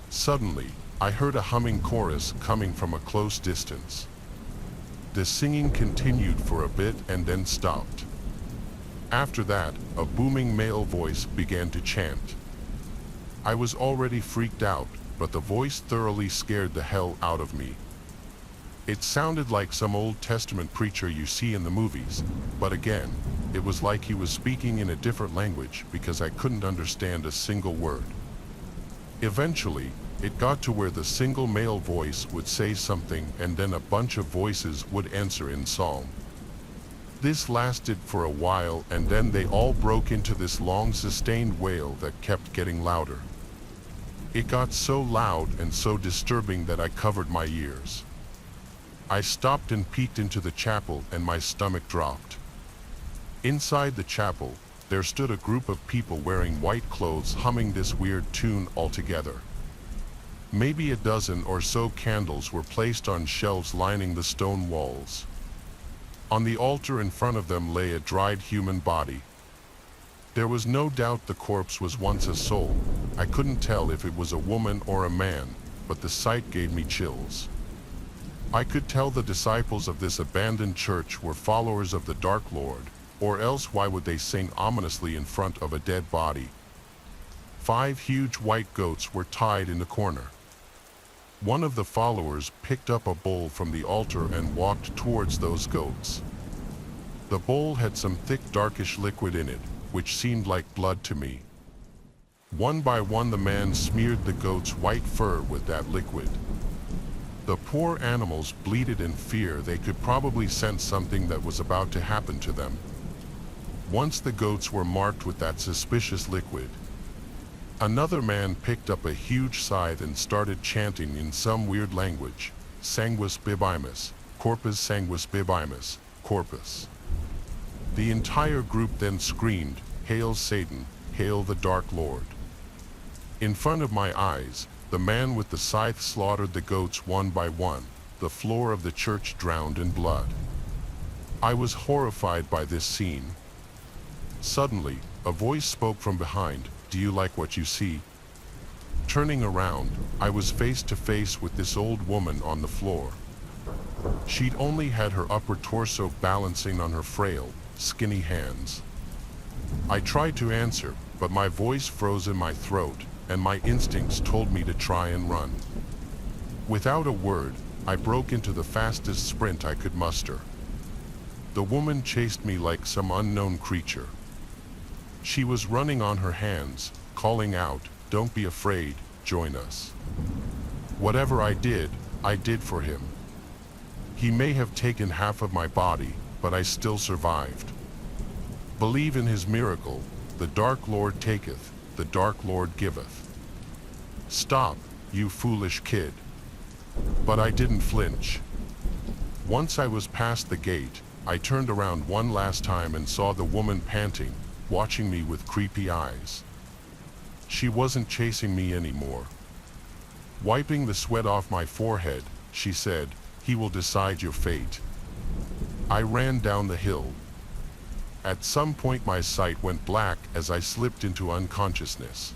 Suddenly, I heard a humming chorus coming from a close distance. The singing continued for a bit and then stopped. After that, a booming male voice began to chant. I was already freaked out, but the voice thoroughly scared the hell out of me. It sounded like some Old Testament preacher you see in the movies, but again, it was like he was speaking in a different language because I couldn't understand a single word. Eventually, it got to where the single male voice would say something and then a bunch of voices would answer in psalm. This lasted for a while and then they all broke into this long sustained wail that kept getting louder. It got so loud and so disturbing that I covered my ears. I stopped and peeked into the chapel and my stomach dropped. Inside the chapel, there stood a group of people wearing white clothes humming this weird tune all together. Maybe a dozen or so candles were placed on shelves lining the stone walls. On the altar in front of them lay a dried human body. There was no doubt the corpse was once a soul. I couldn't tell if it was a woman or a man, but the sight gave me chills. I could tell the disciples of this abandoned church were followers of the Dark Lord, or else why would they sing ominously in front of a dead body? 5 huge white goats were tied in the corner. One of the followers picked up a bowl from the altar and walked towards those goats. The bowl had some thick darkish liquid in it, which seemed like blood to me. One by one the man smeared the goat's white fur with that liquid. The poor animals bleated in fear. They could probably sense something that was about to happen to them. Once the goats were marked with that suspicious liquid, another man picked up a huge scythe and started chanting in some weird language, Sanguis bibimus, corpus sanguis bibimus, corpus. The entire group then screamed, "Hail Satan, hail the Dark Lord." In front of my eyes, the man with the scythe slaughtered the goats one by one, the floor of the church drowned in blood. I was horrified by this scene. Suddenly, a voice spoke from behind, "Do you like what you see?" Turning around, I was face to face with this old woman on the floor. She'd only had her upper torso balancing on her frail, skinny hands. I tried to answer, but my voice froze in my throat, and my instincts told me to try and run. Without a word, I broke into the fastest sprint I could muster. The woman chased me like some unknown creature. She was running on her hands, calling out, "Don't be afraid, join us." Whatever I did for him. He may have taken half of my body, but I still survived. Believe in his miracle, the Dark Lord taketh, the Dark Lord giveth. Stop, you foolish kid. But I didn't flinch. Once I was past the gate, I turned around one last time and saw the woman panting, watching me with creepy eyes. She wasn't chasing me anymore. Wiping the sweat off my forehead, she said, "He will decide your fate." I ran down the hill. At some point my sight went black as I slipped into unconsciousness.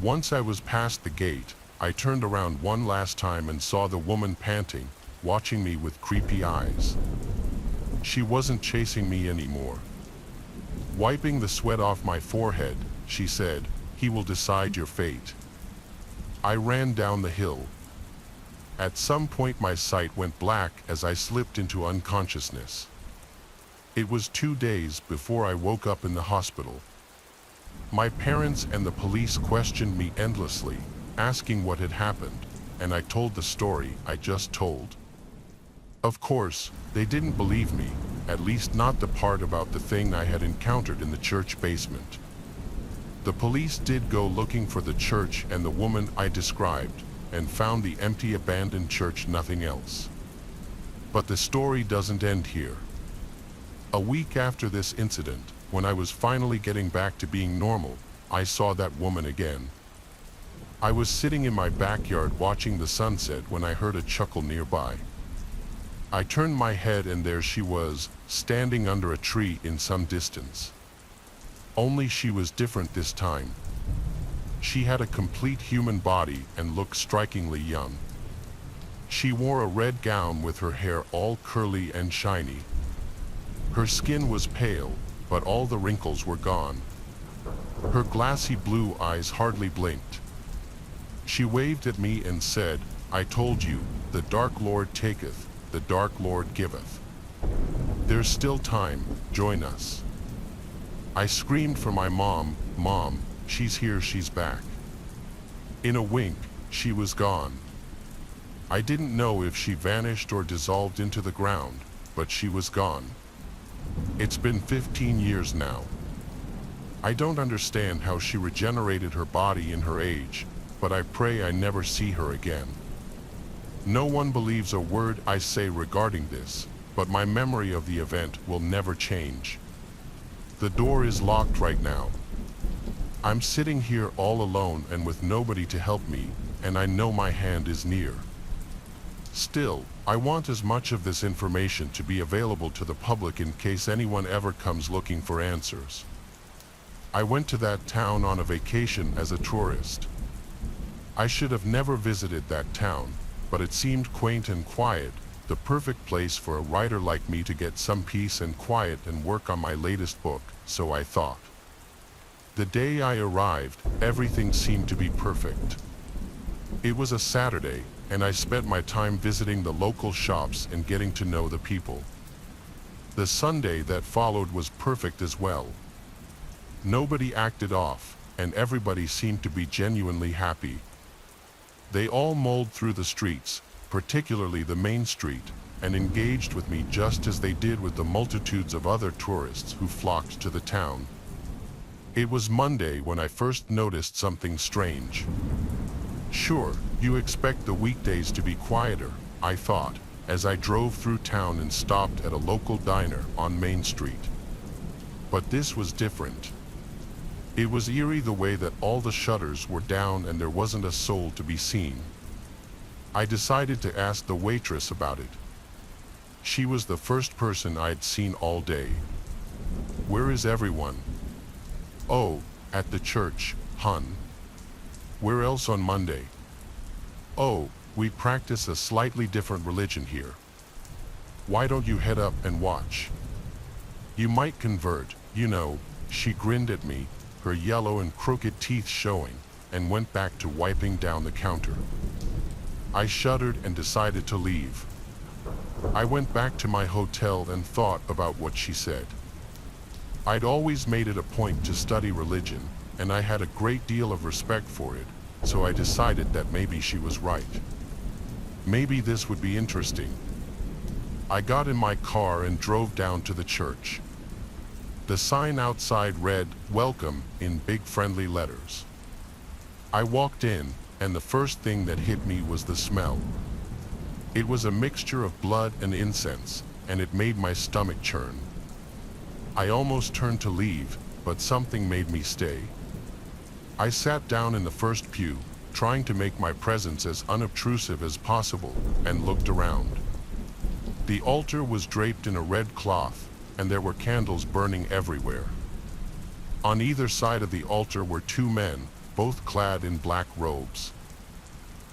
Once I was past the gate, I turned around one last time and saw the woman panting, watching me with creepy eyes. She wasn't chasing me anymore. Wiping the sweat off my forehead, she said, "He will decide your fate." I ran down the hill. At some point my sight went black as I slipped into unconsciousness. It was 2 days before I woke up in the hospital. My parents and the police questioned me endlessly, asking what had happened, and I told the story I just told. Of course, they didn't believe me, at least not the part about the thing I had encountered in the church basement. The police did go looking for the church and the woman I described, and found the empty abandoned church, nothing else. But the story doesn't end here. A week after this incident, when I was finally getting back to being normal, I saw that woman again. I was sitting in my backyard watching the sunset when I heard a chuckle nearby. I turned my head and there she was, standing under a tree in some distance. Only she was different this time. She had a complete human body and looked strikingly young. She wore a red gown with her hair all curly and shiny. Her skin was pale, but all the wrinkles were gone. Her glassy blue eyes hardly blinked. She waved at me and said, "I told you, the Dark Lord taketh, the Dark Lord giveth. There's still time, join us." I screamed for my mom, "Mom, she's here, she's back." In a wink, she was gone. I didn't know if she vanished or dissolved into the ground, but she was gone. It's been 15 years now. I don't understand how she regenerated her body in her age, but I pray I never see her again. No one believes a word I say regarding this, but my memory of the event will never change. The door is locked right now. I'm sitting here all alone and with nobody to help me, and I know my hand is near. Still, I want as much of this information to be available to the public in case anyone ever comes looking for answers. I went to that town on a vacation as a tourist. I should have never visited that town, but it seemed quaint and quiet, the perfect place for a writer like me to get some peace and quiet and work on my latest book, so I thought. The day I arrived, everything seemed to be perfect. It was a Saturday, and I spent my time visiting the local shops and getting to know the people. The Sunday that followed was perfect as well. Nobody acted off, and everybody seemed to be genuinely happy. They all mulled through the streets, particularly the main street, and engaged with me just as they did with the multitudes of other tourists who flocked to the town. It was Monday when I first noticed something strange. Sure, you expect the weekdays to be quieter, I thought, as I drove through town and stopped at a local diner on Main Street. But this was different. It was eerie the way that all the shutters were down and there wasn't a soul to be seen. I decided to ask the waitress about it. She was the first person I'd seen all day. "Where is everyone?" "Oh, at the church, hun." "Where else on Monday?" "Oh, we practice a slightly different religion here." "Why don't you head up and watch? You might convert, you know." She grinned at me, her yellow and crooked teeth showing, and went back to wiping down the counter. I shuddered and decided to leave. I went back to my hotel and thought about what she said. I'd always made it a point to study religion, and I had a great deal of respect for it, so I decided that maybe she was right. Maybe this would be interesting. I got in my car and drove down to the church. The sign outside read, "Welcome," in big friendly letters. I walked in, and the first thing that hit me was the smell. It was a mixture of blood and incense, and it made my stomach churn. I almost turned to leave, but something made me stay. I sat down in the first pew, trying to make my presence as unobtrusive as possible, and looked around. The altar was draped in a red cloth, and there were candles burning everywhere. On either side of the altar were two men, both clad in black robes.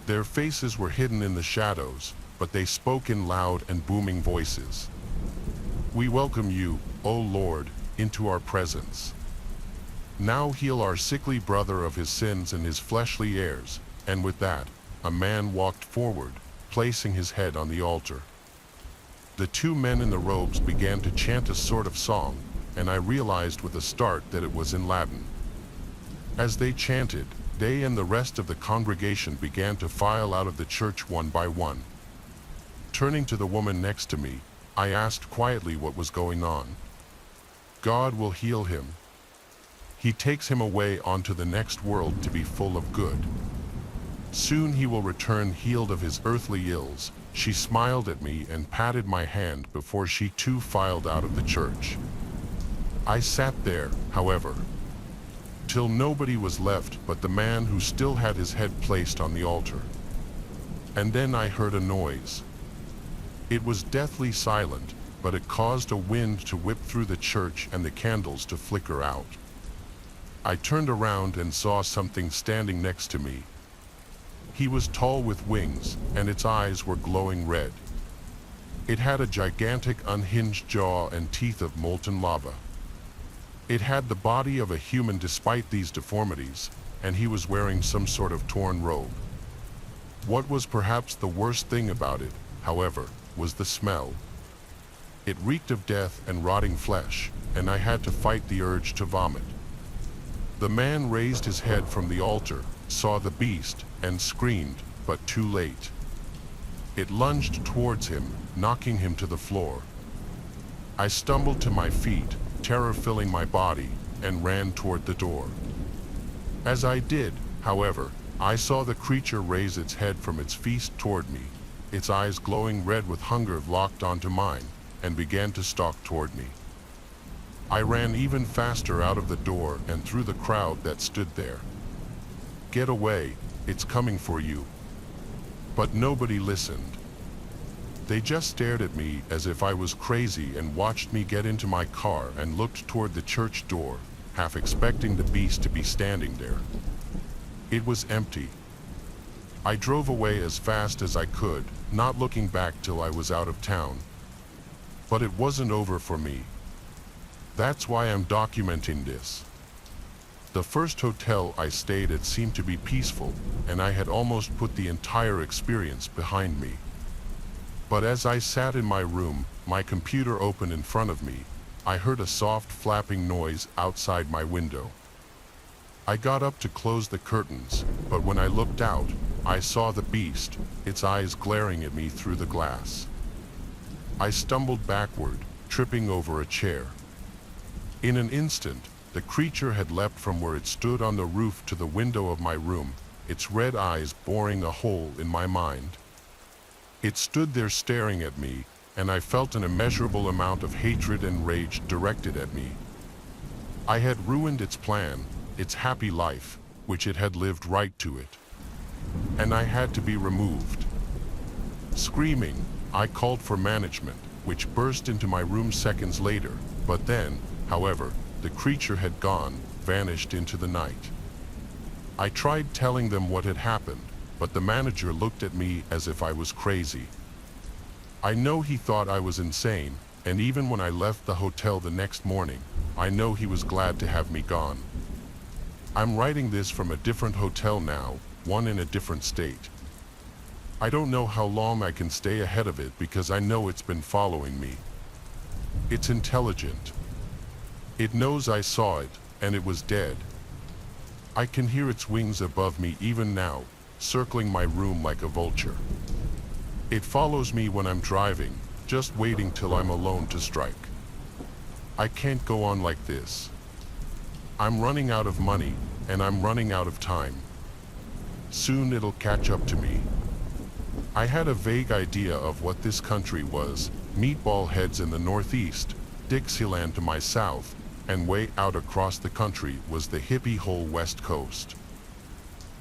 Their faces were hidden in the shadows, but they spoke in loud and booming voices. "We welcome you, O Lord, into our presence. Now heal our sickly brother of his sins and his fleshly heirs." And with that, a man walked forward, placing his head on the altar. The two men in the robes began to chant a sort of song, and I realized with a start that it was in Latin. As they chanted, they and the rest of the congregation began to file out of the church one by one. Turning to the woman next to me, I asked quietly what was going on. "God will heal him. He takes him away onto the next world to be full of good. Soon he will return healed of his earthly ills." She smiled at me and patted my hand before she too filed out of the church. I sat there, however, till nobody was left but the man who still had his head placed on the altar. And then I heard a noise. It was deathly silent, but it caused a wind to whip through the church and the candles to flicker out. I turned around and saw something standing next to me. He was tall with wings, and its eyes were glowing red. It had a gigantic unhinged jaw and teeth of molten lava. It had the body of a human despite these deformities, and he was wearing some sort of torn robe. What was perhaps the worst thing about it, however, was the smell. It reeked of death and rotting flesh, and I had to fight the urge to vomit. The man raised his head from the altar, saw the beast, and screamed, but too late. It lunged towards him, knocking him to the floor. I stumbled to my feet, terror filling my body, and ran toward the door. As I did, however, I saw the creature raise its head from its feast toward me, its eyes glowing red with hunger locked onto mine, and began to stalk toward me. I ran even faster out of the door and through the crowd that stood there. "Get away, it's coming for you." But nobody listened. They just stared at me as if I was crazy and watched me get into my car and looked toward the church door, half expecting the beast to be standing there. It was empty. I drove away as fast as I could, not looking back till I was out of town. But it wasn't over for me. That's why I'm documenting this. The first hotel I stayed at seemed to be peaceful, and I had almost put the entire experience behind me. But as I sat in my room, my computer open in front of me, I heard a soft flapping noise outside my window. I got up to close the curtains, but when I looked out, I saw the beast, its eyes glaring at me through the glass. I stumbled backward, tripping over a chair. In an instant, the creature had leapt from where it stood on the roof to the window of my room, its red eyes boring a hole in my mind. It stood there staring at me, and I felt an immeasurable amount of hatred and rage directed at me. I had ruined its plan, its happy life, which it had lived right to it. And I had to be removed. Screaming, I called for management, which burst into my room seconds later, but then, however, the creature had gone, vanished into the night. I tried telling them what had happened, but the manager looked at me as if I was crazy. I know he thought I was insane, and even when I left the hotel the next morning, I know he was glad to have me gone. I'm writing this from a different hotel now, one in a different state. I don't know how long I can stay ahead of it because I know it's been following me. It's intelligent. It knows I saw it, and it was dead. I can hear its wings above me even now, circling my room like a vulture. It follows me when I'm driving, just waiting till I'm alone to strike. I can't go on like this. I'm running out of money, and I'm running out of time. Soon it'll catch up to me. I had a vague idea of what this country was: meatball heads in the northeast, Dixieland to my south, and way out across the country was the hippie whole West Coast.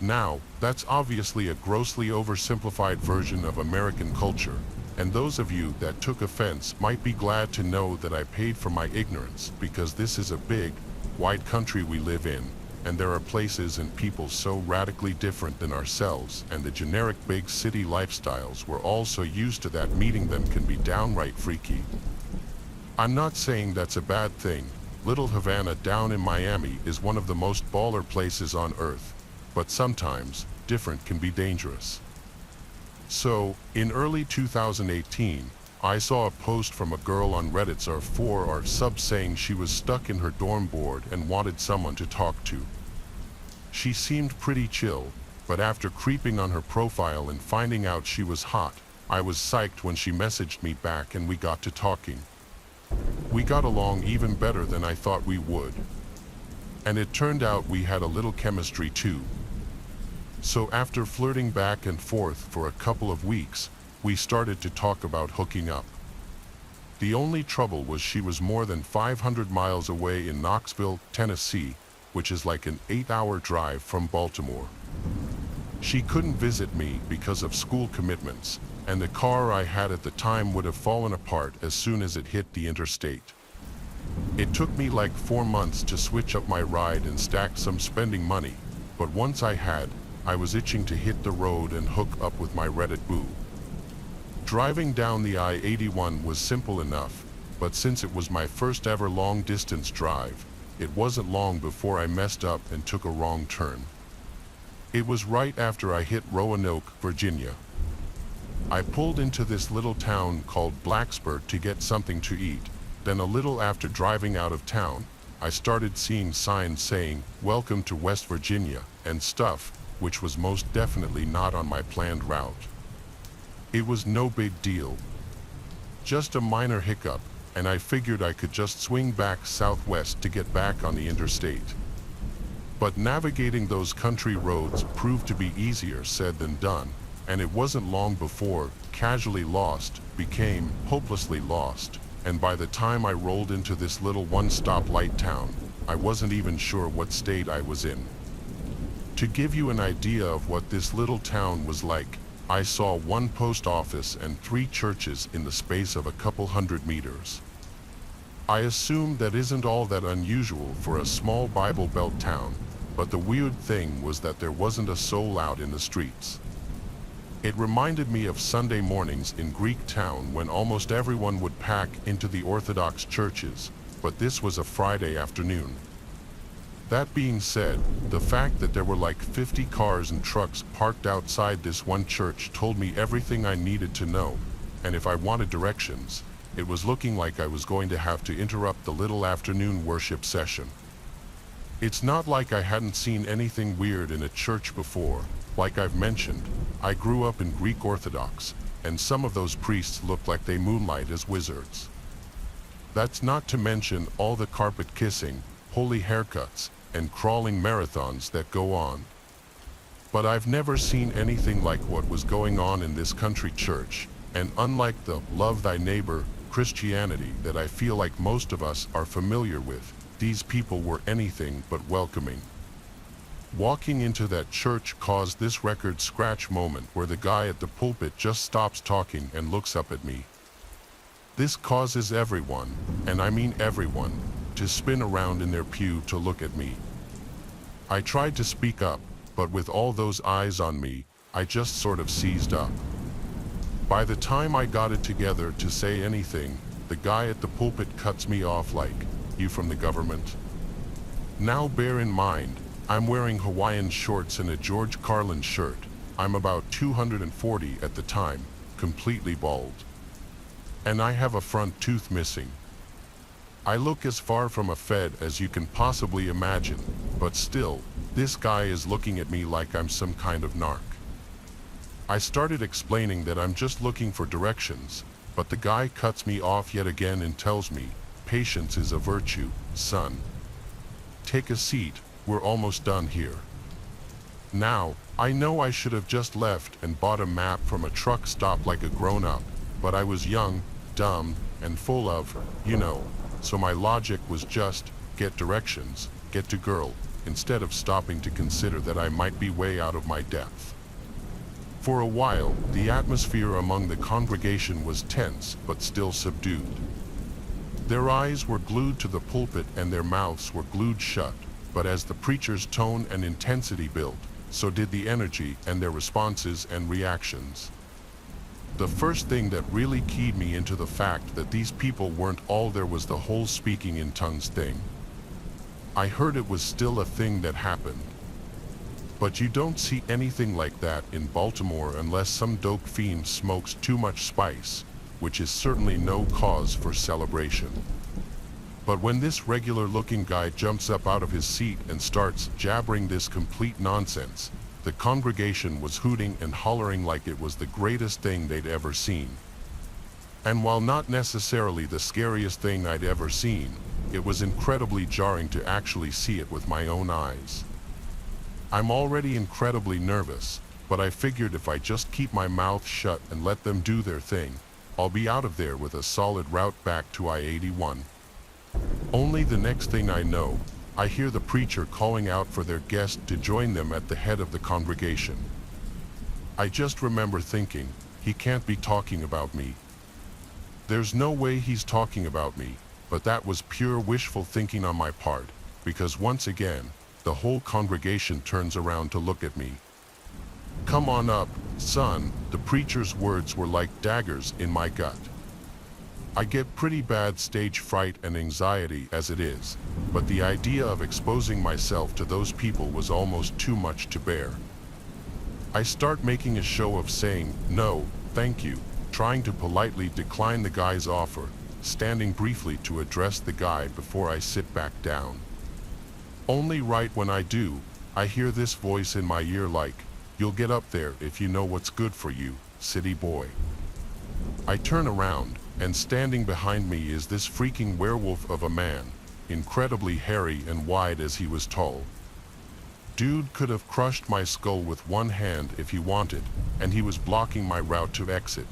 Now, that's obviously a grossly oversimplified version of American culture, and those of you that took offense might be glad to know that I paid for my ignorance, because this is a big, wide country we live in, and there are places and people so radically different than ourselves, and the generic big city lifestyles we're all so used to that meeting them can be downright freaky. I'm not saying that's a bad thing. Little Havana down in Miami is one of the most baller places on earth, but sometimes, different can be dangerous. So, in early 2018, I saw a post from a girl on Reddit's r4 sub saying she was stuck in her dorm board and wanted someone to talk to. She seemed pretty chill, but after creeping on her profile and finding out she was hot, I was psyched when she messaged me back and we got to talking. We got along even better than I thought we would. And it turned out we had a little chemistry too. So after flirting back and forth for a couple of weeks, we started to talk about hooking up. The only trouble was she was more than 500 miles away in Knoxville, Tennessee, which is like an 8-hour drive from Baltimore. She couldn't visit me because of school commitments, and the car I had at the time would have fallen apart as soon as it hit the interstate. It took me like 4 months to switch up my ride and stack some spending money, but once I had, I was itching to hit the road and hook up with my Reddit boo. Driving down the I-81 was simple enough, but since it was my first ever long-distance drive, it wasn't long before I messed up and took a wrong turn. It was right after I hit Roanoke, Virginia. I pulled into this little town called Blacksburg to get something to eat. Then a little after driving out of town, I started seeing signs saying, "Welcome to West Virginia," and stuff, which was most definitely not on my planned route. It was no big deal. Just a minor hiccup, and I figured I could just swing back southwest to get back on the interstate. But navigating those country roads proved to be easier said than done, and it wasn't long before casually lost became hopelessly lost, and by the time I rolled into this little one-stop light town, I wasn't even sure what state I was in. To give you an idea of what this little town was like, I saw one post office and 3 churches in the space of a couple hundred meters. I assume that isn't all that unusual for a small Bible Belt town, but the weird thing was that there wasn't a soul out in the streets. It reminded me of Sunday mornings in Greek town when almost everyone would pack into the Orthodox churches, but this was a Friday afternoon. That being said, the fact that there were like 50 cars and trucks parked outside this one church told me everything I needed to know, and if I wanted directions, it was looking like I was going to have to interrupt the little afternoon worship session. It's not like I hadn't seen anything weird in a church before. Like I've mentioned, I grew up in Greek Orthodox, and some of those priests looked like they moonlight as wizards. That's not to mention all the carpet kissing, holy haircuts, and crawling marathons that go on. But I've never seen anything like what was going on in this country church, and unlike the love thy neighbor Christianity that I feel like most of us are familiar with, these people were anything but welcoming. Walking into that church caused this record scratch moment where the guy at the pulpit just stops talking and looks up at me. This causes everyone, and I mean everyone, to spin around in their pew to look at me. I tried to speak up, but with all those eyes on me, I just sort of seized up. By the time I got it together to say anything, the guy at the pulpit cuts me off like, "You from the government?" Now bear in mind, I'm wearing Hawaiian shorts and a George Carlin shirt. I'm about 240 at the time, completely bald. And I have a front tooth missing. I look as far from a Fed as you can possibly imagine, but still, this guy is looking at me like I'm some kind of narc. I started explaining that I'm just looking for directions, but the guy cuts me off yet again and tells me, "Patience is a virtue, son. Take a seat, we're almost done here." Now, I know I should have just left and bought a map from a truck stop like a grown-up, but I was young, dumb, and full of, so my logic was just, get directions, get to girl, instead of stopping to consider that I might be way out of my depth. For a while, the atmosphere among the congregation was tense but still subdued. Their eyes were glued to the pulpit and their mouths were glued shut, but as the preacher's tone and intensity built, so did the energy and their responses and reactions. The first thing that really keyed me into the fact that these people weren't all there was the whole speaking in tongues thing. I heard it was still a thing that happened. But you don't see anything like that in Baltimore unless some dope fiend smokes too much spice, which is certainly no cause for celebration. But when this regular-looking guy jumps up out of his seat and starts jabbering this complete nonsense, the congregation was hooting and hollering like it was the greatest thing they'd ever seen. And while not necessarily the scariest thing I'd ever seen, it was incredibly jarring to actually see it with my own eyes. I'm already incredibly nervous, but I figured if I just keep my mouth shut and let them do their thing, I'll be out of there with a solid route back to I-81. Only the next thing I know, I hear the preacher calling out for their guest to join them at the head of the congregation. I just remember thinking, he can't be talking about me. There's no way he's talking about me, but that was pure wishful thinking on my part, because once again, the whole congregation turns around to look at me. "Come on up, son," the preacher's words were like daggers in my gut. I get pretty bad stage fright and anxiety as it is, but the idea of exposing myself to those people was almost too much to bear. I start making a show of saying, "No, thank you," trying to politely decline the guy's offer, standing briefly to address the guy before I sit back down. Only right when I do, I hear this voice in my ear like, "You'll get up there if you know what's good for you, city boy." I turn around, and standing behind me is this freaking werewolf of a man, incredibly hairy and wide as he was tall. Dude could have crushed my skull with one hand if he wanted, and he was blocking my route to exit.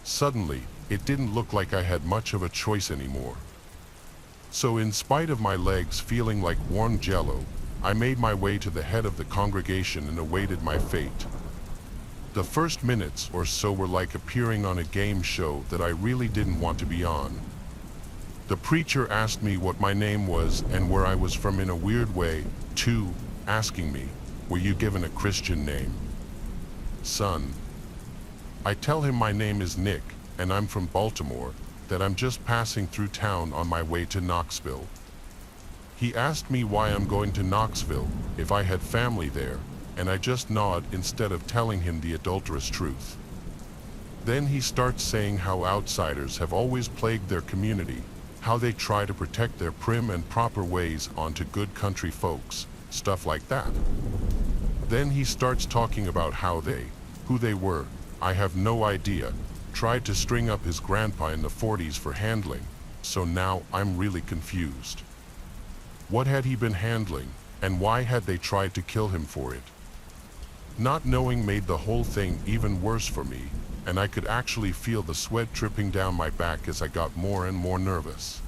Suddenly, it didn't look like I had much of a choice anymore. So in spite of my legs feeling like warm jello, I made my way to the head of the congregation and awaited my fate. The first minutes or so were like appearing on a game show that I really didn't want to be on. The preacher asked me what my name was and where I was from in a weird way, too, asking me, "Were you given a Christian name, son?" I tell him my name is Nick, and I'm from Baltimore, that I'm just passing through town on my way to Knoxville. He asked me why I'm going to Knoxville, if I had family there, and I just nod instead of telling him the adulterous truth. Then he starts saying how outsiders have always plagued their community, how they try to protect their prim and proper ways onto good country folks, stuff like that. Then he starts talking about how they, who they were, I have no idea, tried to string up his grandpa in the 40s for handling, so now I'm really confused. What had he been handling, and why had they tried to kill him for it? Not knowing made the whole thing even worse for me, and I could actually feel the sweat dripping down my back as I got more and more nervous.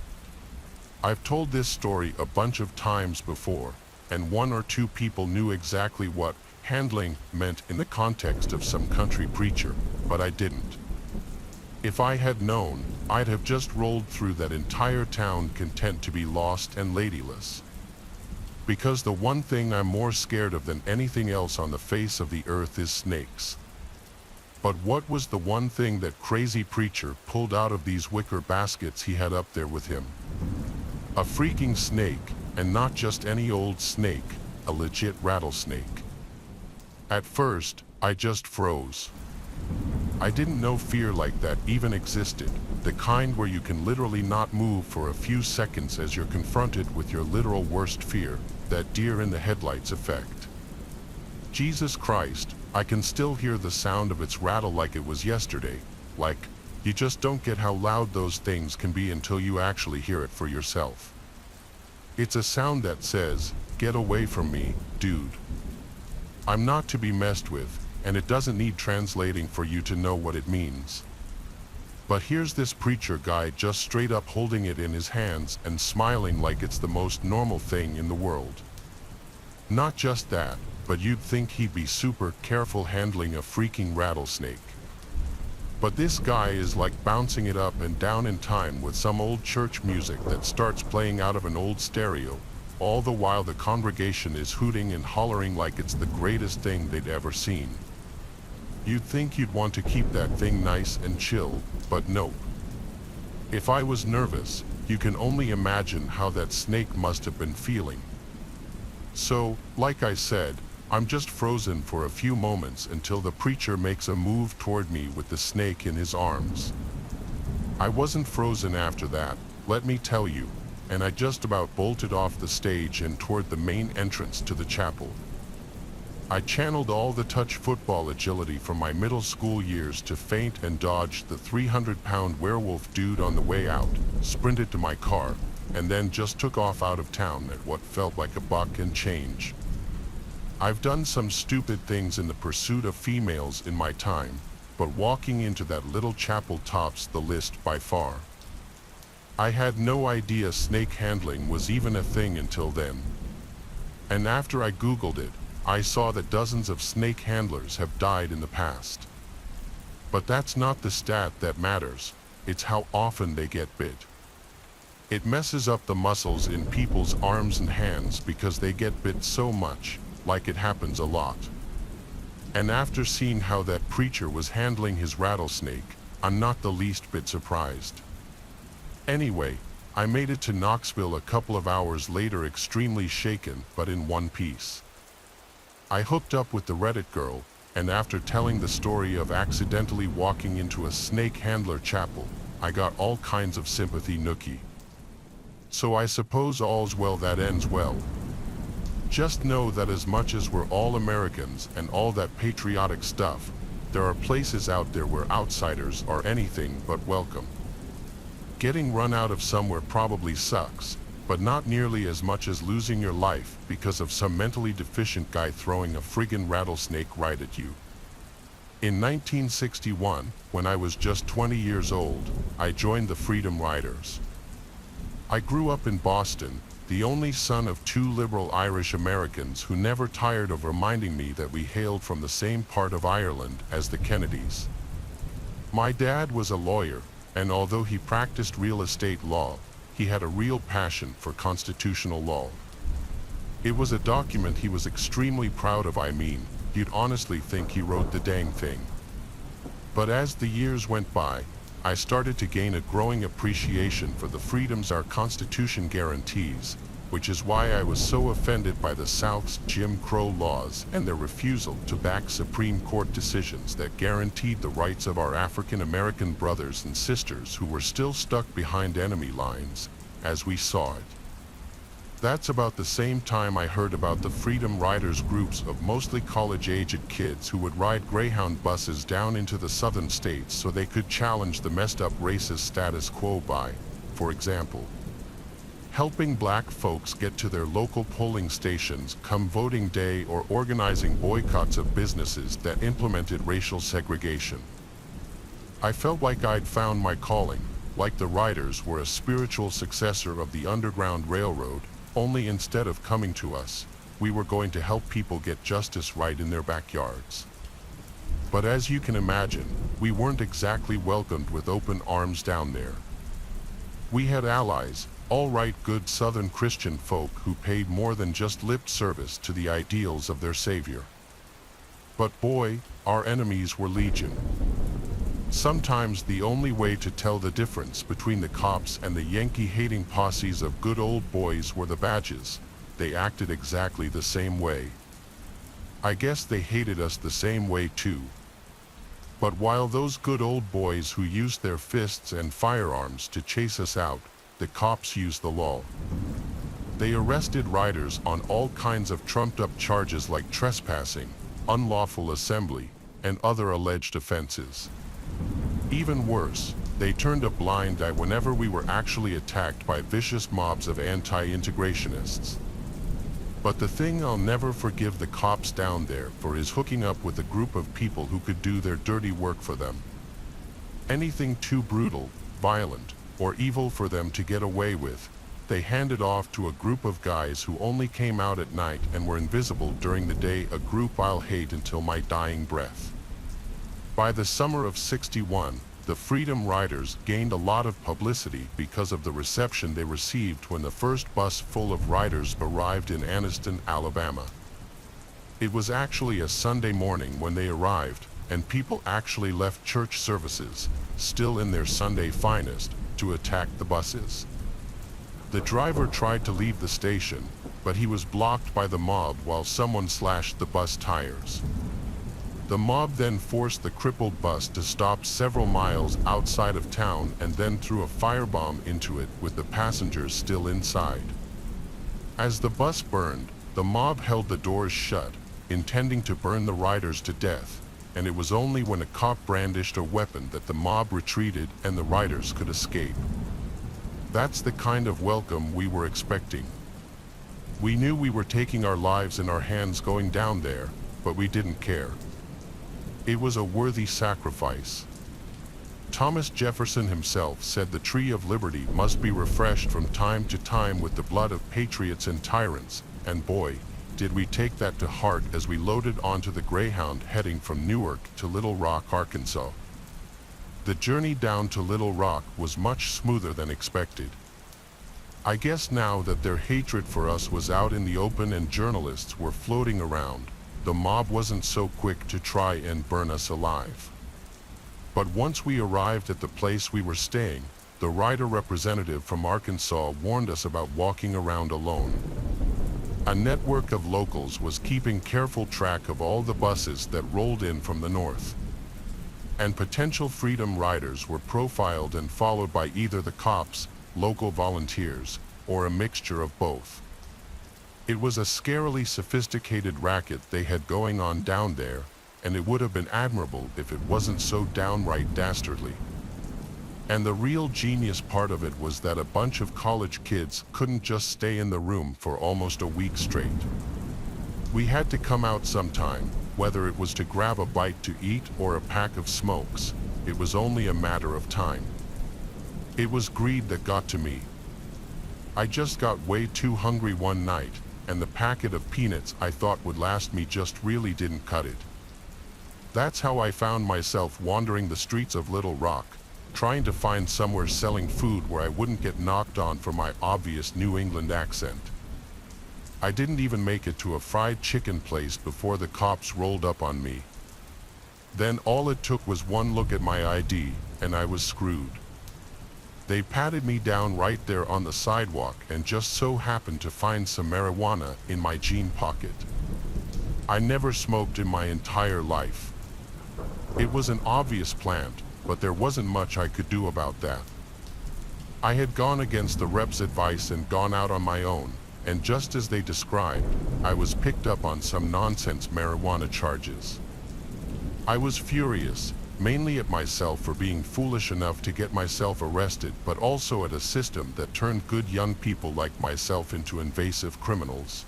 I've told this story a bunch of times before, and one or two people knew exactly what handling meant in the context of some country preacher, but I didn't. If I had known, I'd have just rolled through that entire town content to be lost and ladyless. Because the one thing I'm more scared of than anything else on the face of the earth is snakes. But what was the one thing that crazy preacher pulled out of these wicker baskets he had up there with him? A freaking snake, and not just any old snake, a legit rattlesnake. At first, I just froze. I didn't know fear like that even existed, the kind where you can literally not move for a few seconds as you're confronted with your literal worst fear, that deer in the headlights effect. Jesus Christ, I can still hear the sound of its rattle like it was yesterday, like, you just don't get how loud those things can be until you actually hear it for yourself. It's a sound that says, get away from me, dude. I'm not to be messed with, and it doesn't need translating for you to know what it means. But here's this preacher guy just straight up holding it in his hands and smiling like it's the most normal thing in the world. Not just that, but you'd think he'd be super careful handling a freaking rattlesnake. But this guy is like bouncing it up and down in time with some old church music that starts playing out of an old stereo, all the while the congregation is hooting and hollering like it's the greatest thing they'd ever seen. You'd think you'd want to keep that thing nice and chill, but nope. If I was nervous, you can only imagine how that snake must have been feeling. So, like I said, I'm just frozen for a few moments until the preacher makes a move toward me with the snake in his arms. I wasn't frozen after that, let me tell you, and I just about bolted off the stage and toward the main entrance to the chapel. I channeled all the touch football agility from my middle school years to feint and dodge the 300-pound werewolf dude on the way out, sprinted to my car, and then just took off out of town at what felt like a buck and change. I've done some stupid things in the pursuit of females in my time, but walking into that little chapel tops the list by far. I had no idea snake handling was even a thing until then. And after I Googled it, I saw that dozens of snake handlers have died in the past. But that's not the stat that matters, it's how often they get bit. It messes up the muscles in people's arms and hands because they get bit so much, like it happens a lot. And after seeing how that preacher was handling his rattlesnake, I'm not the least bit surprised. Anyway, I made it to Knoxville a couple of hours later extremely shaken but in one piece. I hooked up with the Reddit girl, and after telling the story of accidentally walking into a snake handler chapel, I got all kinds of sympathy nookie. So I suppose all's well that ends well. Just know that as much as we're all Americans and all that patriotic stuff, there are places out there where outsiders are anything but welcome. Getting run out of somewhere probably sucks, but not nearly as much as losing your life because of some mentally deficient guy throwing a friggin' rattlesnake right at you. In 1961, when I was just 20 years old, I joined the Freedom Riders. I grew up in Boston, the only son of two liberal Irish Americans who never tired of reminding me that we hailed from the same part of Ireland as the Kennedys. My dad was a lawyer, and although he practiced real estate law, he had a real passion for constitutional law. It was a document he was extremely proud of. I mean, you'd honestly think he wrote the dang thing. But as the years went by, I started to gain a growing appreciation for the freedoms our Constitution guarantees, which is why I was so offended by the South's Jim Crow laws and their refusal to back Supreme Court decisions that guaranteed the rights of our African American brothers and sisters who were still stuck behind enemy lines, as we saw it. That's about the same time I heard about the Freedom Riders groups of mostly college-aged kids who would ride Greyhound buses down into the southern states so they could challenge the messed up racist status quo by, for example, helping black folks get to their local polling stations come voting day, or organizing boycotts of businesses that implemented racial segregation. I felt like I'd found my calling, like the riders were a spiritual successor of the Underground Railroad, only instead of coming to us, we were going to help people get justice right in their backyards. But as you can imagine, we weren't exactly welcomed with open arms down there. We had allies, all right, good Southern Christian folk who paid more than just lip service to the ideals of their savior. But boy, our enemies were legion. Sometimes the only way to tell the difference between the cops and the Yankee-hating posses of good old boys were the badges. They acted exactly the same way. I guess they hated us the same way too. But while those good old boys who used their fists and firearms to chase us out, the cops used the law. They arrested riders on all kinds of trumped-up charges like trespassing, unlawful assembly, and other alleged offenses. Even worse, they turned a blind eye whenever we were actually attacked by vicious mobs of anti-integrationists. But the thing I'll never forgive the cops down there for is hooking up with a group of people who could do their dirty work for them. Anything too brutal, violent, or evil for them to get away with, they handed off to a group of guys who only came out at night and were invisible during the day, a group I'll hate until my dying breath. By the summer of '61, the Freedom Riders gained a lot of publicity because of the reception they received when the first bus full of riders arrived in Anniston, Alabama. It was actually a Sunday morning when they arrived, and people actually left church services, still in their Sunday finest, to attack the buses. The driver tried to leave the station, but he was blocked by the mob while someone slashed the bus tires. The mob then forced the crippled bus to stop several miles outside of town and then threw a firebomb into it with the passengers still inside. As the bus burned, the mob held the doors shut, intending to burn the riders to death, and it was only when a cop brandished a weapon that the mob retreated and the riders could escape. That's the kind of welcome we were expecting. We knew we were taking our lives in our hands going down there, but we didn't care. It was a worthy sacrifice. Thomas Jefferson himself said the tree of liberty must be refreshed from time to time with the blood of patriots and tyrants, and boy, did we take that to heart as we loaded onto the Greyhound heading from Newark to Little Rock, Arkansas. The journey down to Little Rock was much smoother than expected. I guess now that their hatred for us was out in the open and journalists were floating around, the mob wasn't so quick to try and burn us alive. But once we arrived at the place we were staying, the rider representative from Arkansas warned us about walking around alone. A network of locals was keeping careful track of all the buses that rolled in from the north. And potential freedom riders were profiled and followed by either the cops, local volunteers, or a mixture of both. It was a scarily sophisticated racket they had going on down there, and it would have been admirable if it wasn't so downright dastardly. And the real genius part of it was that a bunch of college kids couldn't just stay in the room for almost a week straight. We had to come out sometime, whether it was to grab a bite to eat or a pack of smokes. It was only a matter of time. It was greed that got to me. I just got way too hungry one night, and the packet of peanuts I thought would last me just really didn't cut it. That's how I found myself wandering the streets of Little Rock, trying to find somewhere selling food where I wouldn't get knocked on for my obvious New England accent. I didn't even make it to a fried chicken place before the cops rolled up on me. Then all it took was one look at my ID, and I was screwed. They patted me down right there on the sidewalk and just so happened to find some marijuana in my jean pocket. I never smoked in my entire life. It was an obvious plant, but there wasn't much I could do about that. I had gone against the rep's advice and gone out on my own, and just as they described, I was picked up on some nonsense marijuana charges. I was furious, mainly at myself for being foolish enough to get myself arrested, but also at a system that turned good young people like myself into invasive criminals.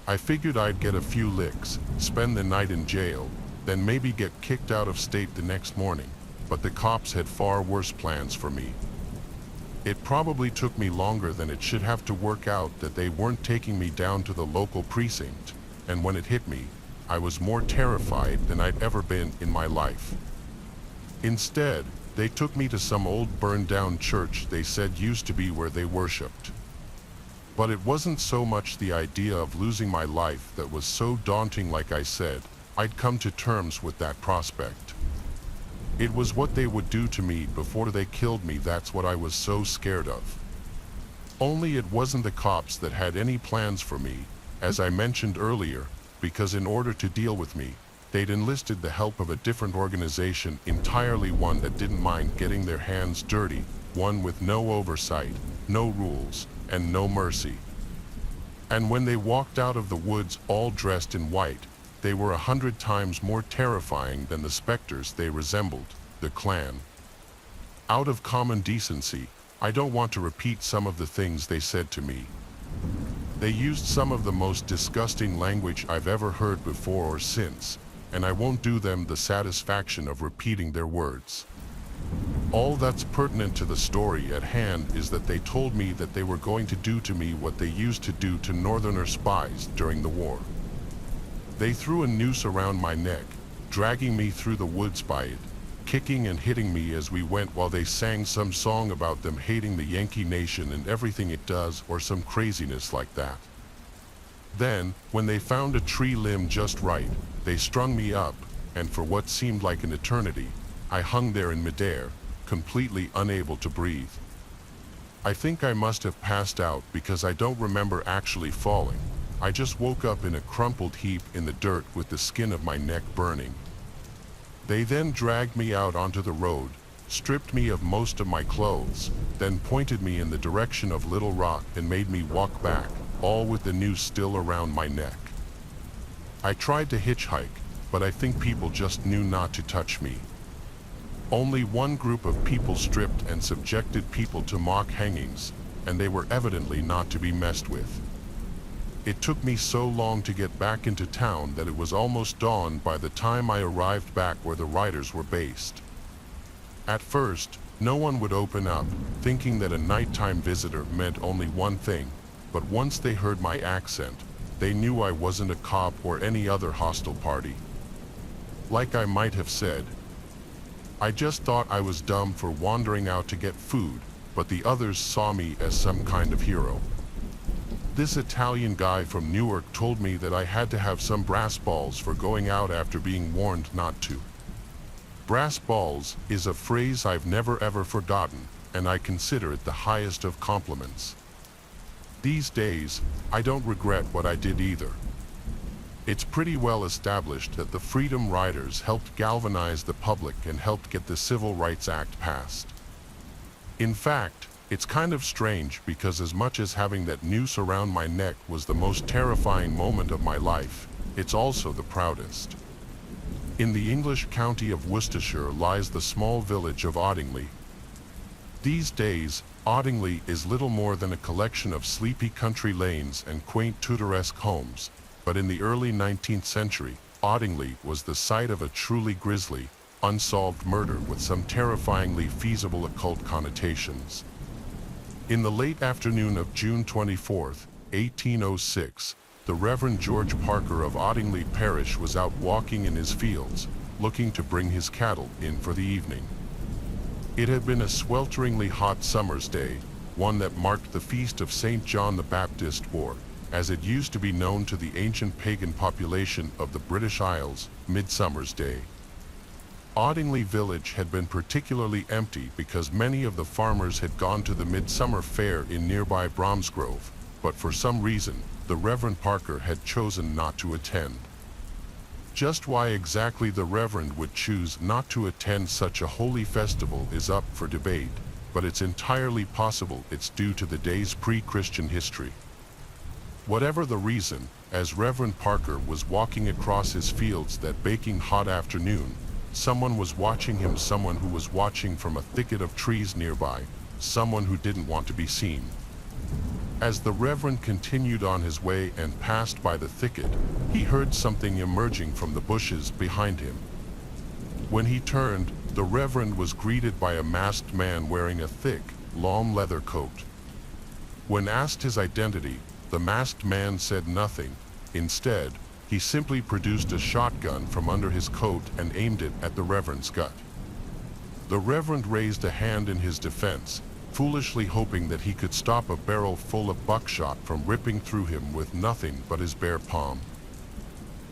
I figured I'd get a few licks, spend the night in jail, then maybe get kicked out of state the next morning, but the cops had far worse plans for me. It probably took me longer than it should have to work out that they weren't taking me down to the local precinct, and when it hit me, I was more terrified than I'd ever been in my life. Instead, they took me to some old burned-down church they said used to be where they worshipped. But it wasn't so much the idea of losing my life that was so daunting. Like I said, I'd come to terms with that prospect. It was what they would do to me before they killed me that's what I was so scared of. Only it wasn't the cops that had any plans for me, as I mentioned earlier, because in order to deal with me, they'd enlisted the help of a different organization entirely, one that didn't mind getting their hands dirty, one with no oversight, no rules, and no mercy. And when they walked out of the woods all dressed in white, they were 100 times more terrifying than the specters they resembled, the Klan. Out of common decency, I don't want to repeat some of the things they said to me. They used some of the most disgusting language I've ever heard before or since, and I won't do them the satisfaction of repeating their words. All that's pertinent to the story at hand is that they told me that they were going to do to me what they used to do to Northerner spies during the war. They threw a noose around my neck, dragging me through the woods by it, kicking and hitting me as we went while they sang some song about them hating the Yankee nation and everything it does, or some craziness like that. Then, when they found a tree limb just right, they strung me up, and for what seemed like an eternity, I hung there in midair, completely unable to breathe. I think I must have passed out because I don't remember actually falling. I just woke up in a crumpled heap in the dirt with the skin of my neck burning. They then dragged me out onto the road, stripped me of most of my clothes, then pointed me in the direction of Little Rock and made me walk back, all with the noose still around my neck. I tried to hitchhike, but I think people just knew not to touch me. Only one group of people stripped and subjected people to mock hangings, and they were evidently not to be messed with. It took me so long to get back into town that it was almost dawn by the time I arrived back where the riders were based. At first, no one would open up, thinking that a nighttime visitor meant only one thing, but once they heard my accent, they knew I wasn't a cop or any other hostile party. Like I might have said, I just thought I was dumb for wandering out to get food, but the others saw me as some kind of hero. This Italian guy from Newark told me that I had to have some brass balls for going out after being warned not to. Brass balls is a phrase I've never ever forgotten, and I consider it the highest of compliments. These days, I don't regret what I did either. It's pretty well established that the Freedom Riders helped galvanize the public and helped get the Civil Rights Act passed. In fact, it's kind of strange because as much as having that noose around my neck was the most terrifying moment of my life, it's also the proudest. In the English county of Worcestershire lies the small village of Audingley. These days, Audingley is little more than a collection of sleepy country lanes and quaint Tudoresque homes, but in the early 19th century, Audingley was the site of a truly grisly, unsolved murder with some terrifyingly feasible occult connotations. In the late afternoon of June 24, 1806, the Reverend George Parker of Audingley Parish was out walking in his fields, looking to bring his cattle in for the evening. It had been a swelteringly hot summer's day, one that marked the feast of St. John the Baptist, or, as it used to be known to the ancient pagan population of the British Isles, Midsummer's Day. Audingley village had been particularly empty because many of the farmers had gone to the Midsummer Fair in nearby Bromsgrove, but for some reason, the Reverend Parker had chosen not to attend. Just why exactly the Reverend would choose not to attend such a holy festival is up for debate, but it's entirely possible it's due to the day's pre-Christian history. Whatever the reason, as Reverend Parker was walking across his fields that baking hot afternoon, Someone was watching him, someone who was watching from a thicket of trees nearby, someone who didn't want to be seen. As the Reverend continued on his way and passed by the thicket, he heard something emerging from the bushes behind him. When he turned, the Reverend was greeted by a masked man wearing a thick, long leather coat. When asked his identity, the masked man said nothing. Instead, he simply produced a shotgun from under his coat and aimed it at the Reverend's gut. The Reverend raised a hand in his defense, foolishly hoping that he could stop a barrel full of buckshot from ripping through him with nothing but his bare palm.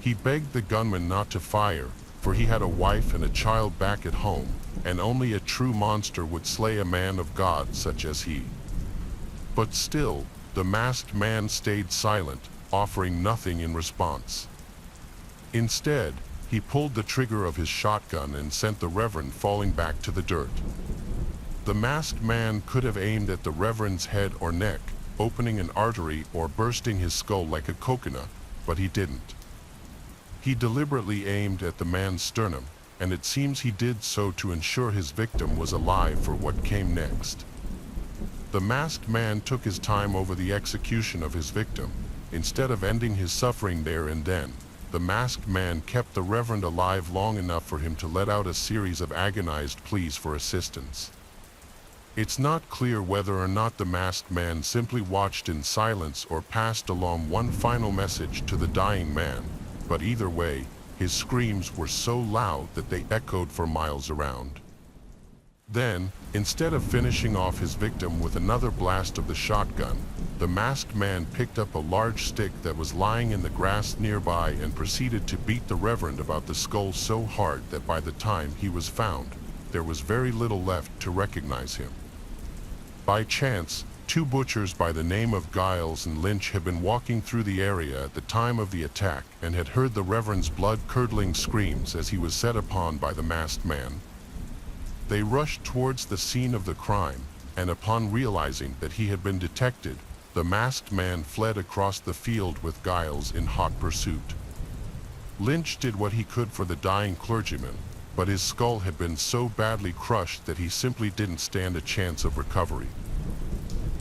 He begged the gunman not to fire, for he had a wife and a child back at home, and only a true monster would slay a man of God such as he. But still, the masked man stayed silent, offering nothing in response. Instead, he pulled the trigger of his shotgun and sent the Reverend falling back to the dirt. The masked man could have aimed at the Reverend's head or neck, opening an artery or bursting his skull like a coconut, but he didn't. He deliberately aimed at the man's sternum, and it seems he did so to ensure his victim was alive for what came next. The masked man took his time over the execution of his victim. Instead of ending his suffering there and then, the masked man kept the Reverend alive long enough for him to let out a series of agonized pleas for assistance. It's not clear whether or not the masked man simply watched in silence or passed along one final message to the dying man, but either way, his screams were so loud that they echoed for miles around. Then, instead of finishing off his victim with another blast of the shotgun, the masked man picked up a large stick that was lying in the grass nearby and proceeded to beat the Reverend about the skull so hard that by the time he was found, there was very little left to recognize him. By chance, two butchers by the name of Giles and Lynch had been walking through the area at the time of the attack and had heard the Reverend's blood-curdling screams as he was set upon by the masked man. They rushed towards the scene of the crime, and upon realizing that he had been detected, the masked man fled across the field with Giles in hot pursuit. Lynch did what he could for the dying clergyman, but his skull had been so badly crushed that he simply didn't stand a chance of recovery.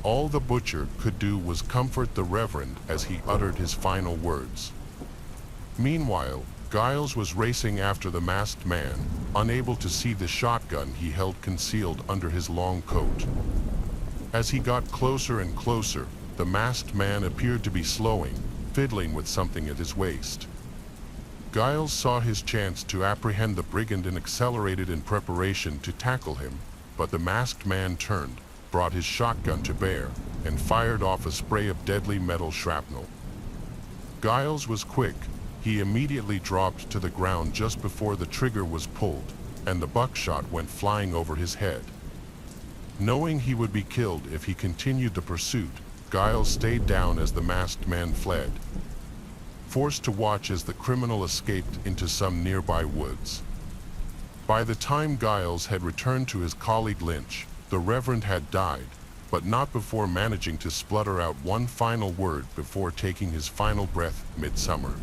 All the butcher could do was comfort the Reverend as he uttered his final words. Meanwhile, Giles was racing after the masked man, unable to see the shotgun he held concealed under his long coat. As he got closer and closer, the masked man appeared to be slowing, fiddling with something at his waist. Giles saw his chance to apprehend the brigand and accelerated in preparation to tackle him, but the masked man turned, brought his shotgun to bear, and fired off a spray of deadly metal shrapnel. Giles was quick. He immediately dropped to the ground just before the trigger was pulled, and the buckshot went flying over his head. Knowing he would be killed if he continued the pursuit, Giles stayed down as the masked man fled, forced to watch as the criminal escaped into some nearby woods. By the time Giles had returned to his colleague Lynch, the Reverend had died, but not before managing to splutter out one final word before taking his final breath midsummer.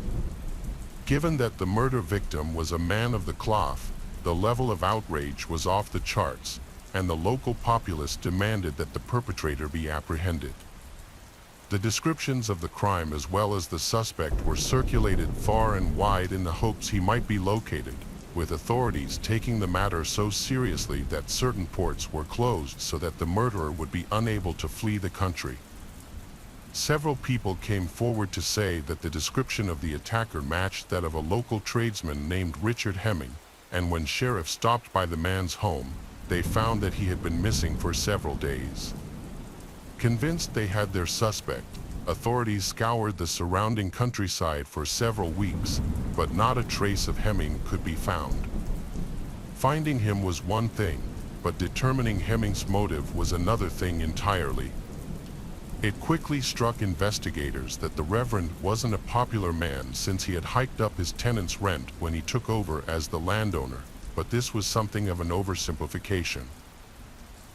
Given that the murder victim was a man of the cloth, the level of outrage was off the charts, and the local populace demanded that the perpetrator be apprehended. The descriptions of the crime as well as the suspect were circulated far and wide in the hopes he might be located, with authorities taking the matter so seriously that certain ports were closed so that the murderer would be unable to flee the country. Several people came forward to say that the description of the attacker matched that of a local tradesman named Richard Hemming, and when sheriffs stopped by the man's home, they found that he had been missing for several days. Convinced they had their suspect, authorities scoured the surrounding countryside for several weeks, but not a trace of Hemming could be found. Finding him was one thing, but determining Hemming's motive was another thing entirely. It quickly struck investigators that the Reverend wasn't a popular man since he had hiked up his tenant's rent when he took over as the landowner, but this was something of an oversimplification.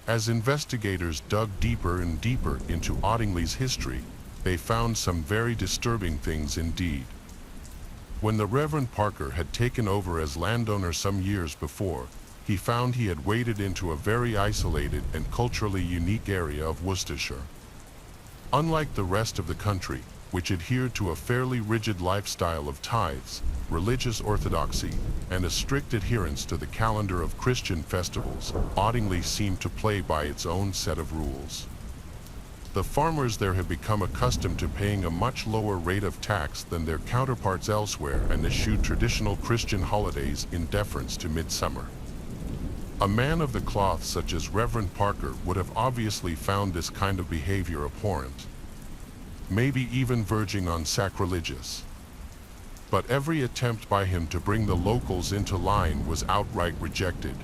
As investigators dug deeper and deeper into Ottingley's history, they found some very disturbing things indeed. When the Reverend Parker had taken over as landowner some years before, he found he had waded into a very isolated and culturally unique area of Worcestershire. Unlike the rest of the country, which adhered to a fairly rigid lifestyle of tithes, religious orthodoxy, and a strict adherence to the calendar of Christian festivals, Audingley seemed to play by its own set of rules. The farmers there had become accustomed to paying a much lower rate of tax than their counterparts elsewhere and eschewed traditional Christian holidays in deference to midsummer. A man of the cloth such as Reverend Parker would have obviously found this kind of behavior abhorrent, maybe even verging on sacrilegious. But every attempt by him to bring the locals into line was outright rejected.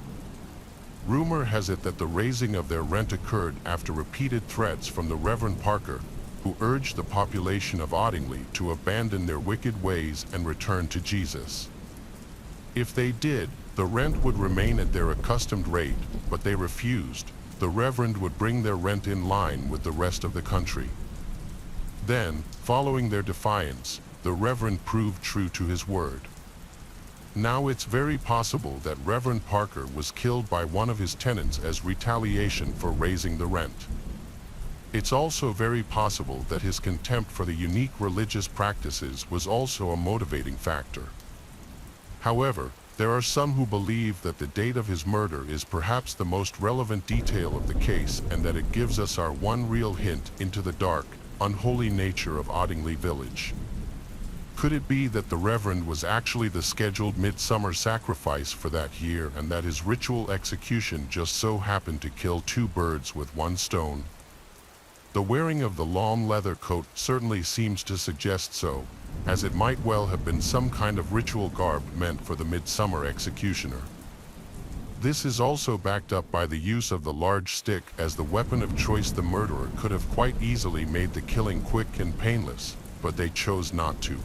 Rumor has it that the raising of their rent occurred after repeated threats from the Reverend Parker, who urged the population of Audingley to abandon their wicked ways and return to Jesus. If they did, the rent would remain at their accustomed rate, but they refused. The Reverend would bring their rent in line with the rest of the country. Then, following their defiance, the Reverend proved true to his word. Now it's very possible that Reverend Parker was killed by one of his tenants as retaliation for raising the rent. It's also very possible that his contempt for the unique religious practices was also a motivating factor. However, there are some who believe that the date of his murder is perhaps the most relevant detail of the case and that it gives us our one real hint into the dark, unholy nature of Audingley Village. Could it be that the Reverend was actually the scheduled midsummer sacrifice for that year and that his ritual execution just so happened to kill two birds with one stone? The wearing of the long leather coat certainly seems to suggest so, as it might well have been some kind of ritual garb meant for the midsummer executioner. This is also backed up by the use of the large stick as the weapon of choice. The murderer could have quite easily made the killing quick and painless, but they chose not to.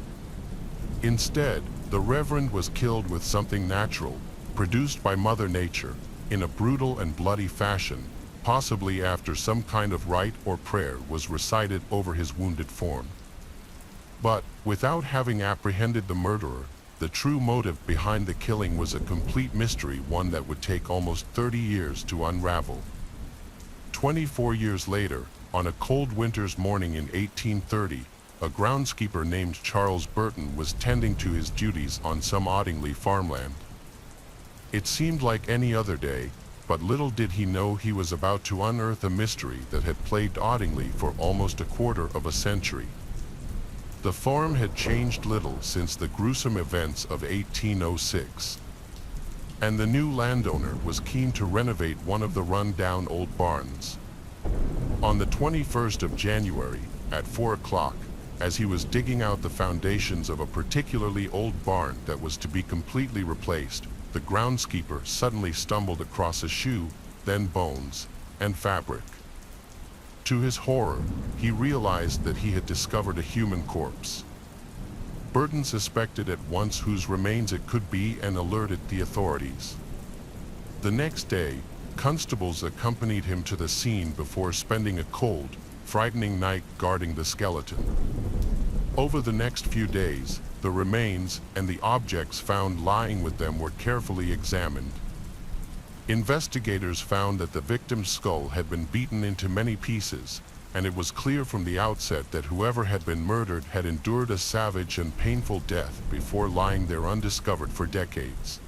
Instead, the Reverend was killed with something natural, produced by Mother Nature, in a brutal and bloody fashion, possibly after some kind of rite or prayer was recited over his wounded form. But, without having apprehended the murderer, the true motive behind the killing was a complete mystery, one that would take almost 30 years to unravel. 24 years later, on a cold winter's morning in 1830, a groundskeeper named Charles Burton was tending to his duties on some Audingley farmland. It seemed like any other day, but little did he know he was about to unearth a mystery that had plagued Audingley for almost a quarter of a century. The farm had changed little since the gruesome events of 1806, and the new landowner was keen to renovate one of the run-down old barns. On the 21st of January, at 4 o'clock, as he was digging out the foundations of a particularly old barn that was to be completely replaced, the groundskeeper suddenly stumbled across a shoe, then bones, and fabric. To his horror, he realized that he had discovered a human corpse. Burton suspected at once whose remains it could be and alerted the authorities. The next day, constables accompanied him to the scene before spending a cold, frightening night guarding the skeleton. Over the next few days, the remains and the objects found lying with them were carefully examined. Investigators found that the victim's skull had been beaten into many pieces, and it was clear from the outset that whoever had been murdered had endured a savage and painful death before lying there undiscovered for decades.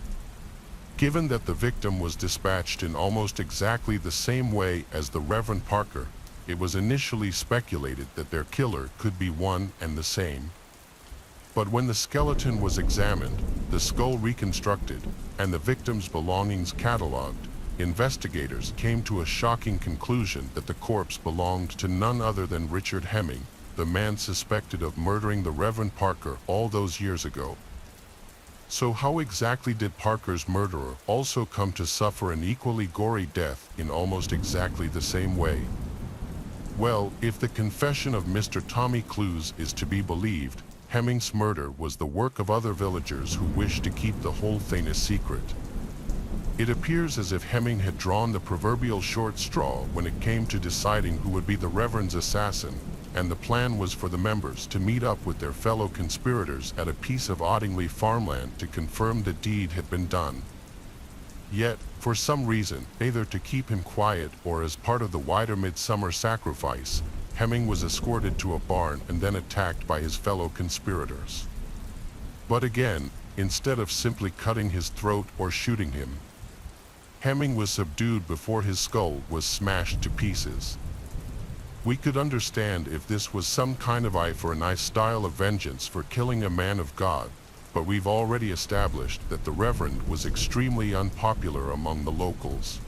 Given that the victim was dispatched in almost exactly the same way as the Reverend Parker, it was initially speculated that their killer could be one and the same. But when the skeleton was examined, the skull reconstructed, and the victim's belongings catalogued, investigators came to a shocking conclusion that the corpse belonged to none other than Richard Hemming, the man suspected of murdering the Reverend Parker all those years ago. So how exactly did Parker's murderer also come to suffer an equally gory death in almost exactly the same way? Well, if the confession of Mr. Tommy Clues is to be believed, Hemming's murder was the work of other villagers who wished to keep the whole thing a secret. It appears as if Hemming had drawn the proverbial short straw when it came to deciding who would be the Reverend's assassin, and the plan was for the members to meet up with their fellow conspirators at a piece of Audingley farmland to confirm the deed had been done. Yet, for some reason, either to keep him quiet or as part of the wider midsummer sacrifice, Hemming was escorted to a barn and then attacked by his fellow conspirators. But again, instead of simply cutting his throat or shooting him, Hemming was subdued before his skull was smashed to pieces. We could understand if this was some kind of eye for an eye style of vengeance for killing a man of God, but we've already established that the Reverend was extremely unpopular among the locals.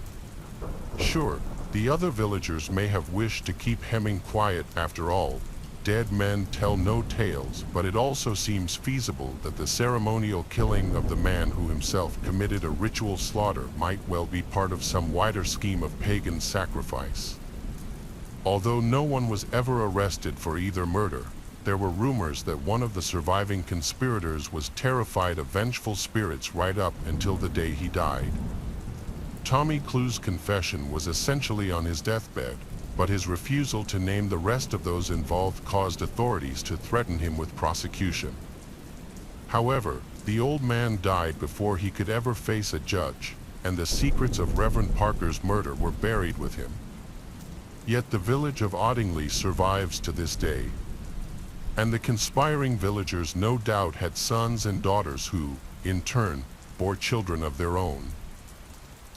Sure, the other villagers may have wished to keep Hemming quiet. After all, dead men tell no tales, but it also seems feasible that the ceremonial killing of the man who himself committed a ritual slaughter might well be part of some wider scheme of pagan sacrifice. Although no one was ever arrested for either murder, there were rumors that one of the surviving conspirators was terrified of vengeful spirits right up until the day he died. Tommy Clue's confession was essentially on his deathbed, but his refusal to name the rest of those involved caused authorities to threaten him with prosecution. However, the old man died before he could ever face a judge, and the secrets of Reverend Parker's murder were buried with him. Yet the village of Audingley survives to this day. And the conspiring villagers no doubt had sons and daughters who, in turn, bore children of their own.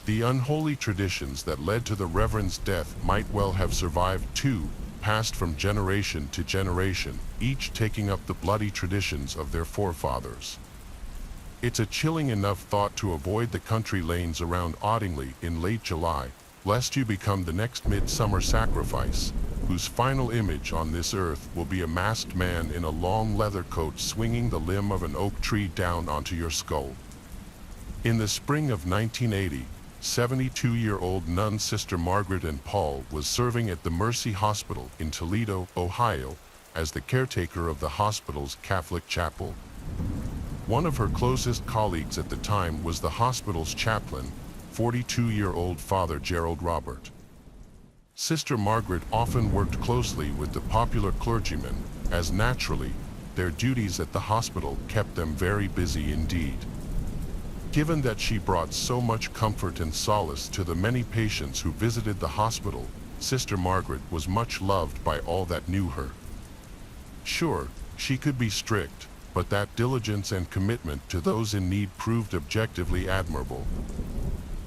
The unholy traditions that led to the Reverend's death might well have survived too, passed from generation to generation, each taking up the bloody traditions of their forefathers. It's a chilling enough thought to avoid the country lanes around Audingley in late July, lest you become the next midsummer sacrifice, whose final image on this earth will be a masked man in a long leather coat swinging the limb of an oak tree down onto your skull. In the spring of 1980, 72-year-old nun Sister Margaret and Paul was serving at the Mercy Hospital in Toledo, Ohio, as the caretaker of the hospital's Catholic chapel. One of her closest colleagues at the time was the hospital's chaplain, 42-year-old Father Gerald Robert. Sister Margaret often worked closely with the popular clergymen, as naturally, their duties at the hospital kept them very busy indeed. Given that she brought so much comfort and solace to the many patients who visited the hospital, Sister Margaret was much loved by all that knew her. Sure, she could be strict, but that diligence and commitment to those in need proved objectively admirable.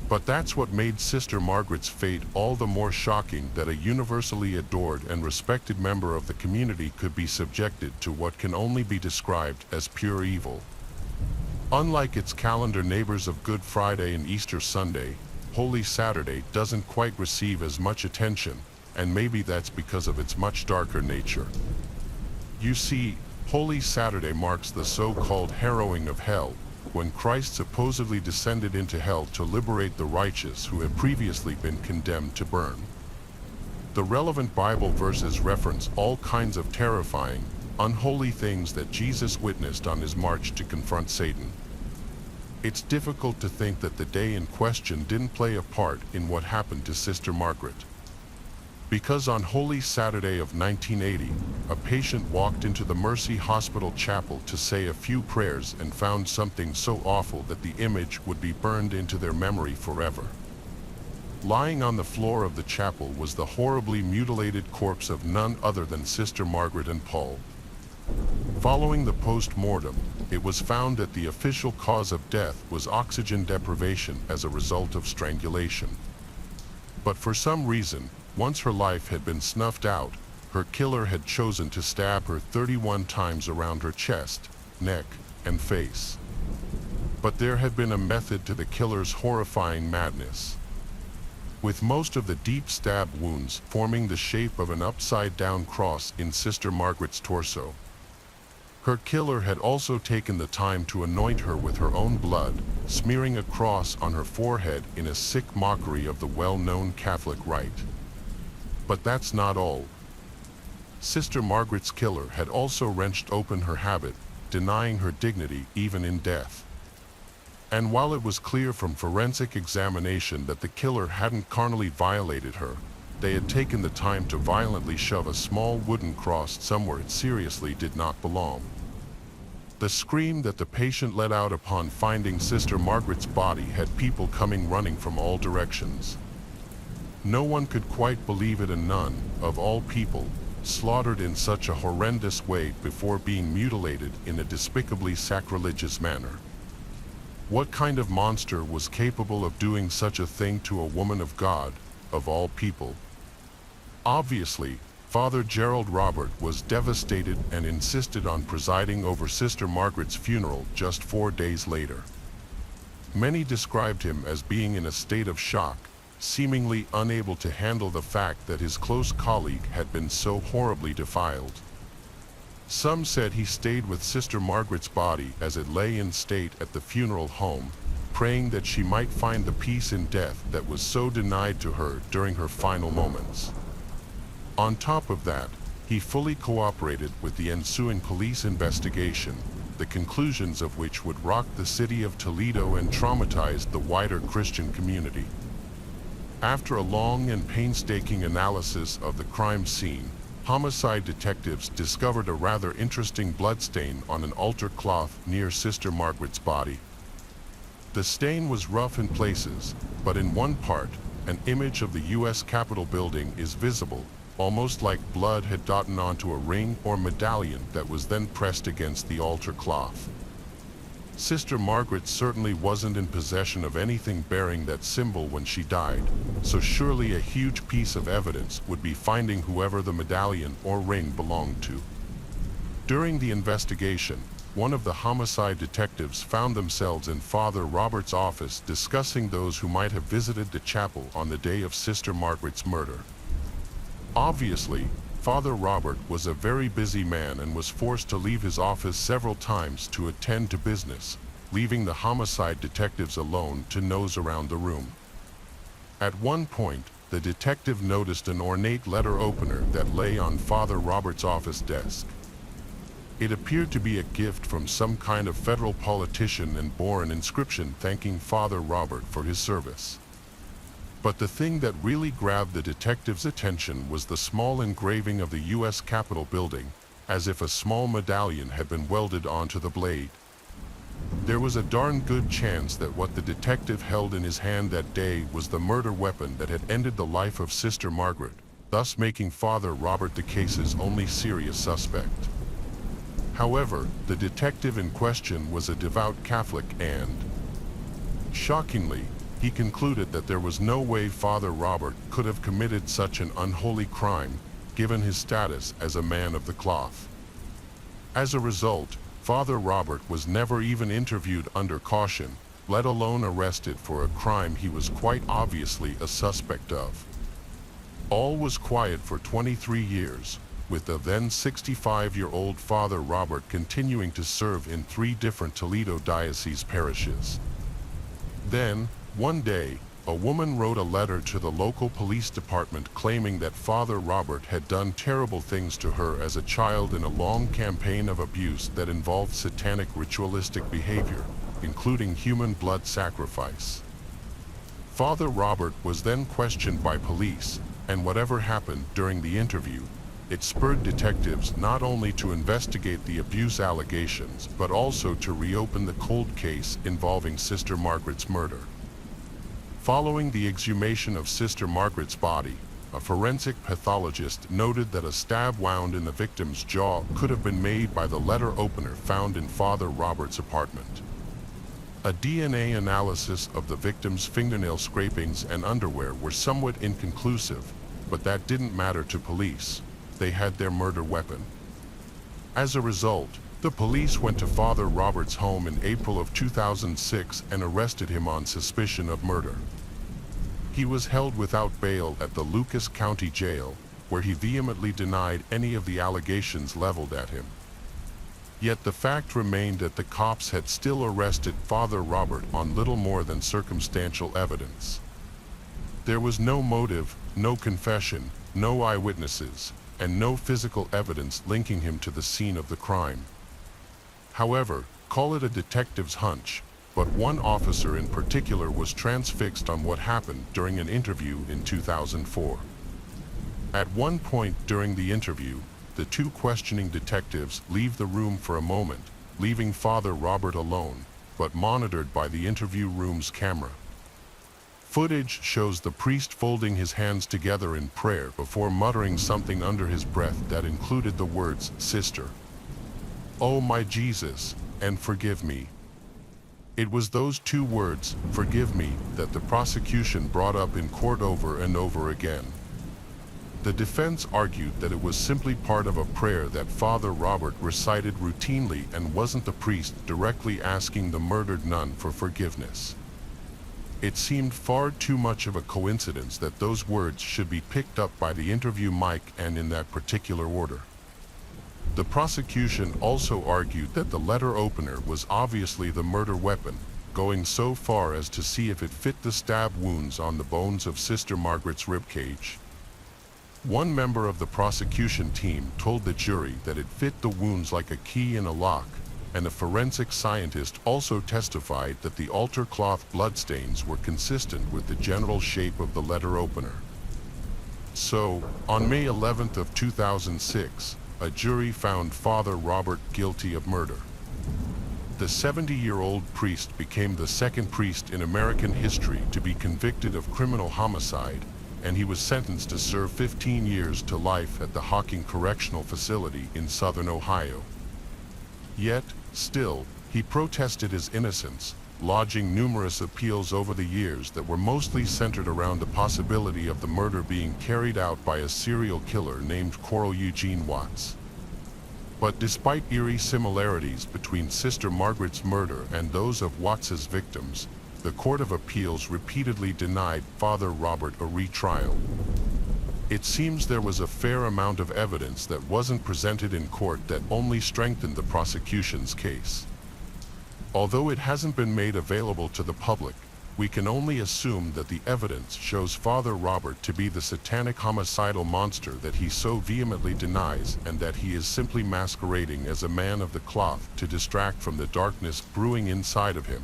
But that's what made Sister Margaret's fate all the more shocking, that a universally adored and respected member of the community could be subjected to what can only be described as pure evil. Unlike its calendar neighbors of Good Friday and Easter Sunday, Holy Saturday doesn't quite receive as much attention, and maybe that's because of its much darker nature. You see, Holy Saturday marks the so-called harrowing of hell, when Christ supposedly descended into hell to liberate the righteous who had previously been condemned to burn. The relevant Bible verses reference all kinds of terrifying, unholy things that Jesus witnessed on his march to confront Satan. It's difficult to think that the day in question didn't play a part in what happened to Sister Margaret. Because on Holy Saturday of 1980, a patient walked into the Mercy Hospital chapel to say a few prayers and found something so awful that the image would be burned into their memory forever. Lying on the floor of the chapel was the horribly mutilated corpse of none other than Sister Margaret and Paul. Following the post-mortem, it was found that the official cause of death was oxygen deprivation as a result of strangulation. But for some reason, once her life had been snuffed out, her killer had chosen to stab her 31 times around her chest, neck, and face. But there had been a method to the killer's horrifying madness. With most of the deep stab wounds forming the shape of an upside-down cross in Sister Margaret's torso. Her killer had also taken the time to anoint her with her own blood, smearing a cross on her forehead in a sick mockery of the well-known Catholic rite. But that's not all. Sister Margaret's killer had also wrenched open her habit, denying her dignity even in death. And while it was clear from forensic examination that the killer hadn't carnally violated her, they had taken the time to violently shove a small wooden cross somewhere it seriously did not belong. The scream that the patient let out upon finding Sister Margaret's body had people coming running from all directions. No one could quite believe it, and none, of all people, slaughtered in such a horrendous way before being mutilated in a despicably sacrilegious manner. What kind of monster was capable of doing such a thing to a woman of God, of all people? Obviously, Father Gerald Robert was devastated and insisted on presiding over Sister Margaret's funeral just 4 days later. Many described him as being in a state of shock, seemingly unable to handle the fact that his close colleague had been so horribly defiled. Some said he stayed with Sister Margaret's body as it lay in state at the funeral home, praying that she might find the peace in death that was so denied to her during her final moments. On top of that, he fully cooperated with the ensuing police investigation, the conclusions of which would rock the city of Toledo and traumatize the wider Christian community. After a long and painstaking analysis of the crime scene, homicide detectives discovered a rather interesting bloodstain on an altar cloth near Sister Margaret's body. The stain was rough in places, but in one part, an image of the U.S. Capitol building is visible, almost like blood had gotten onto a ring or medallion that was then pressed against the altar cloth. Sister Margaret certainly wasn't in possession of anything bearing that symbol when she died, so surely a huge piece of evidence would be finding whoever the medallion or ring belonged to. During the investigation, one of the homicide detectives found themselves in Father Robert's office discussing those who might have visited the chapel on the day of Sister Margaret's murder. Obviously, Father Robert was a very busy man and was forced to leave his office several times to attend to business, leaving the homicide detectives alone to nose around the room. At one point, the detective noticed an ornate letter opener that lay on Father Robert's office desk. It appeared to be a gift from some kind of federal politician and bore an inscription thanking Father Robert for his service. But the thing that really grabbed the detective's attention was the small engraving of the U.S. Capitol building, as if a small medallion had been welded onto the blade. There was a darn good chance that what the detective held in his hand that day was the murder weapon that had ended the life of Sister Margaret, thus making Father Robert the case's only serious suspect. However, the detective in question was a devout Catholic and, shockingly, he concluded that there was no way Father Robert could have committed such an unholy crime, given his status as a man of the cloth. As a result, Father Robert was never even interviewed under caution, let alone arrested for a crime he was quite obviously a suspect of. All was quiet for 23 years, with the then 65-year-old Father Robert continuing to serve in 3 different Toledo diocese parishes. Then, one day, a woman wrote a letter to the local police department claiming that Father Robert had done terrible things to her as a child in a long campaign of abuse that involved satanic ritualistic behavior, including human blood sacrifice. Father Robert was then questioned by police, and whatever happened during the interview, it spurred detectives not only to investigate the abuse allegations, but also to reopen the cold case involving Sister Margaret's murder. Following the exhumation of Sister Margaret's body, a forensic pathologist noted that a stab wound in the victim's jaw could have been made by the letter opener found in Father Robert's apartment. A DNA analysis of the victim's fingernail scrapings and underwear were somewhat inconclusive, but that didn't matter to police. They had their murder weapon. As a result, the police went to Father Robert's home in April of 2006 and arrested him on suspicion of murder. He was held without bail at the Lucas County Jail, where he vehemently denied any of the allegations leveled at him. Yet the fact remained that the cops had still arrested Father Robert on little more than circumstantial evidence. There was no motive, no confession, no eyewitnesses, and no physical evidence linking him to the scene of the crime. However, call it a detective's hunch, but one officer in particular was transfixed on what happened during an interview in 2004. At one point during the interview, the two questioning detectives leave the room for a moment, leaving Father Robert alone, but monitored by the interview room's camera. Footage shows the priest folding his hands together in prayer before muttering something under his breath that included the words, "Sister, oh my Jesus, and forgive me." It was those two words, "forgive me," that the prosecution brought up in court over and over again. The defense argued that it was simply part of a prayer that Father Robert recited routinely and wasn't the priest directly asking the murdered nun for forgiveness. It seemed far too much of a coincidence that those words should be picked up by the interview mic and in that particular order. The prosecution also argued that the letter opener was obviously the murder weapon, going so far as to see if it fit the stab wounds on the bones of Sister Margaret's ribcage. One member of the prosecution team told the jury that it fit the wounds like a key in a lock, and a forensic scientist also testified that the altar cloth bloodstains were consistent with the general shape of the letter opener. So, on May 11th of 2006, a jury found Father Robert guilty of murder. The 70-year-old priest became the second priest in American history to be convicted of criminal homicide, and he was sentenced to serve 15 years to life at the Hocking Correctional Facility in southern Ohio. Yet, still, he protested his innocence, lodging numerous appeals over the years that were mostly centered around the possibility of the murder being carried out by a serial killer named Coral Eugene Watts. But despite eerie similarities between Sister Margaret's murder and those of Watts's victims, the Court of Appeals repeatedly denied Father Robert a retrial. It seems there was a fair amount of evidence that wasn't presented in court that only strengthened the prosecution's case. Although it hasn't been made available to the public, we can only assume that the evidence shows Father Robert to be the satanic homicidal monster that he so vehemently denies, and that he is simply masquerading as a man of the cloth to distract from the darkness brewing inside of him.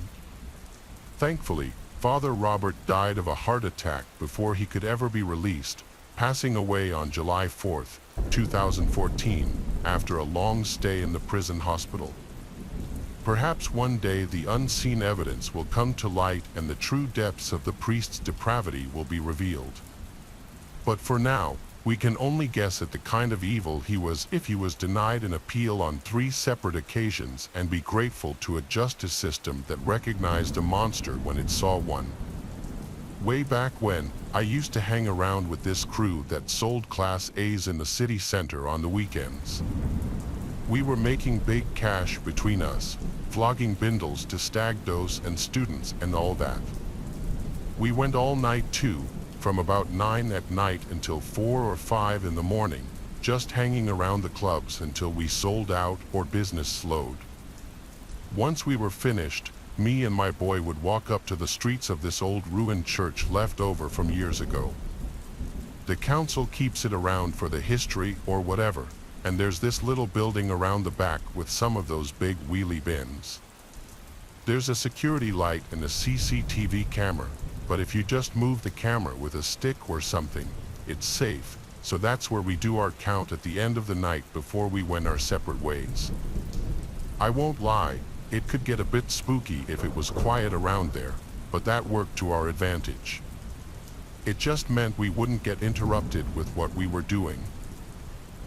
Thankfully, Father Robert died of a heart attack before he could ever be released, passing away on July 4, 2014, after a long stay in the prison hospital. Perhaps one day the unseen evidence will come to light and the true depths of the priest's depravity will be revealed. But for now, we can only guess at the kind of evil he was if he was denied an appeal on 3 separate occasions, and be grateful to a justice system that recognized a monster when it saw one. Way back when, I used to hang around with this crew that sold Class A's in the city center on the weekends. We were making big cash between us, flogging bindles to stag does and students and all that. We went all night too, from about 9 at night until 4 or 5 in the morning, just hanging around the clubs until we sold out or business slowed. Once we were finished, me and my boy would walk up to the streets of this old ruined church left over from years ago. The council keeps it around for the history or whatever, and there's this little building around the back with some of those big wheelie bins. There's a security light and a CCTV camera, but if you just move the camera with a stick or something, it's safe, so that's where we do our count at the end of the night before we went our separate ways. I won't lie, it could get a bit spooky if it was quiet around there, but that worked to our advantage. It just meant we wouldn't get interrupted with what we were doing.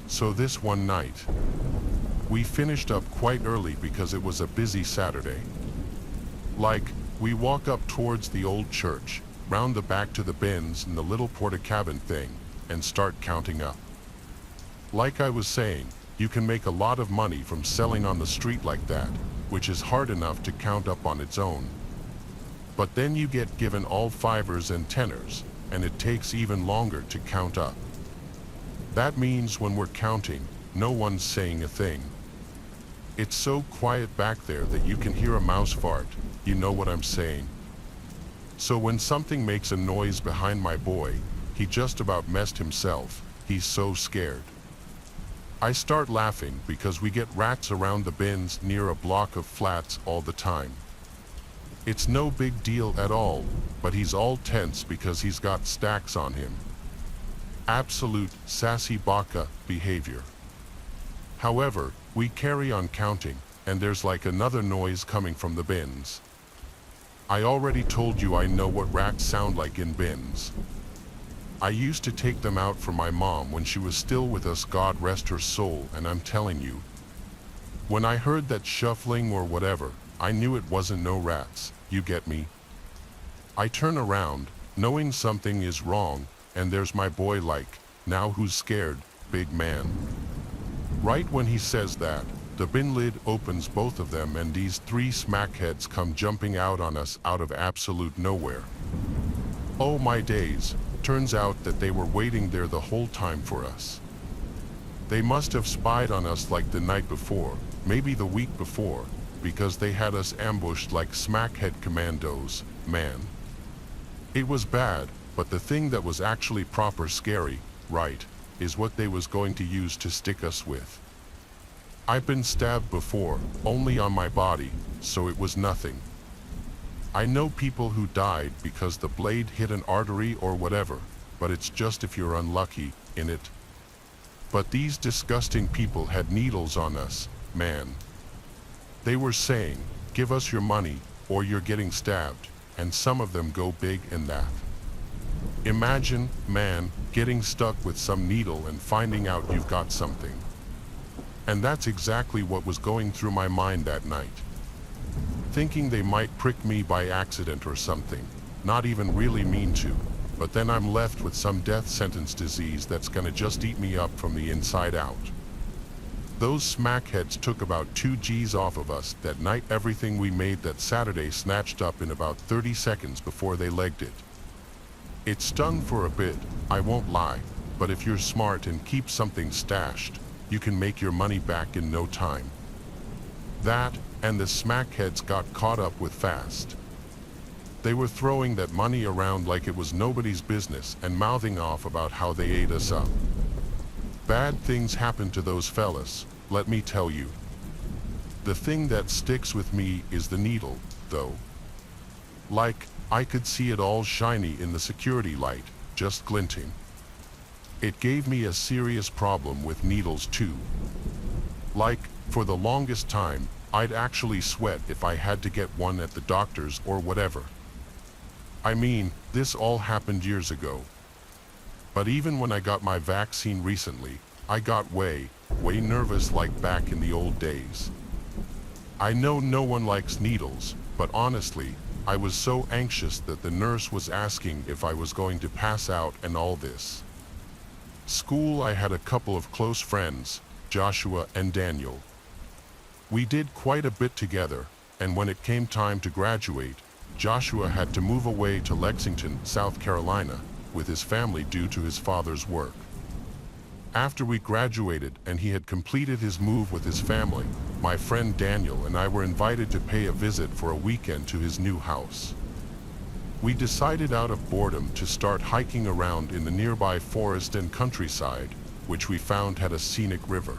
So this one night, we finished up quite early because it was a busy Saturday. We walk up towards the old church, round the back to the bins and the little porta-cabin thing, and start counting up. Like I was saying, you can make a lot of money from selling on the street like that, which is hard enough to count up on its own. But then you get given all 5ers and 10ers, and it takes even longer to count up. That means when we're counting, no one's saying a thing. It's so quiet back there that you can hear a mouse fart, you know what I'm saying. So when something makes a noise behind my boy, he just about messed himself, he's so scared. I start laughing because we get rats around the bins near a block of flats all the time. It's no big deal at all, but he's all tense because he's got stacks on him. Absolute sassy baka behavior. However, we carry on counting, and there's like another noise coming from the bins. I already told you I know what rats sound like in bins. I used to take them out for my mom when she was still with us, God rest her soul, and I'm telling you, when I heard that shuffling or whatever, I knew it wasn't no rats, you get me? I turn around, knowing something is wrong, and there's my boy like, now who's scared, big man? Right when he says that, the bin lid opens, both of them, and these three smackheads come jumping out on us out of absolute nowhere. Oh my days, turns out that they were waiting there the whole time for us. They must have spied on us like the night before, maybe the week before, because they had us ambushed like smackhead commandos, man. It was bad, but the thing that was actually proper scary, right, is what they was going to use to stick us with. I've been stabbed before, only on my body, so it was nothing. I know people who died because the blade hit an artery or whatever, but it's just if you're unlucky, innit? But these disgusting people had needles on us, man. They were saying, give us your money, or you're getting stabbed, and some of them go big in that. Imagine, man, getting stuck with some needle and finding out you've got something. And that's exactly what was going through my mind that night. Thinking they might prick me by accident or something, not even really mean to, but then I'm left with some death sentence disease that's gonna just eat me up from the inside out. Those smackheads took about 2 G's off of us that night. Everything we made that Saturday snatched up in about 30 seconds before they legged it. It stung for a bit, I won't lie, but if you're smart and keep something stashed, you can make your money back in no time. That, and the smackheads got caught up with fast. They were throwing that money around like it was nobody's business and mouthing off about how they ate us up. Bad things happen to those fellas, let me tell you. The thing that sticks with me is the needle, though. Like, I could see it all shiny in the security light, just glinting. It gave me a serious problem with needles too. Like, for the longest time, I'd actually sweat if I had to get one at the doctor's or whatever. I mean, this all happened years ago. But even when I got my vaccine recently, I got way nervous like back in the old days. I know no one likes needles, but honestly, I was so anxious that the nurse was asking if I was going to pass out and all this. School, I had a couple of close friends, Joshua and Daniel. We did quite a bit together, and when it came time to graduate, Joshua had to move away to Lexington, South Carolina, with his family due to his father's work. After we graduated and he had completed his move with his family, my friend Daniel and I were invited to pay a visit for a weekend to his new house. We decided out of boredom to start hiking around in the nearby forest and countryside, which we found had a scenic river.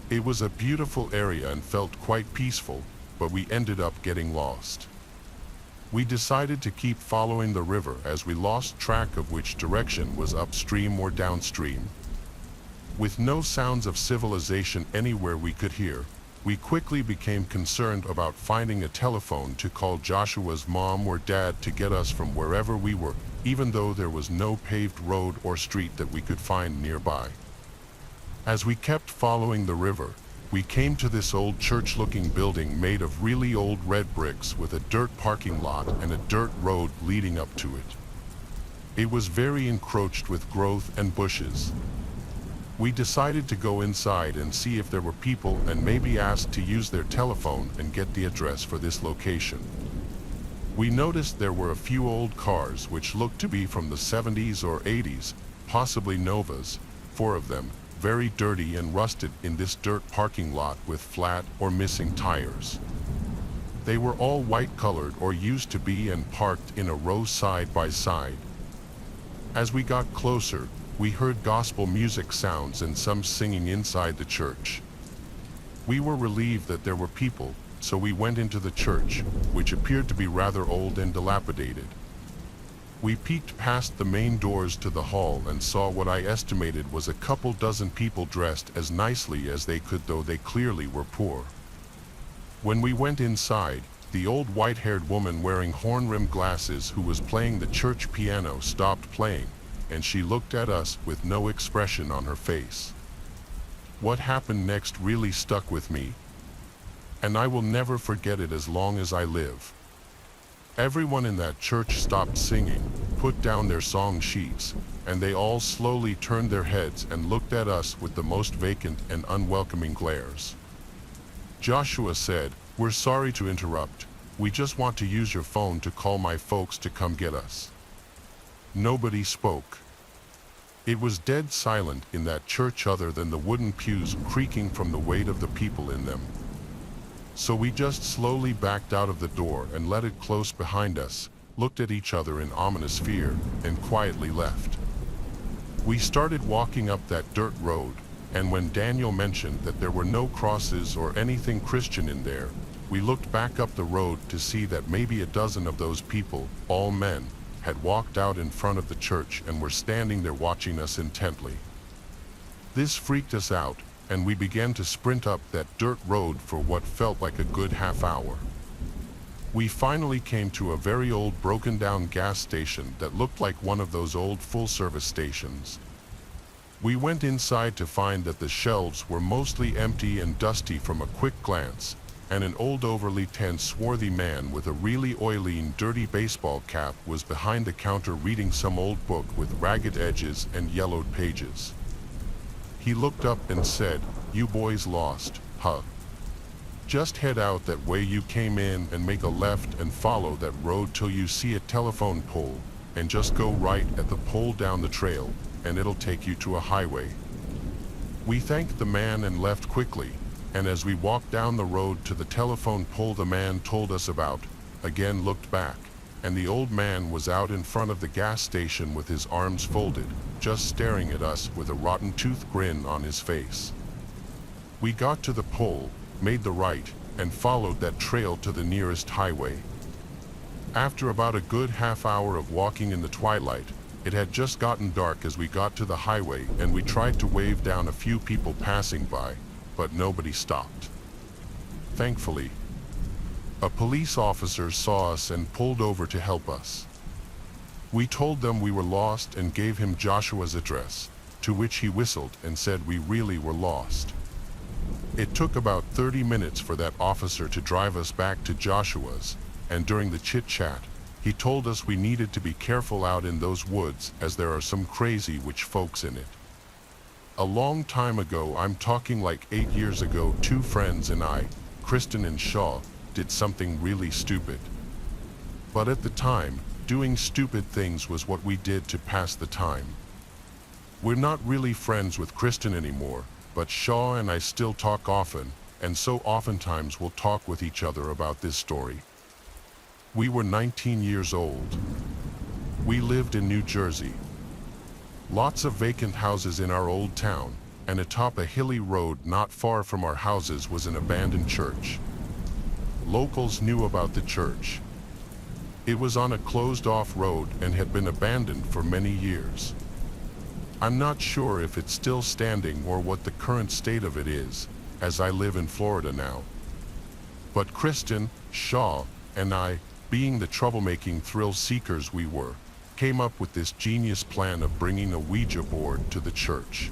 It was a beautiful area and felt quite peaceful, but we ended up getting lost. We decided to keep following the river as we lost track of which direction was upstream or downstream. With no sounds of civilization anywhere we could hear, we quickly became concerned about finding a telephone to call Joshua's mom or dad to get us from wherever we were, even though there was no paved road or street that we could find nearby. As we kept following the river, we came to this old church-looking building made of really old red bricks with a dirt parking lot and a dirt road leading up to it. It was very encroached with growth and bushes. We decided to go inside and see if there were people and maybe ask to use their telephone and get the address for this location. We noticed there were a few old cars which looked to be from the 70s or 80s, possibly Novas, 4 of them, very dirty and rusted in this dirt parking lot with flat or missing tires. They were all white colored or used to be and parked in a row side by side. As we got closer, we heard gospel music sounds and some singing inside the church. We were relieved that there were people, so we went into the church, which appeared to be rather old and dilapidated. We peeked past the main doors to the hall and saw what I estimated was a couple dozen people dressed as nicely as they could, though they clearly were poor. When we went inside, the old white-haired woman wearing horn-rimmed glasses who was playing the church piano stopped playing, and she looked at us with no expression on her face. What happened next really stuck with me, and I will never forget it as long as I live. Everyone in that church stopped singing, put down their song sheets, and they all slowly turned their heads and looked at us with the most vacant and unwelcoming glares. Joshua said, "We're sorry to interrupt. We just want to use your phone to call my folks to come get us." Nobody spoke. It was dead silent in that church other than the wooden pews creaking from the weight of the people in them. So we just slowly backed out of the door and let it close behind us, looked at each other in ominous fear, and quietly left. We started walking up that dirt road, and when Daniel mentioned that there were no crosses or anything Christian in there, we looked back up the road to see that maybe a dozen of those people, all men, had walked out in front of the church and were standing there watching us intently. This freaked us out, and we began to sprint up that dirt road for what felt like a good half hour. We finally came to a very old broken-down gas station that looked like one of those old full-service stations. We went inside to find that the shelves were mostly empty and dusty from a quick glance, and an old overly tense swarthy man with a really oily and dirty baseball cap was behind the counter reading some old book with ragged edges and yellowed pages. He looked up and said, "You boys lost, huh? Just head out that way you came in and make a left and follow that road till you see a telephone pole, and just go right at the pole down the trail, and it'll take you to a highway." We thanked the man and left quickly, and as we walked down the road to the telephone pole the man told us about, again looked back, and the old man was out in front of the gas station with his arms folded, just staring at us with a rotten-toothed grin on his face. We got to the pole, made the right, and followed that trail to the nearest highway. After about a good half hour of walking in the twilight, it had just gotten dark as we got to the highway, and we tried to wave down a few people passing by, but nobody stopped. Thankfully, a police officer saw us and pulled over to help us. We told them we were lost and gave him Joshua's address, to which he whistled and said we really were lost. It took about 30 minutes for that officer to drive us back to Joshua's, and during the chit-chat, he told us we needed to be careful out in those woods as there are some crazy witch folks in it. A long time ago, I'm talking like 8 years ago, two friends and I, Kristen and Shaw, did something really stupid. But at the time, doing stupid things was what we did to pass the time. We're not really friends with Kristen anymore, but Shaw and I still talk often, and so oftentimes we'll talk with each other about this story. We were 19 years old. We lived in New Jersey. Lots of vacant houses in our old town, and atop a hilly road not far from our houses was an abandoned church. Locals knew about the church. It was on a closed-off road and had been abandoned for many years. I'm not sure if it's still standing or what the current state of it is, as I live in Florida now. But Kristen, Shaw, and I, being the troublemaking thrill seekers we were, came up with this genius plan of bringing a Ouija board to the church.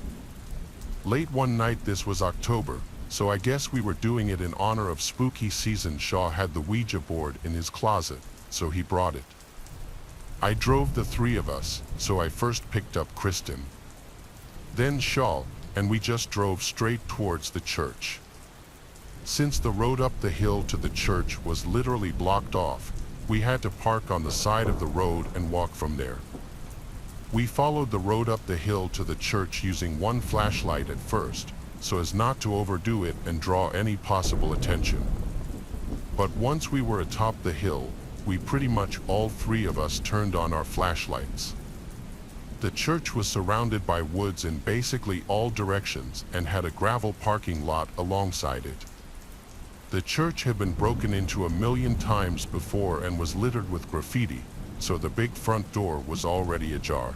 Late one night, this was October, so I guess we were doing it in honor of spooky season. Shaw had the Ouija board in his closet, so he brought it. I drove the three of us, so I first picked up Kristen, then Shaw, and we just drove straight towards the church. Since the road up the hill to the church was literally blocked off, we had to park on the side of the road and walk from there. We followed the road up the hill to the church using one flashlight at first, so as not to overdo it and draw any possible attention. But once we were atop the hill, we pretty much all three of us turned on our flashlights. The church was surrounded by woods in basically all directions and had a gravel parking lot alongside it. The church had been broken into 1,000,000 times before and was littered with graffiti, so the big front door was already ajar.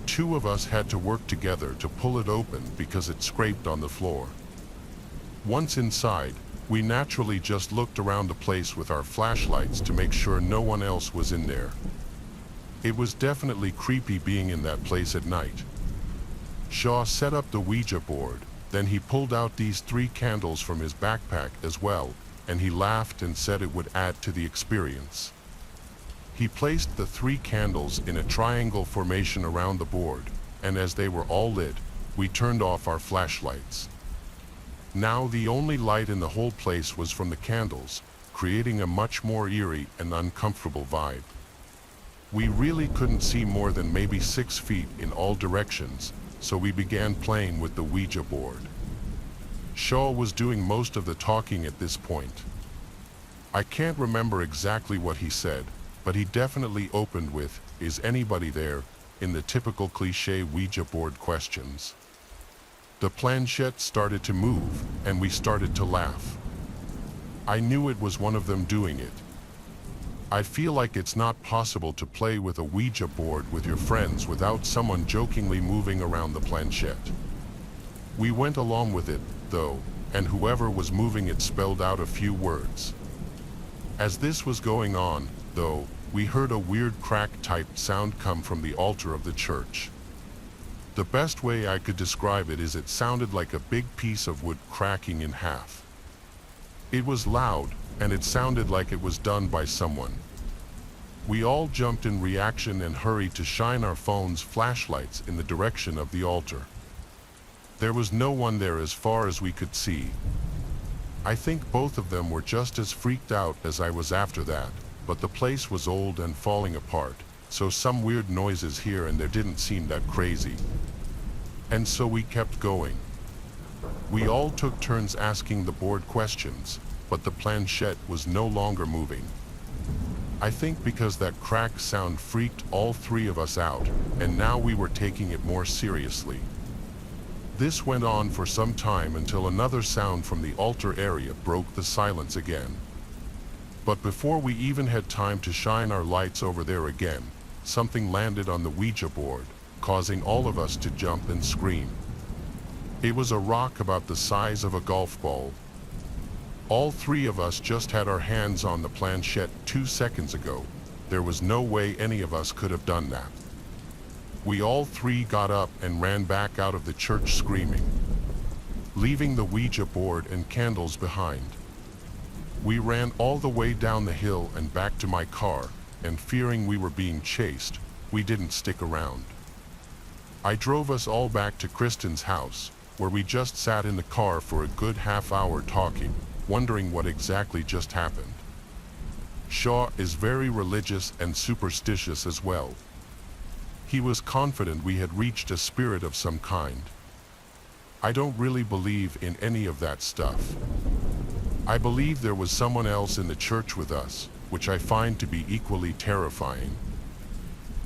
Two of us had to work together to pull it open because it scraped on the floor. Once inside, we naturally just looked around the place with our flashlights to make sure no one else was in there. It was definitely creepy being in that place at night. Shaw set up the Ouija board, then he pulled out these 3 candles from his backpack as well, and he laughed and said it would add to the experience. He placed the 3 candles in a triangle formation around the board, and as they were all lit, we turned off our flashlights. Now the only light in the whole place was from the candles, creating a much more eerie and uncomfortable vibe. We really couldn't see more than maybe 6 feet in all directions, so we began playing with the Ouija board. Shaw was doing most of the talking at this point. I can't remember exactly what he said, but he definitely opened with, "Is anybody there?" in the typical cliché Ouija board questions. The planchette started to move, and we started to laugh. I knew it was one of them doing it. I feel like it's not possible to play with a Ouija board with your friends without someone jokingly moving around the planchette. We went along with it, though, and whoever was moving it spelled out a few words. As this was going on, though, we heard a weird crack-type sound come from the altar of the church. The best way I could describe it is it sounded like a big piece of wood cracking in half. It was loud, and it sounded like it was done by someone. We all jumped in reaction and hurried to shine our phones' flashlights in the direction of the altar. There was no one there as far as we could see. I think both of them were just as freaked out as I was after that, but the place was old and falling apart, so some weird noises here and there didn't seem that crazy. And so we kept going. We all took turns asking the board questions, but the planchette was no longer moving. I think because that crack sound freaked all 3 of us out, and now we were taking it more seriously. This went on for some time until another sound from the altar area broke the silence again. But before we even had time to shine our lights over there again, something landed on the Ouija board, causing all of us to jump and scream. It was a rock about the size of a golf ball. All 3 of us just had our hands on the planchette 2 seconds ago. There was no way any of us could have done that. We all 3 got up and ran back out of the church screaming, leaving the Ouija board and candles behind. We ran all the way down the hill and back to my car, and fearing we were being chased, we didn't stick around. I drove us all back to Kristen's house, where we just sat in the car for a good half-hour talking, wondering what exactly just happened. Shaw is very religious and superstitious as well. He was confident we had reached a spirit of some kind. I don't really believe in any of that stuff. I believe there was someone else in the church with us, which I find to be equally terrifying.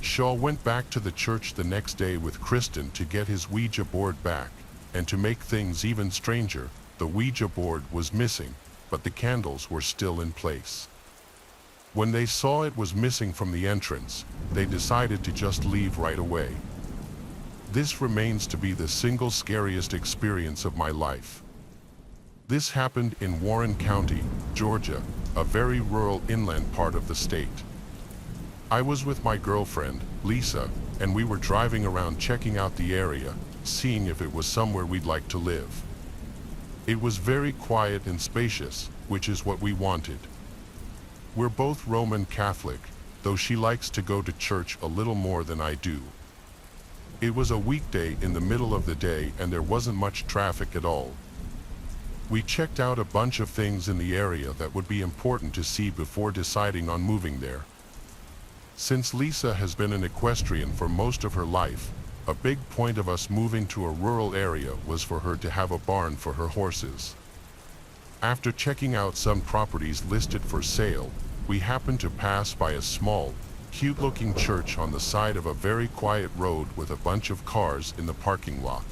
Shaw went back to the church the next day with Kristen to get his Ouija board back, and to make things even stranger, the Ouija board was missing, but the candles were still in place. When they saw it was missing from the entrance, they decided to just leave right away. This remains to be the single scariest experience of my life. This happened in Warren County, Georgia, a very rural inland part of the state. I was with my girlfriend, Lisa, and we were driving around checking out the area, seeing if it was somewhere we'd like to live. It was very quiet and spacious, which is what we wanted. We're both Roman Catholic, though she likes to go to church a little more than I do. It was a weekday in the middle of the day and there wasn't much traffic at all. We checked out a bunch of things in the area that would be important to see before deciding on moving there. Since Lisa has been an equestrian for most of her life, a big point of us moving to a rural area was for her to have a barn for her horses. After checking out some properties listed for sale, we happened to pass by a small, cute-looking church on the side of a very quiet road with a bunch of cars in the parking lot.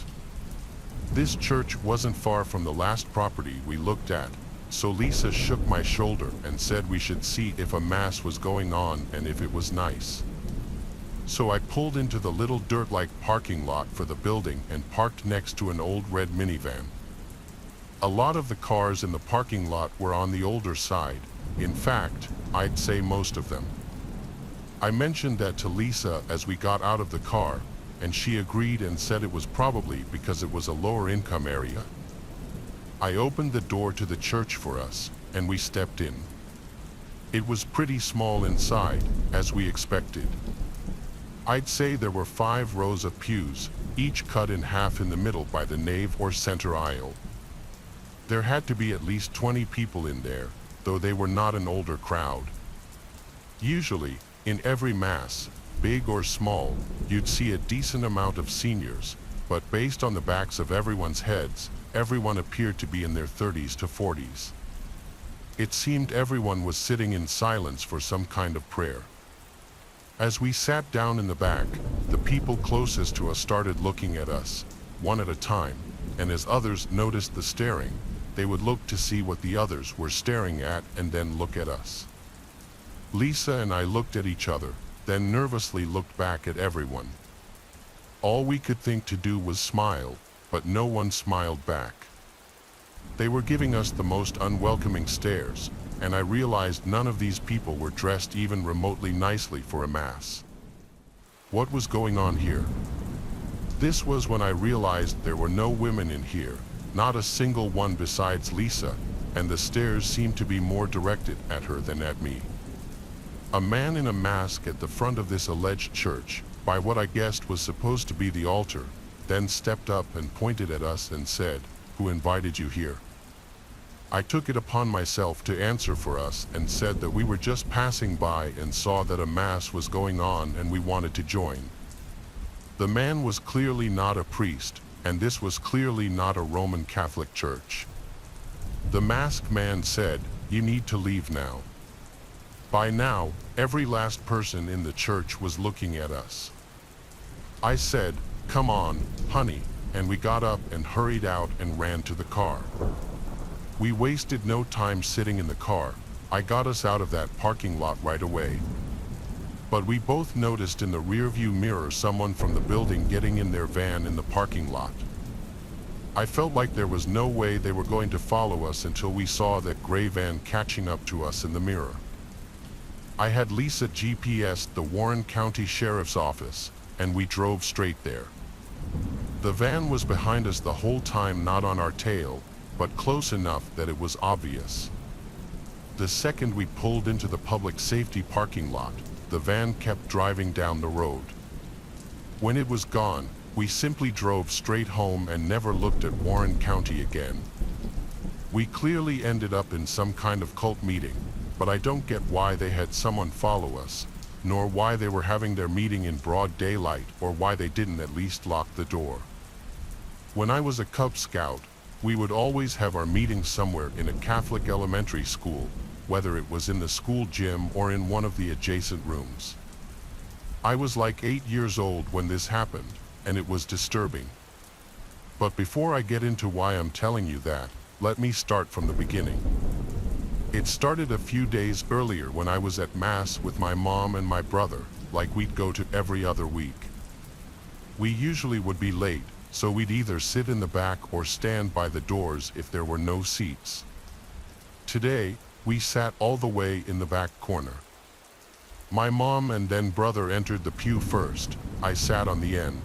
This church wasn't far from the last property we looked at, so Lisa shook my shoulder and said we should see if a mass was going on and if it was nice. So I pulled into the little dirt-like parking lot for the building and parked next to an old red minivan. A lot of the cars in the parking lot were on the older side. In fact, I'd say most of them. I mentioned that to Lisa as we got out of the car, and she agreed and said it was probably because it was a lower income area. I opened the door to the church for us, and we stepped in. It was pretty small inside, as we expected. I'd say there were 5 rows of pews, each cut in half in the middle by the nave or center aisle. There had to be at least 20 people in there, though they were not an older crowd. Usually, in every mass, big or small, you'd see a decent amount of seniors, but based on the backs of everyone's heads, everyone appeared to be in their 30s to 40s. It seemed everyone was sitting in silence for some kind of prayer. As we sat down in the back, the people closest to us started looking at us, one at a time, and as others noticed the staring, they would look to see what the others were staring at and then look at us. Lisa and I looked at each other, then nervously looked back at everyone. All we could think to do was smile, but no one smiled back. They were giving us the most unwelcoming stares, and I realized none of these people were dressed even remotely nicely for a mass. What was going on here? This was when I realized there were no women in here, not a single one besides Lisa, and the stares seemed to be more directed at her than at me. A man in a mask at the front of this alleged church, by what I guessed was supposed to be the altar, then stepped up and pointed at us and said, "Who invited you here?" I took it upon myself to answer for us and said that we were just passing by and saw that a mass was going on and we wanted to join. The man was clearly not a priest, and this was clearly not a Roman Catholic church. The masked man said, "You need to leave now." By now, every last person in the church was looking at us. I said, "Come on, honey," and we got up and hurried out and ran to the car. We wasted no time sitting in the car. I got us out of that parking lot right away. But we both noticed in the rearview mirror someone from the building getting in their van in the parking lot. I felt like there was no way they were going to follow us until we saw that gray van catching up to us in the mirror. I had Lisa GPS'd the Warren County Sheriff's Office, and we drove straight there. The van was behind us the whole time, not on our tail, but close enough that it was obvious. The second we pulled into the public safety parking lot, the van kept driving down the road. When it was gone, we simply drove straight home and never looked at Warren County again. We clearly ended up in some kind of cult meeting, but I don't get why they had someone follow us, nor why they were having their meeting in broad daylight, or why they didn't at least lock the door. When I was a Cub Scout, we would always have our meetings somewhere in a Catholic elementary school, whether it was in the school gym or in one of the adjacent rooms. I was like 8 years old when this happened, and it was disturbing. But before I get into why I'm telling you that, let me start from the beginning. It started a few days earlier when I was at Mass with my mom and my brother, like we'd go to every other week. We usually would be late, so we'd either sit in the back or stand by the doors if there were no seats. Today, we sat all the way in the back corner. My mom and then brother entered the pew first. I sat on the end.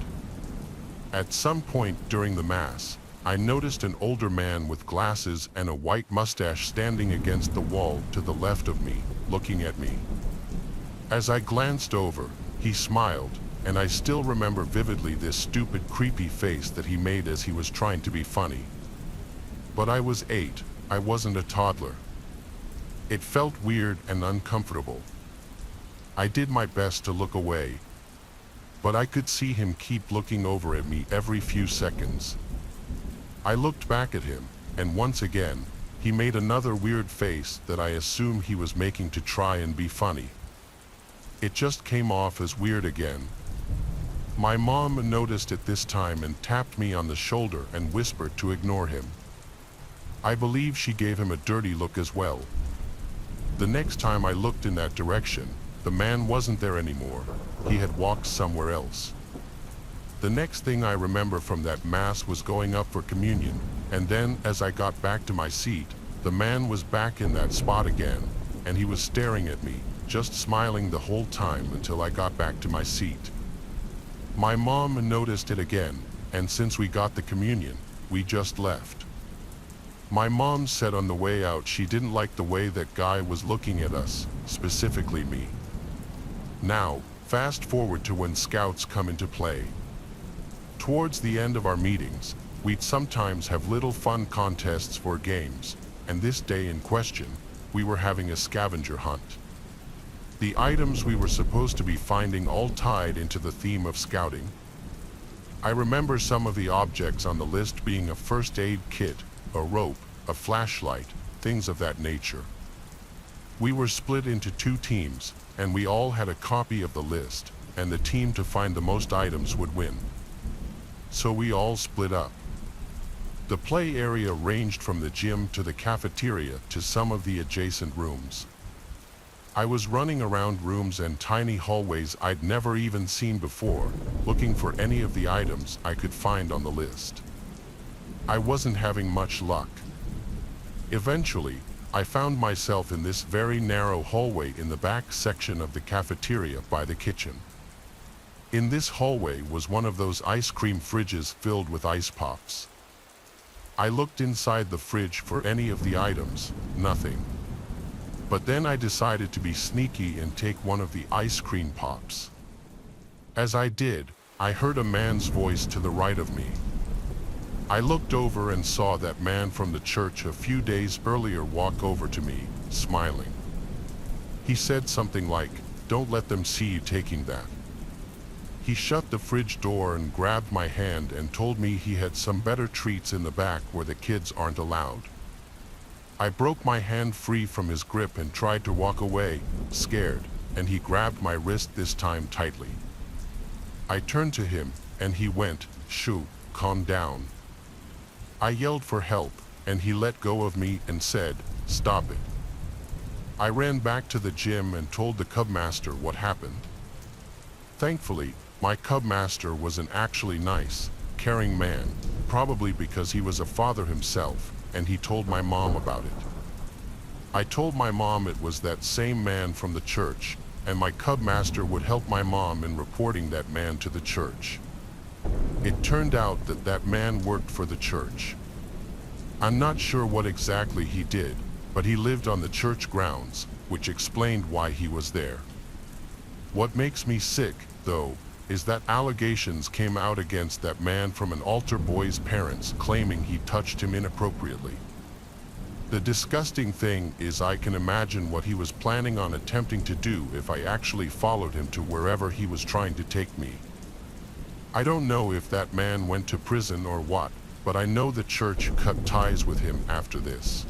At some point during the Mass, I noticed an older man with glasses and a white mustache standing against the wall to the left of me, looking at me. As I glanced over, he smiled, and I still remember vividly this stupid, creepy face that he made as he was trying to be funny. But I was 8, I wasn't a toddler. It felt weird and uncomfortable. I did my best to look away, but I could see him keep looking over at me every few seconds. I looked back at him, and once again, he made another weird face that I assumed he was making to try and be funny. It just came off as weird again. My mom noticed it this time and tapped me on the shoulder and whispered to ignore him. I believe she gave him a dirty look as well. The next time I looked in that direction, the man wasn't there anymore. He had walked somewhere else. The next thing I remember from that mass was going up for communion, and then as I got back to my seat, the man was back in that spot again, and he was staring at me, just smiling the whole time until I got back to my seat. My mom noticed it again, and since we got the communion, we just left. My mom said on the way out she didn't like the way that guy was looking at us, specifically me. Now, fast forward to when scouts come into play. Towards the end of our meetings, we'd sometimes have little fun contests for games, and this day in question, we were having a scavenger hunt. The items we were supposed to be finding all tied into the theme of scouting. I remember some of the objects on the list being a first aid kit, a rope, a flashlight, things of that nature. We were split into 2 teams, and we all had a copy of the list, and the team to find the most items would win. So we all split up. The play area ranged from the gym to the cafeteria to some of the adjacent rooms. I was running around rooms and tiny hallways I'd never even seen before, looking for any of the items I could find on the list. I wasn't having much luck. Eventually, I found myself in this very narrow hallway in the back section of the cafeteria by the kitchen. In this hallway was one of those ice cream fridges filled with ice pops. I looked inside the fridge for any of the items, nothing. But then I decided to be sneaky and take one of the ice cream pops. As I did, I heard a man's voice to the right of me. I looked over and saw that man from the church a few days earlier walk over to me, smiling. He said something like, "Don't let them see you taking that." He shut the fridge door and grabbed my hand and told me he had some better treats in the back where the kids aren't allowed. I broke my hand free from his grip and tried to walk away, scared, and he grabbed my wrist this time tightly. I turned to him, and he went, "Shoo, calm down." I yelled for help, and he let go of me and said, "Stop it." I ran back to the gym and told the cubmaster what happened. Thankfully, my cubmaster was an actually nice, caring man, probably because he was a father himself, and he told my mom about it. I told my mom it was that same man from the church, and my cubmaster would help my mom in reporting that man to the church. It turned out that that man worked for the church. I'm not sure what exactly he did, but he lived on the church grounds, which explained why he was there. What makes me sick, though, is that allegations came out against that man from an altar boy's parents claiming he touched him inappropriately. The disgusting thing is I can imagine what he was planning on attempting to do if I actually followed him to wherever he was trying to take me. I don't know if that man went to prison or what, but I know the church cut ties with him after this.